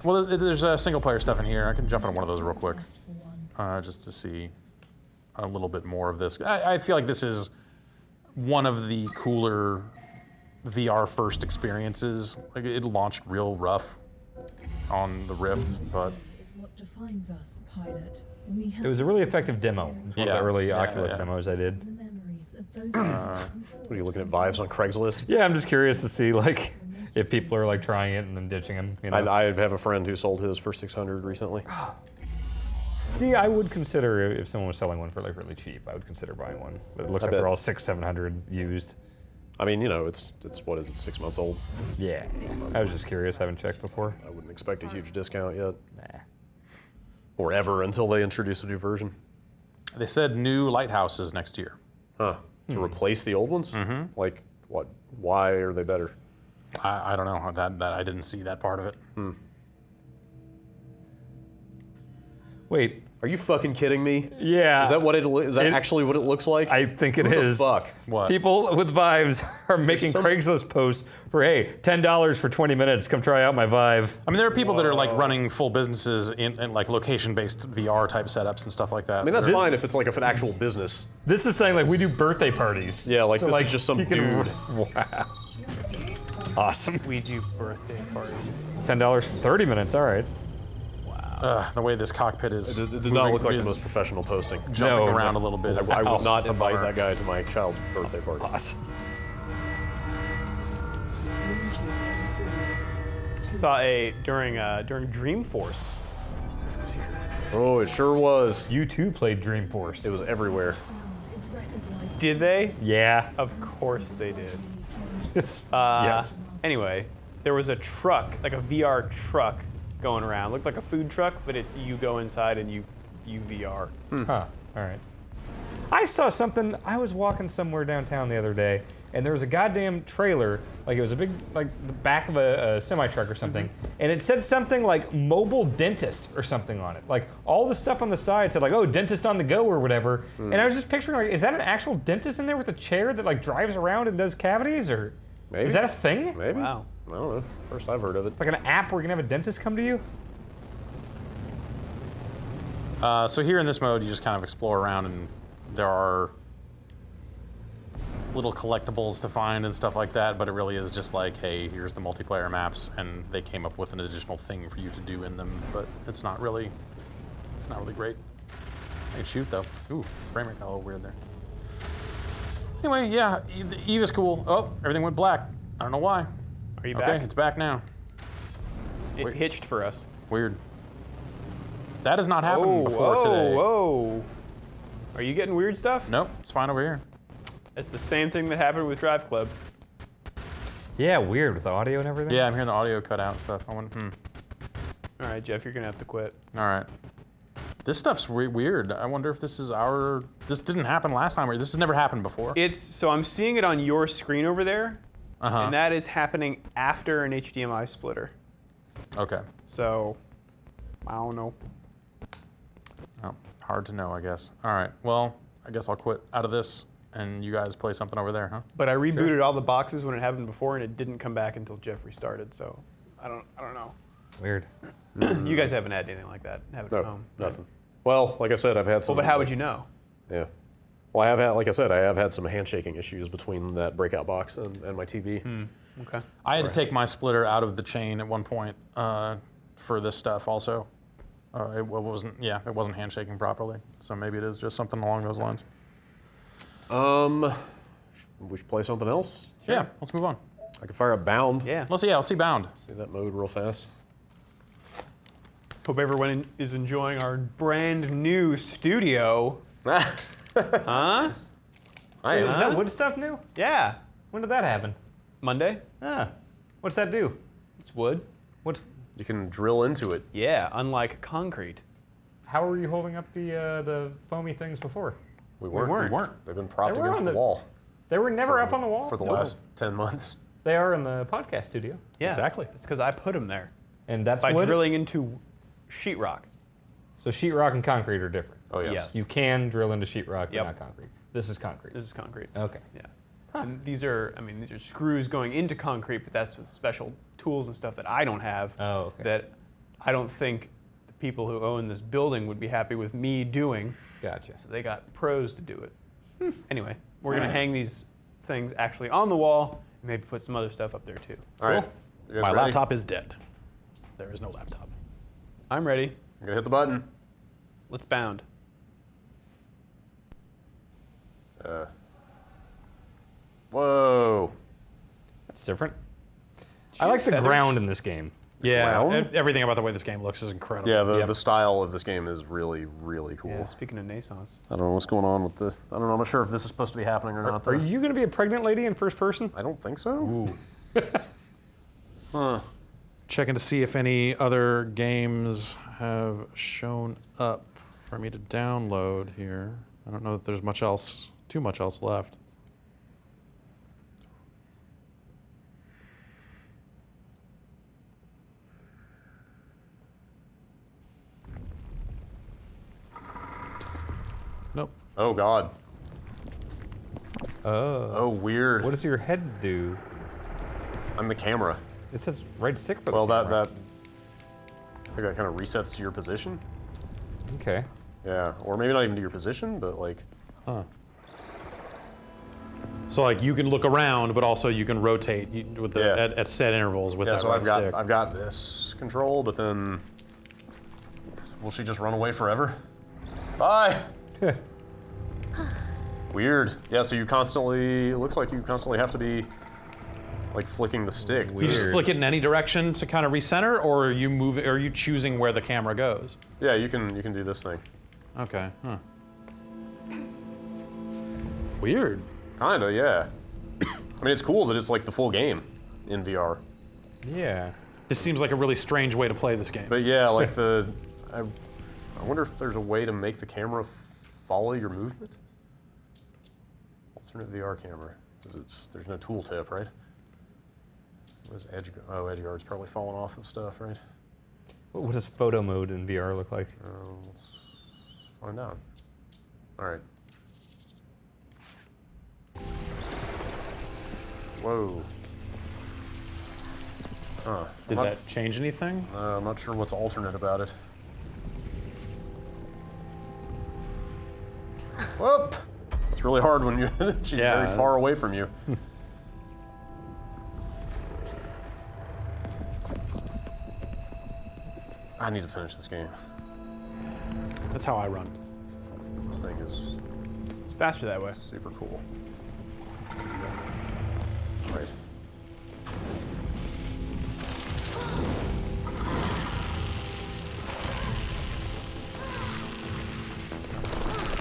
Well, there's single player stuff in here. I can jump on one of those real quick, just to see a little bit more of this. I feel like this is one of the cooler VR first experiences. Like it launched real rough on the Rift, but Is what defines us, pilot. It was a really effective demo. It was one of the early Oculus demos I did. What are you looking at Vives on Craigslist? Yeah, I'm just curious to see like if people are like trying it and then ditching them. You know? I have a friend who sold his for 600 recently. See, I would consider if someone was selling one for like really cheap, I would consider buying one. But it looks like they're all 600-700 used. I mean, you know, it's what is it, 6 months old? Yeah. I was just curious. I haven't checked before. I wouldn't expect a huge discount yet. Nah. Or ever until they introduce a new version. they said new lighthouses next year. Huh. To replace the old ones? Mm-hmm. Like what? Why are they better? I don't know. That I didn't see that part of it. Wait, are you fucking kidding me? Yeah. Is that what is that actually what it looks like? I think it Who is. The fuck? What? People with Vives are making Craigslist posts for, hey, $10 for 20 minutes. Come try out my Vive. I mean, there are people that are like running full businesses in like location-based VR type setups and stuff like that. I mean, that's fine if it's like an actual business. This is saying like we do birthday parties. Yeah, like So, this like, is just some you can- dude. Wow. Awesome. We do birthday parties. $10 for 30 minutes. All right. The way this cockpit is. It does not look like the most professional posting. Jumping around a little bit. I would not A invite bummer. that guy to my child's birthday party. Awesome. Saw during Dreamforce. Oh, it sure was. You too played Dreamforce. It was everywhere. Did they? Yeah. Of course they did. Yes. Anyway, there was a truck, like a VR truck, going around. Looked like a food truck, but it's you go inside and you VR. Huh. All right. I saw something. I was walking somewhere downtown the other day, and there was a goddamn trailer. Like it was a big, like the back of a semi truck or something, and it said something like mobile dentist or something on it. Like all the stuff on the side said like, oh, dentist on the go or whatever. And I was just picturing like, is that an actual dentist in there with a chair that like drives around and does cavities, or Maybe. is that a thing? Maybe. Wow. I don't know. First I've heard of it. It's like an app where you can have a dentist come to you. So here in this mode, you just kind of explore around, and there are little collectibles to find and stuff like that. But it really is just like, hey, here's the multiplayer maps, and they came up with an additional thing for you to do in them. But it's not really great. I can shoot though. Ooh, frame rate got a little weird there. Anyway, yeah, Eve is cool. Oh, everything went black. I don't know why. Are you Okay, back? it's back now. It hitched for us. Weird. That has not happened before today. Whoa. Are you getting weird stuff? Nope, it's fine over here. It's the same thing that happened with Drive Club. Yeah, weird with the audio and everything. Yeah, I'm hearing the audio cut out and stuff. I went, All right, Jeff, you're gonna have to quit. All right. This stuff's weird. I wonder if this is our. This didn't happen last time, or this has never happened before. So I'm seeing it on your screen over there, Uh-huh. and that is happening after an HDMI splitter. Okay. So, I don't know. Oh, hard to know, I guess. All right. Well, I guess I'll quit out of this, and you guys play something over there, huh? But I rebooted all the boxes when it happened before, and it didn't come back until Jeff restarted. So, I don't know. Weird. You guys haven't had anything like that, have it at No, home? nothing. Well, like I said, I've had some. Well, but how would you know? Yeah. Well, I have had, like I said, I have had some handshaking issues between that breakout box and my TV. Okay. I had to take my splitter out of the chain at one point for this stuff also. It wasn't handshaking properly. So maybe it is just something along those lines. We should play something else? Yeah, let's move on. I can fire up Bound. Yeah. Let's see Bound. See that mode real fast. Hope everyone is enjoying our brand new studio. Huh? I am. Is that wood stuff new? Yeah. When did that happen? Monday. Ah, what's that do? It's wood. What? You can drill into it. Yeah, unlike concrete. How were you holding up the foamy things before? We weren't. They've been propped against the wall. They were never up on the wall? For the last 10 months. They are in the podcast studio. Yeah, exactly. It's because I put them there. And that's by wood? drilling into sheetrock. So sheetrock and concrete are different. Oh yes. You can drill into sheetrock, but not concrete. This is concrete. This is concrete. Okay. Yeah. And these are screws going into concrete, but that's with special tools and stuff that I don't have. Oh, okay. That I don't think the people who own this building would be happy with me doing. Gotcha. So they got pros to do it. Anyway, we're gonna hang these things actually on the wall and maybe put some other stuff up there too. All right. My laptop is dead. There is no laptop. I'm ready. I'm gonna hit the button. Let's bound. Whoa. That's different. I like the ground in this game. Yeah, Ground? everything about the way this game looks is incredible. Yeah, the style of this game is really, really cool. Yeah, speaking of Naissance. I don't know what's going on with this. I don't know. I'm not sure if this is supposed to be happening or not. Are you going to be a pregnant lady in first person? I don't think so. Huh. Checking to see if any other games have shown up for me to download here. I don't know that there's too much else left. Nope. Oh God. Oh, weird. What does your head do? I'm the camera. It says right stick for well, the camera. I think that kind of resets to your position. Okay. Yeah, or maybe not even to your position, but like. Huh. So like you can look around, but also you can rotate with at set intervals with that so right stick. I've got this control, but then will she just run away forever? Bye. Weird. Yeah, so it looks like you constantly have to be like flicking the stick. Do you just flick it in any direction to kind of recenter, or are you choosing where the camera goes? Yeah, you can do this thing. Okay. Huh. Weird. Kinda, yeah. I mean, it's cool that it's like the full game in VR. Yeah. This seems like a really strange way to play this game. But yeah, like I wonder if there's a way to make the camera follow your movement. Alternate VR camera, because there's no tooltip, right? What does edge? Oh, edge guard's probably falling off of stuff, right? What does photo mode in VR look like? Let's find out. All right. Whoa. Huh. Did that change anything? I'm not sure what's alternate about it. Whoop! It's really hard when she's very far away from you. I need to finish this game. That's how I run. This thing is... It's faster that way. Super cool. Right.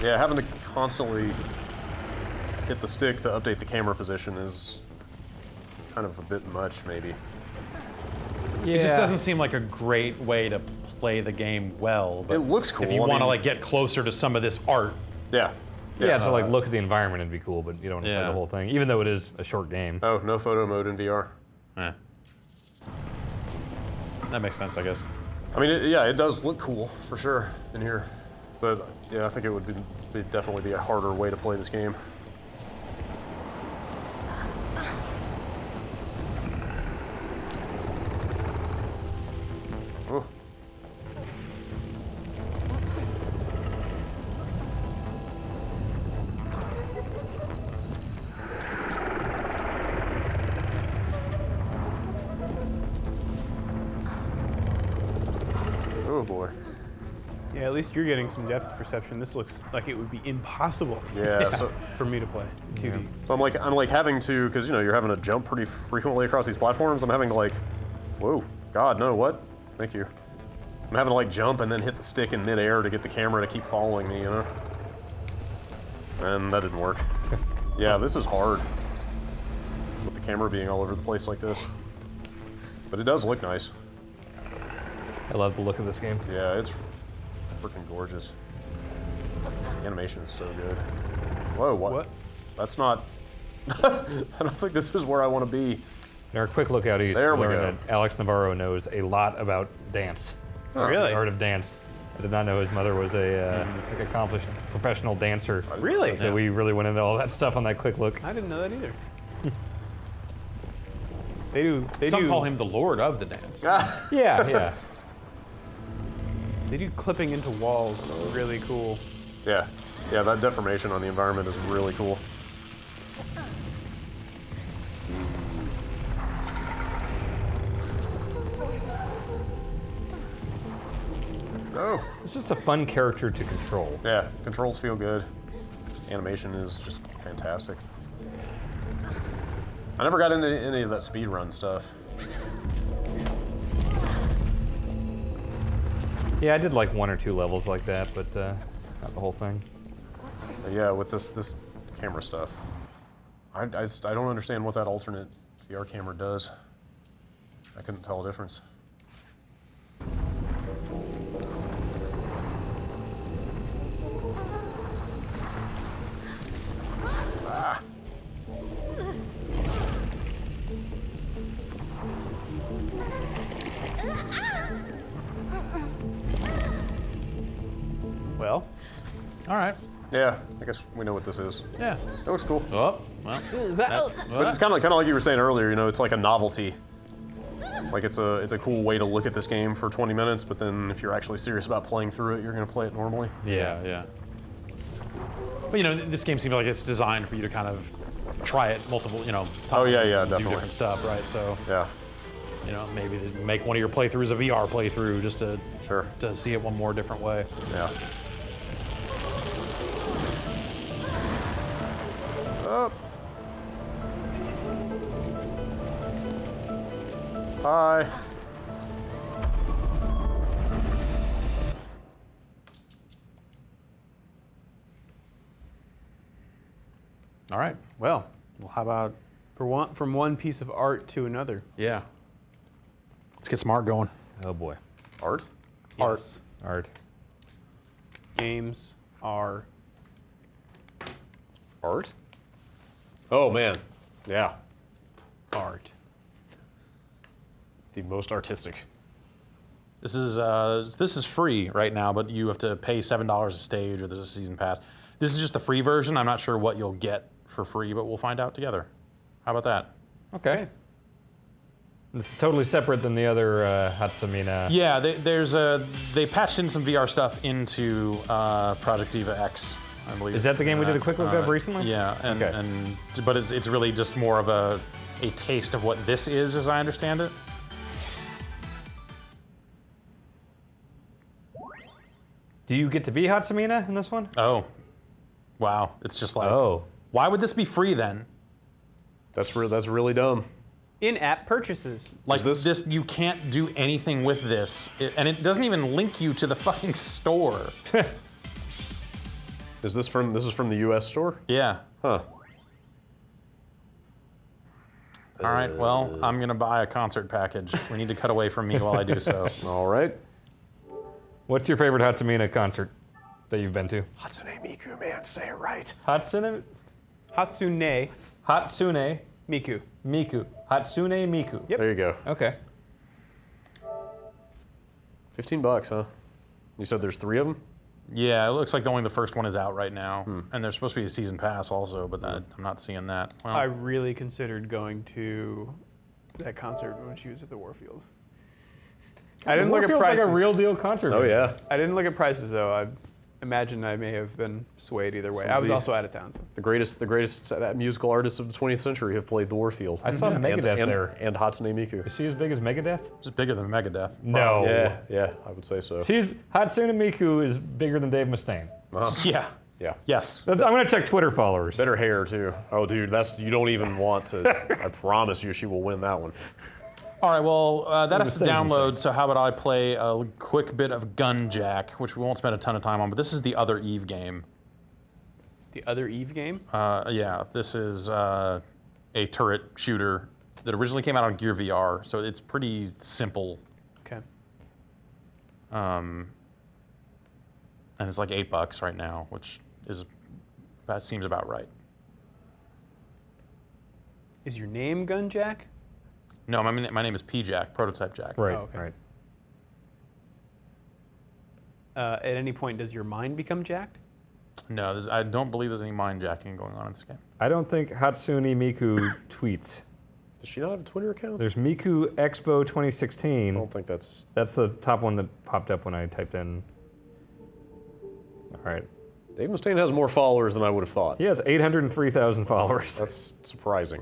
Yeah, having to constantly hit the stick to update the camera position is kind of a bit much, maybe. Yeah. It just doesn't seem like a great way to play the game well. But it looks cool. If you want to like get closer to some of this art. Yeah. Yeah, so like look at the environment, it'd be cool, but you don't want to play the whole thing, even though it is a short game. Oh, no photo mode in VR. Eh. That makes sense, I guess. I mean, it does look cool for sure in here, but yeah, I think it would definitely be a harder way to play this game. Oh. Oh boy. Yeah, at least you're getting some depth perception. This looks like it would be impossible. Yeah, so for me to play 2D. So I'm like having to, because you're having to jump pretty frequently across these platforms. I'm having to like, whoa, God, no, what? Thank you. I'm having to like jump and then hit the stick in midair to get the camera to keep following me, And that didn't work. Yeah, this is hard. with the camera being all over the place like this. But it does look nice. I love the look of this game. Yeah, it's freaking gorgeous. The animation is so good. Whoa, what? That's not... I don't think this is where I want to be. In our quick look out east, There we we learned go. that Alex Navarro knows a lot about dance. Oh, really? The art of dance. I did not know his mother was a like accomplished professional dancer. Really? So we really went into all that stuff on that quick look. I didn't know that either. They do. Some call him the Lord of the Dance. Yeah. They do clipping into walls. Really cool. Yeah, that deformation on the environment is really cool. Oh. It's just a fun character to control. Yeah, controls feel good. Animation is just fantastic. I never got into any of that speedrun stuff. Yeah, I did like 1 or 2 levels like that, but not the whole thing. But yeah, with this camera stuff, I don't understand what that alternate VR camera does. I couldn't tell a difference. Ah. Well, all right. Yeah, I guess we know what this is. Yeah. That looks cool. Oh, well. But it's kind of like you were saying earlier. You know, it's like a novelty. Like it's a cool way to look at this game for 20 minutes. But then if you're actually serious about playing through it, you're gonna play it normally. Yeah. But you know, this game seems like it's designed for you to kind of try it multiple, times. Oh yeah, and definitely. Do different stuff, right? So yeah. Maybe make one of your playthroughs a VR playthrough just to sure to see it one more different way. Yeah. Up. Hi. All right. Well, how about from one piece of art to another? Yeah. Let's get some art going. Oh boy. Art? Yes. Art. Games are art? Oh man. Yeah. Art. The most artistic. This is free right now, but you have to pay $7 a stage, or there's a season pass. This is just the free version. I'm not sure what you'll get for free, but we'll find out together. How about that? Okay. This is totally separate than the other Hatsumina. Yeah, they patched in some VR stuff into Project Diva X, I believe. Is that the game we did a quick look of recently? Yeah, but it's really just more of a taste of what this is, as I understand it. Do you get to be Hatsumina in this one? Oh, wow! It's just like, why would this be free then? That's really dumb. In-app purchases. Like this, you can't do anything with this, and it doesn't even link you to the fucking store. Is this from the U.S. store? Yeah. Huh. All right. Well, I'm gonna buy a concert package. We need to cut away from me while I do so. All right. What's your favorite Hatsumina concert that you've been to? Hatsune Miku, man, say it right. Hatsune Miku. Miku. Hatsune Miku. Yep. There you go. Okay. $15, huh? You said there's 3 of them? Yeah, it looks like only the first one is out right now, and there's supposed to be a season pass also, but I'm not seeing that. Well, I really considered going to that concert when she was at the Warfield. I didn't look at prices. Like a real deal concert. Oh yeah. I didn't look at prices though. I imagine I may have been swayed either way. I was also out of town. So. The greatest musical artists of the 20th century have played the Warfield. I saw Megadeth there. And Hatsune Miku. Is she as big as Megadeth? She's bigger than Megadeth. No. Yeah, I would say so. Hatsune Miku is bigger than Dave Mustaine. Yeah. Yeah. Yes. I'm gonna check Twitter followers. Better hair too. Oh, dude, you don't even want to. I promise you, she will win that one. All right, well, that has to download, so how about I play a quick bit of Gunjack, which we won't spend a ton of time on, but this is the other Eve game. The other Eve game? Yeah, this is a turret shooter that originally came out on Gear VR, so it's pretty simple. Okay. And it's like $8 right now, which that seems about right. Is your name Gunjack? No, my name is P-Jack, Prototype Jack. Right, Oh, okay. right. At any point, does your mind become jacked? No, I don't believe there's any mind jacking going on in this game. I don't think Hatsune Miku tweets. Does she not have a Twitter account? There's Miku Expo 2016. I don't think that's... That's the top one that popped up when I typed in. All right. Dave Mustaine has more followers than I would have thought. He has 803,000 followers. That's surprising.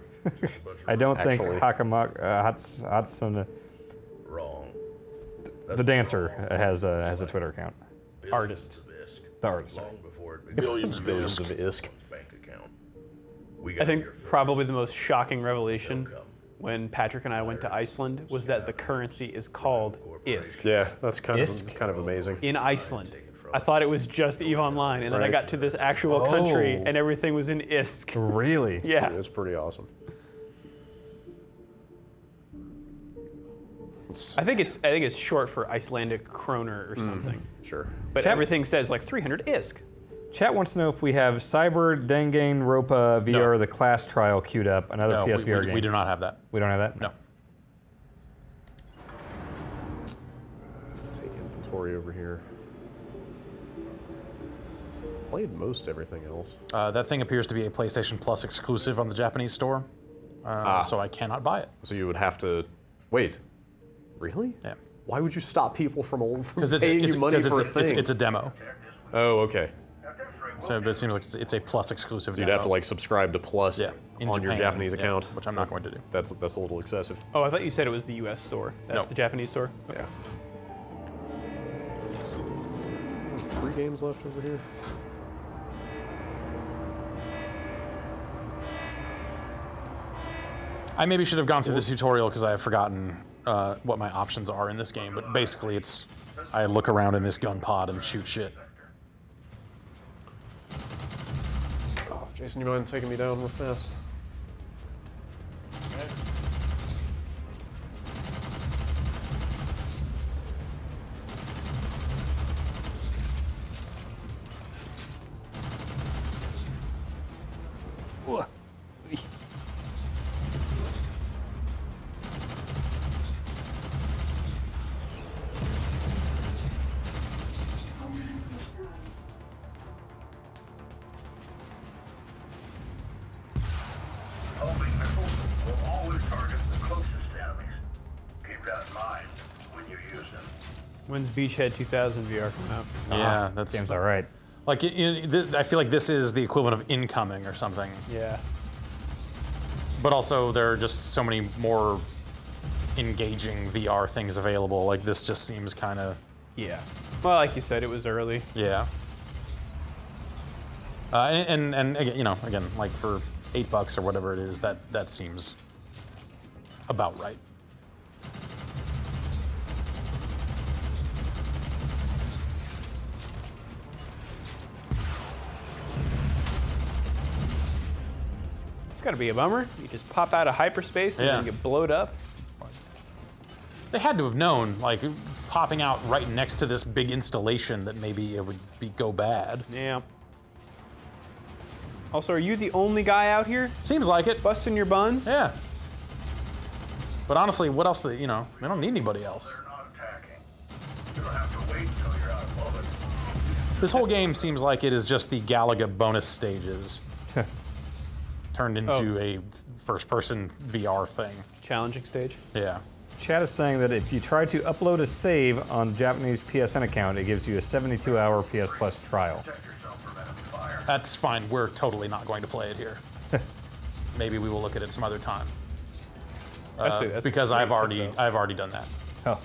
I don't think Actually. Hatsune... Wrong. The dancer has a Twitter account. Artist. The artist. Long before it Billions of ISK. bank account. I think probably the most shocking revelation when Patrick and I went to Iceland was that the currency is called ISK. Yeah, that's kind of amazing. In Iceland. I thought it was just EVE Online, and then I got to this actual country, and everything was in ISK. Really? Yeah. It's pretty awesome. I think it's short for Icelandic kroner or something. Sure. But everything says like 300 ISK. Chat wants to know if we have Cyber Danganronpa VR, the class trial queued up, another No, PSVR game. we do not have that. We don't have that? No. Take inventory over here. Played most everything else. That thing appears to be a PlayStation Plus exclusive on the Japanese store, so I cannot buy it. So you would have to wait. Really? Yeah. Why would you stop people from Because paying you money for a thing? It's a demo. Oh, okay. So it seems like it's a Plus exclusive. So you'd have to like subscribe to Plus in on your Japan, Japanese account, which I'm not going to do. That's a little excessive. Oh, I thought you said it was the US store. That's No. the Japanese store? Okay. Yeah. Let's see. 3 games left over here. I maybe should have gone through the tutorial because I have forgotten what my options are in this game, but basically it's I look around in this gun pod and shoot shit. Oh, Jason, you mind taking me down real fast? Homing missiles will always target the closest enemies. Keep that in mind when you use them. When's Beachhead 2000 VR come out? Yeah, that seems all right. Like I feel like this is the equivalent of incoming or something. Yeah. But also there are just so many more engaging VR things available. Like this just seems kind of. Yeah. Well, like you said, it was early. Yeah. And again, again, like for $8 or whatever it is, that seems about right. It's got to be a bummer. You just pop out of hyperspace and Yeah. then get blowed up. They had to have known, like, popping out right next to this big installation that maybe it would go bad. Yeah. Also, are you the only guy out here? Seems like it. Busting your buns? Yeah. But honestly, what else? We don't need anybody else. You don't have to wait until you're out of bullets. This whole game seems like it is just the Galaga bonus stages turned into a first-person VR thing. Challenging stage? Yeah. Chat is saying that if you try to upload a save on the Japanese PSN account, it gives you a 72-hour PS Plus trial. That's fine. We're totally not going to play it here. Maybe we will look at it some other time. That's because I've already done that. Oh.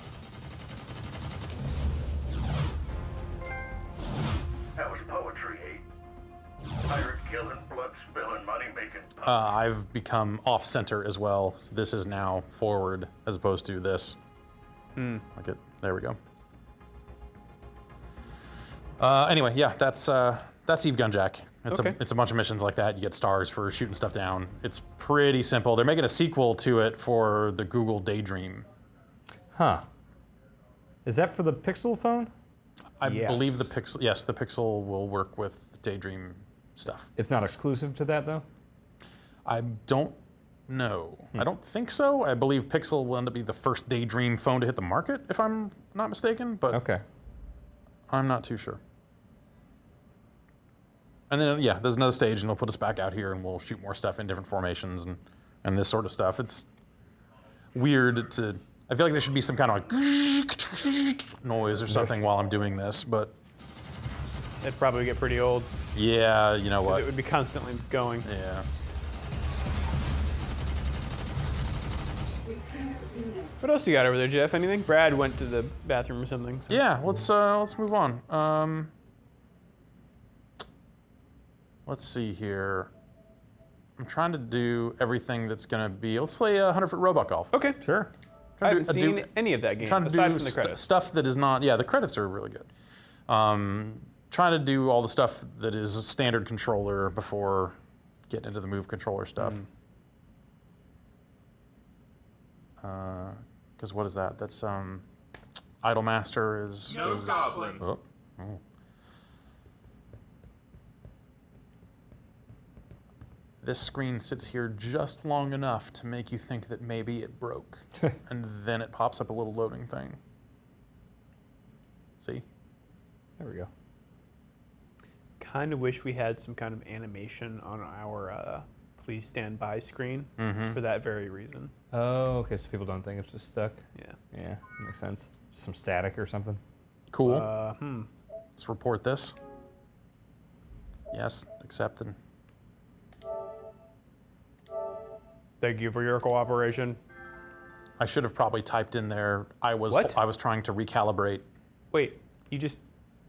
That was poetry, pirate killing, blood spilling, money making. I've become off-center as well. So this is now forward as opposed to this. Like it. There we go. Anyway, yeah, that's Eve Gunjack. It's a bunch of missions like that. You get stars for shooting stuff down. It's pretty simple. They're making a sequel to it for the Google Daydream. Huh. Is that for the Pixel phone? I believe the Pixel. Yes, the Pixel will work with Daydream stuff. It's not exclusive to that though? I don't know. I don't think so. I believe Pixel will end up being the first Daydream phone to hit the market, if I'm not mistaken. But okay, I'm not too sure. And then there's another stage, and they'll put us back out here, and we'll shoot more stuff in different formations and this sort of stuff. It's weird to. I feel like there should be some kind of like noise or something while I'm doing this, but it'd probably get pretty old. Yeah, you know what? It would be constantly going. Yeah. What else you got over there, Jeff? Anything? Brad went to the bathroom or something. So. Yeah, let's move on. Let's see here. I'm trying to do everything that's going to be. Let's play 100-foot robot golf. Okay, sure. I haven't seen any of that game aside from the credits. Stuff that is not. Yeah, the credits are really good. Trying to do all the stuff that is a standard controller before getting into the move controller stuff. Because what is that? That's Idolmaster is. No goblin. Oh. This screen sits here just long enough to make you think that maybe it broke, and then it pops up a little loading thing. See? There we go. Kind of wish we had some kind of animation on our please stand by screen for that very reason. Oh, okay, so people don't think it's just stuck? Yeah. Yeah, makes sense. Just some static or something. Cool. Let's report this. Yes, accepted. Thank you for your cooperation. I should have probably typed in there. I was trying to recalibrate. Wait, you just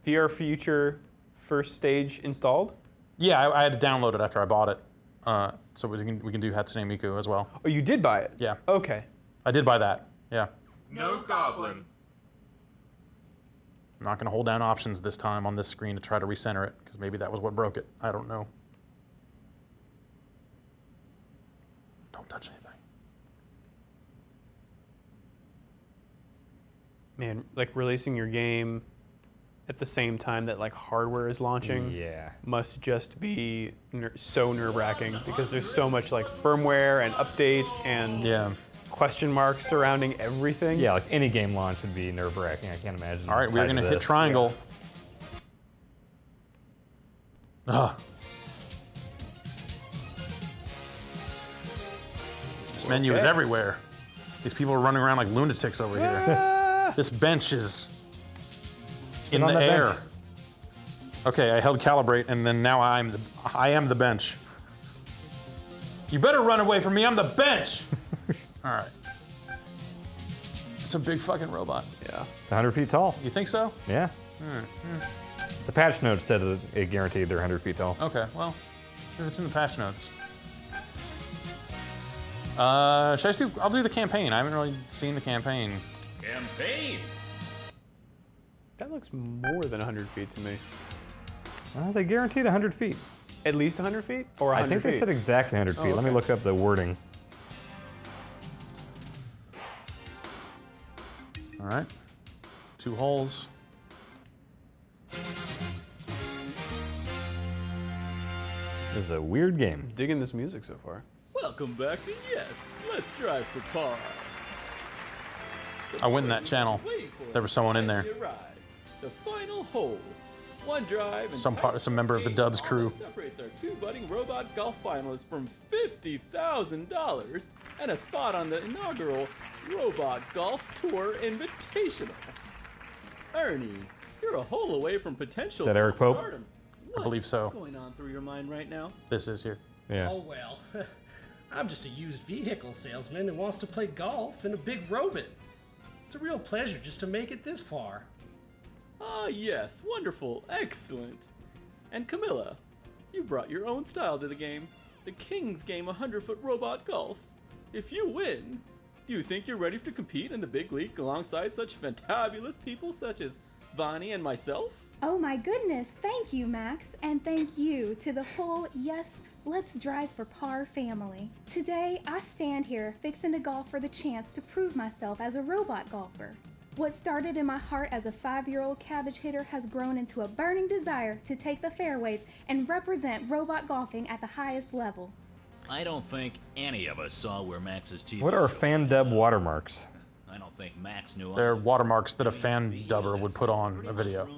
VR Future first stage installed? Yeah, I had to download it after I bought it, so we can do Hatsune Miku as well. Oh, you did buy it? Yeah. Okay. I did buy that. Yeah. No goblin. I'm not going to hold down options this time on this screen to try to recenter it, because maybe that was what broke it. I don't know. Don't touch anything. Man, like releasing your game at the same time that like hardware is launching must just be so nerve-wracking because there's so much like firmware and updates and question marks surrounding everything. Yeah, like any game launch would be nerve-wracking. I can't imagine. All right, we're going to hit triangle. Ugh. This menu is everywhere. These people are running around like lunatics over here. This bench is in the air. Bench. Okay, I held calibrate, and then now I am the bench. You better run away from me. I'm the bench. All right. It's a big fucking robot. Yeah. It's 100 feet tall. You think so? Yeah. The patch notes said that it guaranteed they're 100 feet tall. Okay, well, if it's in the patch notes. I'll do the campaign. I haven't really seen the campaign. Campaign! That looks more than 100 feet to me. They guaranteed 100 feet. At least 100 feet? Or 100 I think feet? they said exactly 100 feet. Oh, Let me look up the wording. All right. 2 holes. This is a weird game. I'm digging this music so far. Welcome back to Yes, Let's Drive for Car. I went in that channel. There was someone in there. The final hole. One drive and some member of the Dubs crew. Separates our 2 budding robot golf finalists from $50,000 and a spot on the inaugural Robot Golf Tour Invitational. Ernie, you're a hole away from potential. Is that Eric Pope? Stardom. I believe so. What's going on through your mind right now? This is here. Yeah. Oh well, I'm just a used vehicle salesman who wants to play golf in a big robot. It's a real pleasure just to make it this far. Ah, yes, wonderful, excellent. And Camilla, you brought your own style to the game. The King's Game 100-foot robot golf. If you win, do you think you're ready to compete in the big league alongside such fantabulous people such as Vani and myself? Oh my goodness, thank you, Max, and thank you to the whole Yes, Let's Drive for Par family. Today, I stand here fixing to golf for the chance to prove myself as a robot golfer. What started in my heart as a 5-year-old cabbage hitter has grown into a burning desire to take the fairways and represent robot golfing at the highest level. I don't think any of us saw where Max's TV What are show fan dub watermarks? I don't think Max knew. They're watermarks that a fan dubber would put on a video.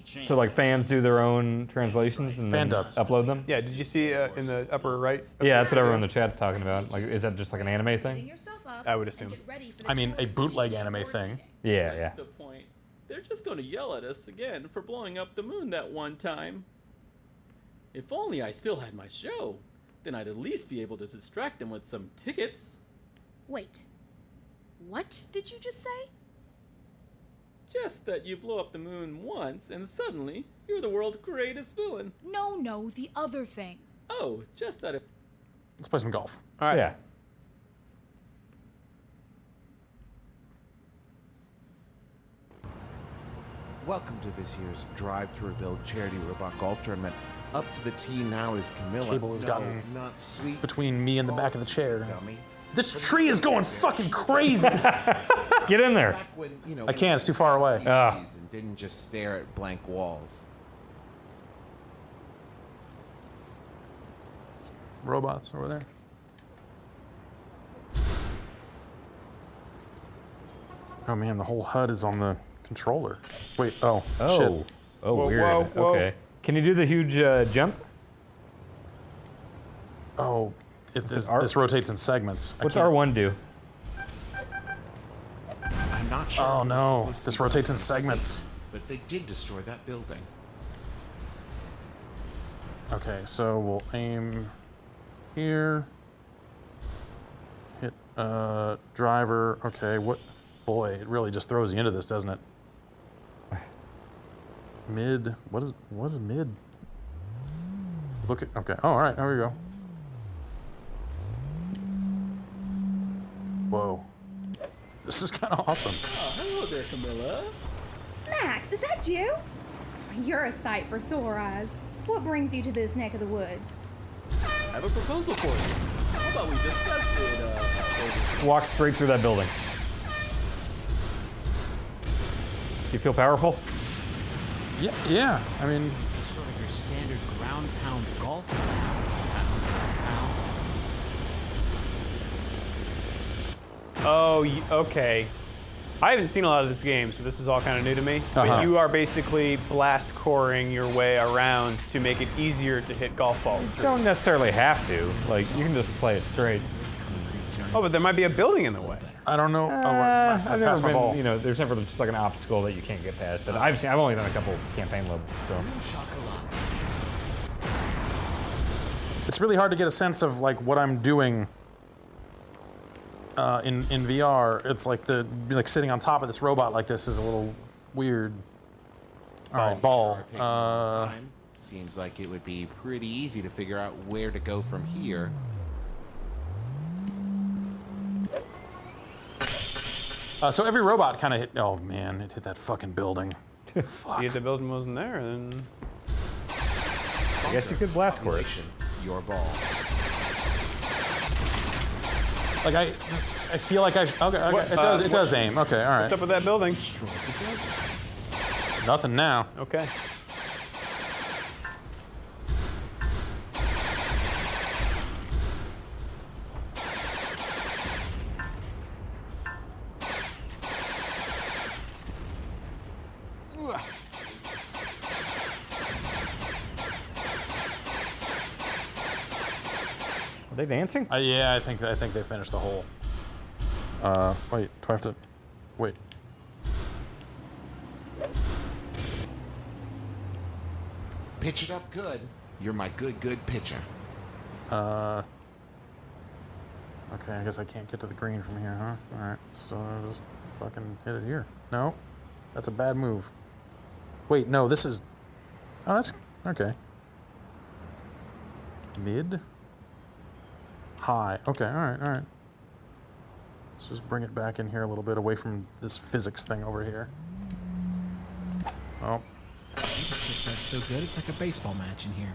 So like fans do their own translations and Fan then dubs. upload them? Yeah, did you see in the upper right? Yeah, that's what everyone in the chat's talking about. Like, is that just like an anime thing? I would assume. I mean, a bootleg anime thing. Yeah, That's the point. They're just going to yell at us again for blowing up the moon that one time. If only I still had my show, then I'd at least be able to distract them with some tickets. Wait. What did you just say? Just that you blow up the moon once and suddenly you're the world's greatest villain. No, the other thing. Oh, just that if... Let's play some golf. All right. Yeah. Welcome to this year's Drive to Rebuild Charity Robot Golf Tournament. Up to the tee now is Camilla. Cable has gotten not sweet. between me and the back of the chair. Dummy. This tree is going fucking crazy. Get in there. Back when, you know, I can't, it's too far away. TVs and didn't just stare at blank walls. Robots over there. Oh man, the whole HUD is on the controller. Wait, oh, shit. Oh, Whoa, weird. whoa, whoa. Okay. Can you do the huge jump? Oh, this rotates in segments. What's R1 do? I'm not sure. Oh if no, supposed to this be rotates in something segments. safe, but they did destroy that building. Okay, so we'll aim here. Hit driver. Okay, what? Boy, it really just throws you into this, doesn't it? Mid. What is mid? Look at. Okay. Oh, all right. There we go. Whoa. This is kind of awesome. Oh, hello there, Camilla. Max, is that you? You're a sight for sore eyes. What brings you to this neck of the woods? I have a proposal for you. How about we discuss it, Walk straight through that building. You feel powerful? Yeah. I mean, Sort of your standard ground pound golf. Oh, okay. I haven't seen a lot of this game, so this is all kind of new to me. But you are basically blast coring your way around to make it easier to hit golf balls You through. don't necessarily have to. Like, you can just play it straight. Oh, but there might be a building in the way. I don't know. I've never passed my ball. been, you know, there's never just like an obstacle that you can't get past. But I've only done a couple campaign levels, so. It's really hard to get a sense of like what I'm doing in VR. It's like sitting on top of this robot like this is a little weird. All right, ball. Taking a long time. Seems like it would be pretty easy to figure out where to go from here. So every robot kind of hit. Oh man, it hit that fucking building. See if the building wasn't there, then. I guess you could blast core it. Your ball. Like I feel like it does aim. Okay, all right. What's up with that building? Nothing now. Okay. Are they dancing? Yeah, I think they finished the hole. Wait, do I have to? Wait. Pitch it up good. You're my good pitcher. Okay, I guess I can't get to the green from here, huh? All right, so I'll just fucking hit it here. No, that's a bad move. Wait, no, this is. Oh, that's okay. Mid. High. Okay, all right. Let's just bring it back in here a little bit away from this physics thing over here. Oh. That's so good. It's like a baseball match in here.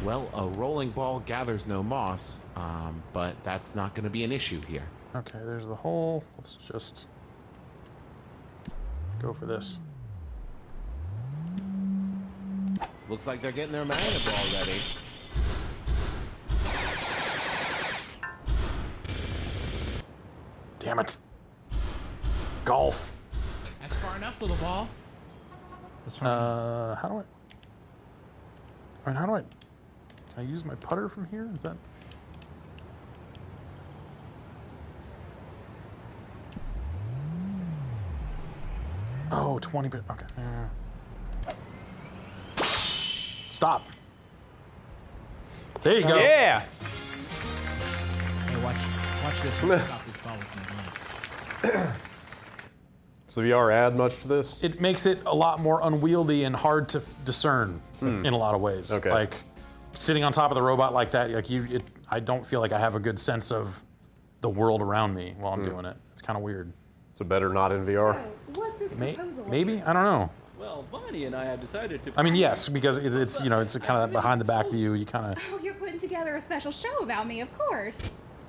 Well, a rolling ball gathers no moss, but that's not going to be an issue here. Okay, there's the hole. Let's just go for this. Looks like they're getting their mana ball ready. Damn it. Golf. That's far enough for the ball. How do I... Can I use my putter from here? Is that... Oh, 20 bit. Okay. Stop. There you go. Yeah. Hey, watch this. Stop this ball with my line. Does the VR add much to this? It makes it a lot more unwieldy and hard to discern in a lot of ways. Okay. Like sitting on top of the robot like that, I don't feel like I have a good sense of the world around me while I'm doing it. It's kind of weird. So better not in VR? What's this proposal? Maybe? I don't know. Well, Bonnie and I have decided to. I mean, yes, because it's you know, it's kind of that behind the back view. You kind of. Oh, you're putting together a special show about me, of course.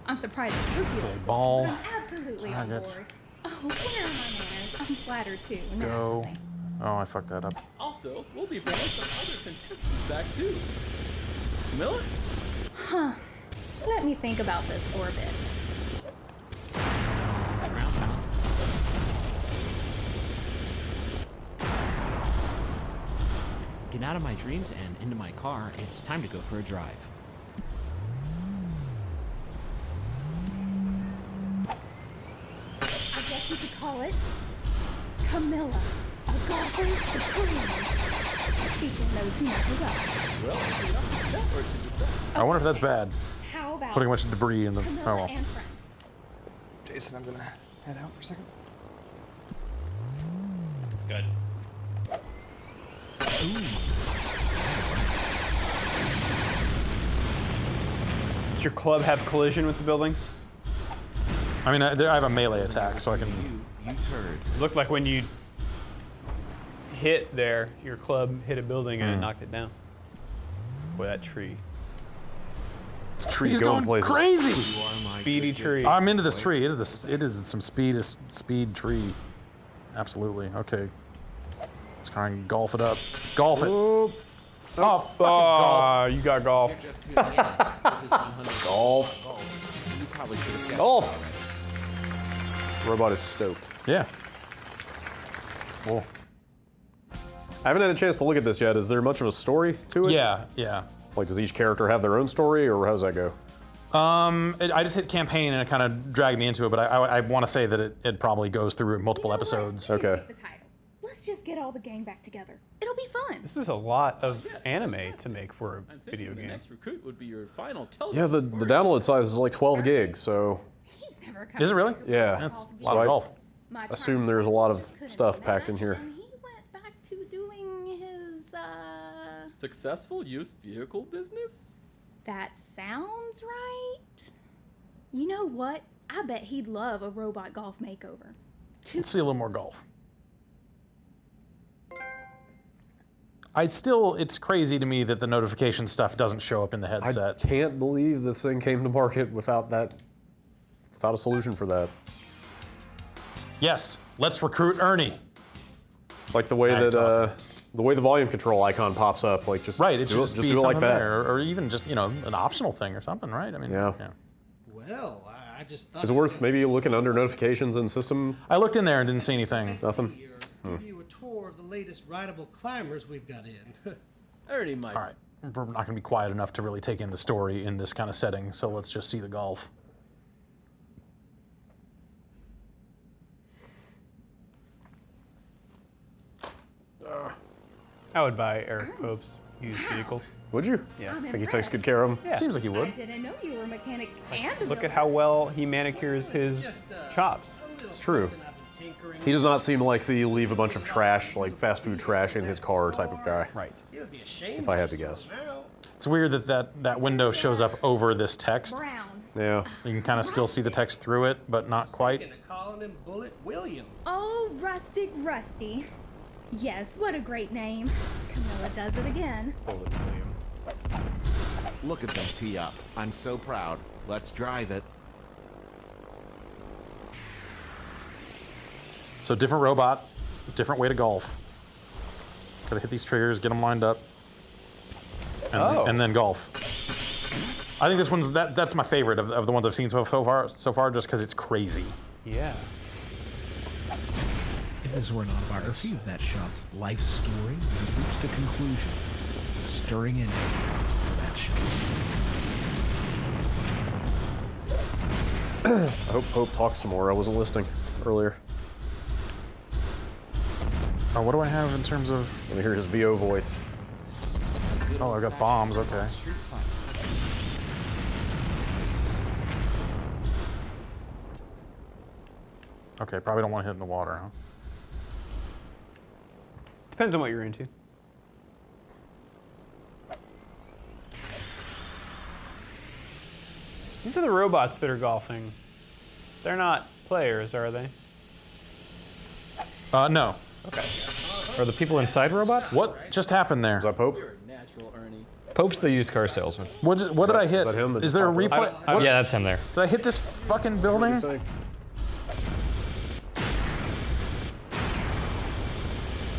I'm surprised it's scrupulous. Okay, ball. I'm absolutely on Target. board. Oh, where are my manners? I'm flattered too. Go. Oh, I fucked that up. Also, we'll be bringing some other contestants back too. Camilla? Huh. Let me think about this for a bit. It's ground pound. Get out of my dreams and into my car. It's time to go for a drive. I guess you could call it Camilla, a golfer supreme. Featuring those who never go. Well, it's enough to network to decide. I wonder if that's bad. How about Putting a bunch of debris in the. Camilla Oh well. and friends? Jason, I'm gonna head out for a second. Good. Does your club have collision with the buildings? I mean, I have a melee attack, so I can. You turd. It looked like when you hit there, your club hit a building and it knocked it down. Boy, that tree. This tree's He's going places. crazy. Speedy tree. I'm into this tree. It is some speed tree. Absolutely. Okay. Let's try and golf it up. Golf it. Oh, fucking golf. You got golfed. Golf. You probably should have guessed Golf. already. The robot is stoked. Yeah. Cool. I haven't had a chance to look at this yet. Is there much of a story to it? Yeah, yeah. Like, does each character have their own story, or how does that go? I just hit campaign and it kind of dragged me into it, but I want to say that it probably goes through multiple episodes. Okay. The title. Let's just get all the gang back together. It'll be fun. This is a lot of anime to make for a video The game. next recruit would be your final Yeah, the download size is like 12 gigs, so. He's never Is it really? Yeah. That's a So lot of golf. My assume there's a lot of stuff packed in here. and he went back to doing his, Successful used vehicle business? That sounds right. You know what? I bet he'd love a robot golf makeover. Let's see a little more golf. It's crazy to me that the notification stuff doesn't show up in the headset. I can't believe this thing came to market without a solution for that. Yes, let's recruit Ernie. Like the way the volume control icon pops up, like just Right, it should do just be it like something that. there, or even just an optional thing or something, right? I mean, Yeah. Well, I just thought. Is it worth maybe looking under notifications and system? I looked in there and didn't see anything. Nothing. Give you a tour of the latest rideable climbers we've got in. Ernie, my. All right, we're not going to be quiet enough to really take in the story in this kind of setting, so let's just see the golf. I would buy Eric Pope's used vehicles. Would you? Yes. I think he takes good care of them. Yeah. Seems like he would. I didn't know you were a mechanic and a Look at how well he manicures his chops. It's true. He does not seem like the leave a bunch of trash, like fast food trash, in his car type of guy. Right. It would be a shame. If I had to guess. It's weird that window shows up over this text. Brown. Yeah. You can kind of still see the text through it, but not quite. Thinking of calling him Bullet William. Oh, Rustic Rusty. Yes, what a great name. Camilla does it again. Look at them tee up. I'm so proud. Let's drive it. So different robot, different way to golf. Gotta hit these triggers, get them lined up, and then golf. I think this one's that's my favorite of the ones I've seen so far, just because it's crazy. Yeah. If this were an autobiography of that shot's life story, we would reach the conclusion. The stirring ending for that shot. I hope Pope talks some more. I wasn't listening earlier. Oh, what do I have in terms of? Let me hear his VO voice. Oh, I've got bombs. Okay. Okay, probably don't want to hit in the water, huh? Depends on what you're into. These are the robots that are golfing. They're not players, are they? No. Okay. Are the people inside robots? What just happened there? Is that Pope? Natural Ernie. Pope's the used car salesman. What did I hit? Is that him? Is there a replay? Yeah, that's him there. Did I hit this fucking building?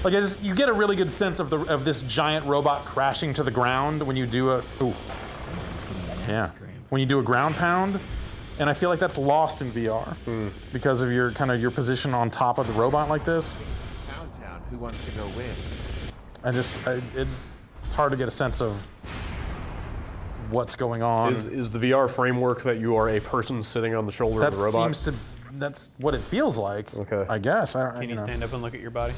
Like, you get a really good sense of this giant robot crashing to the ground when you do a when you do a ground pound, and I feel like that's lost in VR because of your your position on top of the robot like this. Downtown, who wants to go win? It's hard to get a sense of what's going on. Is the VR framework that you are a person sitting on the shoulder of the robot? That's what it feels like. Okay. I guess. Can you stand up and look at your body?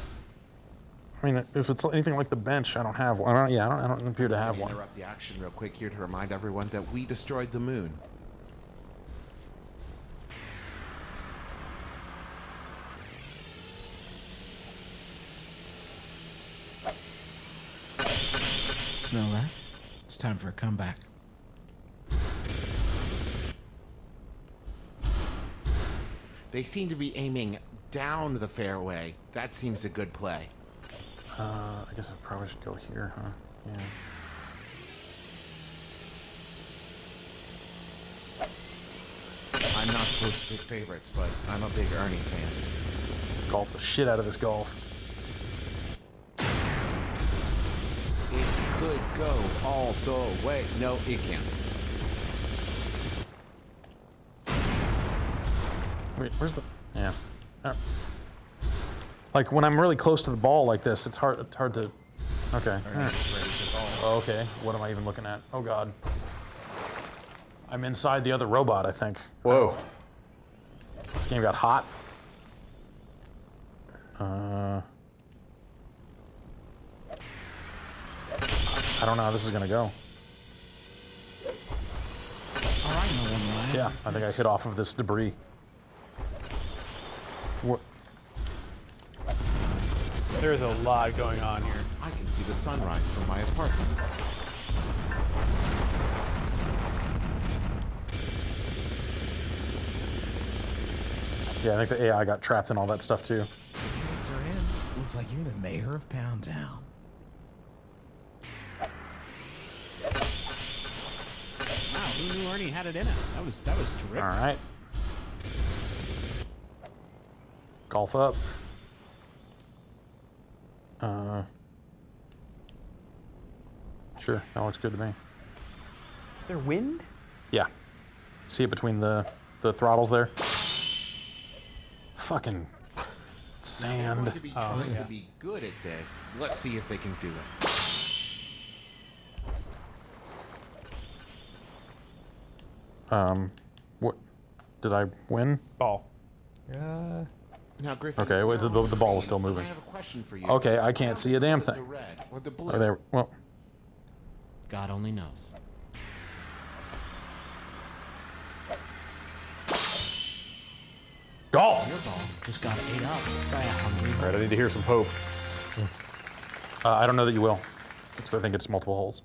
I mean, if it's anything like the bench, I don't have one. I don't appear to have one. Interrupt the action real quick here to remind everyone that we destroyed the moon. Smell that? It's time for a comeback. They seem to be aiming down the fairway. That seems a good play. I guess I probably should go here, huh? Yeah. I'm not supposed to pick favorites, but I'm a big Ernie fan. Golf the shit out of this golf. It could go all the way. No, it can't. Wait, where's the? Yeah. Like when I'm really close to the ball like this, it's hard to. Okay. Oh, okay. What am I even looking at? Oh God. I'm inside the other robot, I think. Whoa. This game got hot. I don't know how this is gonna go. All right, no one line. Yeah, I think I hit off of this debris. What? There's a lot going on here. I can see the sunrise from my apartment. Yeah, I think the AI got trapped in all that stuff too. Tickets are in. Looks like you're the mayor of Pound Town. Wow, who knew Ernie had it in it? That was terrific. All right. Golf up. Sure, that looks good to me. Is there wind? Yeah. See it between the throttles there? Fucking sand. They're going to be trying to be good at this. Let's see if they can do it. What? Did I win? Ball. Now, Griffin. Okay, wait, the ball was still moving. I have a question for you. Okay, I can't see a damn thing. The red or the blue? Are they, well, God only knows. golf! Your ball just got ate up by a hungry All right, I need to hear some Pope. I don't know that you will, because I think it's multiple holes.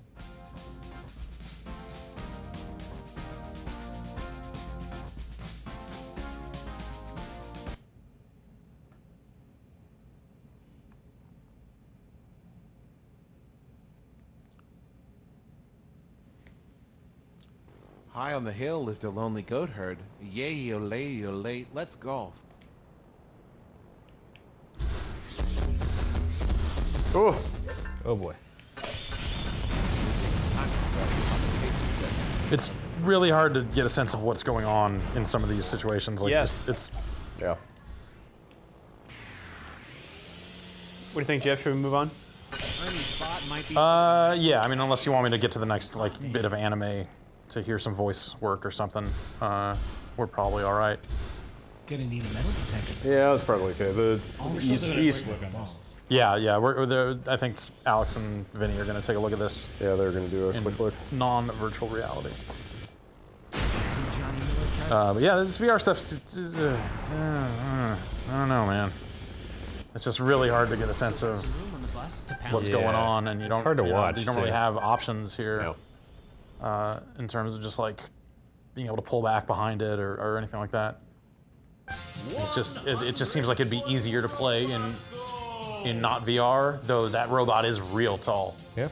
High on the hill lived a lonely goat herd. Yay, yo, let's golf. Oh. Oh boy. It's really hard to get a sense of what's going on in some of these situations. Like Yes. it's yeah. What do you think, Jeff? Should we move on? Yeah, I mean, unless you want me to get to the next like bit of anime to hear some voice work or something, we're probably all right. Gonna need a metal detector. Yeah, that's probably okay. The east. Yeah. I think Alex and Vinny are going to take a look at this. Yeah, they're going to do a quick look. Non-virtual reality. But yeah, this VR stuff. I don't know, man. It's just really hard to get a sense of what's going on, and you don't. It's hard to watch. You don't really have options here in terms of just like being able to pull back behind it or anything like that. It's just it just seems like it'd be easier to play in not VR, though that robot is real tall. Yeah.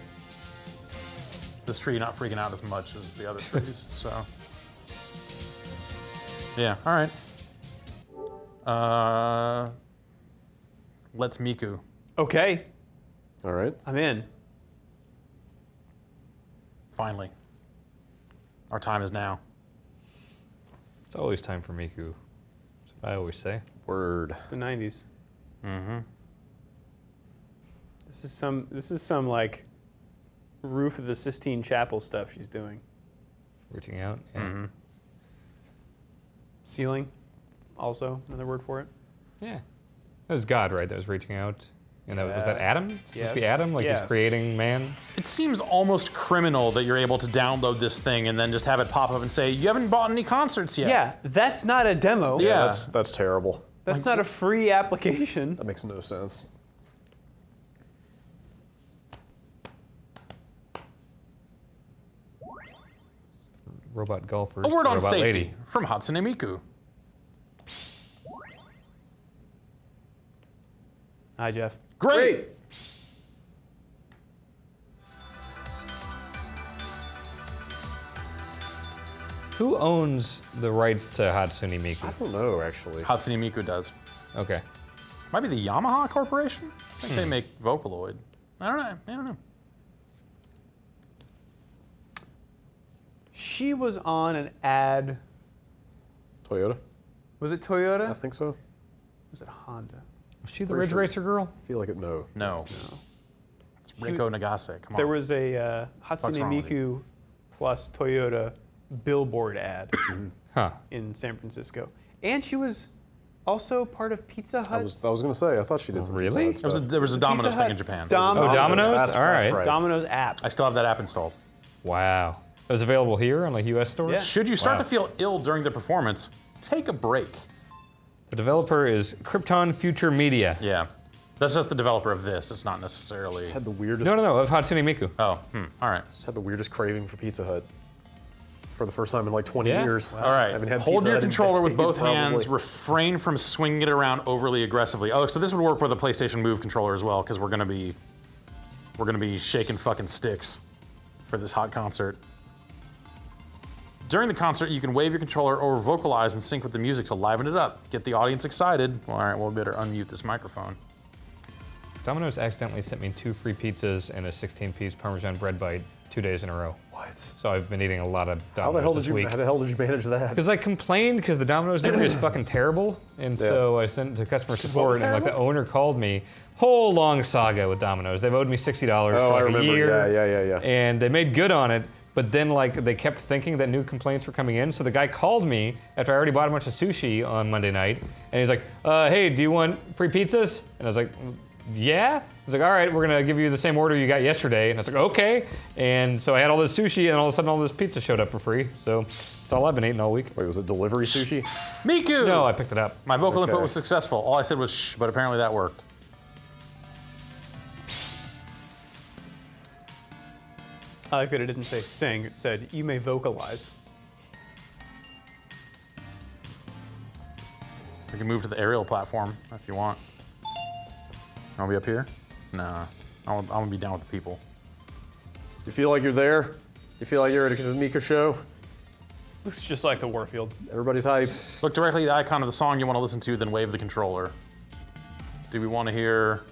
This tree not freaking out as much as the other trees, so. Yeah, all right. Let's Miku. Okay. All right. I'm in. Finally. Our time is now. It's always time for Miku. That's what I always say. Word. It's the 90s. Mm-hmm. This is some like roof of the Sistine Chapel stuff she's doing. Reaching out. Yeah. Mm-hmm. Ceiling, also another word for it. Yeah. That was God, right? That was reaching out. And that was that Adam? It's supposed to be Adam? Like he's creating man? It seems almost criminal that you're able to download this thing and then just have it pop up and say, you haven't bought any concerts yet. Yeah, that's not a demo. Yeah, that's terrible. That's not a free application. That makes no sense. Robot golfers. A word on robot safety lady. from Hatsune Miku. Hi, Jeff. Great. Who owns the rights to Hatsune Miku? I don't know, actually. Hatsune Miku does. Okay. Might be the Yamaha Corporation? I think they make Vocaloid. I don't know. She was on an ad. Toyota? Was it Toyota? I think so. Was it Honda? Was she the Ridge Racer girl? I feel like it. No. No. It's Reiko Nagase. Come on. There was a Hatsune wrong with Miku plus Toyota billboard ad Huh. in San Francisco. And she was also part of Pizza Hut. I was going to say, I thought she did some really? Pizza Hut stuff. There was a Domino's Pizza thing Hut in Japan. Domino's? That's All right. right. Domino's app. I still have that app installed. Wow. It was available here on like US stores? Yeah. Should you start to feel ill during the performance, take a break. The developer is Krypton Future Media. Yeah. That's just the developer of this. It's not necessarily. Had the weirdest. No, of Hatsune Miku. Oh, all right. Just had the weirdest craving for Pizza Hut. For the first time in like 20 years. All right. I haven't had Hold Pizza your Hut in controller with decades, both hands. probably. Refrain from swinging it around overly aggressively. Oh, so this would work with a PlayStation Move controller as well, because we're gonna be shaking fucking sticks for this hot concert. During the concert, you can wave your controller or vocalize and sync with the music to liven it up. Get the audience excited. Well, all right, well, we better unmute this microphone. Domino's accidentally sent me 2 free pizzas and a 16-piece Parmesan bread bite 2 days in a row. What? So I've been eating a lot of How the Domino's hell this week. How the hell did you manage that? Because I complained because the Domino's delivery is fucking terrible, and so I sent it to customer support, and like the owner called me. Whole long saga with Domino's. They've owed me $60 for I like remember. a year. Yeah. And they made good on it, but then like they kept thinking that new complaints were coming in. So the guy called me after I already bought a bunch of sushi on Monday night, and he's like, "Hey, do you want free pizzas?" And I was like, "Yeah." He's like, "All right, we're gonna give you the same order you got yesterday." And I was like, "Okay." And so I had all this sushi, and all of a sudden, all this pizza showed up for free. So that's all I've been eating all week. Wait, was it delivery sushi? Miku! No, I picked it up. My vocal input was successful. All I said was shh, but apparently that worked. I like that it didn't say sing, it said you may vocalize. We can move to the aerial platform if you want. I'll be up here? Nah, I'm gonna be down with the people. Do you feel like you're there? Do you feel like you're at a Mika show? Looks just like the Warfield. Everybody's hype. Look directly at the icon of the song you want to listen to, then wave the controller. Do we want to hear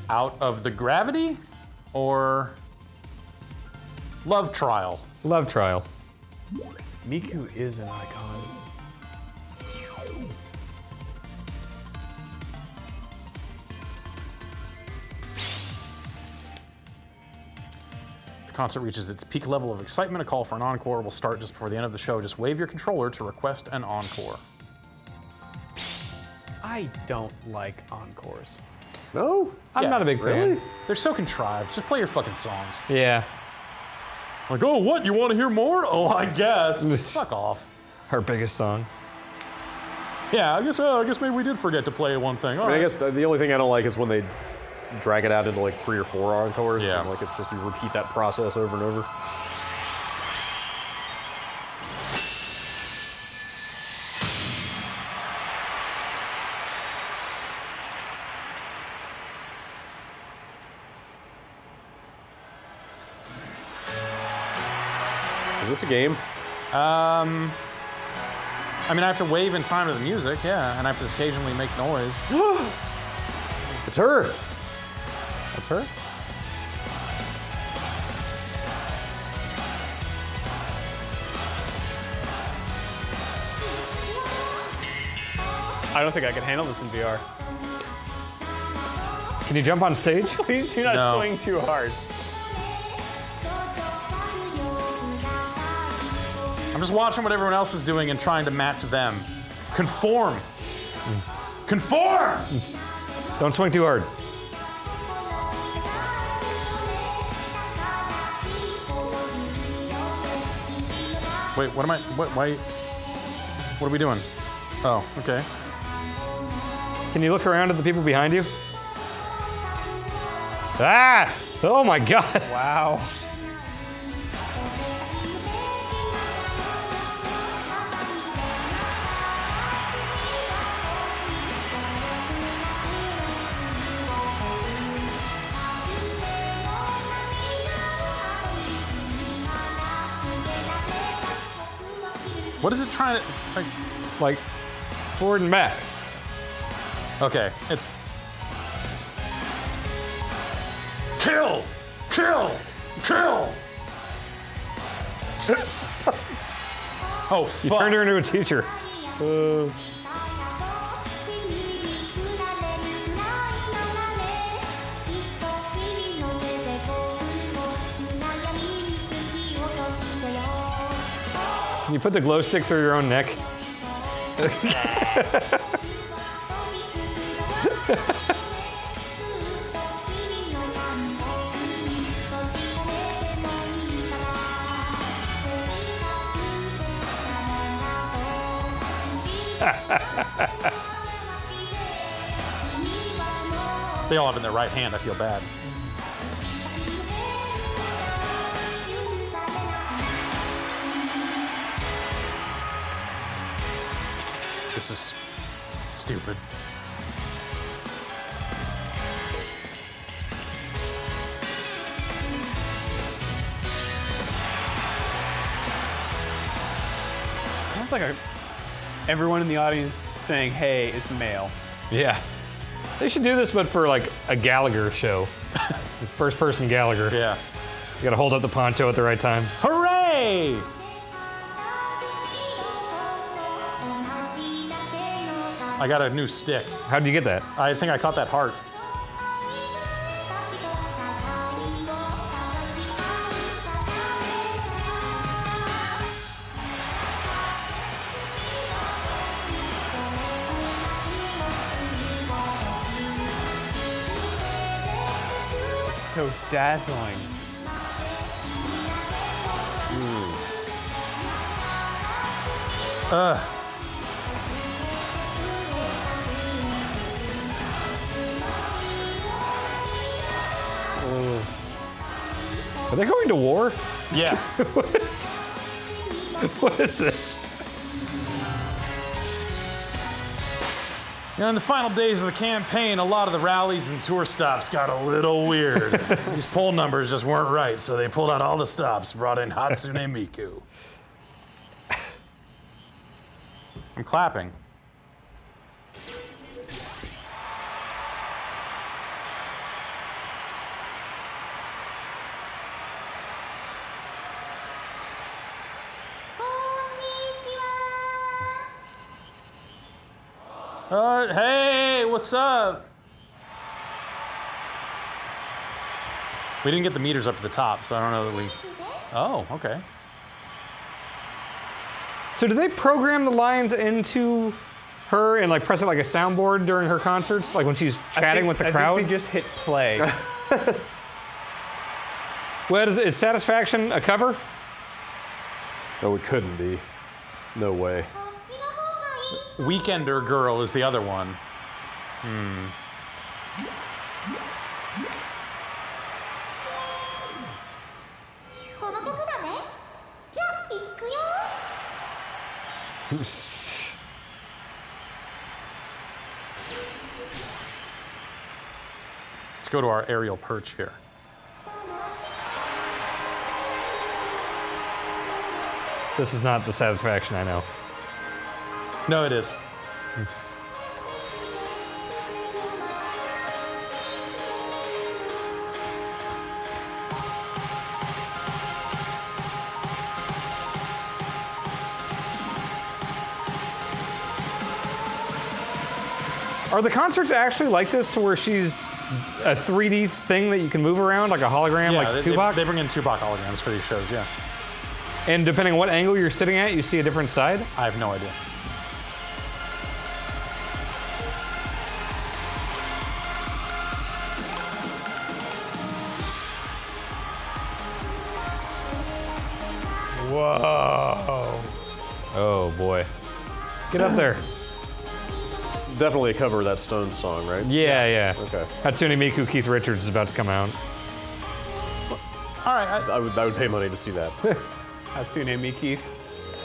Out of the Gravity or Love Trial? Love Trial. Miku is an icon. The concert reaches its peak level of excitement. A call for an encore will start just before the end of the show. Just wave your controller to request an encore. I don't like encores. No? I'm not a big fan. They're so contrived. Just play your fucking songs. Yeah. Like, oh, what? You want to hear more? Oh, I guess. Fuck off. Her biggest song. Yeah, I guess maybe we did forget to play one thing. I guess the only thing I don't like is when they drag it out into like 3 or 4 encores. Yeah. And, like it's just you repeat that process over and over. Is this a game? I mean, I have to wave in time to the music, yeah, and I have to occasionally make noise. It's her. That's her? I don't think I can handle this in VR. Can you jump on stage? Please do not No. swing too hard. I'm just watching what everyone else is doing and trying to match them. Conform. Conform! Don't swing too hard. Wait, what am I, what are we doing? Oh, okay. Can you look around at the people behind you? Ah! Oh my God! Wow. What is it trying to, Like forward and back. okay, it's. Kill! Kill! Kill! Oh, fuck. You turned her into a teacher. Can you put the glow stick through your own neck? They all have it in their right hand, I feel bad. This is stupid. Sounds like everyone in the audience saying "Hey" is male. Yeah. They should do this, but for like a Gallagher show. First person Gallagher. Yeah. You gotta hold up the poncho at the right time. Hooray! I got a new stick. How did you get that? I think I caught that heart. So dazzling. Are they going to war? Yeah. What is this? In the final days of the campaign, a lot of the rallies and tour stops got a little weird. These poll numbers just weren't right, so they pulled out all the stops, brought in Hatsune Miku. I'm clapping. Hey, what's up? We didn't get the meters up to the top, so I don't know that we... Oh, okay. So do they program the lines into her and like press it like a soundboard during her concerts? Like when she's chatting with the crowd? I think they just hit play. Well, is Satisfaction a cover? No, it couldn't be. No way. Weekender Girl is the other one. Let's go to our aerial perch here. This is not the Satisfaction I know. No, it is. Are the concerts actually like this to where she's a 3D thing that you can move around like a hologram, Yeah, like Tupac? They bring in Tupac holograms for these shows, yeah. And depending on what angle you're sitting at, you see a different side? I have no idea. Whoa. Oh boy. Get up there. Definitely a cover of that Stones song, right? Yeah, yeah. Okay. Hatsune Miku Keith Richards is about to come out. All right. I would pay money to see that. Hatsune Miku.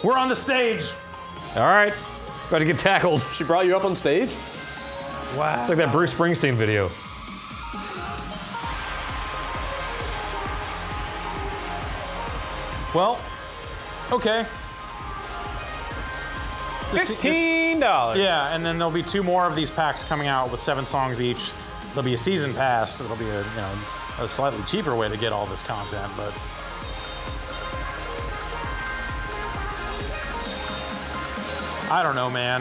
We're on the stage. All right. About to get tackled. She brought you up on stage? Wow. It's like that Bruce Springsteen video. Well, okay. $15. Yeah, and then there'll be 2 more of these packs coming out with 7 songs each. There'll be a season pass. It'll be a slightly cheaper way to get all this content, but I don't know, man.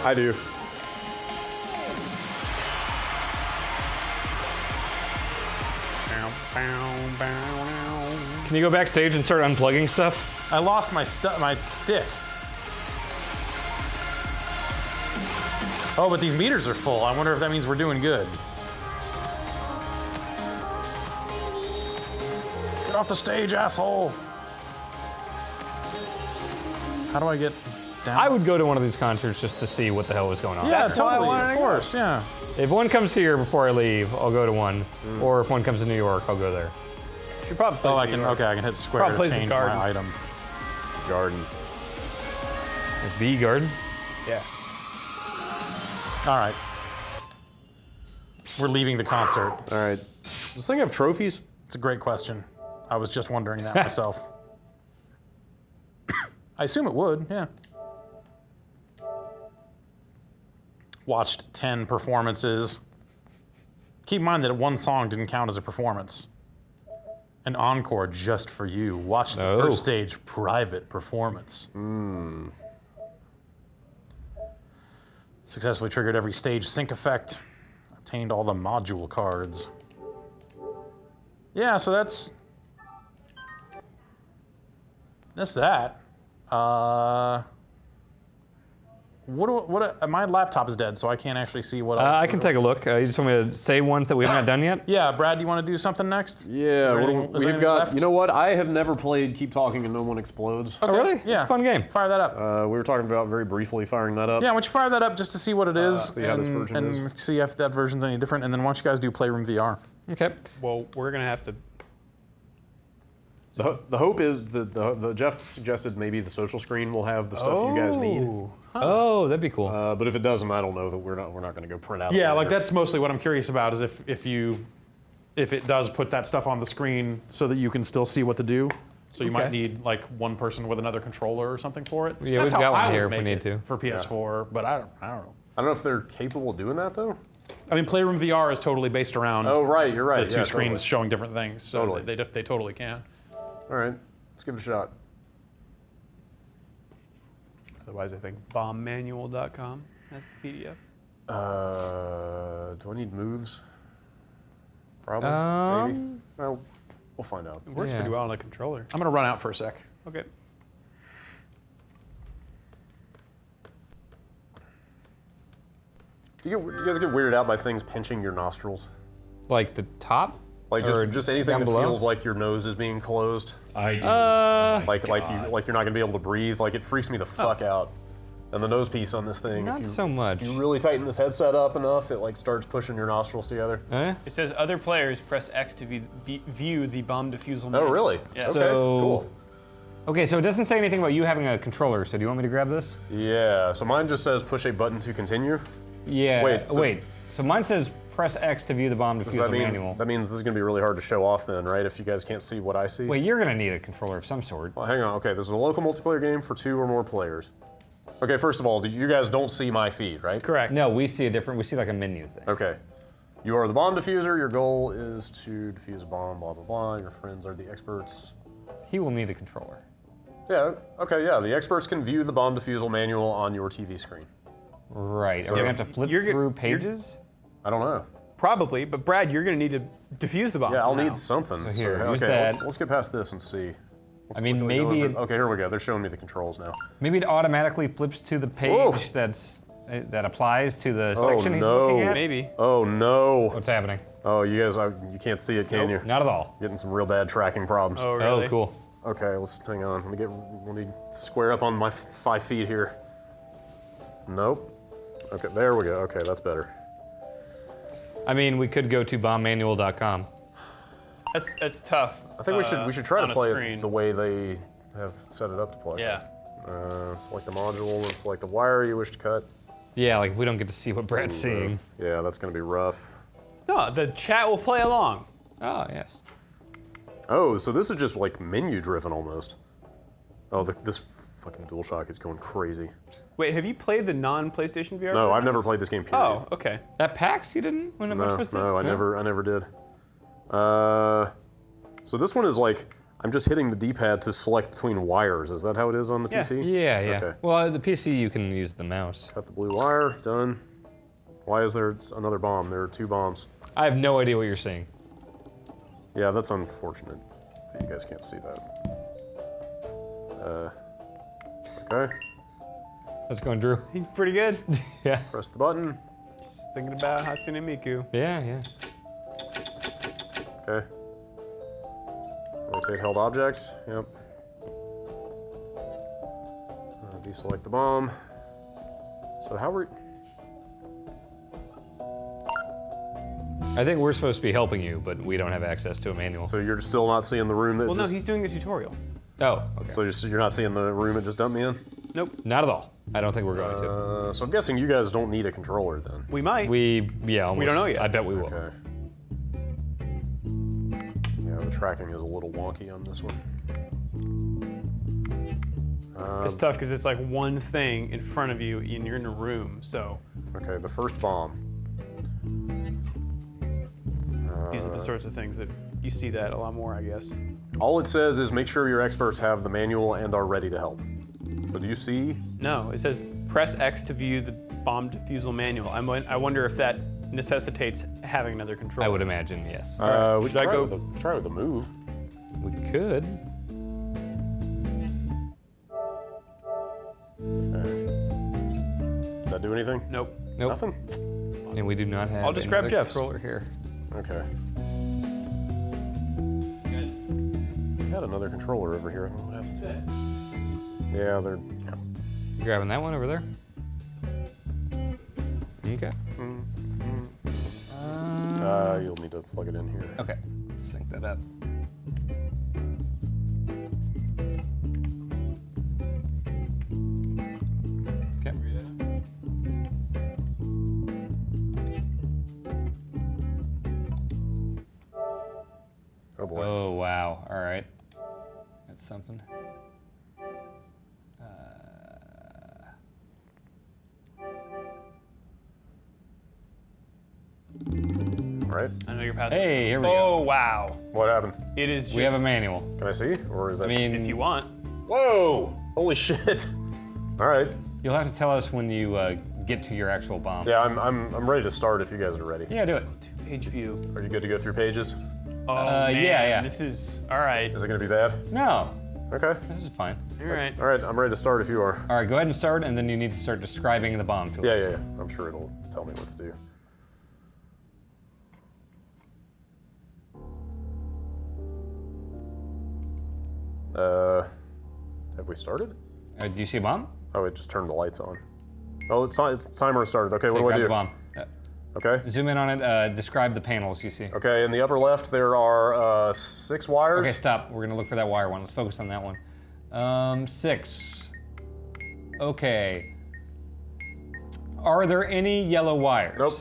I do. Can you go backstage and start unplugging stuff? I lost my stick. Oh, but these meters are full. I wonder if that means we're doing good. Get off the stage, asshole. How do I get down? I would go to one of these concerts just to see what the hell was going on. Yeah, totally. Of course, yeah. If one comes here before I leave, I'll go to one. Or if one comes to New York, I'll go there. She probably Oh, I can. Okay, I can hit square Probably to plays the change garden. my item. Garden. Like the garden? Yeah. All right. We're leaving the concert. All right. Does this thing have trophies? It's a great question. I was just wondering that myself. I assume it would, yeah. Watched 10 performances. Keep in mind that one song didn't count as a performance. An encore just for you. Watch the first stage private performance. Successfully triggered every stage sync effect. Obtained all the module cards. Yeah, so that's that. My laptop is dead, so I can't actually see what else. I can take a look. You just want me to say ones that we haven't done yet? Yeah, Brad, do you want to do something next? Yeah, Is there we've got. left? You know what? I have never played Keep Talking and No One Explodes. Oh, really? Yeah. It's a fun game. Fire that up. We were talking about very briefly firing that up. Yeah, why don't you fire that up just to see what it is, see how this version and is. see if that version's any different, and then why don't you guys do Playroom VR? Okay. Well, we're gonna have to. The hope is that the Jeff suggested maybe the social screen will have the stuff you guys need. Oh, that'd be cool. But if it doesn't, I don't know that we're not going to go print out. Yeah, a like later. that's mostly what I'm curious about is if it does put that stuff on the screen so that you can still see what to do. So you might need like one person with another controller or something for it. Yeah, That's we've got how I one here would if we make need it to. for PS4, but I don't know. I don't know if they're capable of doing that though. I mean, Playroom VR is totally based around. Oh right, you're right. The two Yeah, screens totally. showing different things. So Totally. they totally can. All right, let's give it a shot. Otherwise, I think bombmanual.com has the PDF. Do I need moves? Probably. Maybe. Well, we'll find out. It works pretty well on a controller. I'm gonna run out for a sec. Okay. Do you guys get weirded out by things pinching your nostrils? Like the top? Like Or just anything down that below? feels like your nose is being closed. I do. Like you're not gonna be able to breathe. Like it freaks me the fuck out. And the nose piece on this thing, Not if you, so much. if you really tighten this headset up enough, it like starts pushing your nostrils together. It says other players press X to view the bomb defusal. Oh, menu. really? Yeah. Okay, So, cool. Okay, so it doesn't say anything about you having a controller, so do you want me to grab this? Yeah, so mine just says push a button to continue. Yeah. Wait, so- So mine says press X to view the bomb Does defusal that mean, manual. that means this is gonna be really hard to show off then, right? If you guys can't see what I see. Wait, you're gonna need a controller of some sort. Well, hang on. Okay, this is a local multiplayer game for 2 or more players. Okay, first of all, you guys don't see my feed, right? Correct. No, we see like a menu thing. Okay. You are the bomb diffuser. Your goal is to defuse a bomb, blah, blah, blah. Your friends are the experts. He will need a controller. Yeah, okay, yeah. The experts can view the bomb defusal manual on your TV screen. Right. So- Are we gonna have to flip through pages? I don't know. Probably, but Brad, you're gonna need to defuse the bomb. Yeah, I'll somehow. need something. So here, use okay, that. let's get past this and see. I mean, Go maybe over- okay, here we go. They're showing me the controls now. maybe it automatically flips to the page Whoa. that applies to the section he's looking at. Maybe. Oh no. What's happening? Oh, you guys, you can't see it, can you? Not at all. Getting some real bad tracking problems. Oh, really? Oh, cool. Okay, let's hang on. Let me square up on my 5 feet here. Nope. Okay, there we go. Okay, that's better. I mean, we could go to bombmanual.com. That's tough. I think we should try on to a play screen. it the way they have set it up to play. Yeah. Select the module and select the wire you wish to cut. Yeah, like we don't get to see what Brad's seeing. Yeah, that's gonna be rough. No, the chat will play along. Oh, yes. Oh, so this is just like menu driven almost. Oh, this fucking DualShock is going crazy. Wait, have you played the non-PlayStation VR? No, I've versions? never played this game. Period. Oh, okay. That PAX you didn't? When am I supposed to? No, I never did. So this one is like I'm just hitting the D-pad to select between wires. Is that how it is on the PC? Yeah, yeah. Okay. Well, the PC you can use the mouse. Cut the blue wire. Done. Why is there another bomb? There are 2 bombs. I have no idea what you're seeing. Yeah, that's unfortunate that you guys can't see that. Okay. How's it going, Drew? He's pretty good. Yeah. Press the button. Just thinking about Hatsune Miku. Yeah, yeah. Okay. Rotate held objects. Yep. Deselect the bomb. So how are... I think we're supposed to be helping you, but we don't have access to a manual. So you're still not seeing the room that Well, just... no, he's doing the tutorial. Oh, okay. So you're not seeing the room it just dumped me in? Nope. Not at all. I don't think we're going to. So I'm guessing you guys don't need a controller then. We might. Almost. We don't know yet. I bet we will. Okay. Yeah, the tracking is a little wonky on this one. It's tough because it's like one thing in front of you and you're in a room, so. Okay, the first bomb. These are the sorts of things that you see that a lot more, I guess. All it says is make sure your experts have the manual and are ready to help. So do you see? No, it says press X to view the bomb defusal manual. I wonder if that necessitates having another controller. I would imagine, yes. We Should I go? try with the move. We could. Okay. Did that do anything? Nope. Nope. Nothing? And we do not have I'll just grab another Jeff's. controller here. Okay. I had another controller over here. I don't know what happened to it. Yeah, they're... Yeah. You grabbing that one over there? Okay. You'll need to plug it in here. Okay, let's sync that up. Okay. Oh boy. Oh, wow. All right. That's something. Right. I know you're past. Hey, here we go. Oh wow. What happened? It is. Just, We have a manual. Can I see? Or is that? I mean, if you want. Whoa! Holy shit! All right. You'll have to tell us when you get to your actual bomb. Yeah, I'm ready to start if you guys are ready. Yeah, do it. Page view. Are you good to go through pages? Oh man, yeah. This is all right. Is it gonna be bad? No. Okay. This is fine. All right. All right, I'm ready to start if you are. All right, go ahead and start, and then you need to start describing the bomb to us. Yeah. I'm sure it'll tell me what to do. Have we started? Do you see a bomb? Oh, it just turned the lights on. Oh, it's timer started. Okay, what do I grab do? the bomb. Okay. Zoom in on it. Describe the panels you see. Okay, in the upper left there are 6 wires. Okay, stop. We're gonna look for that wire one. Let's focus on that one. 6. Okay. Are there any yellow wires? Nope.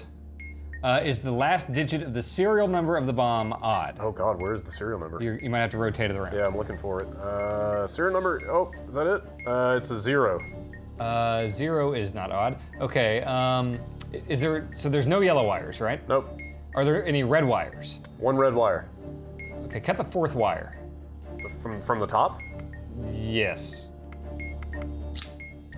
Is the last digit of the serial number of the bomb odd? Oh God, where's the serial number? You might have to rotate it around. Yeah, I'm looking for it. Serial number, oh, is that it? It's a 0. 0 is not odd. Okay, so there's no yellow wires, right? Nope. Are there any red wires? 1 red wire. Okay, cut the 4th wire. From the top? Yes.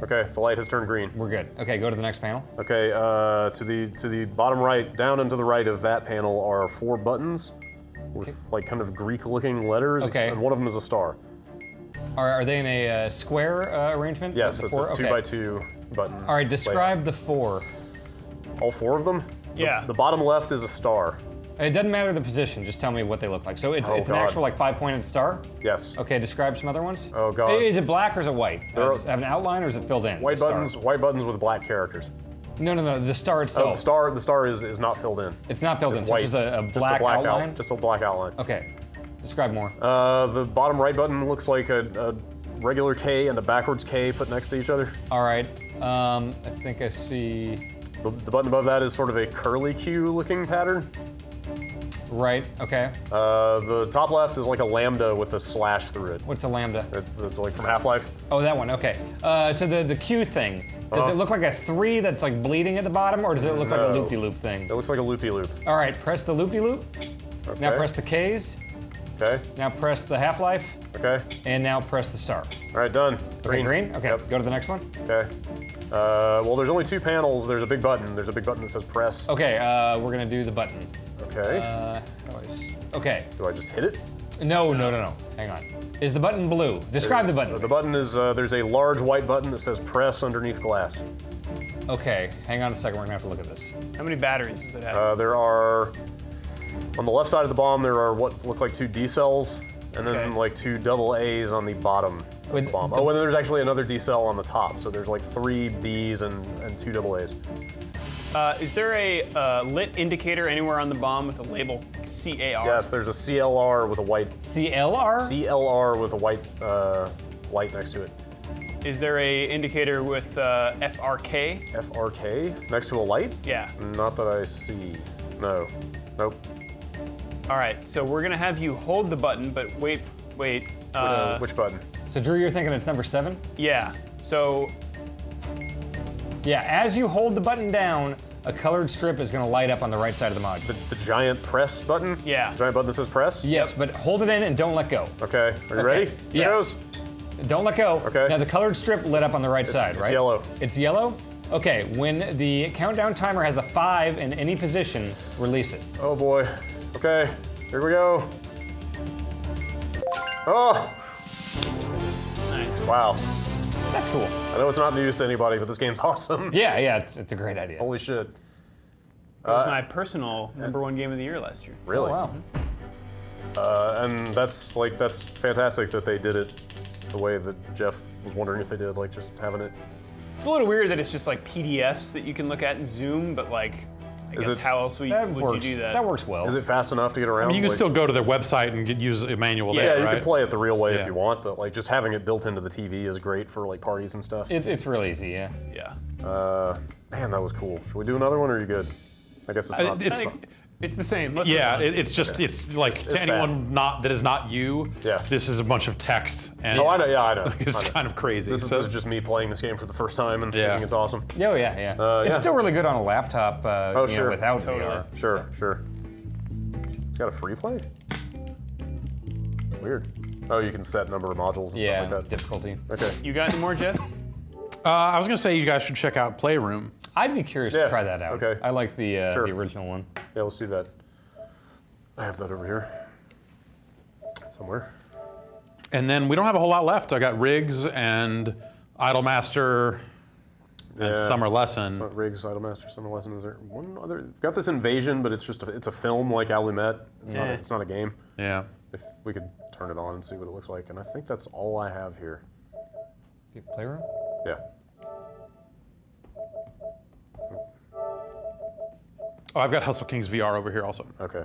Okay, the light has turned green. We're good. Okay, go to the next panel. Okay, to the bottom right, down and to the right of that panel are 4 buttons with like kind of Greek-looking letters. Okay. And one of them is a star. Are they in a square arrangement? Yes, The it's four? a 2x2 button. All right, describe layout. the 4. All 4 of them? Yeah. The bottom left is a star. It doesn't matter the position. Just tell me what they look like. So it's an God. actual like 5-pointed star. Yes. Okay, describe some other ones. Oh God. Is it black or is it white? There Does it have an outline or is it filled in? White the star? buttons. White buttons with black characters. No. The star itself. Oh, the star is not filled in. It's not filled in. So white. it's just a black outline. Just a black outline. Okay. Describe more. The bottom right button looks like a regular K and a backwards K put next to each other. All right. I think I see. The button above that is sort of a curly Q looking pattern. Right. Okay. The top left is like a lambda with a slash through it. What's a lambda? It's like from Half-Life. Oh, that one. Okay. So the Q thing. Does it look like a 3 that's like bleeding at the bottom, or does it look like a loopy-loop thing? It looks like a loopy-loop. All right. Press the loopy-loop. Okay. Now press the K's. Okay. Now press the Half-Life. Okay. And now press the star. All right, done. Green. Green? Okay, go to the next one. Okay. Well, there's only 2 panels. There's a big button. There's a big button that says press. Okay, we're gonna do the button. Okay. Okay. Do I just hit it? No. Hang on. Is the button blue? Describe the button. The button is, there's a large white button that says press underneath glass. Okay, hang on a second. We're gonna have to look at this. How many batteries does it have? There are, on the left side of the bomb, there are what look like 2 D cells, and then like 2 double A's on the bottom of the bomb. Oh, and then there's actually another D cell on the top, so there's like 3 Ds and 2 double A's. Is there a lit indicator anywhere on the bomb with a label CAR? Yes, there's a CLR with a white... CLR? CLR with a white light next to it. Is there a indicator with FRK? FRK? Next to a light? Yeah. Not that I see. No. Nope. All right, so we're gonna have you hold the button, but wait. Which button? So Drew, you're thinking it's number 7? Yeah, so... Yeah, as you hold the button down, a colored strip is gonna light up on the right side of the module. The giant press button? Yeah. The giant button that says press? Yes, but hold it in and don't let go. Okay, are you ready? Here Yes. goes. Don't let go. Okay. Now the colored strip lit up on the right side, right? It's yellow. It's yellow? Okay, when the countdown timer has a 5 in any position, release it. Oh boy. Okay, here we go. Oh! Nice. Wow. That's cool. I know it's not news to anybody, but this game's awesome. Yeah, it's a great idea. Holy shit. That was my personal #1 game of the year last year. Really? Oh, wow. And that's fantastic that they did it the way that Jeff was wondering if they did, like just having it. It's a little weird that it's just like PDFs that you can look at in Zoom, but like, I guess how else would you do that? That works well. Is it fast enough to get around? I mean, you can Like- still go to their website and use a manual Yeah, there, you right? can play it the real way if Yeah. you want, but like just having it built into the TV is great for like parties and stuff. It's real easy, yeah. Yeah. Man, that was cool. Should we do another one or are you good? I guess it's not. It's the same. It's just it's like It's to anyone that is not you. Yeah. This is a bunch of text. And I know. Yeah, I know. It's kind of crazy. This is just me playing this game for the first time and thinking it's awesome. Oh yeah. It's still really good on a laptop. Sure. Without VR. Sure. It's got a free play. Weird. Oh, you can set number of modules and stuff like that. Difficulty. Okay. You got any more, Jeff? I was gonna say you guys should check out Playroom. I'd be curious to try that out. Okay. I like the original one. Yeah, let's do that. I have that over here somewhere. And then we don't have a whole lot left. I got Riggs and Idolmaster and Summer Lesson. So Riggs, Idolmaster, Summer Lesson. Is there one other? We've got this Invasion, but it's just it's a film like Alumet. It's not a game. Yeah. If we could turn it on and see what it looks like, and I think that's all I have here. Do you have Playroom? Yeah. Oh, I've got Hustle Kings VR over here also. Okay.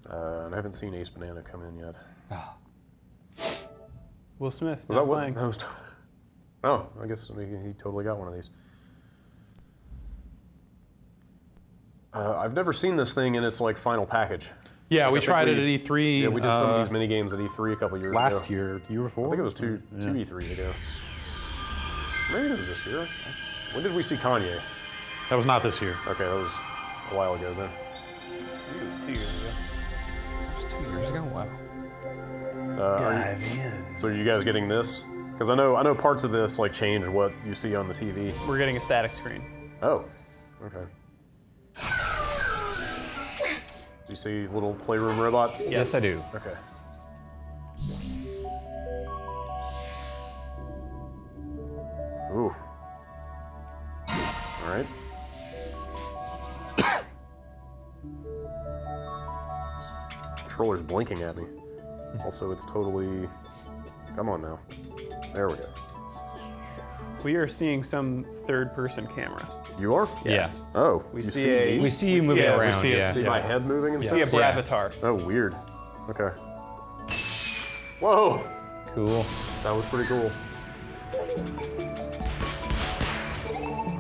And I haven't seen Ace Banana come in yet. Will Smith. Was that what? playing. Oh, I guess he totally got one of these. I've never seen this thing in its like final package. Yeah, we tried it at E3. Yeah, we did some of these mini games at E3 a couple years ago. Last year, the year before? I think it was two E3s ago. Maybe it was this year. When did we see Kanye? That was not this year. Okay, that was a while ago then. It was 2 years ago. It was 2 years ago. Wow. Dive in. So are you guys getting this? Because I know parts of this like change what you see on the TV. We're getting a static screen. Oh, okay. Do you see little Playroom robot? Yes, I do. Okay. Ooh. All right. Controller's blinking at me. Also, it's totally. Come on now. There we go. We are seeing some third-person camera. You are? Yeah. Oh. We you see me? We see you moving around. See my head moving and We stuff? see a Bravatar. Oh, weird. Okay. Whoa. Cool. That was pretty cool.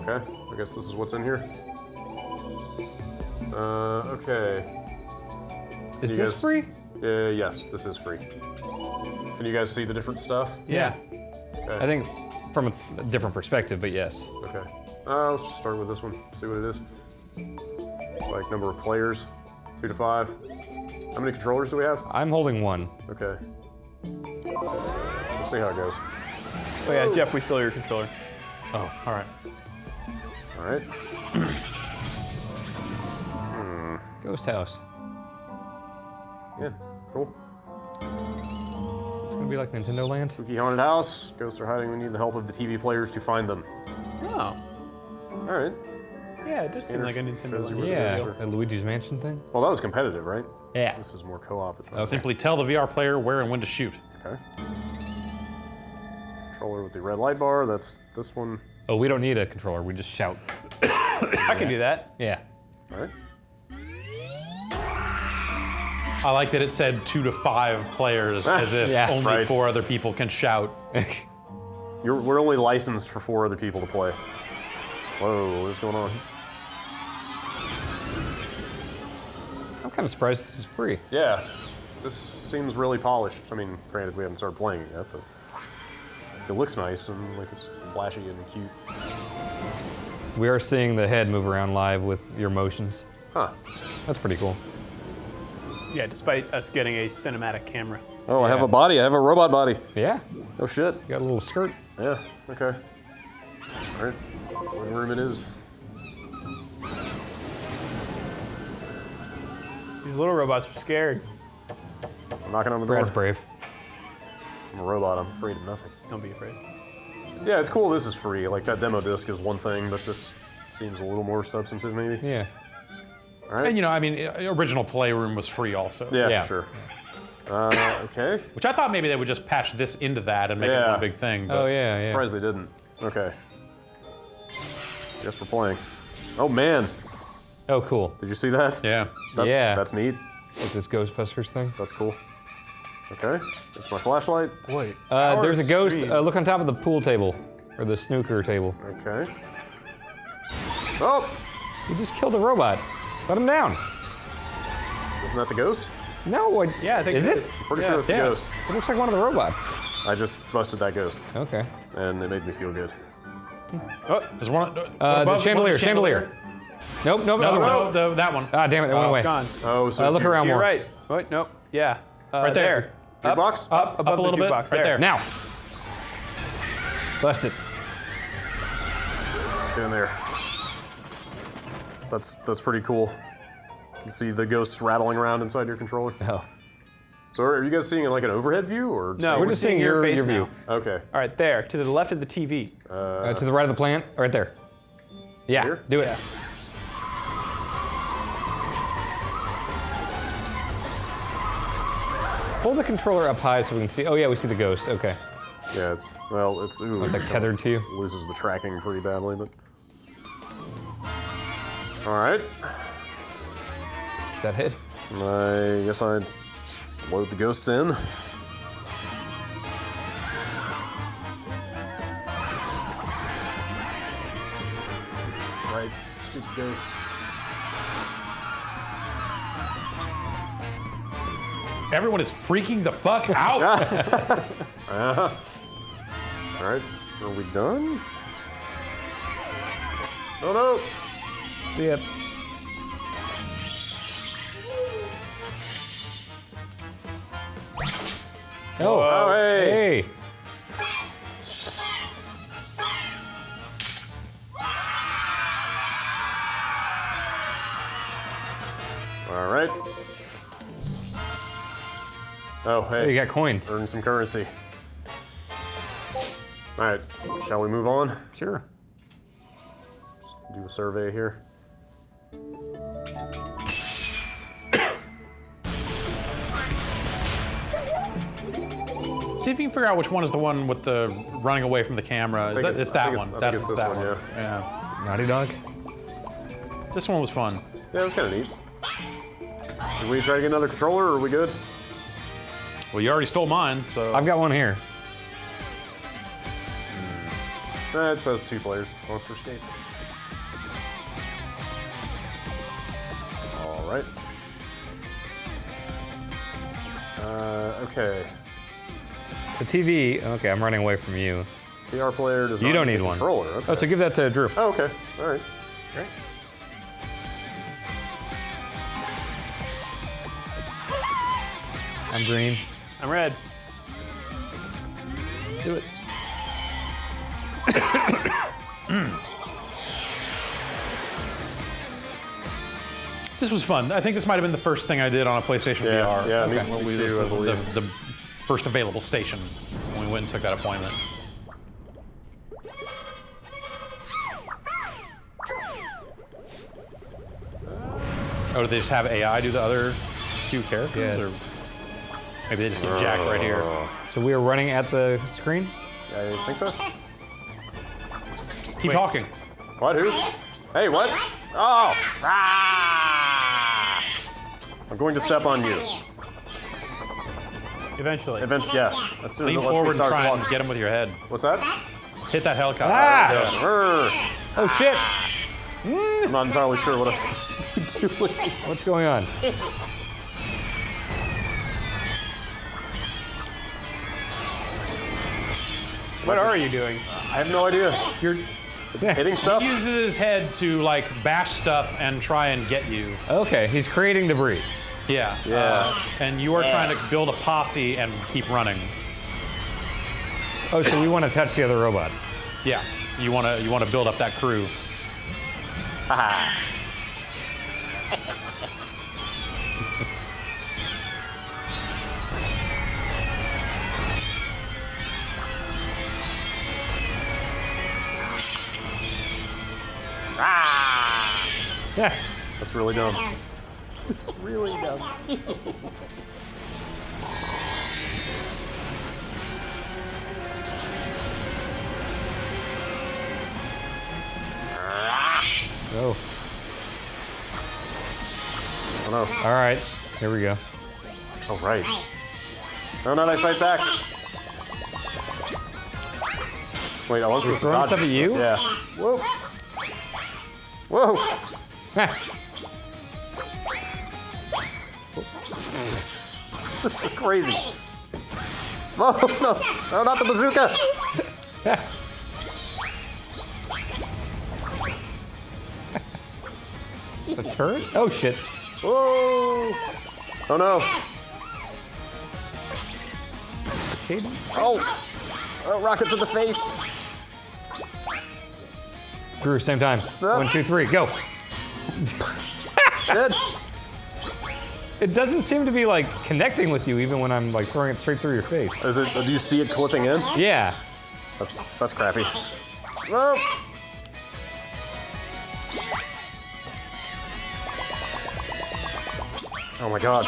Okay. I guess this is what's in here. Okay. Is this free? Yes, this is free. Can you guys see the different stuff? Yeah. Okay. I think from a different perspective, but yes. Okay. Let's just start with this one. See what it is. Like number of players, 2 to 5. How many controllers do we have? I'm holding one. Okay. We'll see how it goes. Oh yeah, Jeff, we stole your controller. Oh, all right. All right. Ghost House. Yeah, cool. Is this gonna be like Nintendo Land? Spooky haunted house. Ghosts are hiding. We need the help of the TV players to find them. Oh. All right. Yeah, it does seem like a Nintendo Shows you Land. where the Yeah, ghosts are. a Luigi's Mansion thing. Well, that was competitive, right? Yeah. This is more co-op. It's not Simply tell the VR player where and when to shoot. Okay. Controller with the red light bar. That's this one. Oh, we don't need a controller. We just shout. I can do that. Yeah. All right. I like that it said 2 to 5 players, as if only 4 other people can shout. We're only licensed for 4 other people to play. Whoa, what is going on? I'm kind of surprised this is free. Yeah, this seems really polished. I mean, granted, we haven't started playing it yet, but it looks nice and like it's flashy and cute. We are seeing the head move around live with your motions. Huh. That's pretty cool. Yeah, despite us getting a cinematic camera. Oh, I have a body. I have a robot body. Yeah. Oh shit. You got a little skirt. Yeah. Okay. All right. What room it is? These little robots are scared. I'm knocking on the door. Brad's brave. I'm a robot. I'm afraid of nothing. Don't be afraid. Yeah, it's cool. This is free. Like that demo disc is one thing, but this seems a little more substantive, maybe. Yeah. All right. And you know, I mean, original Playroom was free also. Yeah, sure. Okay. Which I thought maybe they would just patch this into that and make it one big thing. But Oh yeah, I'm yeah. surprised they didn't. Okay. Guess we're playing. Oh man. Oh cool. Did you see that? Yeah. That's neat. Like this Ghostbusters thing. That's cool. Okay. That's my flashlight. Boy. There's a ghost. Look on top of the pool table or the snooker table. Okay. Oh! You just killed a robot. Let him down. Isn't that the ghost? No, Yeah, I think is it it? is. Pretty sure it's the ghost. It looks like one of the robots. I just busted that ghost. Okay. And it made me feel good. Oh, there's one. The chandelier. Nope, No, that one. Ah, damn it, it went away. It's gone. Oh, so Look around You're more. right. Wait, nope. Yeah. Right there. Jukebox? Up above a little the bit. jukebox. Right there. Now. Busted. Get in there. That's pretty cool. You can see the ghosts rattling around inside your controller. Oh. So are you guys seeing like an overhead view or? No, We're just seeing your face view. now. Okay. All right, there, to the left of the TV. To the right of the plant, right there. Yeah, Here? do it. Yeah. Hold the controller up high so we can see. Oh yeah, we see the ghost. Okay. Yeah, it's ooh, It's like tethered to you. loses the tracking pretty badly, but. All right. That hit. I guess I load the ghosts in. Right, stupid ghost. Everyone is freaking the fuck out. All right, are we done? Oh no! Yep. Oh, hey! Hey. All right. Oh, hey. You got coins. Earn some currency. All right, shall we move on? Sure. Just do a survey here. See if you can figure out which one is the one with the running away from the camera. It's that one. I think it's this one, yeah. Yeah. Naughty Dog. This one was fun. Yeah, it was kind of neat. Did we try to get another controller, or are we good? Well, you already stole mine, so. I've got one here. It says 2 players. Monster Escape. All right. Okay. The TV. Okay, I'm running away from you. VR player does not You don't need need a one. controller. Okay. Oh, so give that to Drew. Oh, okay. All right. Great. I'm green. I'm red. Do it. This was fun. I think this might have been the first thing I did on a PlayStation VR. Yeah, Okay. me too, I believe. The first available station when we went and took that appointment. Oh, did they just have AI do the other 2 characters? Yes. Or maybe they just get Jack right here. So we are running at the screen? I think so. Keep talking. What? Who? Hey, what? Oh! Ah! I'm going to step on you. Eventually. Yeah. As soon as Lean it lets me forward and start try and walking. get him with your head. What's that? Hit that helicopter. Ah! Oh shit! I'm not entirely sure what I'm supposed to be doing. What's going on? What are you doing? I have no idea. You're hitting stuff. He uses his head to like bash stuff and try and get you. Okay, he's creating debris. Yeah. Yeah. And you are trying to build a posse and keep running. Oh, so we want to touch the other robots. Yeah. You want to build up that crew. Yeah. That's really dumb. It's really dumb. Oh. Oh no. All right. Here we go. Oh right. No, not I fight back. Wait, I want to throwing dodge stuff at you? Yeah. Whoa. Whoa. This is crazy. Oh, no. No, not the bazooka. The turret? Oh, shit. Whoa. Oh, no. Oh. Oh, rocket to the face. Drew, same time. 1, 2, 3, go. Shit. It doesn't seem to be like connecting with you even when I'm like throwing it straight through your face. Is it? Do you see it clipping in? Yeah. That's crappy. Whoa. Oh my god.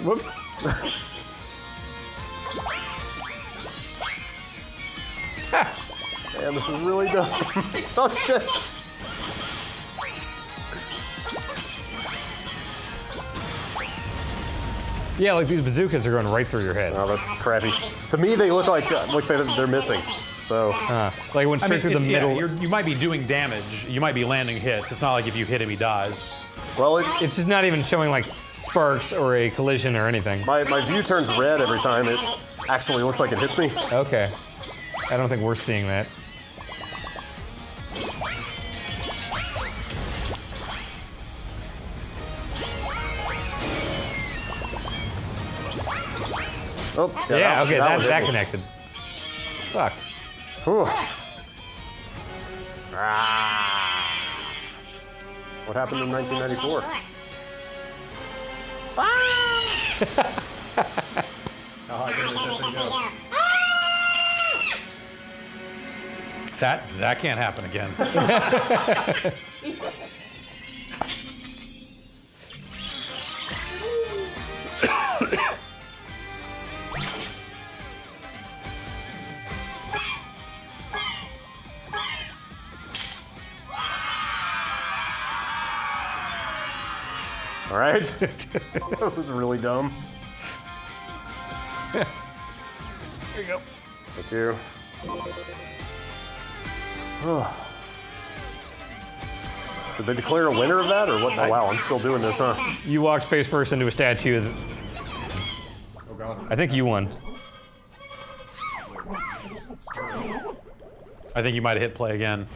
Whoops. Man, this is really dumb. Oh shit. Yeah, like these bazookas are going right through your head. Oh, that's crappy. To me, they look like they're missing. So, like went straight through the middle. You might be doing damage. You might be landing hits. It's not like if you hit him, he dies. Well, it's just not even showing like sparks or a collision or anything. My view turns red every time it actually looks like it hits me. Okay. I don't think we're seeing that. Oh, yeah, okay, that connected. Fuck. Whew. What happened in 1994? That can't happen again. All right. That was really dumb. There you go. Thank you. Did they declare a winner of that, or what? Oh, wow, I'm still doing this, huh? You walked face first into a statue. Oh, God. I think you won. I think you might have hit play again.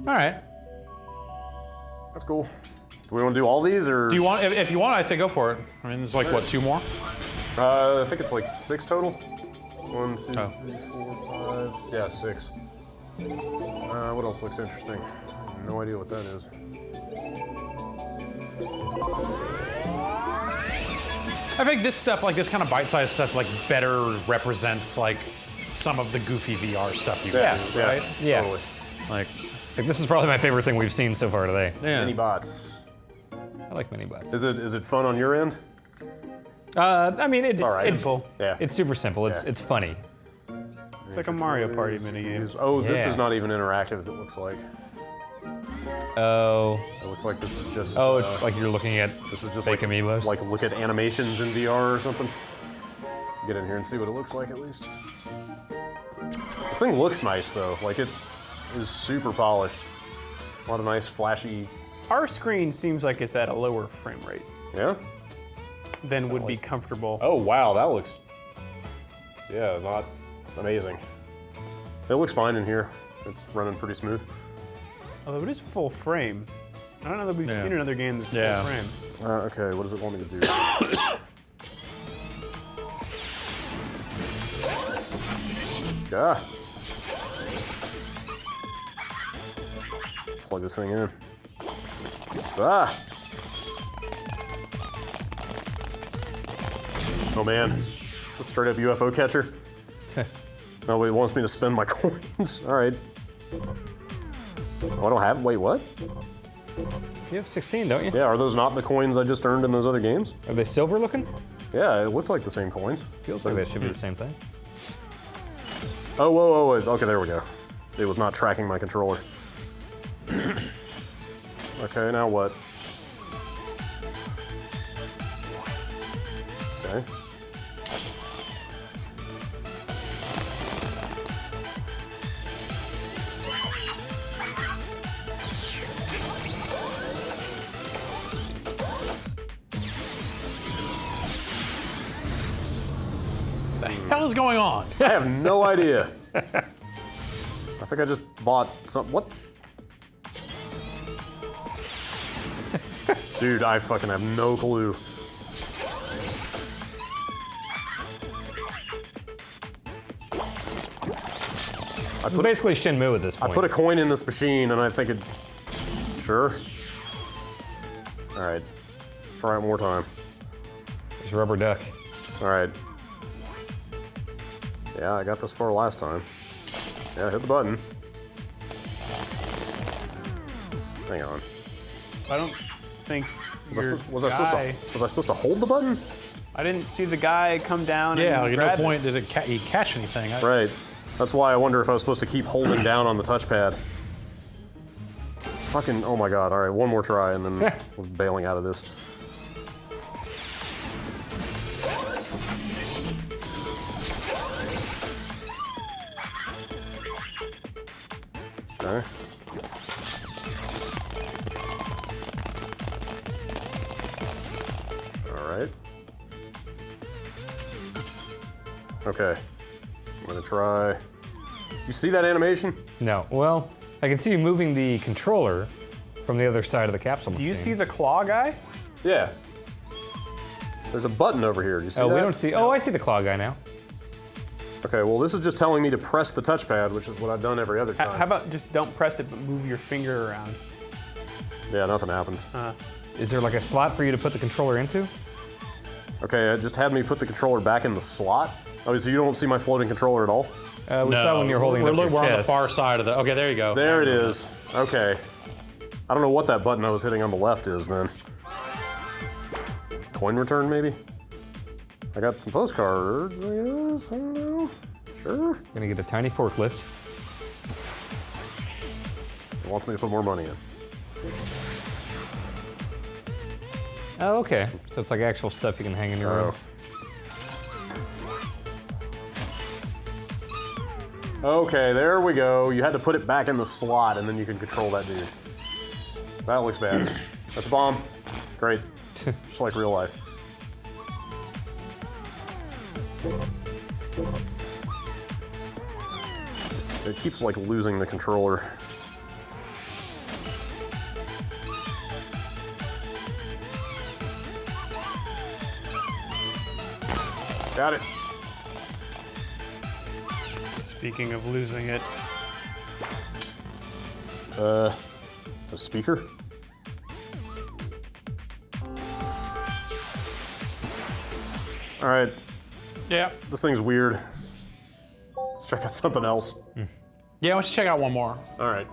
All right. That's cool. Do we want to do all these, or? Do you want? If you want, I say go for it. I mean, there's like what, 2 more? I think it's like 6 total. 1, 2, 3, 4, 5. Yeah, 6. What else looks interesting? I have no idea what that is. I think this stuff, like this kind of bite-sized stuff, like better represents like some of the goofy VR stuff you can do, right? Yeah. Totally. Like this is probably my favorite thing we've seen so far today. Yeah. Mini bots. I like mini bots. Is it fun on your end? I mean, it's simple. Yeah. It's super simple. It's funny. It's like a Mario Party minigame. Oh, this Yeah. is not even interactive, it looks like. Oh. It looks like this is just... Oh, it's like you're looking at this is just fake amiibos? Like look at animations in VR or something. Get in here and see what it looks like at least. This thing looks nice though. Like it is super polished. A lot of nice flashy... Our screen seems like it's at a lower frame rate. Yeah? Than would be comfortable. Oh wow, that looks... Yeah, not amazing. It looks fine in here. It's running pretty smooth. Although it is full frame. I don't know that we've seen another game that's full frame. Okay, what does it want me to do? Ah. Plug this thing in. Ah. Oh man, it's a straight up UFO catcher. No, it wants me to spend my coins. All right. Oh, I don't have. Wait, what? You have 16, don't you? Yeah, are those not the coins I just earned in those other games? Are they silver looking? Yeah, it looked like the same coins. Feels like they should be the same thing. Oh, whoa, whoa, okay, there we go. It was not tracking my controller. Okay, now what? hell is going on? I have no idea. I think I just bought some. What? Dude, I fucking have no clue. It's basically Shenmue at this point. I put a coin in this machine and I think it. Sure. All right. Let's try it one more time. There's a rubber duck. All right. Yeah, I got this far last time. Yeah, hit the button. Hang on. I don't think Was I supposed to hold the button? I didn't see the guy come down Yeah, and like grab at no it. point did he catch anything. Right. That's why I wonder if I was supposed to keep holding down on the touchpad. Fucking, oh my god. All right, one more try and then we're bailing out of this. Okay. All right. Okay. I'm gonna try. You see that animation? No. Well, I can see you moving the controller from the other side of the capsule Do you machine. see the claw guy? Yeah. There's a button over here. Do you see that? we don't see. Oh, I see the claw guy now. Okay, well, this is just telling me to press the touchpad, which is what I've done every other time. How about just don't press it, but move your finger around? Yeah, nothing happens. Is there like a slot for you to put the controller into? Okay, it just had me put the controller back in the slot. Oh, so you don't see my floating controller at all? We saw when you're holding it up your We're on the chest. far side of the. Okay, there you go. There it is. Okay. I don't know what that button I was hitting on the left is then. Coin return, maybe? I got some postcards, I guess. I don't know. Sure. Gonna get a tiny forklift. It wants me to put more money in. Oh, okay. So it's like actual stuff you can hang in your room. Okay, there we go. You had to put it back in the slot and then you can control that dude. That looks bad. That's a bomb. Great. Just like real life. It keeps like losing the controller. Got it. Speaking of losing it. Is it a speaker? All right. Yeah. This thing's weird. Let's check out something else. Yeah, let's check out one more. All right.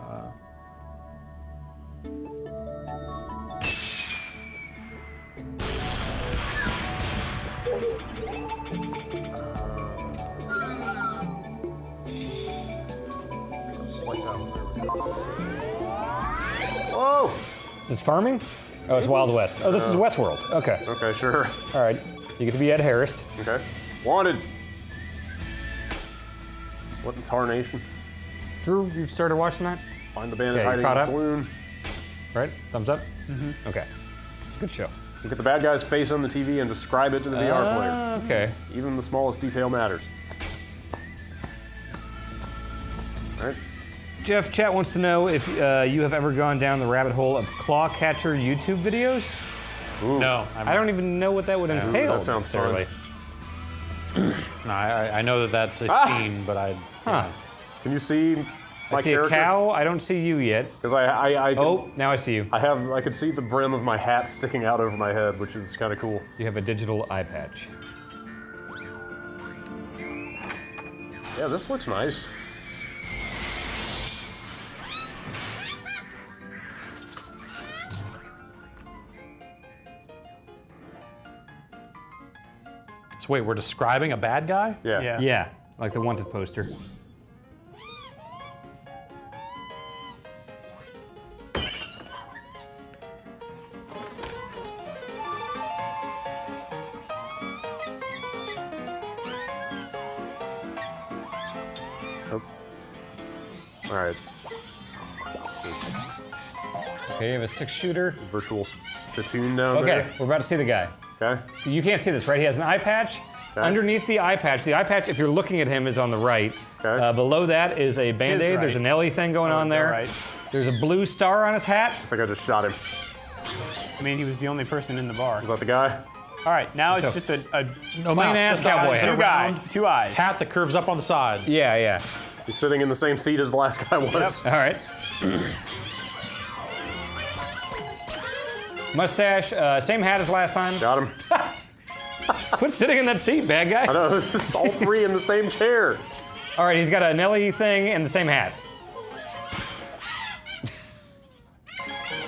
Whoa! Is this farming? Oh, it's Wild West. Oh, this is Westworld. Okay. Okay, sure. All right. You get to be Ed Harris. Okay. Wanted. What in tarnation? Drew, you started watching that? Find the bandit Okay, hiding in caught the up? saloon. Right? Thumbs up? Mm-hmm. Okay. It's a good show. You get the bad guy's face on the TV and describe it to the VR player. Okay. Even the smallest detail matters. All right. Jeff, chat wants to know if you have ever gone down the rabbit hole of claw catcher YouTube videos. Ooh. No. I don't even know what that would entail. That sounds fun. necessarily. No, I know that that's a scene, but I. Huh. Can you see my I see character? a cow. I don't see you yet. Because I can, Oh, now I see you. I could see the brim of my hat sticking out over my head, which is kind of cool. You have a digital eye patch. Yeah, this looks nice. So wait, we're describing a bad guy? Yeah. Yeah, like the wanted poster. Oh. All right. Okay, you have a 6-shooter. Virtual spittoon down Okay, there. we're about to see the guy. Okay. You can't see this, right? He has an eye patch, underneath the eye patch. The eye patch, if you're looking at him, is on the right. Below that is a Band-Aid. His right. There's an Ellie thing going on there. Right. There's a blue star on his hat. I think I just shot him. I mean, he was the only person in the bar. Is that the guy? All right, now it's So- just a Plain ass cowboy hat. two guy, 2 eyes. Hat that curves up on the sides. Yeah, yeah. He's sitting in the same seat as the last guy was. All right. Mustache, same hat as last time. Got him. Quit sitting in that seat, bad guy. I know, it's all three in the same chair. All right, he's got a Nelly thing and the same hat.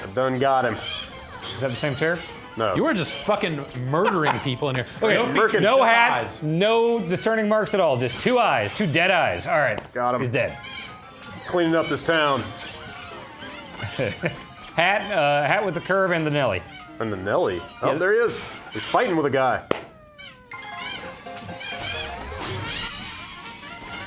I done got him. Is that the same chair? No. You are just fucking murdering people in here. Okay, no hat, no discerning marks at all. Just 2 eyes, 2 dead eyes. All right, got him. He's dead. Cleaning up this town. Hat with the curve and the Nelly. And the Nelly? Oh, there he is. He's fighting with a guy.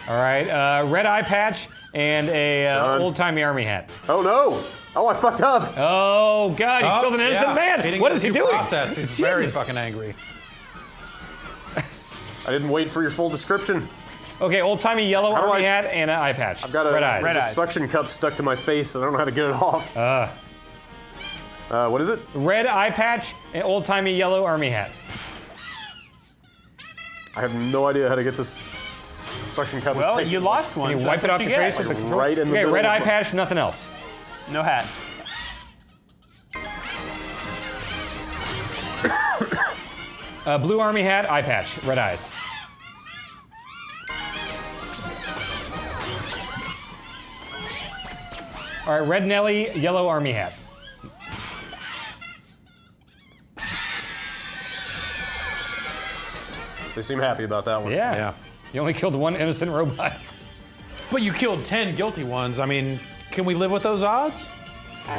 All right, red eye patch and a old-timey army hat. Oh no! Oh, I fucked up. Oh God, he killed an innocent man. What is he doing? Process. He's very fucking angry. I didn't wait for your full description. Okay, old-timey yellow army hat and an eye patch. I've got a red eyes. there's a suction cup stuck to my face, and I don't know how to get it off. What is it? Red eye patch and old-timey yellow army hat. I have no idea how to get this suction cup. Well, you lost one. Can you so wipe that's it what off you your get. face with the control? Right in the Okay, middle red of eye the- patch, nothing else. No hat. Blue army hat, eye patch, red eyes. All right, red Nelly, yellow army hat. They seem happy about that one. Yeah. You only killed 1 innocent robot. But you killed 10 guilty ones. I mean, can we live with those odds?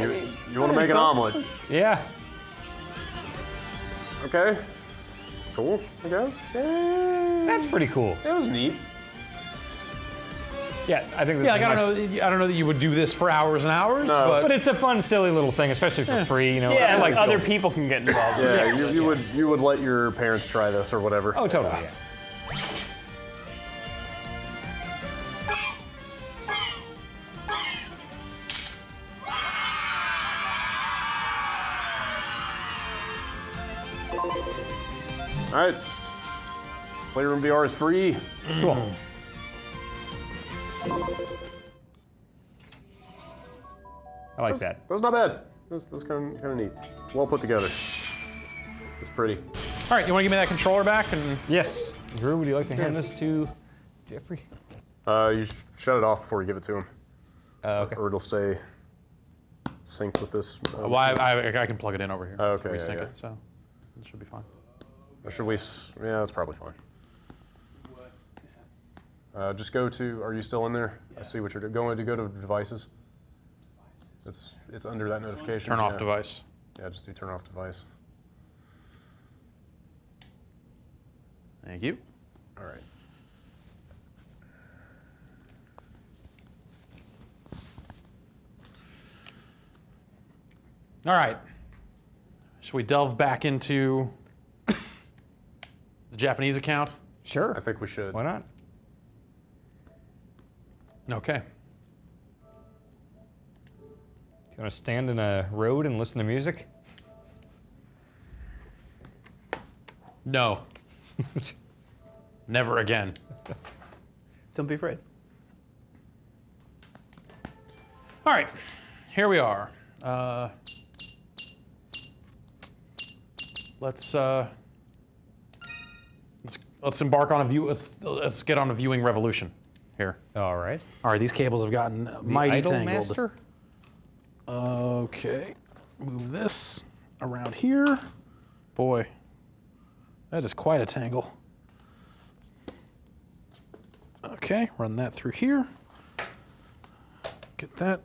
You want to make an omelet? Yeah. Okay. Cool, I guess. That's pretty cool. It was neat. Yeah, I think. Yeah, like I don't know that you would do this for hours and hours. No. But it's a fun, silly little thing, especially for free. You know. Yeah, I and like other people can get involved. Yeah, you would let your parents try this or whatever. Oh, totally. Yeah. All right. Playroom VR is free. Cool. I like that. That's not bad. That's kind of neat. Well put together. It's pretty. All right, you want to give me that controller back? And Yes. Drew, would you like to hand this to Jeffrey? You just shut it off before you give it to him. Okay. Or it'll stay synced with this. well, I can plug it in over here. Oh, okay, Resync yeah. it, so it should be fine. Or should we? Yeah, that's probably fine. Just go to. Are you still in there? I see what you're doing. Going to go to devices. It's under that notification. Turn off device. Yeah, just do turn off device. Thank you. All right. All right. Should we delve back into the Japanese account? Sure. I think we should. Why not? Okay. You want to stand in a road and listen to music? No. Never again. Don't be afraid. All right. Here we are. Let's embark on a view. Let's get on a viewing revolution here. All right. All right. These cables have gotten mighty tangled. Master? Okay. Move this around here. Boy, that is quite a tangle. Okay, run that through here. Get that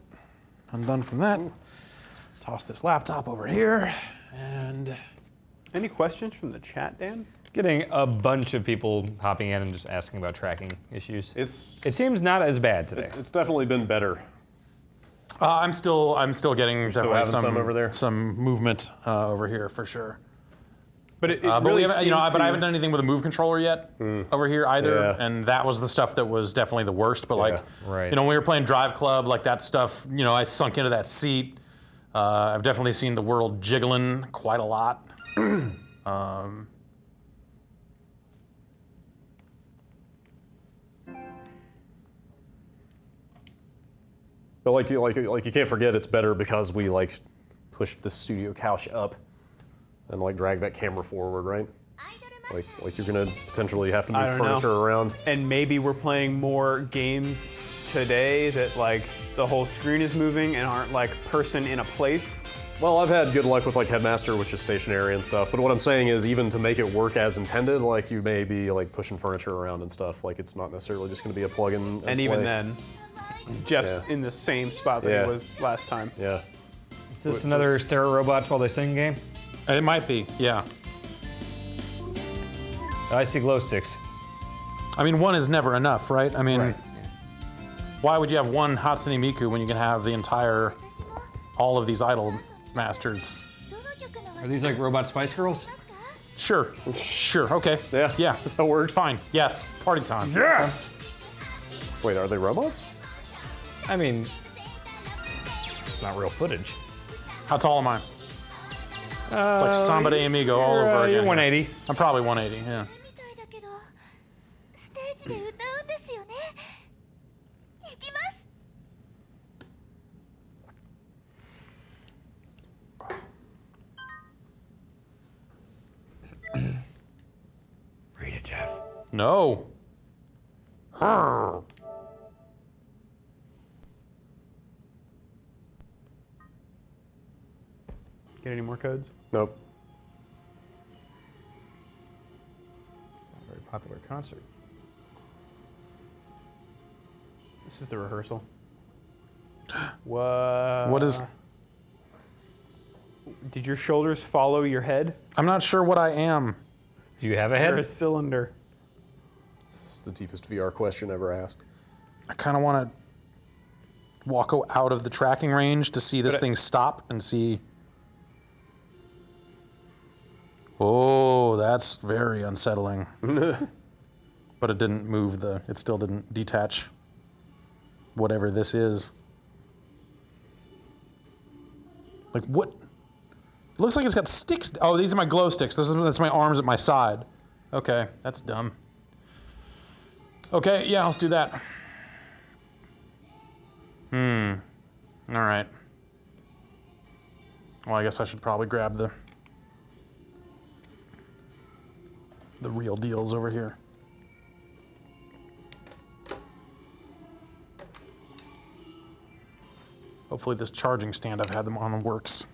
undone from that. Toss this laptop over here, and Any questions from the chat, Dan? Getting a bunch of people hopping in and just asking about tracking issues. It seems not as bad today. It's definitely been better. I'm still getting still definitely having some over there? some movement over here for sure. But it but really we haven't, seems but I haven't done anything with a move controller yet over here either, Yeah. and that was the stuff that was definitely the worst. But like, Right. when we were playing Drive Club, like that stuff, I sunk into that seat. I've definitely seen the world jiggling quite a lot. But like you can't forget it's better because we like pushed the studio couch up and like drag that camera forward, right? Like you're gonna potentially have to I move don't furniture know. around. And maybe we're playing more games today that like the whole screen is moving and aren't like person in a place. Well, I've had good luck with like Headmaster, which is stationary and stuff. But what I'm saying is, even to make it work as intended, like you may be like pushing furniture around and stuff. Like it's not necessarily just going to be a plug-in. And even then, Jeff's in the same spot that he was last time. Yeah. Is this another stare at robots while they sing game? It might be, yeah. I see glow sticks. I mean, one is never enough, right? I mean, why would you have one Hatsune Miku when you can have the entire, all of these idol masters? Are these like robot Spice Girls? Sure, okay. Yeah, that works. Fine, yes, party time. Yes! Wait, are they robots? I mean, it's not real footage. How tall am I? It's like Samba de Amigo all over again. You're 180. I'm probably 180, yeah. Read it, Jeff. No. Get any more codes? Nope. Very popular concert. This is the rehearsal. What? What is? Did your shoulders follow your head? I'm not sure what I am. Do you have a head? You're a cylinder. This is the deepest VR question ever asked. I kind of want to walk out of the tracking range to see this thing stop and see. Oh, that's very unsettling. But it didn't move it still didn't detach whatever this is. Like what? It looks like it's got sticks. Oh, these are my glow sticks. That's my arms at my side. Okay, that's dumb. Okay, yeah, let's do that. All right. Well, I guess I should probably grab the real deals over here. Hopefully this charging stand I've had them on works.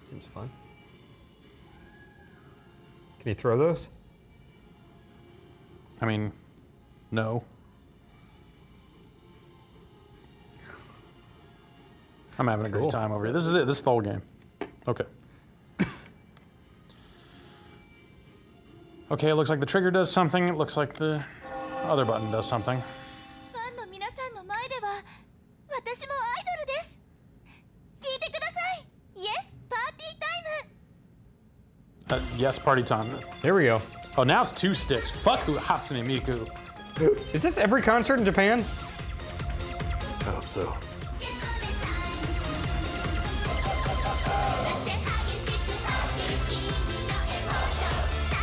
Seems fun. Can you throw those? I mean, no. I'm having a great time over here. This is it. This is the whole game. Okay. Okay, it looks like the trigger does something. It looks like the other button does something. Yes, party time. There we go. Oh, now it's 2 sticks. Fuck Hatsune Miku. Is this every concert in Japan? I hope so.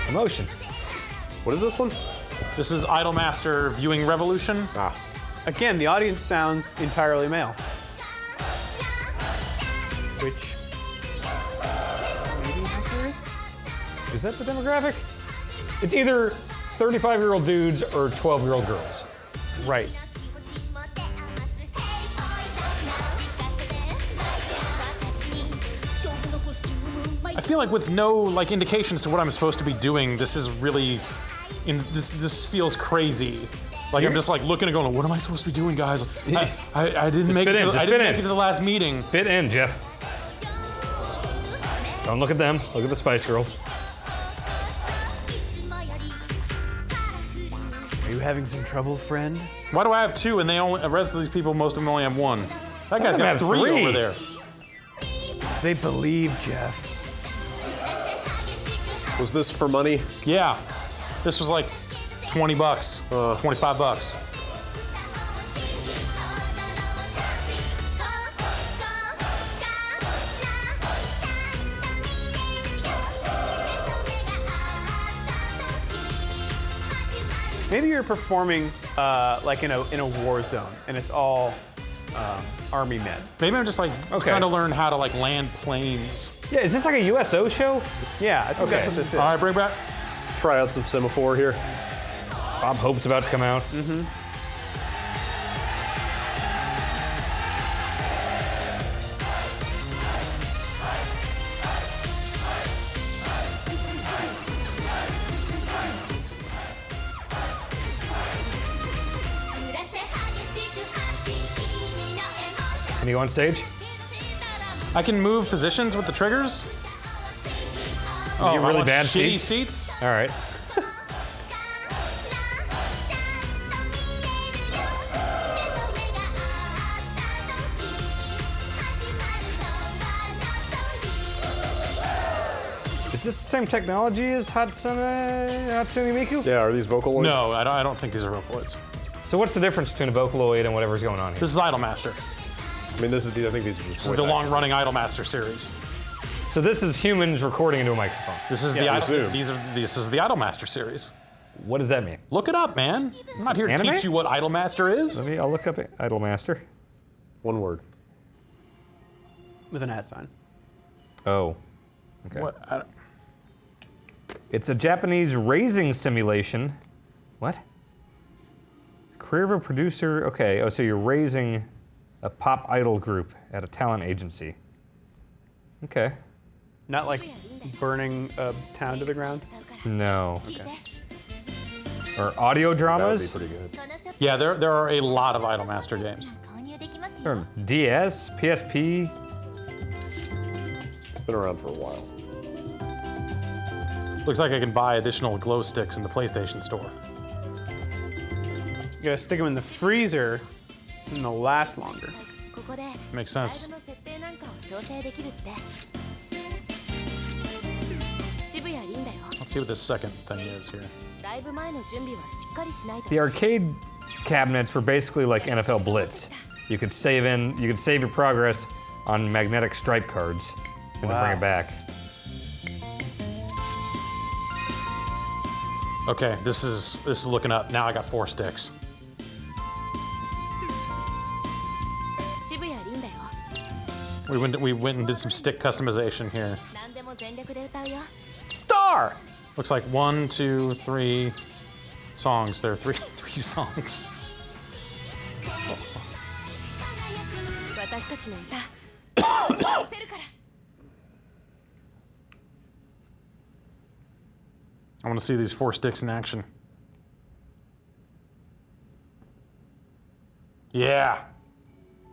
Emotion. What is this one? This is Idolmaster Viewing Revolution. Again, the audience sounds entirely male. Which maybe accurate? Is that the demographic? It's either 35-year-old dudes or 12-year-old girls. Right. I feel like with no indications to what I'm supposed to be doing, this is really And this feels crazy. Like I'm just like looking and going, what am I supposed to be doing, guys? I didn't make it. I didn't make it to the last meeting. Fit in, Jeff. Don't look at them. Look at the Spice Girls. Are you having some trouble, friend? Why do I have 2 and the rest of these people, most of them only have 1? That guy's got 3 over there. They believe, Jeff. Was this for money? Yeah. This was like 20 bucks, 25 bucks. Maybe you're performing like in a war zone, and it's all army men. Maybe I'm just like trying to learn how to like land planes. Yeah, is this like a USO show? Yeah, I think that's what this is. All right, bring back. Try out some Semaphore here. Bob Hope's about to come out. Mm-hmm. Can you go on stage? I can move positions with the triggers. Oh, you really bad shitty seats? All right. Is this the same technology as Hatsune Miku? Yeah, are these Vocaloids? No, I don't think these are Vocaloids. So what's the difference between a Vocaloid and whatever's going on here? This is Idolmaster. I mean, I think these are just This is the long-running Idolmaster series. So this is humans recording into a microphone. This is the this is the Idolmaster series. What does that mean? Look it up, man. I'm not here to teach you what Idolmaster is. I'll look up Idolmaster. One word. With an @ sign. Oh. Okay. What? It's a Japanese raising simulation. What? Career of a producer. Okay. Oh, so you're raising a pop idol group at a talent agency. Okay. Not like burning a town to the ground? No. Okay. Or audio dramas? That would be pretty good. Yeah, there are a lot of Idolmaster games. Or DS, PSP. Been around for a while. Looks like I can buy additional glow sticks in the PlayStation store. You gotta stick them in the freezer and they'll last longer. Makes sense. Let's see what this second thing is here. The arcade cabinets were basically like NFL Blitz. You could save your progress on magnetic stripe cards and then bring it back. Okay, this is looking up. Now I got 4 sticks. We went and did some stick customization here. Star! Looks like 1, 2, 3 songs. There are three songs. I want to see these 4 sticks in action. Yeah.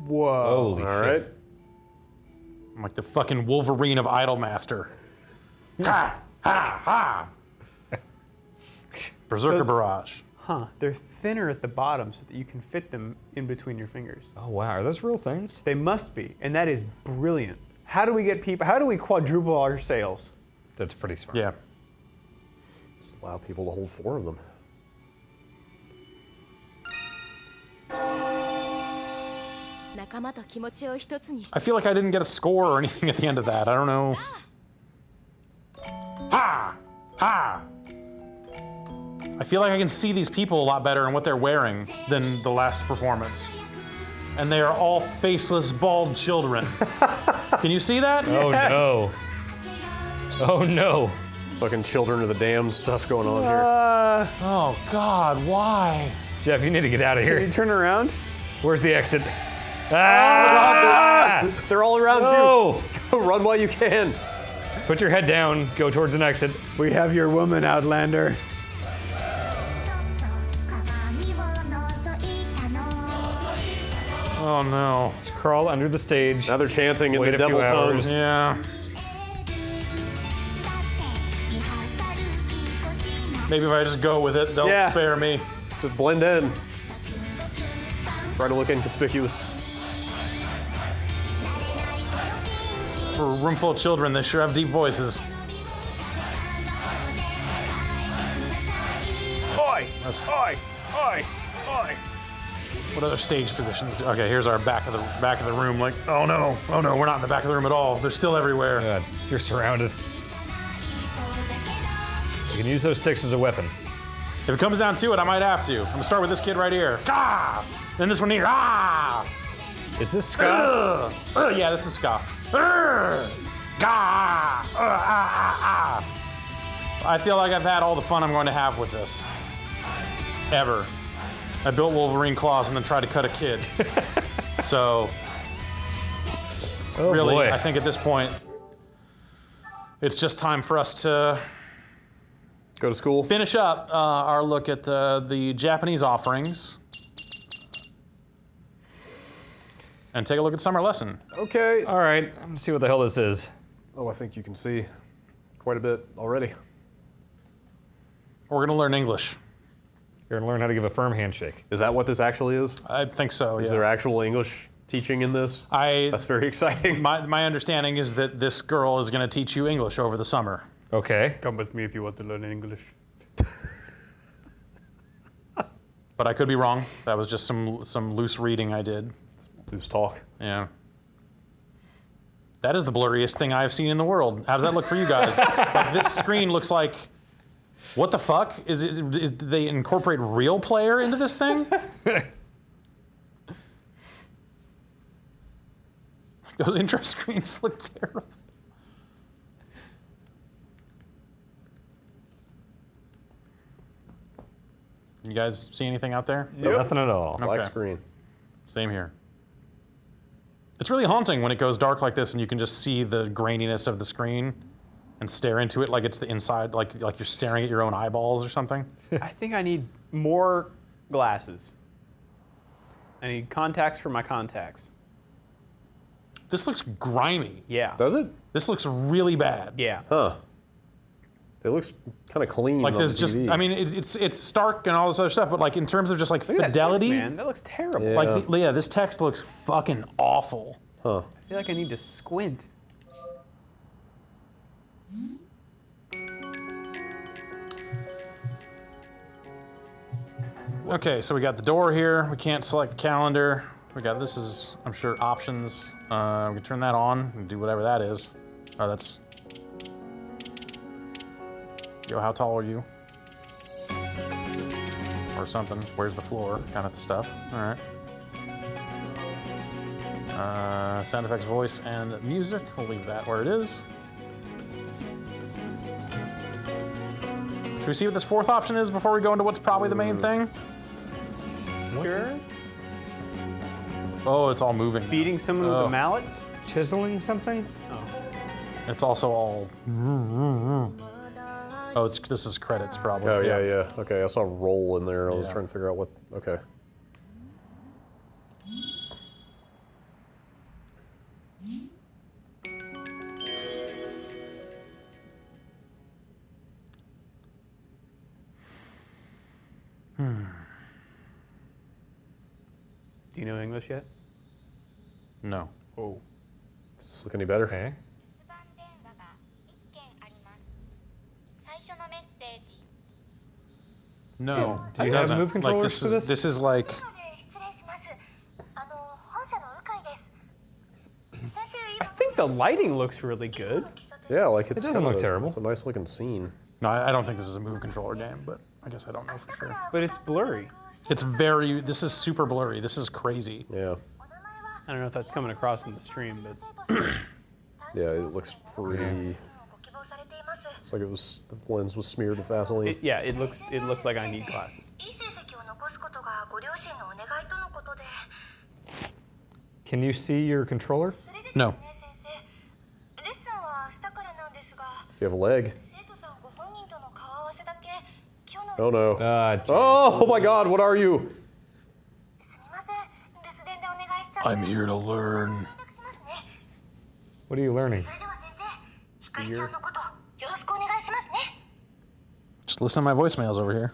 Whoa. Holy All right. I'm like the fucking Wolverine of Idolmaster. Ha! Ha! Ha! Berserker Barrage. Huh. They're thinner at the bottom so that you can fit them in between your fingers. Oh wow, are those real things? They must be, and that is brilliant. How do we quadruple our sales? That's pretty smart. Yeah. Just allow people to hold 4 of them. I feel like I didn't get a score or anything at the end of that. I don't know. Ha! Ha! I feel like I can see these people a lot better and what they're wearing than the last performance. And they are all faceless, bald children. Can you see that? Oh no. Oh no. Fucking Children of the Damned stuff going on here. Oh God, why? Jeff, you need to get out of here. Can you turn around? Where's the exit? Ah! They're all around No! you. Run while you can. Put your head down, go towards an exit. We have your woman, Outlander. Oh no. Let's crawl under the stage. Now they're chanting in Wait the a few devil tongue. hours. Yeah. Maybe if I just go with it, they'll spare me. Just blend in. Try to look inconspicuous. For a room full of children, they sure have deep voices. Oi! Oi! Oi! Oi! What other stage positions do? Okay, here's our back of the room. Like, oh no, we're not in the back of the room at all. They're still everywhere. God, you're surrounded. You can use those sticks as a weapon. If it comes down to it, I might have to. I'm gonna start with this kid right here. Ah! Then this one here. Ah! Is this ska? Yeah, this is ska. Gah! I feel like I've had all the fun I'm going to have with this. Ever. I built Wolverine claws and then tried to cut a kid. So, really, boy. I think at this point, it's just time for us to go to school. Finish up our look at the Japanese offerings. And take a look at Summer Lesson. Okay. All right, I'm gonna see what the hell this is. Oh, I think you can see quite a bit already. We're gonna learn English. You're gonna learn how to give a firm handshake. Is that what this actually is? I think so, Is there actual English teaching in this? That's very exciting. My understanding is that this girl is gonna teach you English over the summer. Okay. Come with me if you want to learn English. But I could be wrong. That was just some loose reading I did. Loose talk. Yeah. That is the blurriest thing I have seen in the world. How does that look for you guys? Like, this screen looks like, what the fuck? Did they incorporate real player into this thing? Those intro screens look terrible. You guys see anything out there? Nope. Nothing at all. Black screen. Same here. It's really haunting when it goes dark like this and you can just see the graininess of the screen and stare into it like it's the inside, like you're staring at your own eyeballs or something. I think I need more glasses. I need contacts for my contacts. This looks grimy. Yeah. Does it? This looks really bad. Yeah. Huh. It looks kind of clean Like on there's the just, TV. I mean, it's stark and all this other stuff, but like in terms of just like Look at fidelity, that text, man. That looks terrible. like this text looks fucking awful. Huh. I feel like I need to squint. Okay, so we got the door here. We can't select the calendar. We got, this is, I'm sure, options. We can turn that on and do whatever that is. Oh, that's... Yo, how tall are you? Or something. Where's the floor? Kind of the stuff. All right. Sound effects, voice, and music. We'll leave that where it is. Should we see what this fourth option is before we go into what's probably the main thing? Sure. Oh, it's all moving. Beating someone with a mallet? Chiseling something? Oh. It's also all... Oh, this is credits probably. Oh, yeah. Okay, I saw roll in there. I was Yeah. trying to figure out what, okay. Do you know English yet? No. Oh. Does this look any better? Okay. No. Do you have move controllers for this? This is like... I think the lighting looks really good. Yeah, like it's doesn't kind of look terrible. It's a nice looking scene. No, I don't think this is a move controller game, but I guess I don't know for sure. But it's blurry. It's very... This is super blurry. This is crazy. Yeah. I don't know if that's coming across in the stream, but... Yeah, it looks pretty... It's like it was, the lens was smeared with Vaseline. It looks like I need glasses. Can you see your controller? No. Do you have a leg? Oh no. Oh my god, what are you? I'm here to learn. What are you learning? Just listen to my voicemails over here.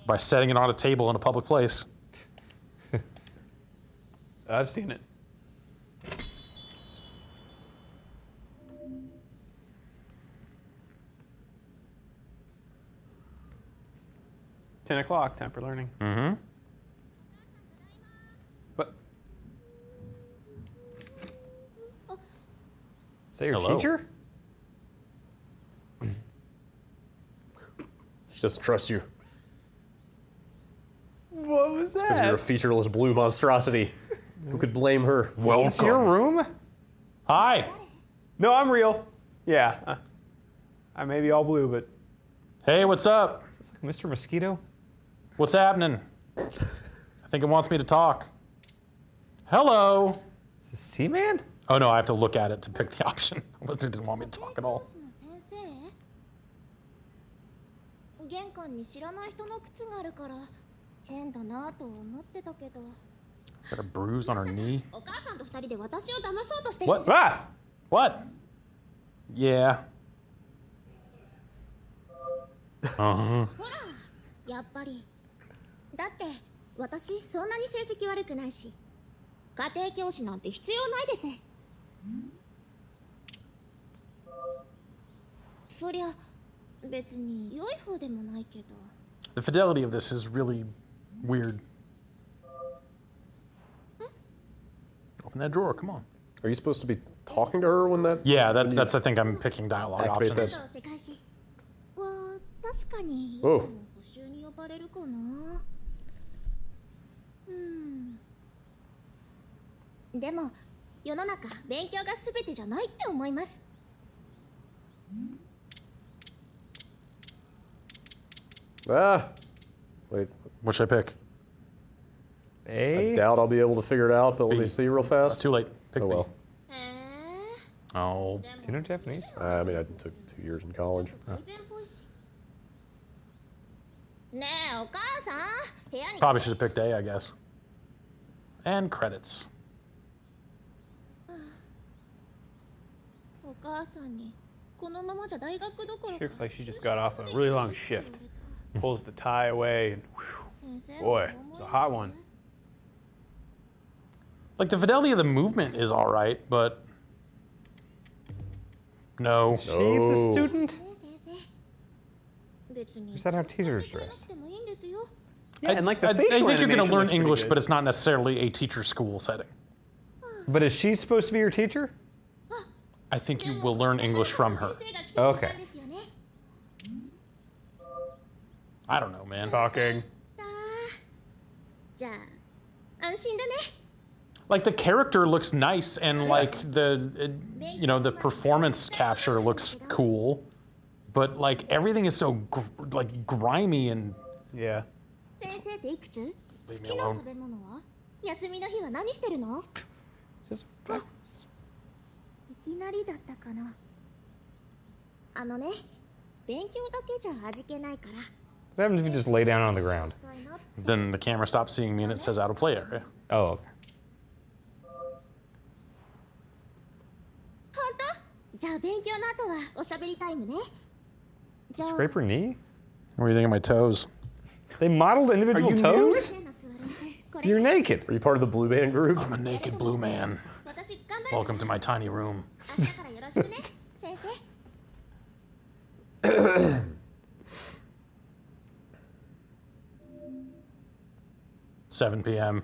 By setting it on a table in a public place. I've seen it. $10 time for learning. Mm-hmm. But Is that your Hello? teacher? She doesn't trust you. What was that? Because you're a featureless blue monstrosity. Who could blame her? Is this your room? Hi. No, I'm real. Yeah. I may be all blue, but... Hey, what's up? Is this like Mr. Mosquito? What's happening? I think it wants me to talk. Hello. Is this Seaman? Oh no, I have to look at it to pick the option. It didn't want me to talk at all. 玄関に知らない人の靴があるから変だなと思ってたけど Is that a bruise on her knee? お母さんと二人で私を騙そうとしてる What? Ah! What? Yeah. Uh-huh. ほらやっぱりだって私そんなに成績悪くないし家庭教師なんて必要ないですそりゃ別に良い方でもないけど The fidelity of this is really weird. Open that drawer, come on. Are you supposed to be talking to her when that? Yeah, that's I think I'm picking dialogue Activate options. 世界史は確かに Oh. 補習に呼ばれるかなでも世の中勉強が全てじゃないって思います Ah. Wait. What should I pick? I doubt I'll be able to figure it out, but let me see real fast. It's too late. Pick oh B. well. Oh. Do you know Japanese? I mean, I took 2 years in college. ねえお母さん部屋に Probably should have picked A, I guess. And credits. お母さんにこのままじゃ大学どころ She looks like she just got off a really long shift. Pulls the tie away, and whew, boy, it's a hot one. Like the fidelity of the movement is all right, but no. Is she the student? Is that how teachers dressed? Yeah, and like the I facial think you're going to animation learn looks pretty English, good. but it's not necessarily a teacher school setting. But is she supposed to be your teacher? I think you will learn English from her. Okay. I don't know, man. Talking. じゃあ安心だね Like the character looks nice, and like the you know, the performance capture looks cool, but like everything is so like grimy and Yeah. 先生っていくつ Leave me 好きな alone. 食べ物は休みの日は何してるの Just いきなりだったかなあのね勉強だけじゃ味気ないから What happens if you just lay down on the ground? Then the camera stops seeing me and it says out of play area. Oh, okay. 本当じゃあ勉強の後はおしゃべりタイムねじゃあ Scrape her knee? What do you think of my toes? They modeled individual toes? You're naked. Are you part of the Blue Band group? I'm a naked blue man. Welcome to my tiny room. 明日からよろしくね先生 7 p.m.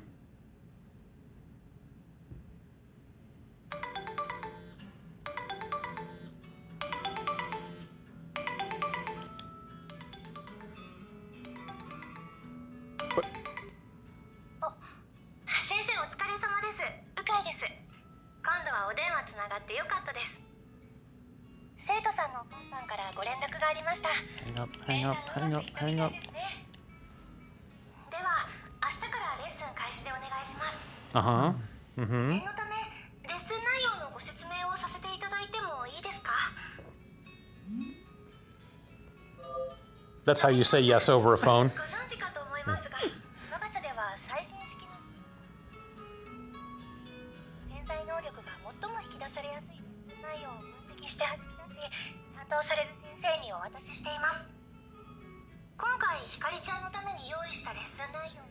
Hang up, hang up, hang up, hang up. では明日からレッスン開始でお願いします Uh-huh. Mm-hmm. 念のためレッスン内容のご説明をさせていただいてもいいですか That's how you say yes over a phone. ご存知かと思いますが我が社では最新式の期して始めだし、担当される先生にお渡ししています。今回ひかりちゃんのために用意したレッスン内容。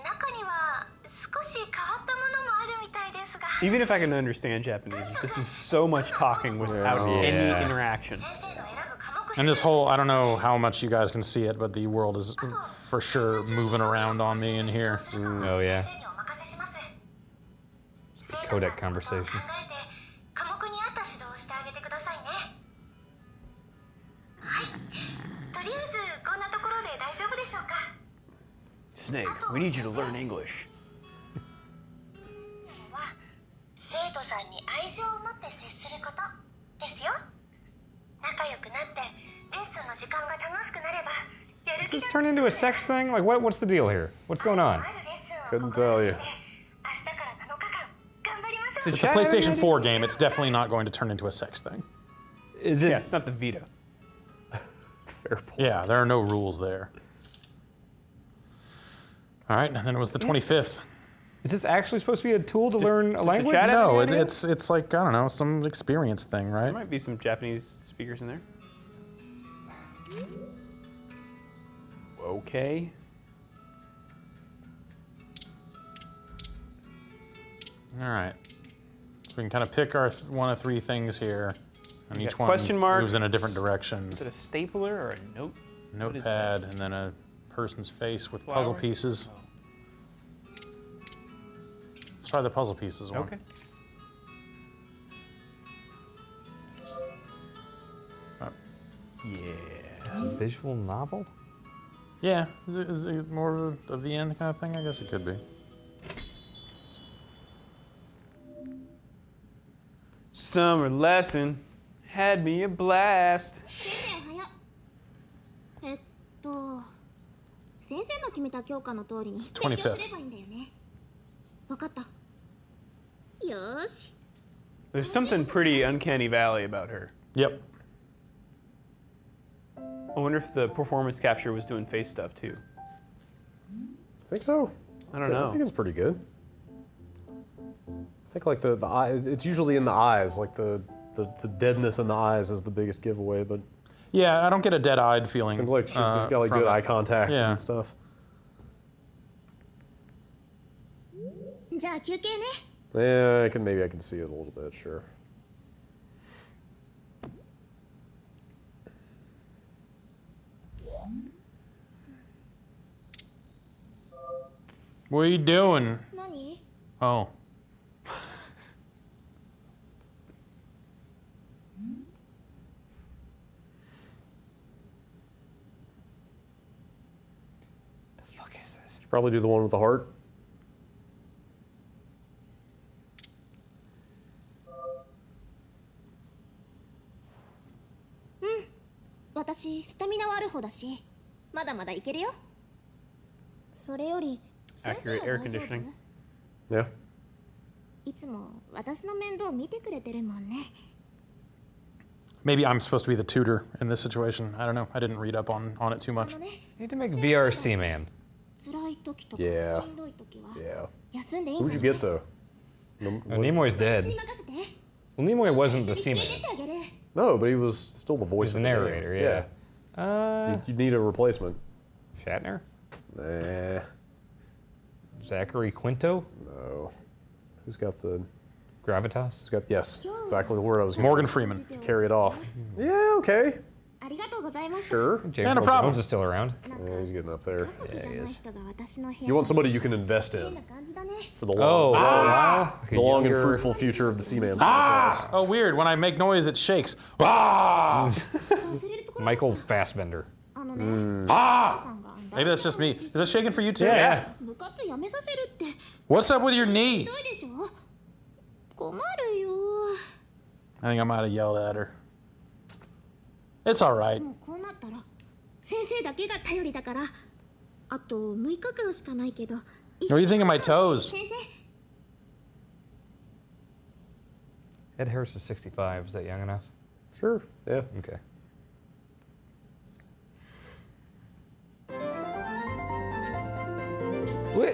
中には少し変わったものもあるみたいですが。 Even if I can understand Japanese, this is so much talking without any interaction. And this whole, I don't know how much you guys can see it, but the world is for sure moving around on me in here. Oh, yeah. Codec conversation. Snake, we need you to learn English. 生徒さんに愛情を持って接することですよ。仲良くなってレッスンの時間が楽しくなればやる Does this turn into a sex thing? Like, what's the deal here? What's going on? Couldn't tell you. It's a PlayStation 4 game. It's definitely not going to turn into a sex thing. Is it? Yeah, it's not the Vita. Fair point. Yeah, there are no rules there. All right, and then it was the 25th. Is this actually supposed to be a tool to learn a language? No, it's like, I don't know, some experience thing, right? There might be some Japanese speakers in there. Okay. All right. So we can kind of pick our one of three things here, and each one question mark, moves in a different direction. Is it a stapler or a note? Notepad, and then a person's face with puzzle pieces. Let's try the puzzle pieces one. Okay. Yeah. It's a visual novel? Yeah. Is it more of the end kind of thing? I guess it could be. Summer lesson had me a blast. 先生の決めた教科の通りに勉強すればいいんだよね。わかった。よーし。 There's something pretty uncanny valley about her. Yep. I wonder if the performance capture was doing face stuff too. I think so. I don't know. I think it's pretty good. I think like the eyes, it's usually in the eyes, like the deadness in the eyes is the biggest giveaway, but yeah, I don't get a dead-eyed feeling. Seems like she's got like good eye contact and stuff. じゃあ休憩ね。 Yeah, maybe I can see it a little bit, sure. What are you doing? 何? Oh. The fuck is this? Should probably do the one with the heart. 私スタミナはある方だし、まだまだいけるよ。それより Accurate air conditioning. Yeah. いつも私の面倒見てくれてるもんね。 Maybe I'm supposed to be the tutor in this situation. I don't know. I didn't read up on it too much. You need to make VR Seaman. Yeah. Yeah. Who'd you get though? Nimoy's dead. Well, Nimoy wasn't the Seaman. No, but he was still the voice of the narrator. Yeah. You need a replacement. Shatner? Nah. Zachary Quinto? No. Who's got the gravitas? Who's got yes? That's exactly the word I was. Morgan Freeman to carry it off. Yeah. Okay. Sure. James Earl Jones is still around. Yeah, he's getting up there. Yeah, he is. You want somebody you can invest in for the long, Okay, the long and fruitful future of the Seaman franchise. Oh, weird. When I make noise, it shakes. Ah! Michael Fassbender. Ah! Maybe that's just me. Is it shaking for you too? Yeah. What's up with your knee? I think I might have yelled at her. It's all right. こうなったら先生だけが頼りだから、あと6日間しかないけど。 What do you think of my toes? Ed Harris is 65. Is that young enough? Sure. Yeah. Okay.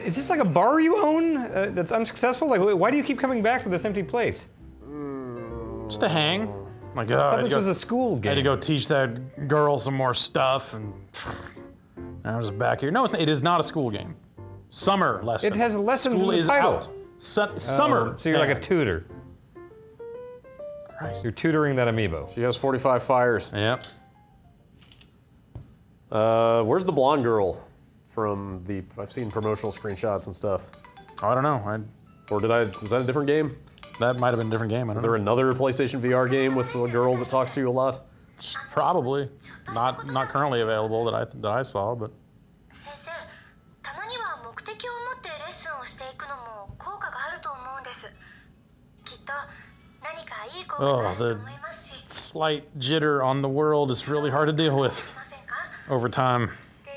Is this like a bar you own that's unsuccessful? Like, why do you keep coming back to this empty place? Just to hang. Like, I thought this was a school game. I had to go teach that girl some more stuff, and I was back here. No, it is not a school game. Summer lesson. It has lessons School in the is title. out. Summer. So you're like a tutor. Christ. You're tutoring that amiibo. She has 45 fires. Yep. Where's the blonde girl from the? I've seen promotional screenshots and stuff. I don't know. Was that a different game? That might have been a different game. Is there another PlayStation VR game with a girl that talks to you a lot? Probably. Not currently available that I saw, but. 先生、たまには目的を持ってレッスンをしていくのも効果があると思うんです。きっと何かいい効果があると Oh, 思いますし。 the slight jitter on the world is really hard to deal with over time. そ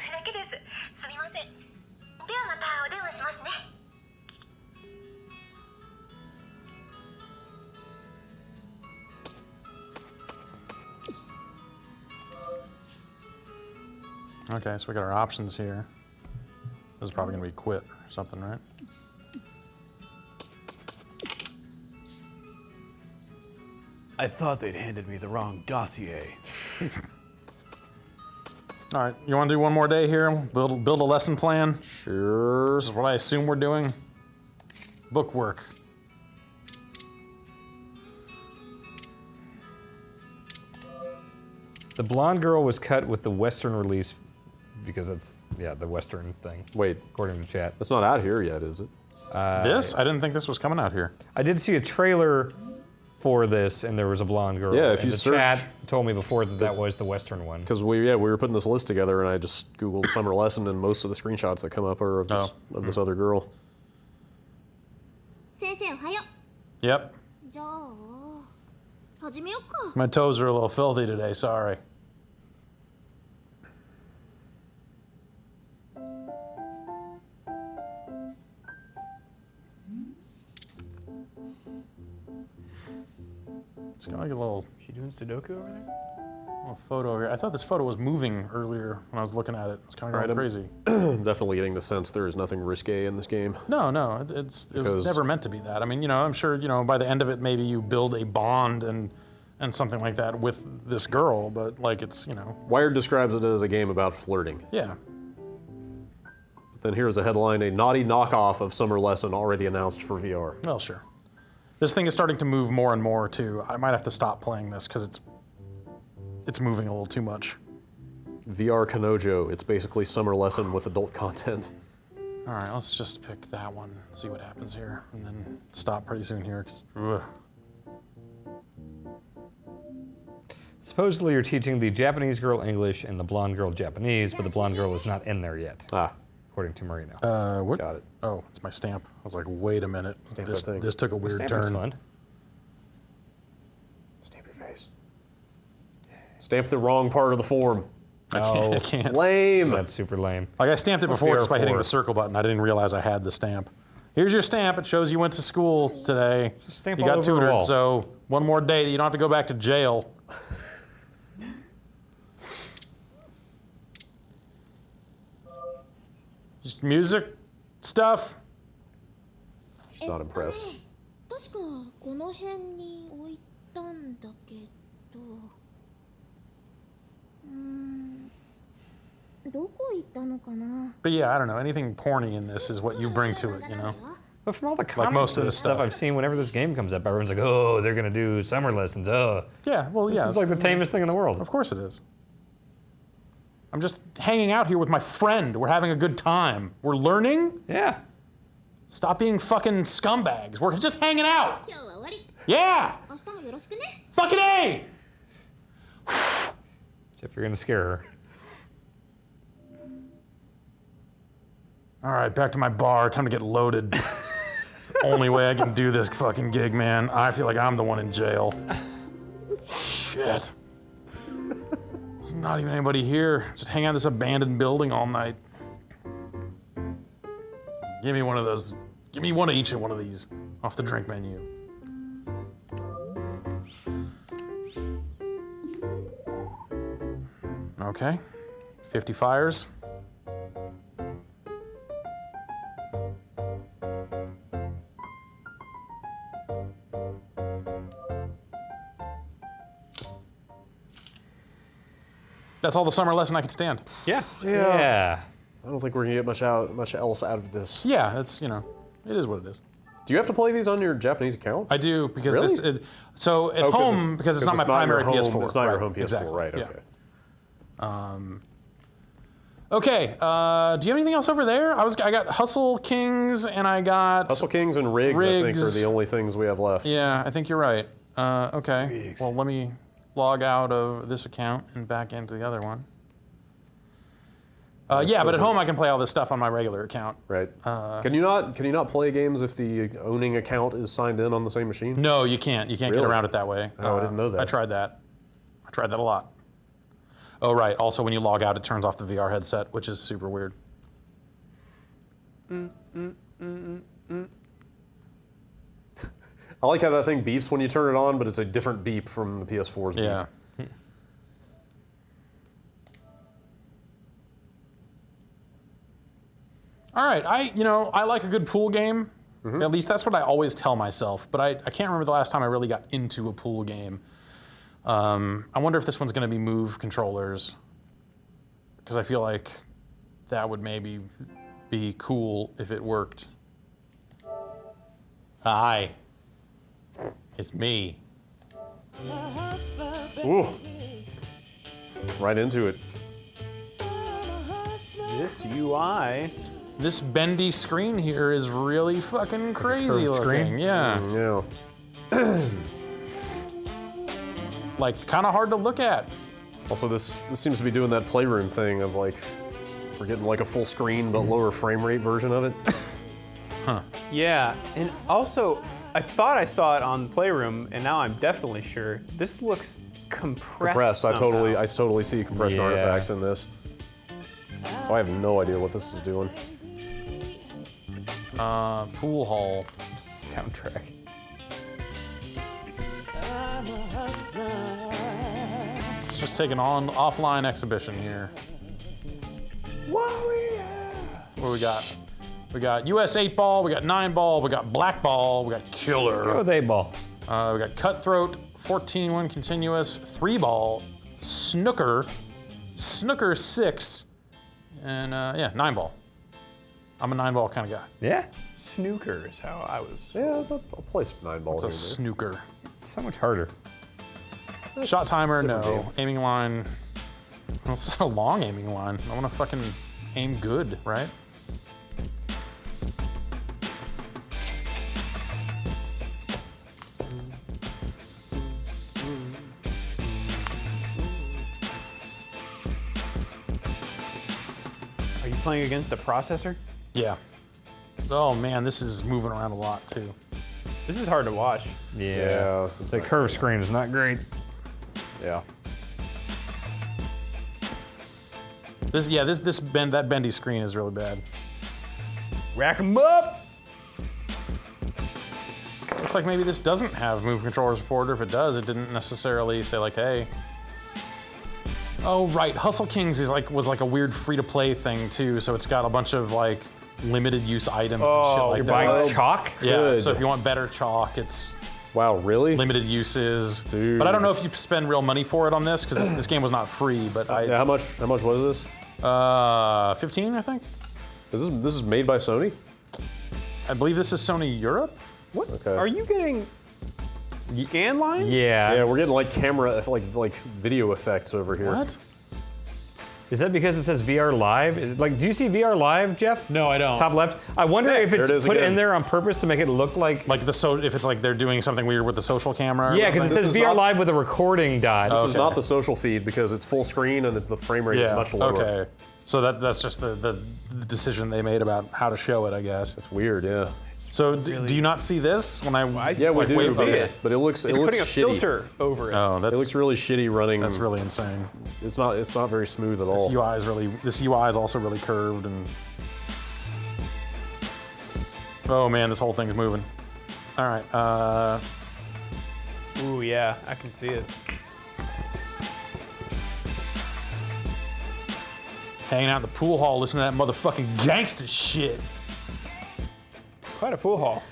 れだけです。すみません。ではまたお電話しますね。 Okay, so we got our options here. This is probably gonna be quit or something, right? I thought they'd handed me the wrong dossier. All right, you want to do one more day here? Build a lesson plan? Sure. This is what I assume we're doing. Bookwork. The blonde girl was cut with the Western release because it's, the Western thing. Wait. According to chat. It's not out here yet, is it? This? I didn't think this was coming out here. I did see a trailer for this, and there was a blonde girl. Yeah, if you the search- chat told me before that was the Western one. Because we were putting this list together, and I just Googled summer lesson, and most of the screenshots that come up are of this other girl. 先生おはよう。 Yep. じゃあ始めようか。 My toes are a little filthy today, sorry. It's got like a little. She doing Sudoku over there? Little photo here. I thought this photo was moving earlier when I was looking at it. It's kind of going crazy. I'm definitely getting the sense there is nothing risque in this game. No, it was never meant to be that. I mean, I'm sure, by the end of it, maybe you build a bond and something like that with this girl, but like it's. Wired describes it as a game about flirting. Yeah. But then here's a headline: a naughty knockoff of Summer Lesson already announced for VR. Well, sure. This thing is starting to move more and more too. I might have to stop playing this because it's moving a little too much. VR Kanojo. It's basically Summer Lesson with adult content. All right, let's just pick that one, see what happens here, and then stop pretty soon here. Supposedly you're teaching the Japanese girl English and the blonde girl Japanese, but the blonde girl is not in there yet. According to Marino. What? Got it. Oh, it's my stamp. I was like, wait a minute. Stamp This that thing. took a weird Stamping's turn. fun. Stamp your face. Stamp the wrong part of the form. I can't. Lame. That's super lame. Like I stamped it before just by hitting VR4. the circle button. I didn't realize I had the stamp. Here's your stamp. It shows you went to school today. Just stamp you all got over the tutored, wall. so one more day that you don't have to go back to jail. Just music stuff. She's not impressed. 確かこの辺に置いたんだけど。どこ行ったのかな。 But yeah, I don't know. Anything porny in this is what you bring to it, But from all the Like comments most of and this stuff stuff. I've seen, whenever this game comes up, everyone's like, "Oh, they're gonna do summer lessons." Oh, Yeah, well, yeah. this is like the tamest thing in the world. Of course it is. I'm just hanging out here with my friend. We're having a good time. We're learning. Yeah. Stop being fucking scumbags. We're just hanging out. 今日は終わり。 Yeah. 明日もよろしくね。 Fucking A. If you're gonna scare her. All right, back to my bar. Time to get loaded. It's the only way I can do this fucking gig, man. I feel like I'm the one in jail. Shit. There's not even anybody here. Just hang out in this abandoned building all night. Give me one of those. Give me one of each of one of these off the drink menu. Okay. 50 fires. That's all the summer lesson I can stand. Yeah. Yeah. I don't think we're gonna get much else out of this. Yeah, it's it is what it is. Do you have to play these on your Japanese account? I do because Really? so at home because it's not my primary your home, PS4. It's not your home PS4, exactly. right? Yeah. Okay. Okay. Do you have anything else over there? I got Hustle Kings and I got Hustle Kings and Rigs, I think, are the only things we have left. Yeah, I think you're right. Okay. Well, let me log out of this account and back into the other one. Yeah, but at home I can play all this stuff on my regular account. Right. Can you not play games if the owning account is signed in on the same machine? No, you can't. You can't Really? get around it that way. Oh, I didn't know that. I tried that. I tried that a lot. Oh, right. Also, when you log out, it turns off the VR headset, which is super weird. I like how that thing beeps when you turn it on, but it's a different beep from the PS4's beep. Yeah. All right, I like a good pool game. Mm-hmm. At least that's what I always tell myself. But I can't remember the last time I really got into a pool game. I wonder if this one's going to be Move controllers, because I feel like that would maybe be cool if it worked. Hi, it's me. Ooh. Right into it. This UI. This bendy screen here is really fucking crazy Curved looking. screen? Yeah. Yeah. Like, kind of hard to look at. Also, this seems to be doing that Playroom thing of like, we're getting like a full screen but lower frame rate version of it. Huh. Yeah, and also, I thought I saw it on Playroom, and now I'm definitely sure. This looks compressed. I somehow. totally see compression artifacts in this. So I have no idea what this is doing. Pool hall. Soundtrack. Let's just take an offline exhibition here. Warrior. What we got? We got US 8-ball, we got 9-ball, we got black ball, we got killer. Go with 8-ball. We got cutthroat, 14-1 continuous, 3-ball, snooker 6, and 9-ball. I'm a 9-ball kind of guy. Yeah? Snooker is how I was. Yeah, I'll play some 9-ball. It's a snooker. It's so much harder. Shot timer, no. game. Aiming line. It's a long aiming line. I want to fucking aim good, right? Are you playing against a processor? Yeah. Oh man, this is moving around a lot too. This is hard to watch. Yeah, this is The curved screen is not great. Yeah. That bendy screen is really bad. Rack 'em up! Looks like maybe this doesn't have move controller support, or if it does, it didn't necessarily say like, hey. Oh right, Hustle Kings was like a weird free-to-play thing too, so it's got a bunch of like limited use items and shit like you're that. buying chalk? Yeah, Good. so if you want better chalk, it's Wow, really? limited uses. Dude. But I don't know if you spend real money for it on this, because this game was not free, but Yeah, how much was this? 15, I think? This is made by Sony? I believe this is Sony Europe? What? Okay. Are you getting scan lines? Yeah. Yeah, we're getting like camera, like video effects over here. What? Is that because it says VR Live? Do you see VR Live, Jeff? No, I don't. Top left. I wonder if there it's it is put again. in there on purpose to make it look like. Like if it's like they're doing something weird with the social camera. Or Yeah, because it This says is VR not- Live with a recording dot. This is not the social feed because it's full screen and the frame rate is much lower. Okay. So that's just the decision they made about how to show it, I guess. It's weird, yeah. So do you not see this when I? Yeah, we do. wave But, it? but it looks It's putting a shitty. filter over it. Oh, It looks really shitty running. that's really insane. It's not very smooth at all. This UI is also really curved and. Oh man, this whole thing's moving. All right. Ooh, yeah, I can see it. Hanging out in the pool hall, listening to that motherfucking gangsta shit. Quite a pool hall.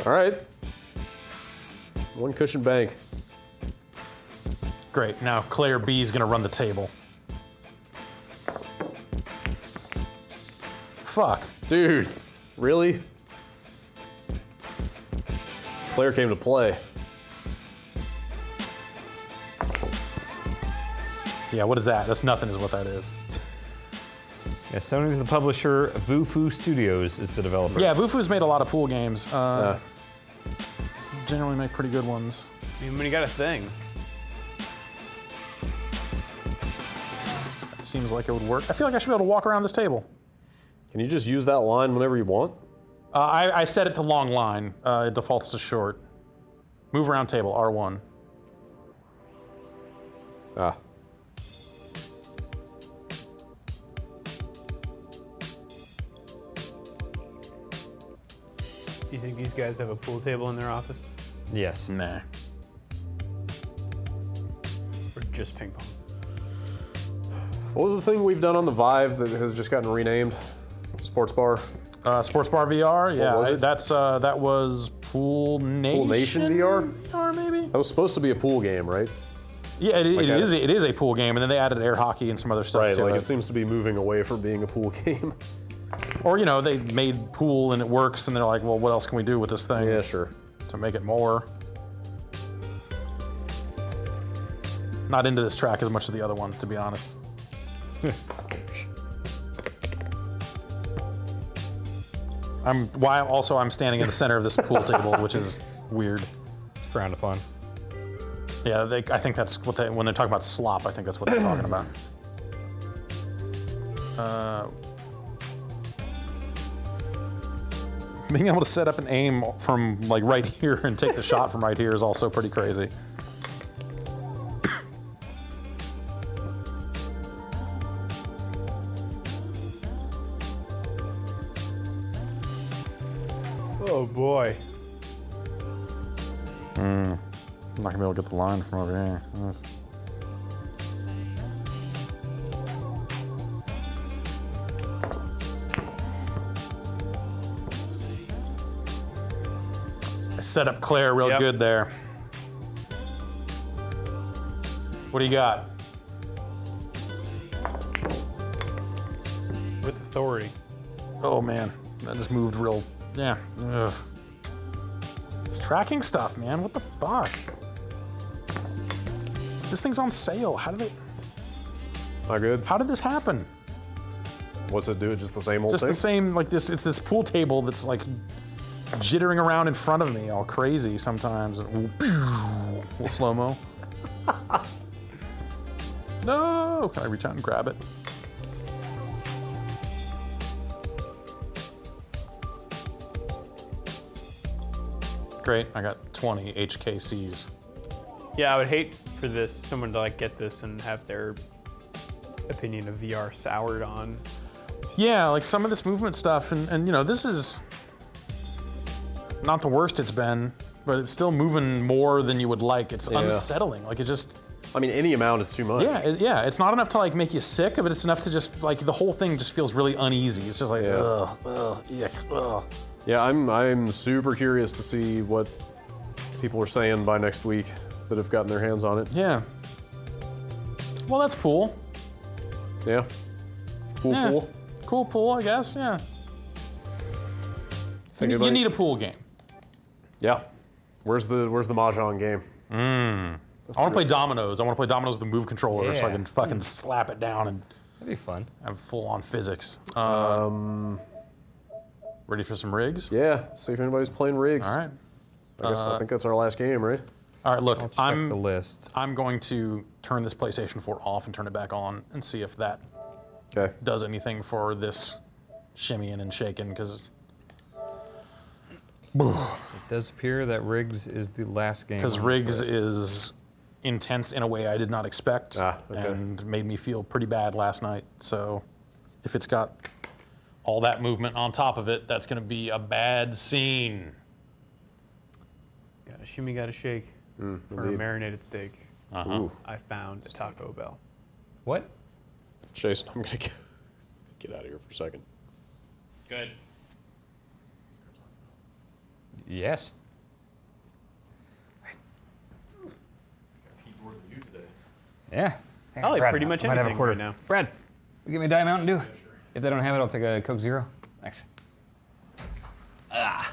All right. One cushion bank. Great. Now Claire B is gonna run the table. Fuck. Dude, really? Claire came to play. Yeah, what is that? That's nothing is what that is. Yeah, Sony's the publisher. Vufu Studios is the developer. Yeah, Vufu's made a lot of pool games. Generally make pretty good ones. I mean, when you got a thing. It seems like it would work. I feel like I should be able to walk around this table. Can you just use that line whenever you want? I set it to long line. It defaults to short. Move around table, R1. Ah. Do you think these guys have a pool table in their office? Yes. Nah. Or just ping pong? What was the thing we've done on the Vive that has just gotten renamed? Sports Bar? Sports Bar VR, yeah. was it? That was Pool Nation. Pool Nation VR? VR maybe? That was supposed to be a pool game, right? Yeah, it is a pool game, and then they added air hockey and some other stuff Right, to like it. it seems to be moving away from being a pool game. Or, you know, they made pool and it works, and they're like, well, what else can we do with this thing? Yeah, sure. To make it more. Not into this track as much as the other one, to be honest. I'm standing in the center of this pool table, which is weird. It's frowned upon. Yeah, I think that's what when they're talking about slop, I think that's what they're talking about. Being able to set up an aim from like right here and take the shot from right here is also pretty crazy. Oh boy. I'm not gonna be able to get the line from over here. I set up Claire real good there. What do you got? With authority. Oh man, that just moved real. Yeah. Ugh. It's tracking stuff, man. What the fuck? This thing's on sale. How did it? Not good. How did this happen? What's it do? Just the same old Just thing? the same, like this. It's this pool table that's like jittering around in front of me, all crazy sometimes. Little slow mo. No! Can I reach out and grab it? Great, I got 20 HKCs. Yeah, I would hate for someone to like get this and have their opinion of VR soured on. Yeah, like some of this movement stuff, and you know, this is not the worst it's been, but it's still moving more than you would like. It's unsettling. Like it just. I mean, any amount is too much. Yeah, it's not enough to like make you sick, but it's enough to just like the whole thing just feels really uneasy. It's just like ugh, yuck, ugh. Yeah, I'm super curious to see what people are saying by next week that have gotten their hands on it. Yeah. Well, that's cool. Yeah. Cool. Cool pool, I guess. Yeah. You need a pool game. Yeah. Where's the Mahjong game? I want to play dominoes. I want to play dominoes with the Move controller so I can fucking slap it down and that'd be fun. Have full-on physics. Ready for some rigs? Yeah. See if anybody's playing rigs. All right. I think that's our last game, right? All right. Look, I'll check the list. I'm going to turn this PlayStation 4 off and turn it back on and see if that does anything for this shimmying and shaking because. It does appear that Riggs is the last game. Because Riggs is intense in a way I did not expect and made me feel pretty bad last night. So if it's got all that movement on top of it, that's going to be a bad scene. Gotta shimmy, gotta shake for a marinated steak. I found at Taco Bell. What? Jason, I'm going to get out of here for a second. Good. Yes. Keyboard than you today. Yeah. I'll eat Brad, pretty much I might have a anything quarter right now. Brad, give me a Diet Mountain Dew. If they don't have it, I'll take a Coke Zero. Thanks. Yeah.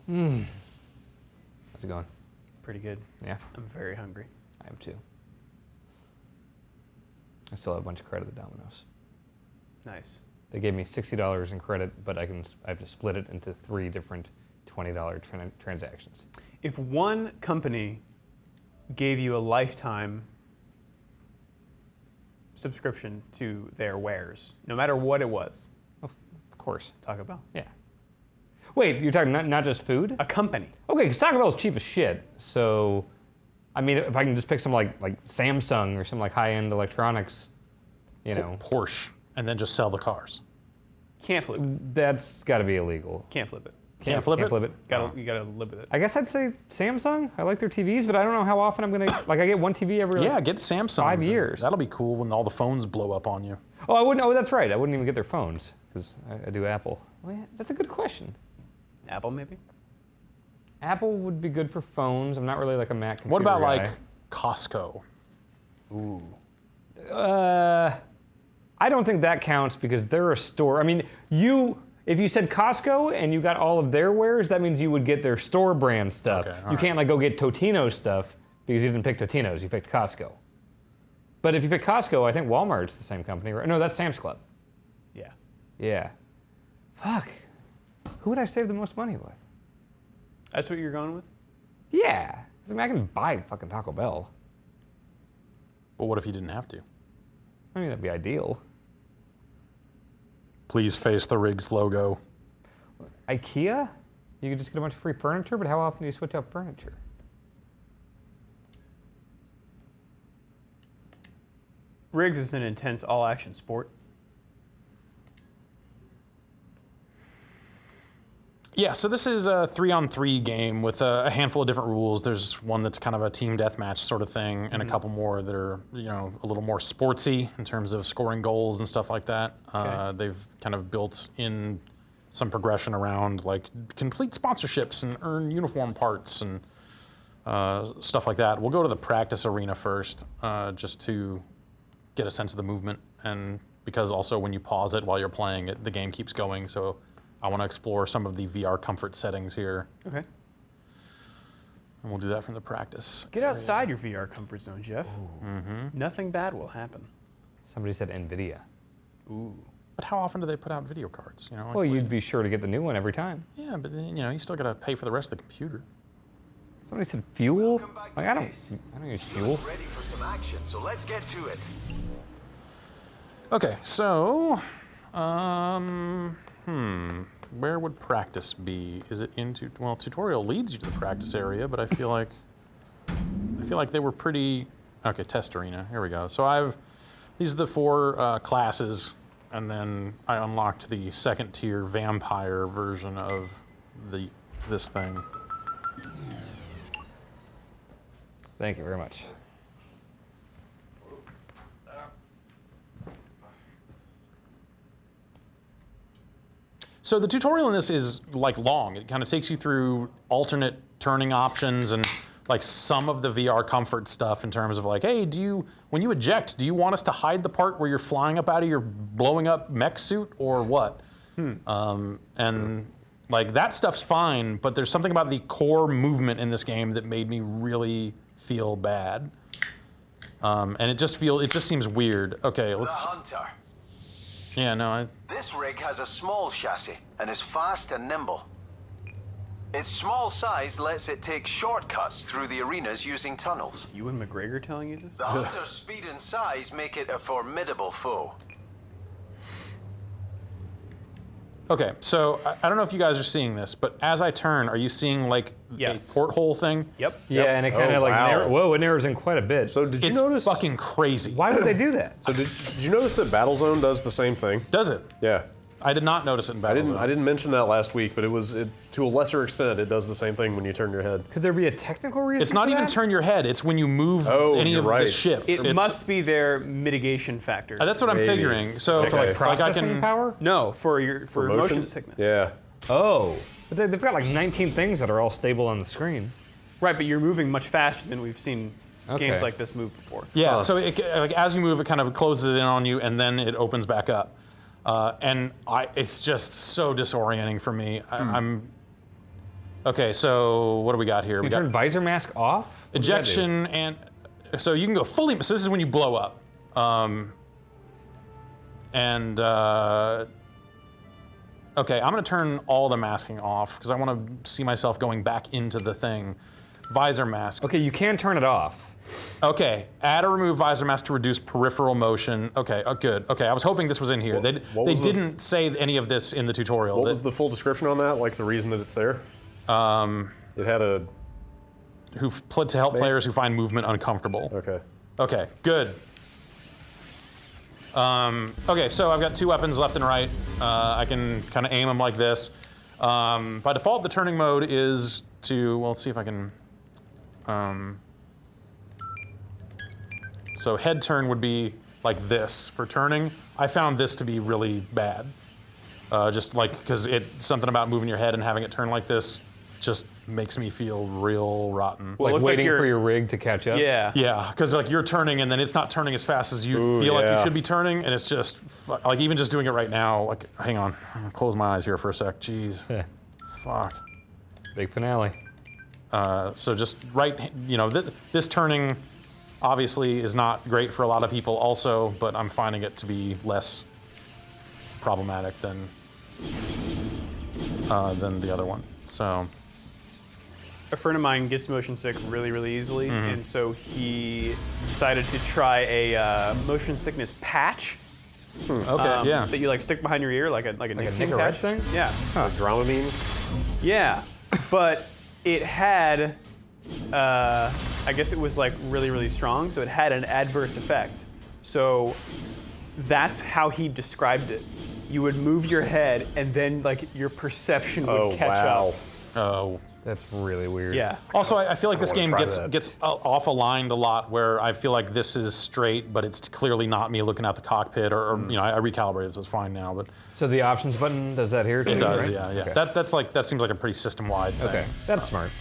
How's it going? Pretty good. Yeah. I'm very hungry. I am too. I still have a bunch of credit at Domino's. Nice. They gave me $60 in credit, but I have to split it into 3 different $20 transactions. If one company gave you a lifetime subscription to their wares, no matter what it was, of course. Taco Bell. Yeah. Wait, you're talking not just food? A company. Okay, because Taco Bell is cheap as shit. So, I mean, if I can just pick some like Samsung or some like high-end electronics, you know. Porsche, and then just sell the cars. Can't flip it. That's got to be illegal. Can't flip it. Can't flip it? You gotta live with it. I guess I'd say Samsung. I like their TVs, but I don't know how often I'm gonna like. I get one TV every get Samsung. 5 years. That'll be cool when all the phones blow up on you. Oh, I wouldn't. Oh, that's right. I wouldn't even get their phones because I do Apple. Oh, yeah, that's a good question. Apple maybe. Apple would be good for phones. I'm not really like a Mac computer What about guy. like Costco? Ooh. I don't think that counts because they're a store. I mean, if you said Costco and you got all of their wares, that means you would get their store brand stuff. Okay, you can't like go get Totino's stuff because you didn't pick Totino's, you picked Costco. But if you pick Costco, I think Walmart's the same company, right? No, that's Sam's Club. Yeah. Yeah. Fuck. Who would I save the most money with? That's what you're going with? Yeah. 'Cause I mean, I can buy fucking Taco Bell. But what if you didn't have to? I mean, that'd be ideal. Please face the Riggs logo. IKEA? You could just get a bunch of free furniture, but how often do you switch up furniture? Riggs is an intense all-action sport. Yeah, so this is a 3-on-3 game with a handful of different rules. There's one that's kind of a team deathmatch sort of thing, and a couple more that are, a little more sportsy in terms of scoring goals and stuff like that. Okay. They've kind of built in some progression around like complete sponsorships and earn uniform parts and stuff like that. We'll go to the practice arena first, just to get a sense of the movement, and because also when you pause it while you're playing it, the game keeps going. So I want to explore some of the VR comfort settings here. Okay. And we'll do that from the practice. Get outside your VR comfort zone, Jeff. Mm-hmm. Nothing bad will happen. Somebody said NVIDIA. Ooh. But how often do they put out video cards? Like Well, you'd be sure to get the new one every time. Yeah, but then, you still got to pay for the rest of the computer. Somebody said fuel? Like, I don't use fuel. Ready for some action, so let's get to it. Okay, so, where would practice be? Is it into, well, tutorial leads you to the practice area, but I feel like they were pretty, okay, test arena, here we go. So these are the 4 classes, and then I unlocked the 2nd tier vampire version of this thing. Thank you very much. So the tutorial in this is like long. It kind of takes you through alternate turning options and like some of the VR comfort stuff in terms of like, hey, when you eject, do you want us to hide the part where you're flying up out of your blowing up mech suit or what? And like that stuff's fine, but there's something about the core movement in this game that made me really feel bad. And it just seems weird. Okay, let's. The Hunter. Yeah, no, This rig has a small chassis and is fast and nimble. Its small size lets it take shortcuts through the arenas using tunnels. Ewan McGregor telling you this? The Hunter's speed and size make it a formidable foe. Okay, so I don't know if you guys are seeing this, but as I turn, are you seeing like a porthole thing? Yep. Yeah, and it kind of it narrows in quite a bit. So did you It's notice? fucking crazy. Why would they do that? So did you notice that Battlezone does the same thing? Does it? Yeah. I did not notice it in Battlezone. I didn't mention that last week, but to a lesser extent, it does the same thing when you turn your head. Could there be a technical reason? It's not for even that? turn your head. It's when you move any you're of right. the ship. It must be their mitigation factor. That's what I'm figuring. So Okay. For like processing power? No, for motion sickness. Yeah. Oh, but they've got like 19 things that are all stable on the screen. Right, but you're moving much faster than we've seen games like this move before. Yeah, so like as you move, it kind of closes it in on you, and then it opens back up. It's just so disorienting for me. Okay, so what do we got here? We turn visor mask off? Ejection, and so you can go fully, so this is when you blow up. Okay, I'm gonna turn all the masking off because I want to see myself going back into the thing. Visor mask. Okay, you can turn it off. Okay, add or remove visor mask to reduce peripheral motion. Okay, good. Okay, I was hoping this was in here. They didn't say any of this in the tutorial. What was the full description on that? Like the reason that it's there? It had a... To help players who find movement uncomfortable. Okay. Okay, good. Okay, so I've got 2 weapons left and right. I can kind of aim them like this. By default, the turning mode is to, well, let's see if I can, so head turn would be like this for turning. I found this to be really bad. Just like, because it's something about moving your head and having it turn like this just makes me feel real rotten. Well, like waiting for your rig to catch up? Yeah. Yeah, because like you're turning and then it's not turning as fast as you feel like you should be turning, and it's just, like even just doing it right now, like, hang on, I'm gonna close my eyes here for a sec, jeez. Yeah. Fuck. Big finale. So just this turning obviously is not great for a lot of people also, but I'm finding it to be less problematic than the other one, so. A friend of mine gets motion sick really, really easily, and so he decided to try a motion sickness patch. Okay, yeah. That you like stick behind your ear like a nicotine Nicorette patch. thing? Yeah. Like Dramamine? Yeah, but it had, I guess it was like really, really strong, so it had an adverse effect. So that's how he described it. You would move your head, and then like your perception would catch up. Oh. That's really weird. Yeah. Also, I feel like this game gets off aligned a lot, where I feel like this is straight, but it's clearly not me looking at the cockpit, or I recalibrated, so it's fine now. But so the options button does that here too? It does, right? yeah. Okay. That seems like a pretty system-wide thing. Okay, that's smart.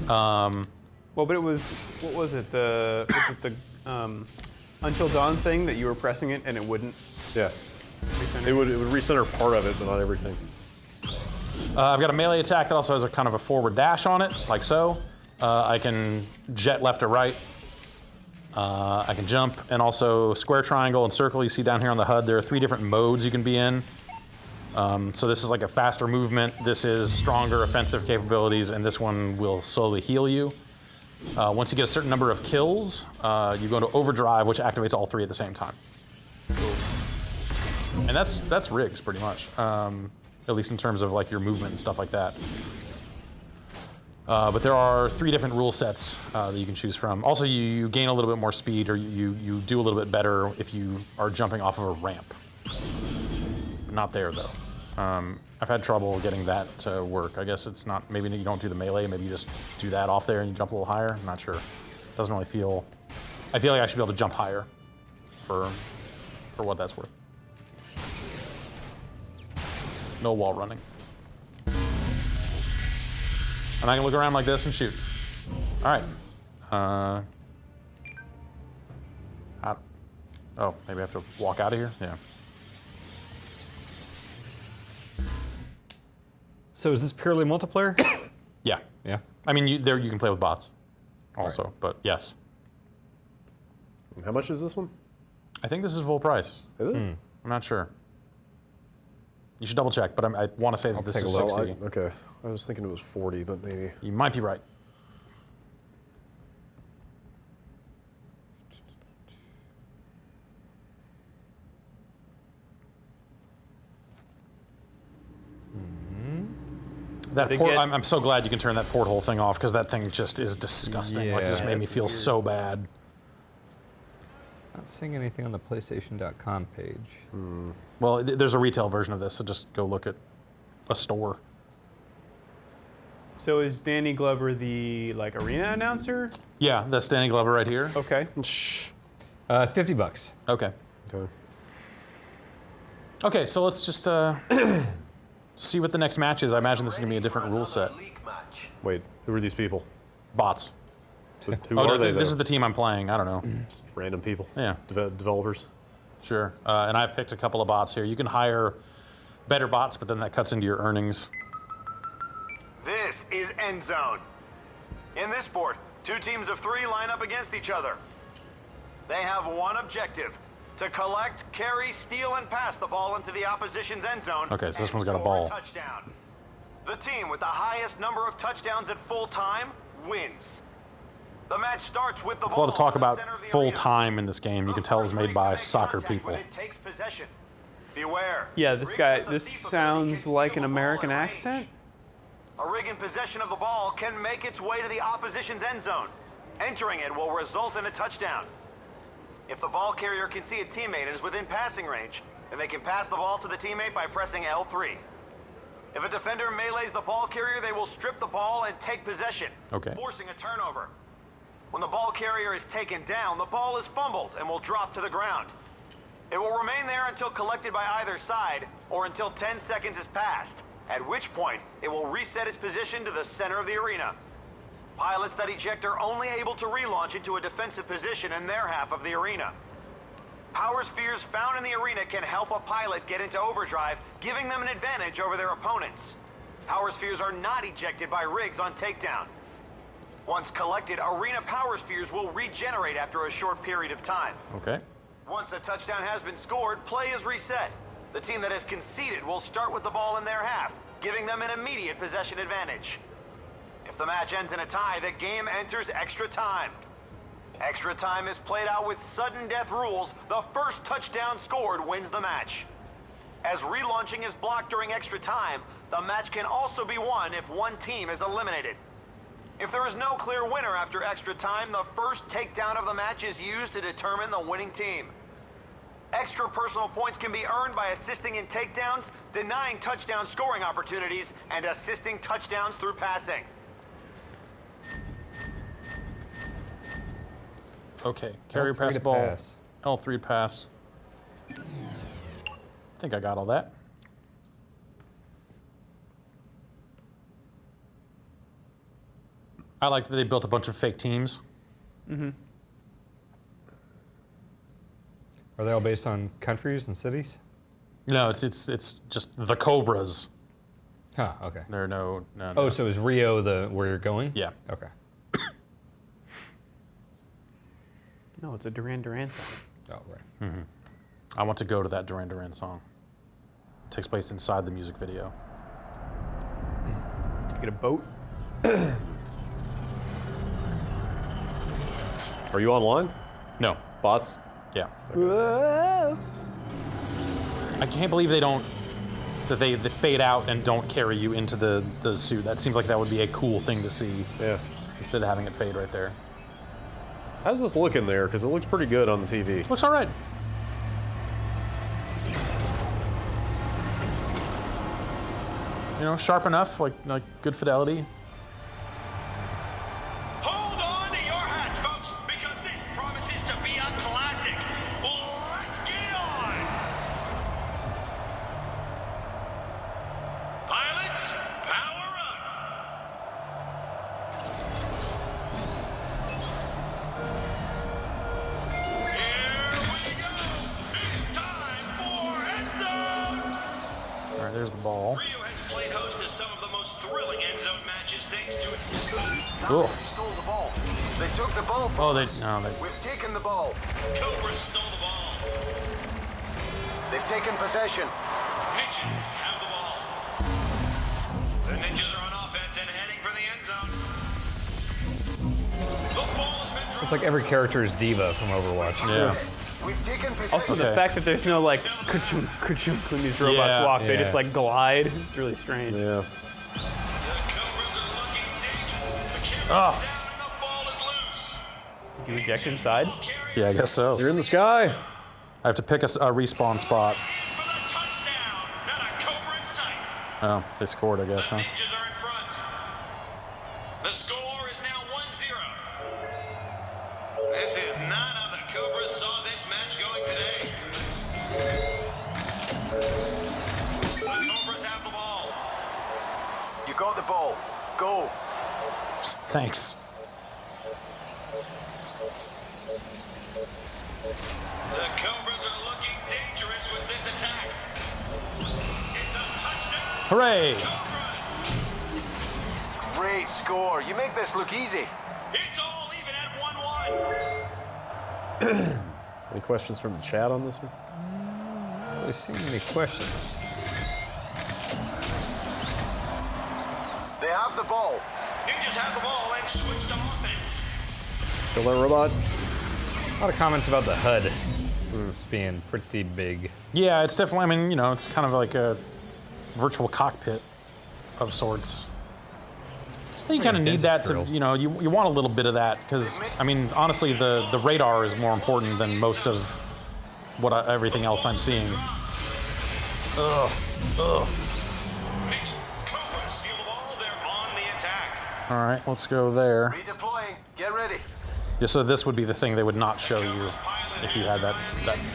Well, but it was, what was it? The Until Dawn thing that you were pressing it and it wouldn't. Yeah. Recenter? It would recenter part of it, but not everything. I've got a melee attack that also has a kind of a forward dash on it, like so. I can jet left or right. I can jump, and also square, triangle, and circle. You see down here on the HUD, there are 3 different modes you can be in. So this is like a faster movement. This is stronger offensive capabilities, and this one will slowly heal you. Once you get a certain number of kills, you go into overdrive, which activates all 3 at the same time. And that's rigs pretty much. At least in terms of like your movement and stuff like that. But there are 3 different rule sets that you can choose from. Also, you gain a little bit more speed, or you do a little bit better if you are jumping off of a ramp. Not there though. I've had trouble getting that to work. I guess it's not, maybe you don't do the melee, maybe you just do that off there and you jump a little higher. I'm not sure. Doesn't really feel, I feel like I should be able to jump higher for what that's worth. No wall running. And I can look around like this and shoot. All right. Oh, maybe I have to walk out of here? Yeah. So is this purely multiplayer? Yeah. Yeah. I mean, you can play with bots also, but yes. How much is this one? I think this is full price. Is it? I'm not sure. You should double check, but I want to say that this is 60. Okay. I was thinking it was 40, but maybe. You might be right. I'm so glad you can turn that porthole thing off, because that thing just is disgusting. Like, it just made me feel so bad. Not seeing anything on the PlayStation.com page. Well, there's a retail version of this, so just go look at a store. So is Danny Glover the like arena announcer? Yeah, that's Danny Glover right here. Okay. $50. Okay. Okay. Okay, so let's just see what the next match is. I imagine this is gonna be a different rule set. Wait, who are these people? Bots. Who are they? This is the team I'm playing. I don't know. Just random people. Yeah. Developers. Sure. And I've picked a couple of bots here. You can hire better bots, but then that cuts into your earnings. This is End Zone. In this sport, 2 teams of 3 line up against each other. They have one objective: to collect, carry, steal, and pass the ball into the opposition's end zone. Okay, so this one's got a score ball. Touchdown. The team with the highest number of touchdowns at full time wins. The match starts with the There's a ball lot of talk in the about center of the full arena. time in this game. You can tell it was made by soccer people. When it takes possession. Beware. Yeah, this sounds like an American accent. A rig in possession of the ball can make its way to the opposition's end zone. Entering it will result in a touchdown. If the ball carrier can see a teammate and is within passing range, then they can pass the ball to the teammate by pressing L3. If a defender melees the ball carrier, they will strip the ball and take possession, forcing a turnover. When the ball carrier is taken down, the ball is fumbled and will drop to the ground. It will remain there until collected by either side or until 10 seconds is passed, at which point it will reset its position to the center of the arena. Pilots that eject are only able to relaunch into a defensive position in their half of the arena. Power spheres found in the arena can help a pilot get into overdrive, giving them an advantage over their opponents. Power spheres are not ejected by rigs on takedown. Once collected, arena power spheres will regenerate after a short period of time. Okay. Once a touchdown has been scored, play is reset. The team that has conceded will start with the ball in their half, giving them an immediate possession advantage. If the match ends in a tie, the game enters extra time. Extra time is played out with sudden death rules. The first touchdown scored wins the match. As relaunching is blocked during extra time, the match can also be won if one team is eliminated. If there is no clear winner after extra time, the first takedown of the match is used to determine the winning team. Extra personal points can be earned by assisting in takedowns, denying touchdown scoring opportunities, and assisting touchdowns through passing. Okay, carry pass ball. L3 pass. I think I got all that. I like that they built a bunch of fake teams. Mm-hmm. Are they all based on countries and cities? No, it's just the Cobras. Huh, okay. There are no. Oh, so is Rio where you're going? Yeah. Okay. No, it's a Duran Duran song. Oh, right. Mm-hmm. I want to go to that Duran Duran song. It takes place inside the music video. Get a boat. Are you online? No. Bots? Yeah. Whoa. I can't believe they fade out and don't carry you into the suit. That seems like that would be a cool thing to see. Yeah. Instead of having it fade right there. How does this look in there? Because it looks pretty good on the TV. Looks all right. You know, sharp enough, like good fidelity. Hold on to your hats, folks, because this promises to be a classic. Let's get on! Pilots, power up! All right, there's the ball. Rio has played host to some of the most thrilling end zone matches thanks to it. Cool. Stole the ball. They took the ball from Oh, us. they. We've taken the ball. Cobras stole the ball. They've taken possession. Ninjas have the ball. The Ninjas are on offense and heading for the end zone. The ball has been It's like every character is Diva from Overwatch. Yeah. We've taken possession. Also, the fact that there's no like ka-chunk, ka-chunk when these robots walk, they just like glide. It's really strange. Yeah. Oh. Do you eject inside? Yeah, I guess so. You're in the sky. I have to pick a respawn spot. Oh, they scored, I guess, huh? Ninjas are in front. The score is now 1-0. This is not how the Cobras saw this match going today. The Cobras have the ball. You got the ball. Go. Thanks. Hooray! Great score. You make this look easy. It's all even at 1-1. Any questions from the chat on this one? I don't really see any questions. They have the ball. Ninjas have the ball and switch to offense. Kill that robot. A lot of comments about the HUD being pretty big. Yeah, it's definitely, I mean, you know, it's kind of like a virtual cockpit of sorts. You kind of need that to, you know, you want a little bit of that because, I mean, honestly, the radar is more important than most of everything else I'm seeing. Ugh. Cobras steal the ball. They're on the attack. All right, let's go there. Redeploying. Get ready. Yeah, so this would be the thing they would not show you if you had that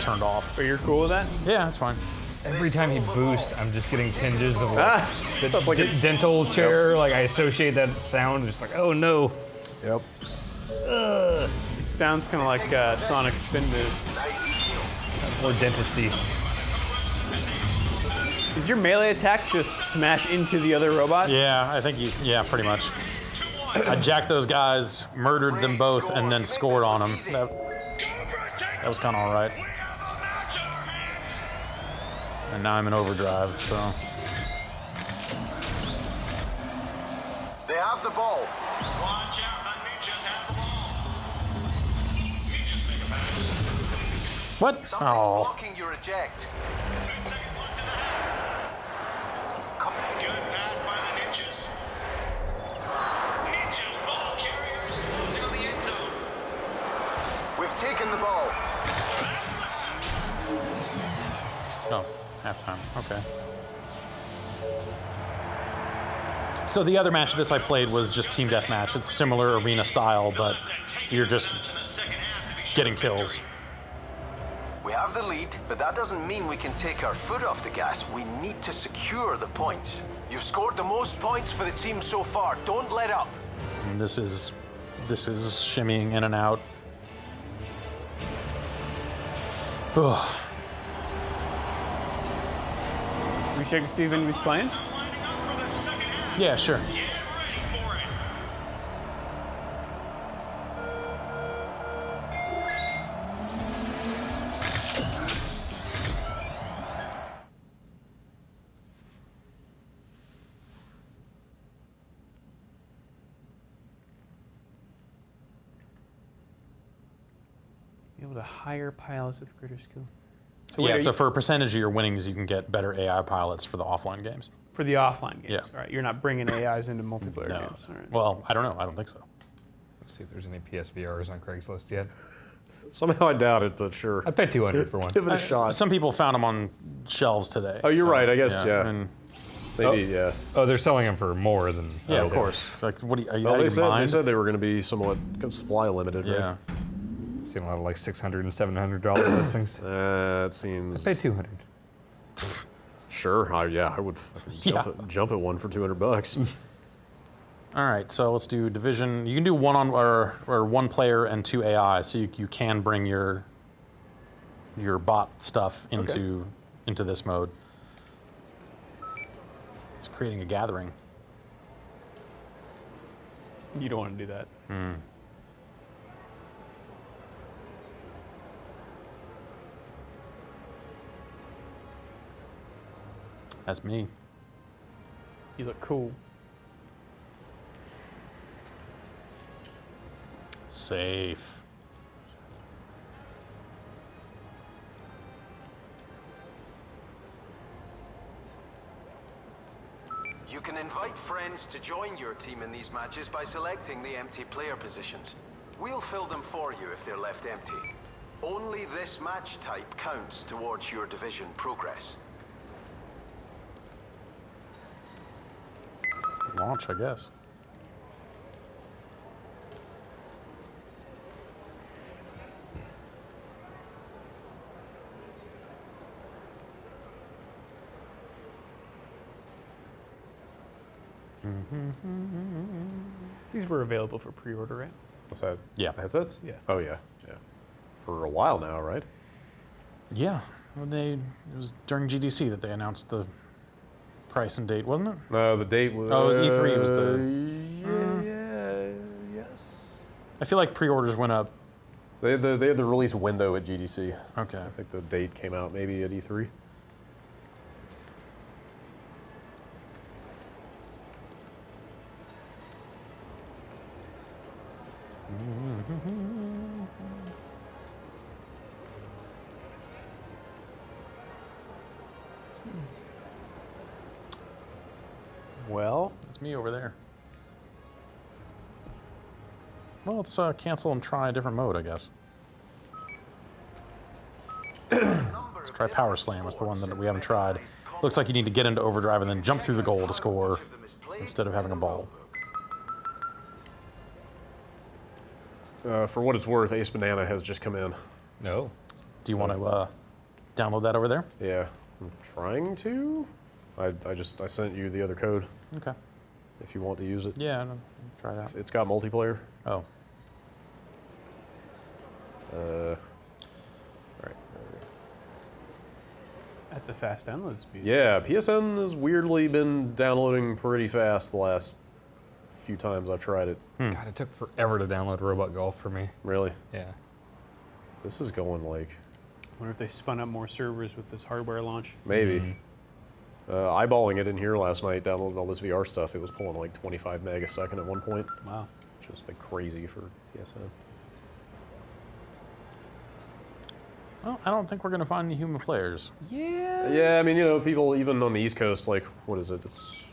turned off. But you're cool with that? Yeah, that's fine. Every time he boosts, I'm just getting tinges of sounds like a dental chair. Like I associate that sound, just like, oh no. Yep. It sounds kind of like Sonic spin move. More dentisty. Is your melee attack just smash into the other robot? Yeah, I think yeah, pretty much. I jacked those guys, murdered them both, and then scored on them. That was kind of all right. And now I'm in overdrive, so. They have the ball. Watch out, the ninjas have the ball. Ninjas make a pass. What? Something's Oh. blocking your eject. 10 seconds left in the half. Good pass by the ninjas. Ninjas ball carriers closing on the end zone. We've taken the ball. Oh, halftime. Okay. So the other match of this I played was just team deathmatch. It's similar arena style, but you're just getting kills. We have the lead, but that doesn't mean we can take our foot off the gas. We need to secure the points. You've scored the most points for the team so far. Don't let up. And this is shimmying in and out. Ugh. We check to see if anybody's playing? Yeah, sure. Be able to hire pilots with greater skill. So for a percentage of your winnings, you can get better AI pilots for the offline games. For the offline games, Yeah. all right. You're not bringing AIs into multiplayer No. games. All right. Well, I don't know. I don't think so. Let's see if there's any PSVRs on Craigslist yet. Somehow I doubt it, but sure. I bet 200 for one. Give it a shot. Some people found them on shelves today. Oh, you're so, right. I guess, yeah. And Maybe, yeah. Oh, they're selling them for more than. yeah, of course. Like, what are you Well, out of your they mind? said they were going to be somewhat supply limited, right? Yeah. Seen a lot of like $600 and $700 listings. It seems. I pay 200. Sure. I would fucking jump at one for $200. All right, so let's do division. You can do one player and 2 AI, so you can bring your bot stuff into this mode. It's creating a gathering. You don't want to do that. That's me. You look cool. Safe. You can invite friends to join your team in these matches by selecting the empty player positions. We'll fill them for you if they're left empty. Only this match type counts towards your division progress. Launch, I guess. These were available for pre-order, right? What's that? Yeah. The headsets? Yeah. Oh, yeah. For a while now, right? Yeah. It was during GDC that they announced the price and date, wasn't it? No, the date was. Oh, it was E3. It was the. Yes. I feel like pre-orders went up. They had the release window at GDC. Okay. I think the date came out maybe at E3. Well, it's me over there. Well, let's cancel and try a different mode, I guess. Let's try Power Slam. It's the one that we haven't tried. Looks like you need to get into overdrive and then jump through the goal to score instead of having a ball. For what it's worth, Ace Banana has just come in. No. Do you want to download that over there? Yeah, I'm trying to. I sent you the other code. Okay. If you want to use it. Yeah, no, try that. It's got multiplayer. Oh. Right. That's a fast download speed. Yeah, PSN has weirdly been downloading pretty fast the last few times I've tried it. God, it took forever to download Robot Golf for me. Really? Yeah. This is going like... I wonder if they spun up more servers with this hardware launch. Maybe. Eyeballing it in here last night, downloading all this VR stuff, it was pulling like 25 meg a second at one point. Wow. Which is like crazy for PSN. Well, I don't think we're going to find any human players. Yeah. Yeah, I mean, you know, people even on the East Coast, like, what is it?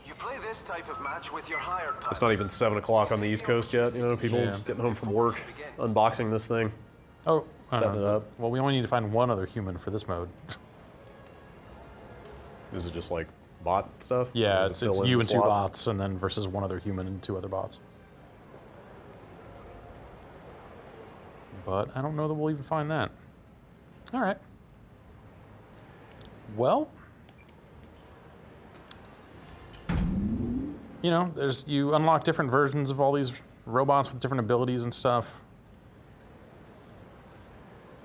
You play this type of match with your hired It's not even 7 o'clock on the East Coast yet. You know, people getting home from work, unboxing this thing. Oh, setting it up. Well, we only need to find one other human for this mode. Is it just like bot stuff? Yeah, Or it's does it fill in you the and two slots? bots, and then versus one other human and two other bots. But I don't know that we'll even find that. All right. Well, you know, you unlock different versions of all these robots with different abilities and stuff.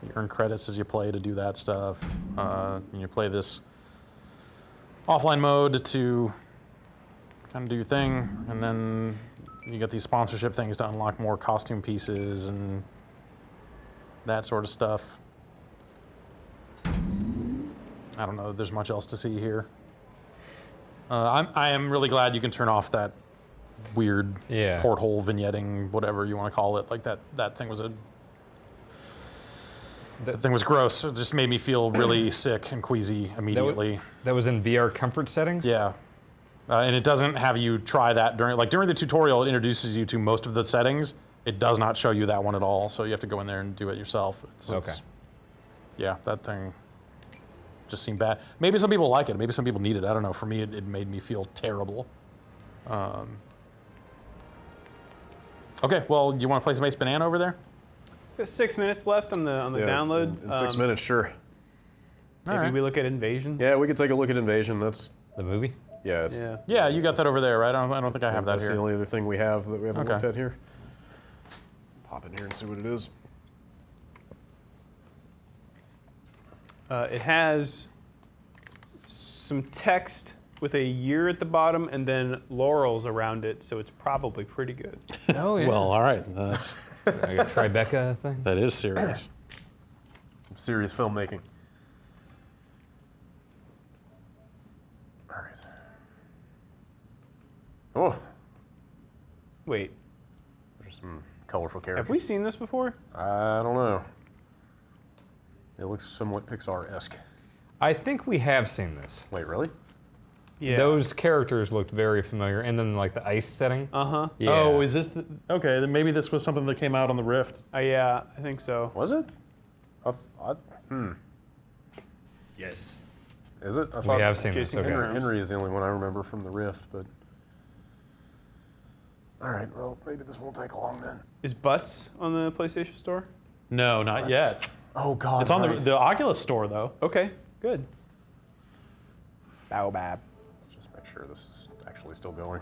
You earn credits as you play to do that stuff. And you play this offline mode to kind of do your thing, and then you get these sponsorship things to unlock more costume pieces and that sort of stuff. I don't know that there's much else to see here. I am really glad you can turn off that weird porthole vignetting, whatever you want to call it. Like that thing was that thing was gross. It just made me feel really sick and queasy immediately. That was in VR comfort settings? Yeah. And it doesn't have you try that during the tutorial. It introduces you to most of the settings. It does not show you that one at all. So you have to go in there and do it yourself. Yeah, that thing just seemed bad. Maybe some people like it. Maybe some people need it. I don't know. For me, it made me feel terrible. Okay, well, you want to play some Ace Banana over there? Got 6 minutes left on the download. In 6 minutes, sure. Maybe we look at Invasion. Yeah, we could take a look at Invasion. That's the movie. Yeah. Yeah, you got that over there, right? I don't think I have that That's here. the only other thing we have that we haven't Okay. looked at here. Pop in here and see what it is. It has some text with a year at the bottom and then laurels around it, so it's probably pretty good. Oh, yeah. Well, all right. That's like a Tribeca thing? That is serious. Serious filmmaking. All right. Oh. Wait. There's some colorful characters. Have we seen this before? I don't know. It looks somewhat Pixar-esque. I think we have seen this. Wait, really? Yeah. Those characters looked very familiar, and then like the ice setting. Uh-huh. Yeah. Oh, is this okay? Then maybe this was something that came out on the Rift. Yeah, I think so. Was it? Yes. Is it? I We have seen this. Okay. Henry is the only one I remember from the Rift, but. All right, well, maybe this won't take long then. Is Butts on the PlayStation Store? No, not yet. Oh, God. It's on right. the Oculus store, though. Okay, good. Baobab. Let's just make sure this is actually still going.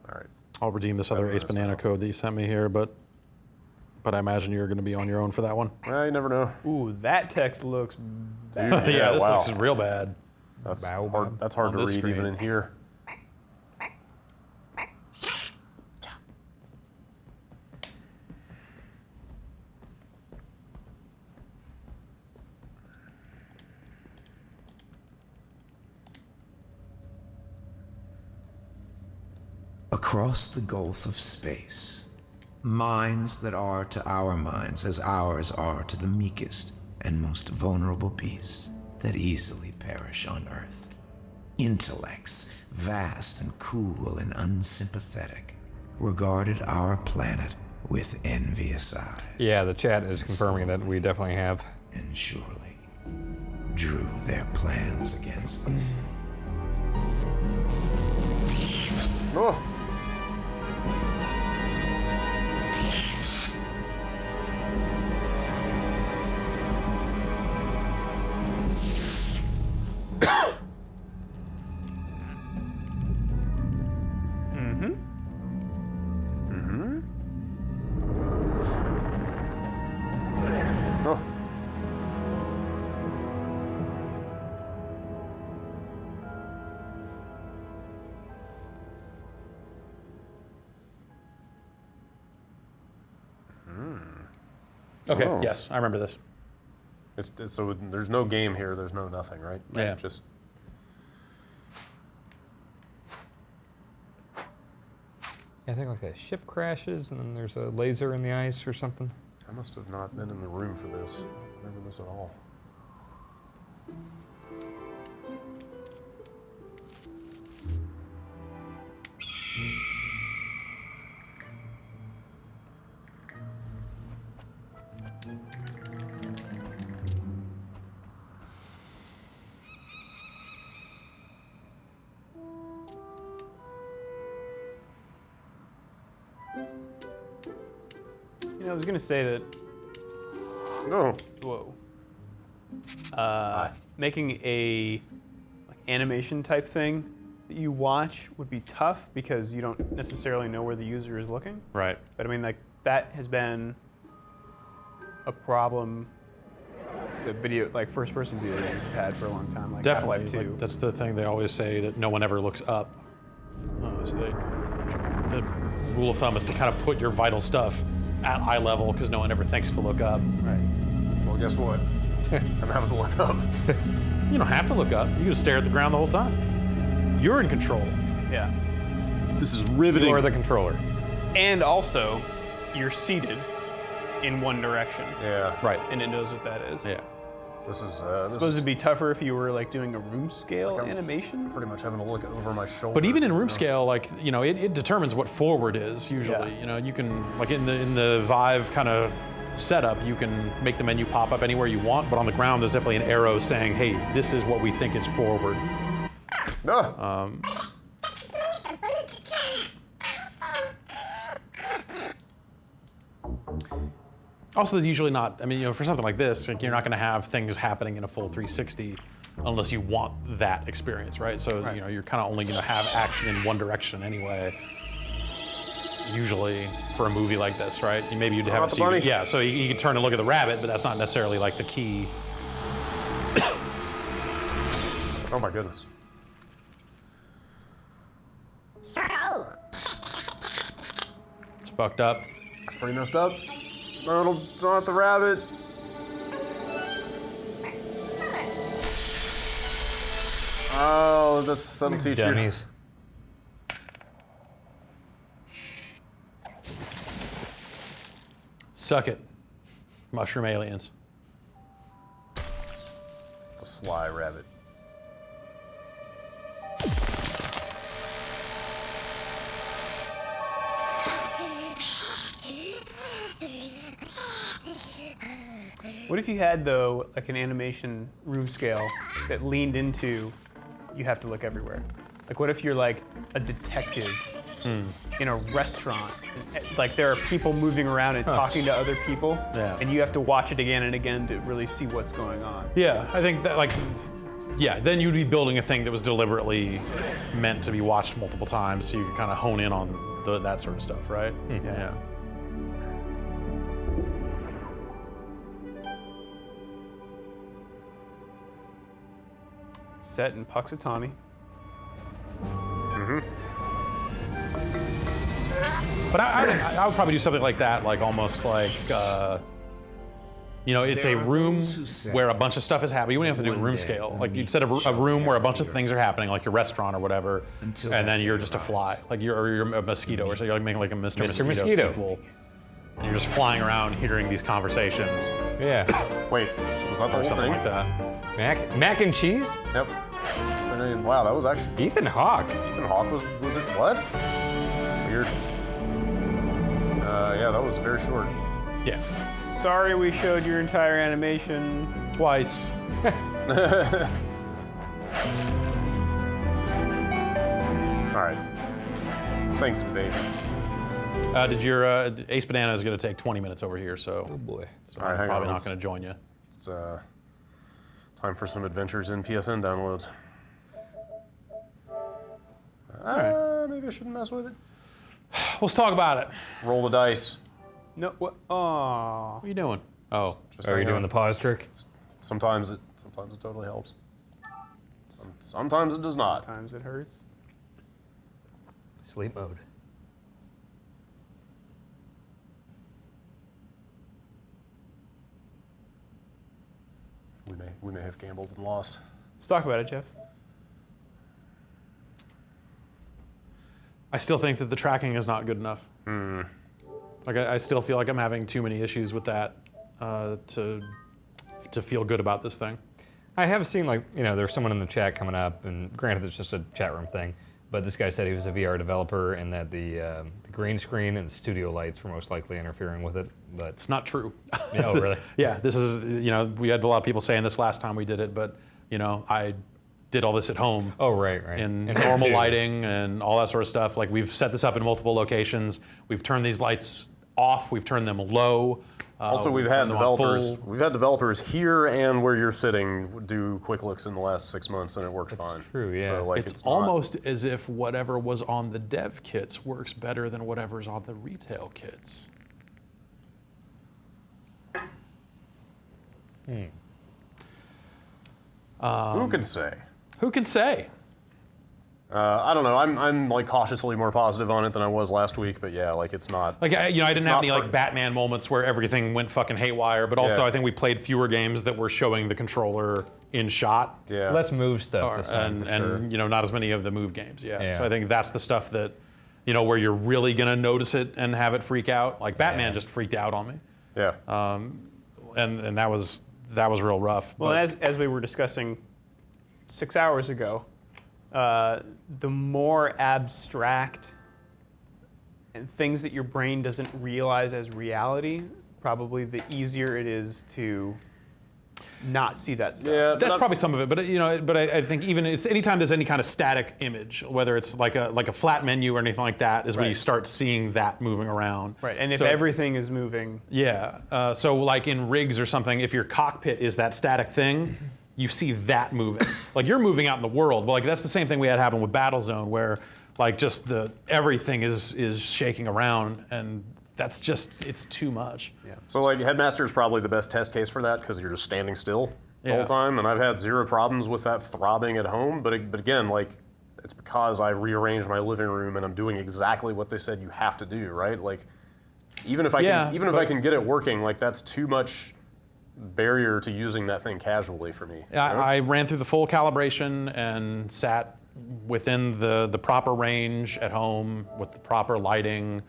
All right. I'll redeem this other Ace Banana code that you sent me here, but I imagine you're going to be on your own for that one. Well, you never know. Ooh, that text looks bad. Dude, Yeah, this wow. looks real bad. That's hard. That's hard to read even in here. Across the gulf of space, minds that are to our minds as ours are to the meekest and most vulnerable beasts that easily perish on Earth. Intellects, vast and cool and unsympathetic, regarded our planet with envious eyes. Yeah, the chat is confirming that we definitely have. And surely drew their plans against us. Oh. Okay, yes, I remember this. It's, so there's no game here, there's no nothing, right? Yeah. Just... I think like a ship crashes and then there's a laser in the ice or something. I must have not been in the room for this. I don't remember this at all. You know, I was gonna say that. No. Whoa. Making a animation type thing that you watch would be tough because you don't necessarily know where the user is looking. Right. But I mean, like that has been a problem that video, like first-person video games have had for a long time, like Definitely. Half-Life 2. Like, that's the thing they always say, that no one ever looks up. So the rule of thumb is to kind of put your vital stuff at eye level because no one ever thinks to look up. Right. Well, guess what? I'm having to look up. You don't have to look up. You can just stare at the ground the whole time. You're in control. Yeah. This is riveting. You are the controller. And also, you're seated in one direction. Yeah. Right. And it knows what that is. Yeah. This is It's supposed to be tougher if you were like doing a room scale animation. Pretty much having to look over my shoulder. But even in room scale, like, you know, it determines what forward is usually. Yeah. You know, you can, like in the Vive kind of setup, you can make the menu pop up anywhere you want, but on the ground there's definitely an arrow saying, hey, this is what we think is forward. No. Also, there's usually not, I mean, you know, for something like this, like, you're not going to have things happening in a full 360 unless you want that experience, right? So, you know, you're kind of only going to have action in one direction anyway. Usually, for a movie like this, right? Maybe you'd have a bunny. yeah. So you can turn and look at the rabbit, but that's not necessarily like the key. Oh my goodness. It's fucked up. It's pretty messed up. No, it's not the rabbit. Oh, that'll teach Dummies. Suck it, mushroom aliens. The sly rabbit. What if you had, though, like an animation room scale that leaned into you have to look everywhere? Like, what if you're like a detective in a restaurant? Like, there are people moving around and talking to other people, and you have to watch it again and again to really see what's going on. Yeah, I think that, like, yeah, then you'd be building a thing that was deliberately meant to be watched multiple times so you can kind of hone in on that sort of stuff, right? Yeah. set in Puxatawny. But I would probably do something like that, like almost like, it's a room where a bunch of stuff is happening. You wouldn't have to do room scale. Like you'd set a room where a bunch of things are happening, like your restaurant or whatever, and then you're just a fly, like you're a mosquito, or so you're like making like a Mr. Mosquito. Sequel. And you're just flying around hearing these conversations. Yeah. Wait, was that the whole thing? Like that. Mac and cheese? Yep. Wow, that was actually... Ethan Hawke. Ethan Hawke was it what? Weird. Yeah, that was very short. Yeah. Sorry we showed your entire animation. Twice. Alright. Thanks, Dave. Did your Ace Banana is going to take 20 minutes over here, so... Oh boy. So I'm probably not going to join you. It's time for some adventures in PSN downloads. Maybe I shouldn't mess with it. Let's talk about it. Roll the dice. No, what? Aw. What are you doing? Oh. Are you doing the pause trick? Sometimes it totally helps. Sometimes it does not. Sometimes it hurts. Sleep mode. We may have gambled and lost. Let's talk about it, Jeff. I still think that the tracking is not good enough. Like I still feel like I'm having too many issues with that to feel good about this thing. I have seen there's someone in the chat coming up, and granted it's just a chat room thing, but this guy said he was a VR developer and that the green screen and the studio lights were most likely interfering with it. But it's not true. Yeah, oh, really? Yeah, this is we had a lot of people saying this last time we did it, but I did all this at home. Oh, right. In normal lighting and all that sort of stuff. Like we've set this up in multiple locations. We've turned these lights off. We've turned them low. Also, we've had developers here and where you're sitting do quick looks in the last 6 months, and it worked fine. True, yeah. So, it's almost as if whatever was on the dev kits works better than whatever's on the retail kits. Who can say? Who can say? I don't know. I'm like cautiously more positive on it than I was last week, but yeah, like it's not. Like I didn't have any like Batman moments where everything went fucking haywire, but also I think we played fewer games that were showing the controller in shot. Yeah. Let's move stuff this time, and not as many of the move games. Yeah. So I think that's the stuff that where you're really gonna notice it and have it freak out. Like Batman just freaked out on me. Yeah. And that was real rough. Well, as we were discussing 6 hours ago, the more abstract and things that your brain doesn't realize as reality, probably the easier it is to not see that stuff. Yeah, that's probably some of it. But I think even it's anytime there's any kind of static image, whether it's like a flat menu or anything like that, is when you start seeing that moving around. Right. And if everything is moving. Yeah. So like in rigs or something, if your cockpit is that static thing, you see that moving. Like you're moving out in the world. But like that's the same thing we had happen with Battlezone, where like just everything is shaking around, and that's just it's too much. Yeah. So like Headmaster is probably the best test case for that because you're just standing still the whole time, and I've had zero problems with that throbbing at home. But again, like it's because I rearranged my living room and I'm doing exactly what they said you have to do, right? Like even if I can get it working, like that's too much barrier to using that thing casually for me. I ran through the full calibration and sat within the proper range at home with the proper lighting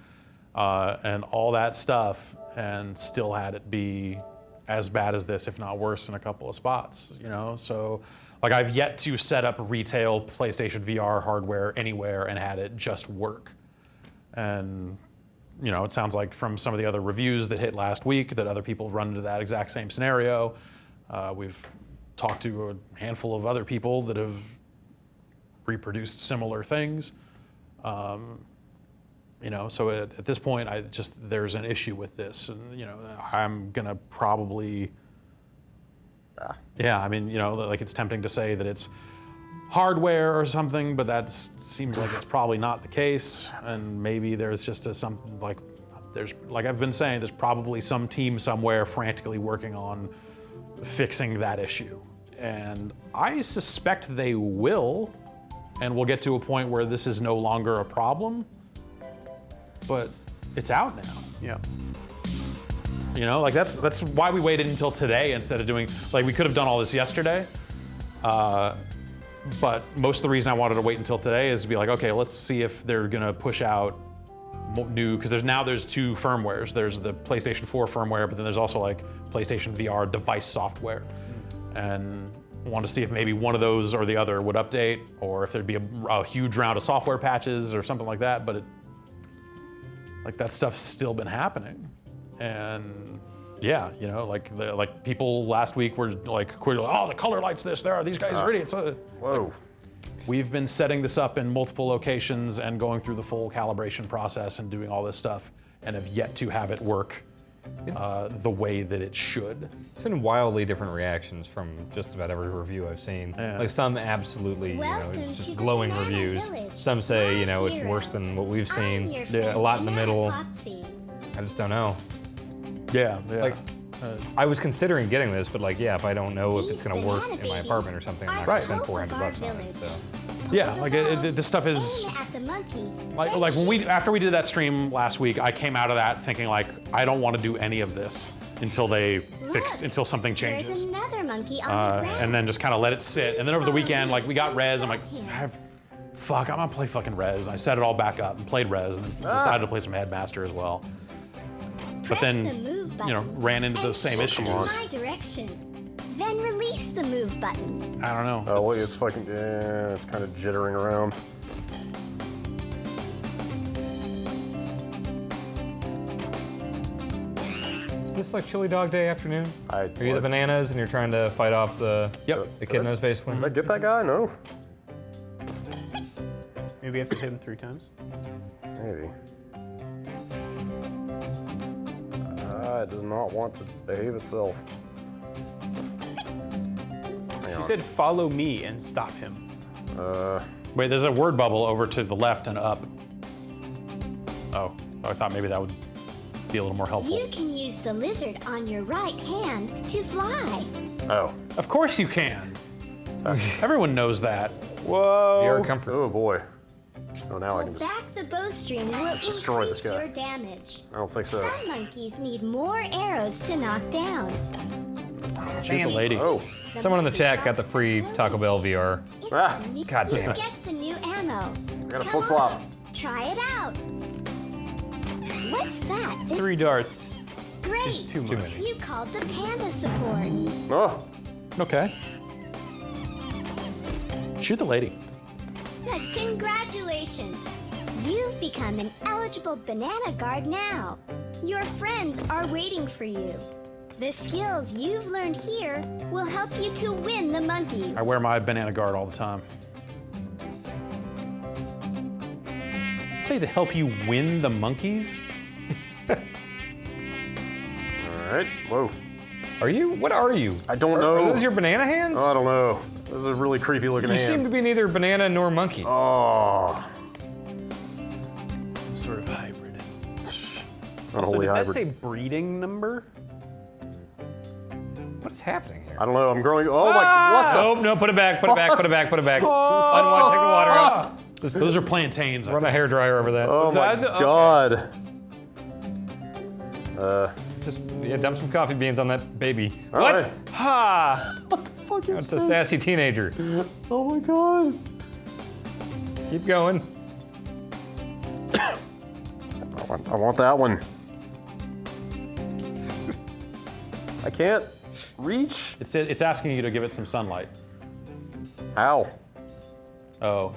and all that stuff, and still had it be as bad as this, if not worse, in a couple of spots. So like I've yet to set up retail PlayStation VR hardware anywhere and had it just work. And it sounds like from some of the other reviews that hit last week that other people have run into that exact same scenario. We've talked to a handful of other people that have reproduced similar things. So at this point, there's an issue with this, and I'm gonna probably, like it's tempting to say that it's hardware or something, but that seems like it's probably not the case, and maybe there's just something like I've been saying, there's probably some team somewhere frantically working on fixing that issue, And I suspect they will, and we'll get to a point where this is no longer a problem, but it's out now. Yeah. You know, like that's why we waited until today instead of doing, like we could have done all this yesterday. But most of the reason I wanted to wait until today is to be like, okay, let's see if they're gonna push out new, because there's two firmwares. There's the PlayStation 4 firmware, but then there's also like PlayStation VR device software. And I want to see if maybe one of those or the other would update, or if there'd be a huge round of software patches or something like that. But like that stuff's still been happening. And yeah, you know, like people last week were like, oh, the color lights this, these guys are idiots. Whoa. Like, we've been setting this up in multiple locations and going through the full calibration process and doing all this stuff, and have yet to have it work the way that it should. It's been wildly different reactions from just about every review I've seen. Yeah. Like some absolutely, you know, it's just glowing reviews. Some say, you know, it's worse than what we've seen. A lot in the middle. I just don't know. Yeah. Like, I was considering getting this, but like, yeah, if I don't know if it's gonna work in my apartment or something, I'm not gonna spend $400 on it. So. Yeah, like this stuff is like when after we did that stream last week, I came out of that thinking like I don't want to do any of this until until something changes. Another monkey on the ground. And then just kind of let it sit. And then over the weekend, like we got Rez, I'm like, fuck, I'm gonna play fucking Rez. And I set it all back up and played Rez, and then decided to play some Headmaster as well. But then, you know, ran into those same issues. My direction. Then release the move button. I don't know. Oh, look, it's fucking, yeah, it's kind of jittering around. Is this like Chili Dog Day afternoon? Are you the bananas and you're trying to fight off the echidnas, basically? Did I get that guy? No. Maybe you have to hit him 3 times. Maybe. It does not want to behave itself. She said follow me and stop him. Wait, there's a word bubble over to the left and up. Oh, I thought maybe that would be a little more helpful. You can use the lizard on your right hand to fly. Oh. Of course you can. Everyone knows that. Whoa. VR comfort. Oh boy. Oh, now I can just Back the bowstring will destroy this increase guy. your damage. I don't think so. Some monkeys need more arrows to knock down. Shoot the lady. Oh. Someone in the chat got the free Taco Bell VR. Ah, God damn it. Get the new ammo. I got a Come flip-flop. on, try it out. What's that? 3 darts. Great. It's too much. You called the panda support. Oh. Okay. Shoot the lady. Congratulations! You've become an eligible banana guard now. Your friends are waiting for you. The skills you've learned here will help you to win the monkeys. I wear my banana guard all the time. Say to help you win the monkeys? All right. Whoa. Are you? What are you? I don't know. Are those your banana hands? Oh, I don't know. Those are really creepy looking You hands. seem to be neither banana nor monkey. Oh. Some sort of hybrid. Unholy So did that hybrid. say breeding number? What is happening here? I don't know. I'm growing. Oh my! What the? Oh no! Put it back! Put it back! Put it back! Put it back! I don't want to take the water out. Those are plantains. Run a hairdryer over that. Oh my that- god. Just dump some coffee beans on that baby. All What? right. Ha! What the fuck is That's a this? sassy teenager. Oh my god. Keep going. I want that one. I can't reach. It's asking you to give it some sunlight. How? Oh.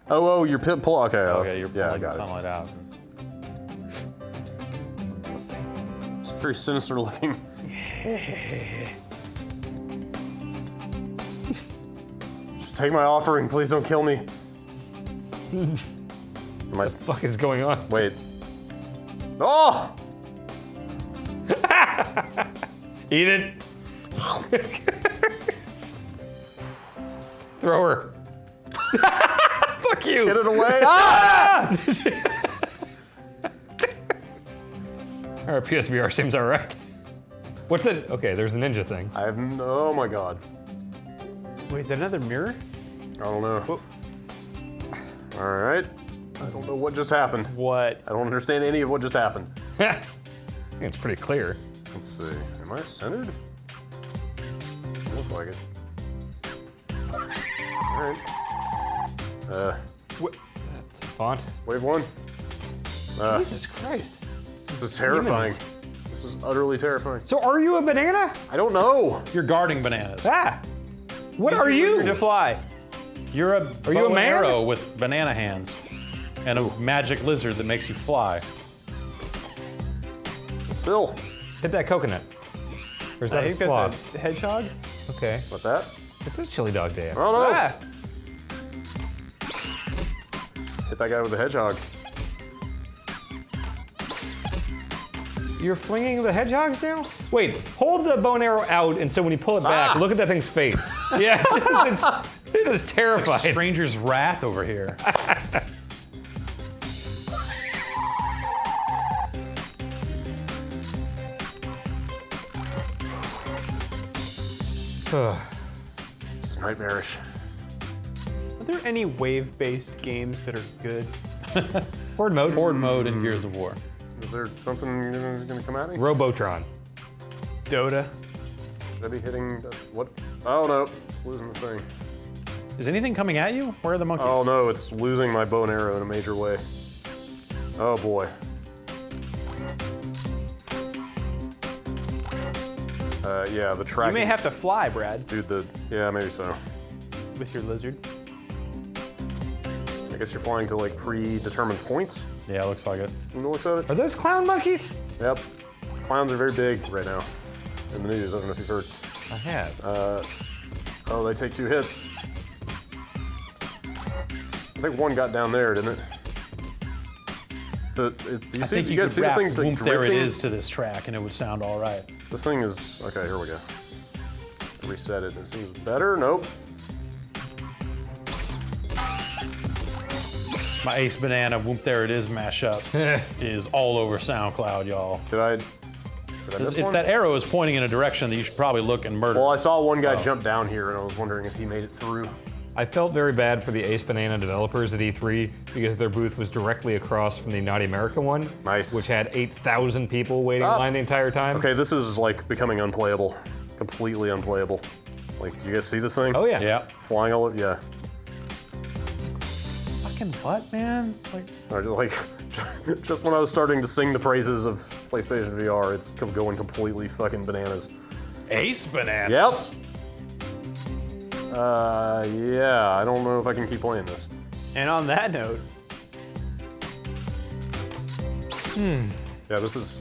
Oh, you're pull. Okay. Okay, you're yeah, I pulling the got it. sunlight out. It's very sinister looking. Just take my offering. Please don't kill me. What the fuck is going on? Wait. Oh! Eat it. Throw her. Fuck you. Get it away. Ah! Our PSVR seems alright. What's it? Okay, there's a ninja thing. I have no. Oh my god. Wait, is that another mirror? I don't know. Whoop. All right. I don't know what just happened. What? I don't understand any of what just happened. It's pretty clear. Let's see. Am I centered? Looks like it. All right. That's a font. Wave 1. Jesus Christ. This is terrifying. Demons. This is utterly terrifying. So are you a banana? I don't know. You're guarding bananas. Ah. What are you? To fly. You're a Are you bow a and man? arrow with banana hands and a magic lizard that makes you fly. Still. Hit that coconut. Or is that I a think sloth? that's a hedgehog. Okay. What that? This is Chili Dog Day. Oh no. Ah. Hit that guy with the hedgehog. You're flinging the hedgehogs now? Wait, hold the bow and arrow out, and so when you pull it back, look at that thing's face. Yeah, it's terrifying. Like Stranger's Wrath over here. This is nightmarish. Are there any wave-based games that are good? Horde mode. Horde mode in Gears of War. Is there something gonna come at me? Robotron. Dota. Should I be hitting what? Oh no, it's losing the thing. Is anything coming at you? Where are the monkeys? Oh no, it's losing my bow and arrow in a major way. Oh boy. Yeah, the tracking. You may have to fly, Brad. Dude, yeah, maybe so. With your lizard. I guess you're flying to like predetermined points. Yeah, looks like it. From the looks of it. Are those clown monkeys? Yep. Clowns are very big right now in the news. I don't know if you've heard. I have. Oh, they take 2 hits. I think one got down there, didn't it? Do you guys see this thing like, there it drifting? is to this track, and it would sound all right. This thing is okay. Here we go. Reset it. It seems better. Nope. My Ace Banana, Whoop There It Is mashup is all over SoundCloud, y'all. Did I miss If one? that arrow is pointing in a direction, that you should probably look and murder. Well, I saw one guy jump down here, and I was wondering if he made it through. I felt very bad for the Ace Banana developers at E3 because their booth was directly across from the Naughty America one. Nice. Which had 8,000 people waiting in line the entire time. Okay, this is like becoming unplayable. Completely unplayable. Like, do you guys see this thing? Oh, yeah. Yeah. Flying all over, yeah. Fucking what, man? Like, just when I was starting to sing the praises of PlayStation VR, it's going completely fucking bananas. Ace Banana. Yep. Yeah, I don't know if I can keep playing this. And on that note. Yeah, this is.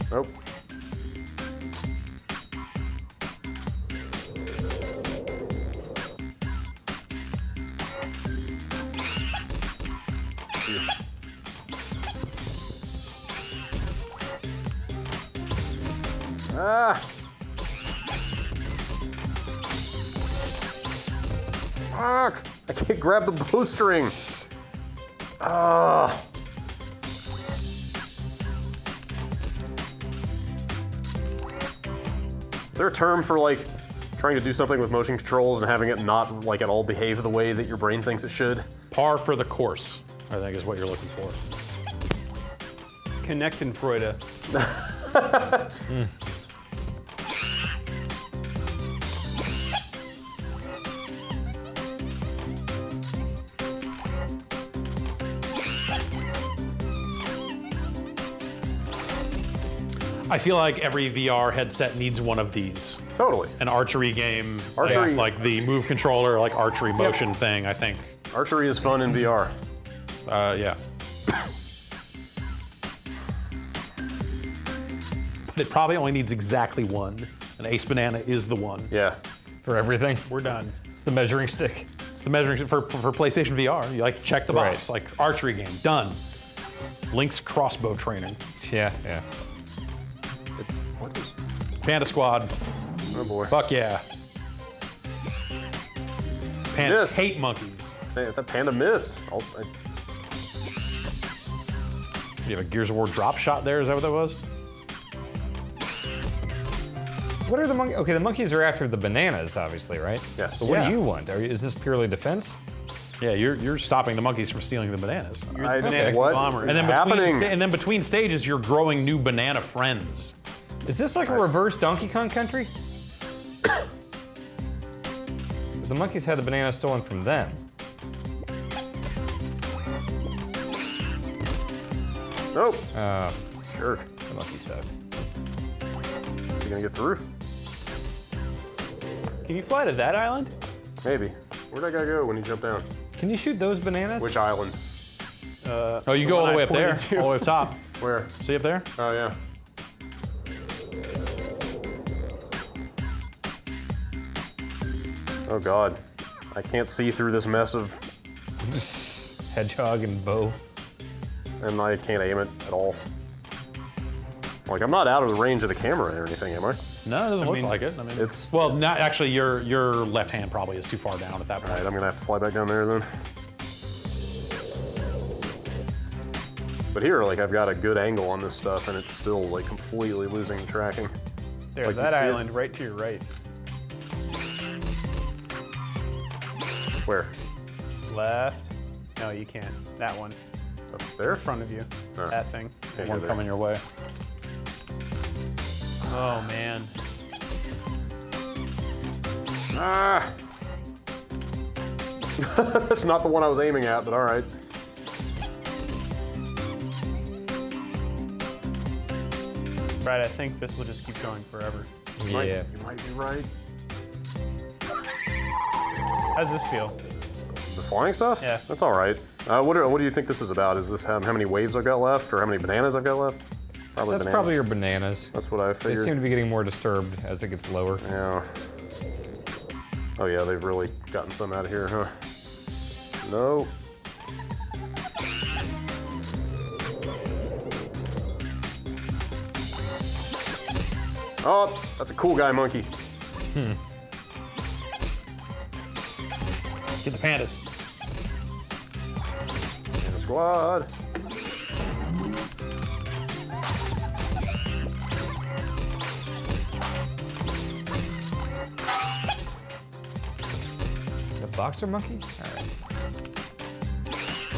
Nope. Ah! Fuck! I can't grab the bowstring. Ah! Is there a term for like trying to do something with motion controls and having it not like at all behave the way that your brain thinks it should? Par for the course, I think is what you're looking for. Connectenfreude. I feel like every VR headset needs one of these. Totally. An archery game, Archery. like the move controller, like archery motion thing, I think. Archery is fun in VR. Yeah. But it probably only needs exactly one. An Ace Banana is the one. Yeah. For everything. We're done. It's the measuring stick. It's the measuring stick for PlayStation VR. You like check the box, like archery game, done. Link's crossbow training. Yeah, yeah. It's what is Panda Squad. Oh boy. Fuck yeah. Pandas Missed. hate monkeys. That panda missed. You have a Gears of War drop shot there, is that what that was? What are the monkeys? Okay, the monkeys are after the bananas, obviously, right? Yes. But what do you want? Is this purely defense? Yeah, you're stopping the monkeys from stealing the bananas. What is and then happening? And then between stages, you're growing new banana friends. Is this like a reverse Donkey Kong Country? The monkeys had the banana stolen from them. Nope. Sure. The monkey suck. Is he gonna get through? Can you fly to that island? Maybe. Where'd that guy go when he jumped down? Can you shoot those bananas? Which island? Oh, you go all the way up there, all the way up top. Where? See up there? Oh yeah. Oh God, I can't see through this mess of hedgehog and bow. And I can't aim it at all. Like, I'm not out of the range of the camera or anything, am I? No, it doesn't look like it. I mean, it's well, not actually. Your left hand probably is too far down at that point. All right, I'm gonna have to fly back down there then. But here, like, I've got a good angle on this stuff, and it's still like completely losing the tracking. There's like, that island right to your right. Where? Left. No, you can't. That one. Up there? In front of you. Oh. That thing. Can't One go there. coming your way. Oh man. Ah! That's not the one I was aiming at, but all right. Brad, I think this will just keep going forever. You might be right. How's this feel? The flying stuff? Yeah. That's all right. What do you think this is about? Is this how many waves I've got left, or how many bananas I've got left? Probably That's bananas. probably your bananas. That's what I They figured. seem to be getting more disturbed as it gets lower. Yeah. Oh yeah, they've really gotten some out of here, huh? No. Oh, that's a cool guy monkey. Get the pandas. And the squad. The boxer monkey? All right.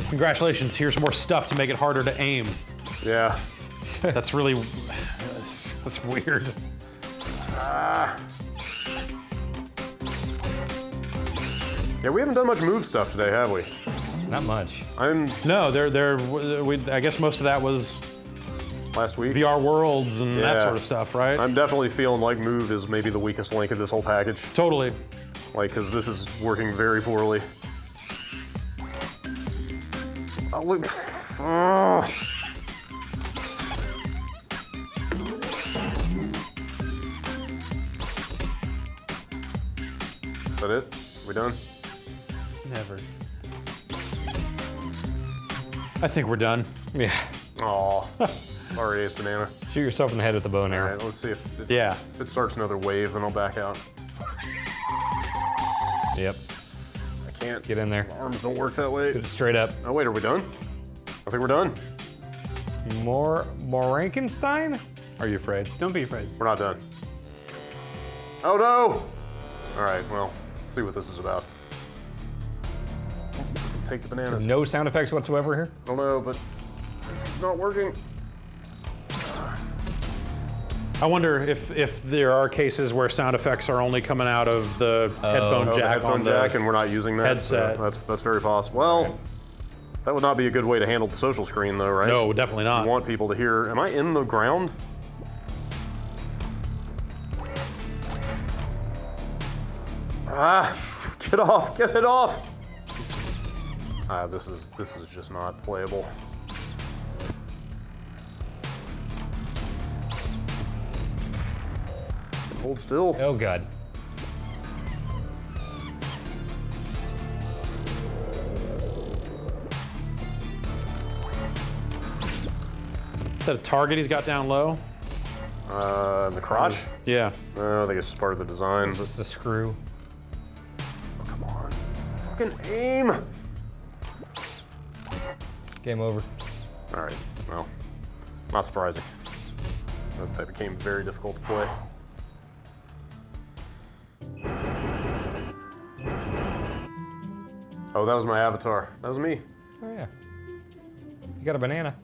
Congratulations. Here's more stuff to make it harder to aim. Yeah. That's really that's weird. Yeah, we haven't done much move stuff today, have we? Not much. No, I guess most of that was last week. VR worlds and that sort of stuff, right? I'm definitely feeling like move is maybe the weakest link of this whole package. Totally. Like, because this is working very poorly. Oh, look. Oh. Is that it? We done? Never. I think we're done. Yeah. Aw. Sorry, Ace Banana. Shoot yourself in the head with the bow and All arrow. right, let's see if if it starts another wave, then I'll back out. Yep. I can't. Get in there. My arms don't work that way. Get it straight up. Oh, wait, are we done? I think we're done. Morankenstein? Are you afraid? Don't be afraid. We're not done. Oh, no! All right, well, let's see what this is about. Take the bananas. No sound effects whatsoever here? I don't know, but this is not working. I wonder if there are cases where sound effects are only coming out of the headphone the jack headphone on jack, the and we're not using that. headset. So that's very possible. Well, that would not be a good way to handle the social screen, though, right? No, definitely not. You want people to hear. Am I in the ground? Ah! Get off! Get it off! This is just not playable. Hold still. Oh god. Is that a target he's got down low? The crotch? Yeah. I think it's just part of the design. It's the screw. Oh, come on. Fucking aim! Game over. All right, well, not surprising. That became very difficult to play. Oh, that was my avatar. That was me. Oh yeah. You got a banana.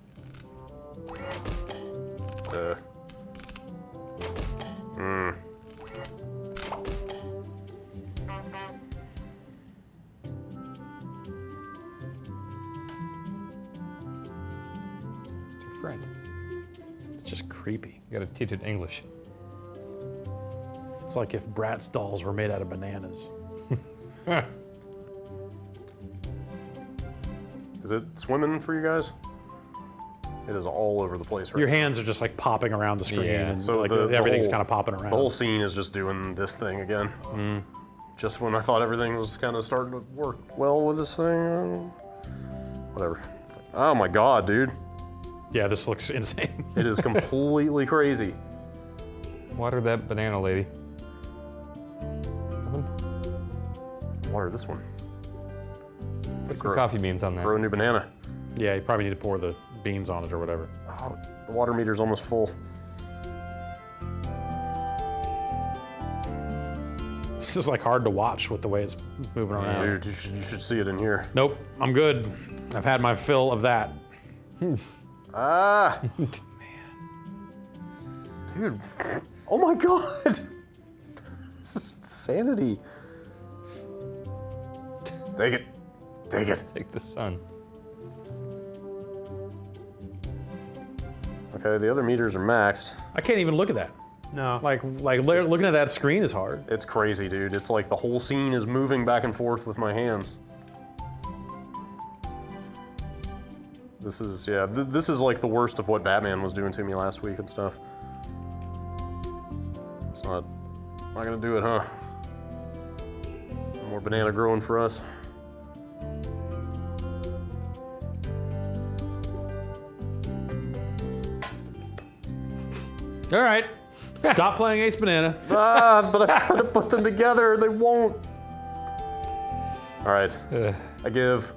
It's your friend. It's just creepy. You gotta teach it English. It's like if Bratz dolls were made out of bananas. Is it swimming for you guys? It is all over the place right Your now. hands are just like popping around the screen, and So like the everything's whole- kind of popping around. The whole scene is just doing this thing again. Just when I thought everything was kind of starting to work well with this thing. Whatever. Oh my god, dude. Yeah, this looks insane. It is completely crazy. Water that banana lady. Water this one. Put some coffee beans on that. Grow a new banana. Yeah, you probably need to pour the beans on it or whatever. Oh, the water meter's almost full. This is like hard to watch with the way it's moving around. Dude, you should see it in here. Nope, I'm good. I've had my fill of that. Ah! Dude, oh my god! This is insanity. Take it. Take it. Take the sun. Okay, the other meters are maxed. I can't even look at that. No. Like looking at that screen is hard. It's crazy, dude. It's like the whole scene is moving back and forth with my hands. This is, yeah, this is like the worst of what Batman was doing to me last week and stuff. It's not gonna do it, huh? No more banana growing for us. All right, stop playing Ace Banana. But I tried to put them together, they won't. All right, I give.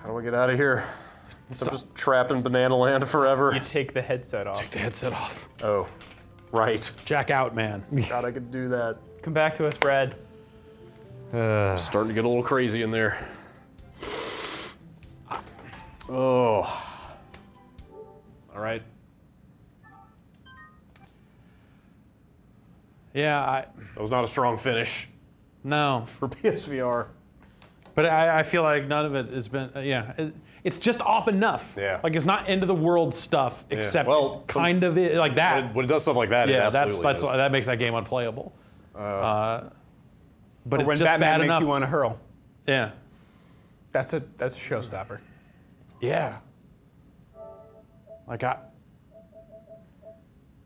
How do I get out of here? I'm just trapped in Banana Land forever. You take the headset off. Take the headset off. Oh, right. Jack out, man. God, I could do that. Come back to us, Brad. Starting to get a little crazy in there. Oh. All right. Yeah, that was not a strong finish. No. For PSVR. But I feel like none of it has been, it's just off enough. Yeah. Like it's not end of the world stuff, Yeah. except Well, kind of it, like that. When it does stuff like that, Yeah, it absolutely is. that makes that game unplayable. But Or it's when just Batman bad makes enough. you want to hurl. Yeah. That's a showstopper. Yeah. Like All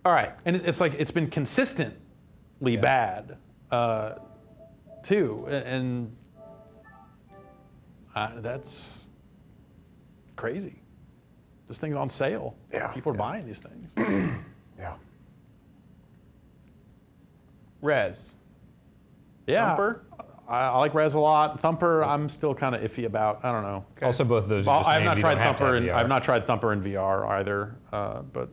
right. And it's like it's been consistently bad, too, and that's crazy. This thing's on sale. Yeah. People are buying these things. Yeah. Rez. Yeah. Thumper? I like Rez a lot. Thumper, I'm still kind of iffy about. I don't know. Also, both of those. Well, You just I've named, not you tried don't have to Thumper. have VR. I've not tried Thumper in VR either. But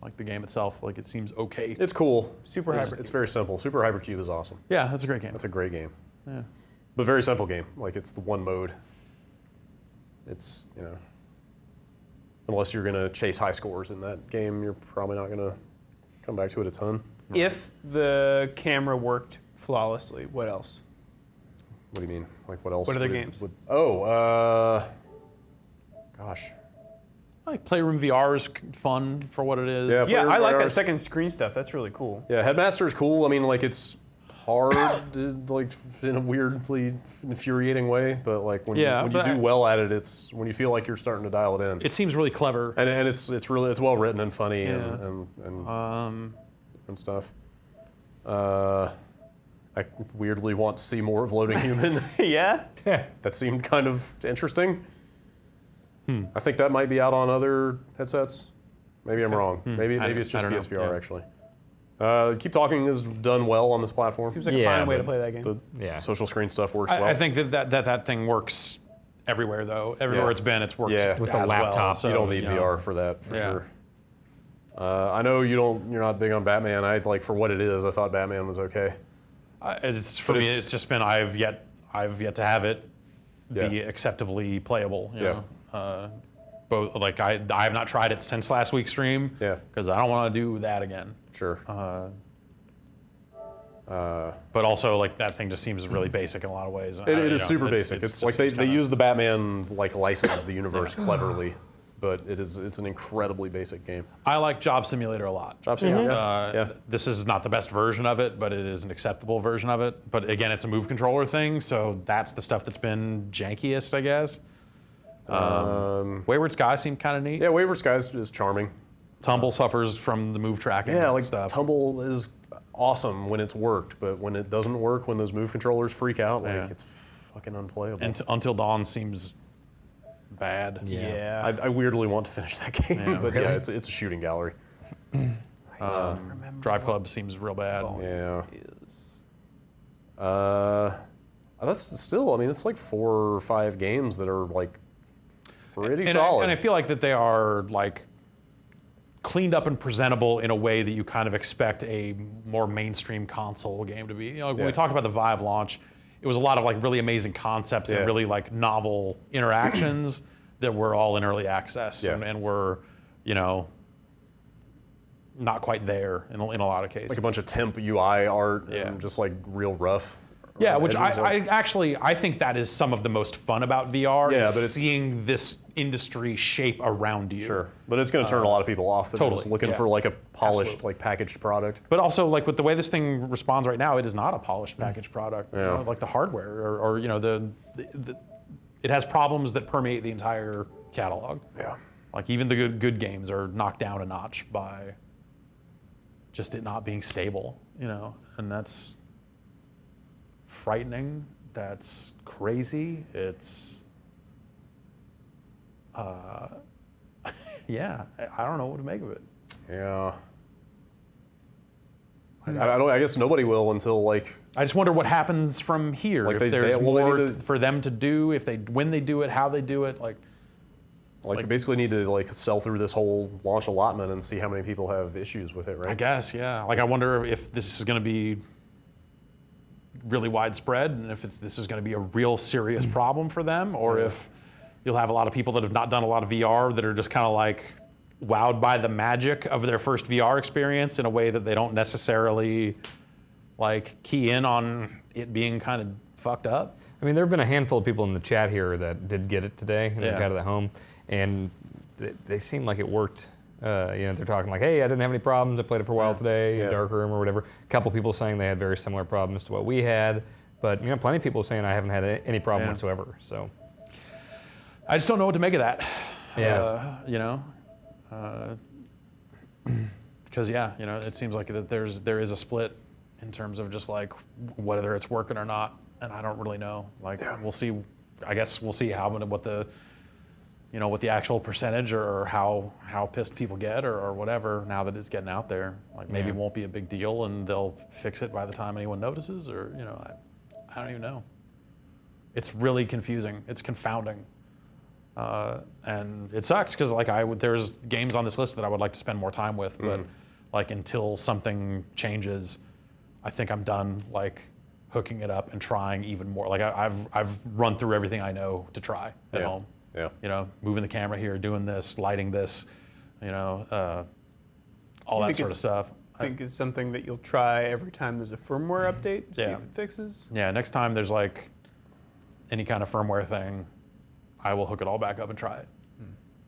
like the game itself, like it seems okay. It's cool. Super it's, Hypercube. It's very simple. Super Hypercube is awesome. Yeah, that's a great game. That's a great game. Yeah. But very simple game. Like it's the one mode. It's, unless you're gonna chase high scores in that game, you're probably not gonna come back to it a ton. If the camera worked flawlessly, what else? What do you mean? Like what else? What other would it- games? Gosh. Like Playroom VR is fun for what it is. Yeah, Yeah, I Playroom like VR that is- second screen stuff. That's really cool. Yeah, Headmaster is cool. I mean, like it's hard, like in a weirdly infuriating way. But like when you but do well at it, it's when you feel like you're starting to dial it in. It seems really clever. And it's well written and funny Yeah. and stuff. I weirdly want to see more of Loading Human. Yeah? That seemed kind of interesting. I think that might be out on other headsets. Maybe I'm wrong. Maybe it's just I don't know. PSVR Yeah. actually. Keep Talking is done well on this platform. Seems like a fine way to play that game. The social screen stuff works well. I think that thing works everywhere though. Everywhere Yeah. it's been, it's worked Yeah. With the as laptop, Well, so, you don't need VR for that, for sure. I know you're not big on Batman. For what it is, I thought Batman was okay. For me, it's just been I've yet to have it be acceptably playable. You know? Both I have not tried it since last week's stream. Yeah. Because I don't want to do that again. Sure. But also that thing just seems really basic in a lot of ways. It is super basic. It's like they use the Batman license the universe cleverly, but it's an incredibly basic game. I like Job Simulator a lot. Job Simulator. This is not the best version of it, but it is an acceptable version of it. But again, it's a move controller thing, so that's the stuff that's been jankiest, I guess. Wayward Sky seemed kind of neat. Yeah, Wayward Sky is charming. Tumble suffers from the move tracking. Yeah, stuff. Tumble is awesome when it's worked, but when it doesn't work, when those move controllers freak out, it's fucking unplayable. And Until Dawn seems bad. Yeah. I weirdly want to finish that game, but yeah, it's a shooting gallery. Drive Club seems real bad. Yeah. That's still, it's like 4 or 5 games that are pretty solid. And I feel like that they are cleaned up and presentable in a way that you kind of expect a more mainstream console game to be. When we talked about the Vive launch, it was a lot of really amazing concepts and really novel interactions that were all in early access and were, not quite there in a lot of cases. Like a bunch of temp UI art and just real rough. Yeah, which I think that is some of the most fun about VR. Yeah, is but it's seeing this industry shape around you. Sure, but it's going to turn a lot of people off. They're just looking for a polished, packaged product. But also, with the way this thing responds right now, it is not a polished packaged product. Yeah. Like the hardware, or it has problems that permeate the entire catalog. Yeah. Even the good games are knocked down a notch by just it not being stable. And that's frightening. That's crazy. It's yeah, I don't know what to make of it. Yeah. I guess nobody will until I just wonder what happens from here. If there's more for them to do, when they do it, how they do it, you basically need to sell through this whole launch allotment and see how many people have issues with it, right? I guess, yeah. I wonder if this is going to be really widespread, and if this is going to be a real serious problem for them, or if you'll have a lot of people that have not done a lot of VR that are just kind of wowed by the magic of their first VR experience in a way that they don't necessarily key in on it being kind of fucked up. I mean, there have been a handful of people in the chat here that did get it today and got it at home, and they seem like it worked. They're talking hey, I didn't have any problems. I played it for a while today, in Dark Room or whatever. A couple people saying they had very similar problems to what we had, but plenty of people saying I haven't had any problem whatsoever. So I just don't know what to make of that. Yeah. Because it seems like that there is a split in terms of just whether it's working or not, and I don't really know. We'll see. I guess we'll see what the actual percentage or how pissed people get or whatever now that it's getting out there. Maybe it won't be a big deal and they'll fix it by the time anyone notices, or I don't even know. It's really confusing. It's confounding. And it sucks because there's games on this list that I would like to spend more time with, but until something changes, I think I'm done hooking it up and trying even more. I've run through everything I know to try at home. Yeah. Moving the camera here, doing this, lighting this, all that sort of stuff. I think it's something that you'll try every time there's a firmware update, see if it fixes. Yeah, next time there's any kind of firmware thing, I will hook it all back up and try it.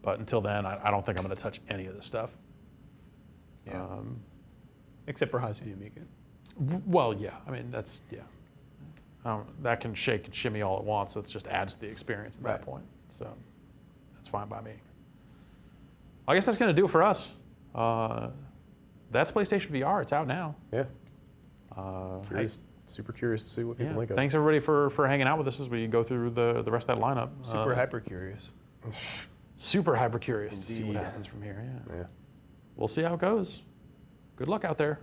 But until then, I don't think I'm going to touch any of this stuff. Yeah. Except for Hatsune Miku. Well, yeah. I mean, that's, that can shake and shimmy all at once. That just adds to the experience at that point. So that's fine by me. I guess that's going to do it for us. That's PlayStation VR. It's out now. Yeah. Super curious to see what people think of it. Thanks everybody for hanging out with us as we go through the rest of that lineup. Super hyper curious. Super hyper curious to see what happens from here. Yeah. We'll see how it goes. Good luck out there.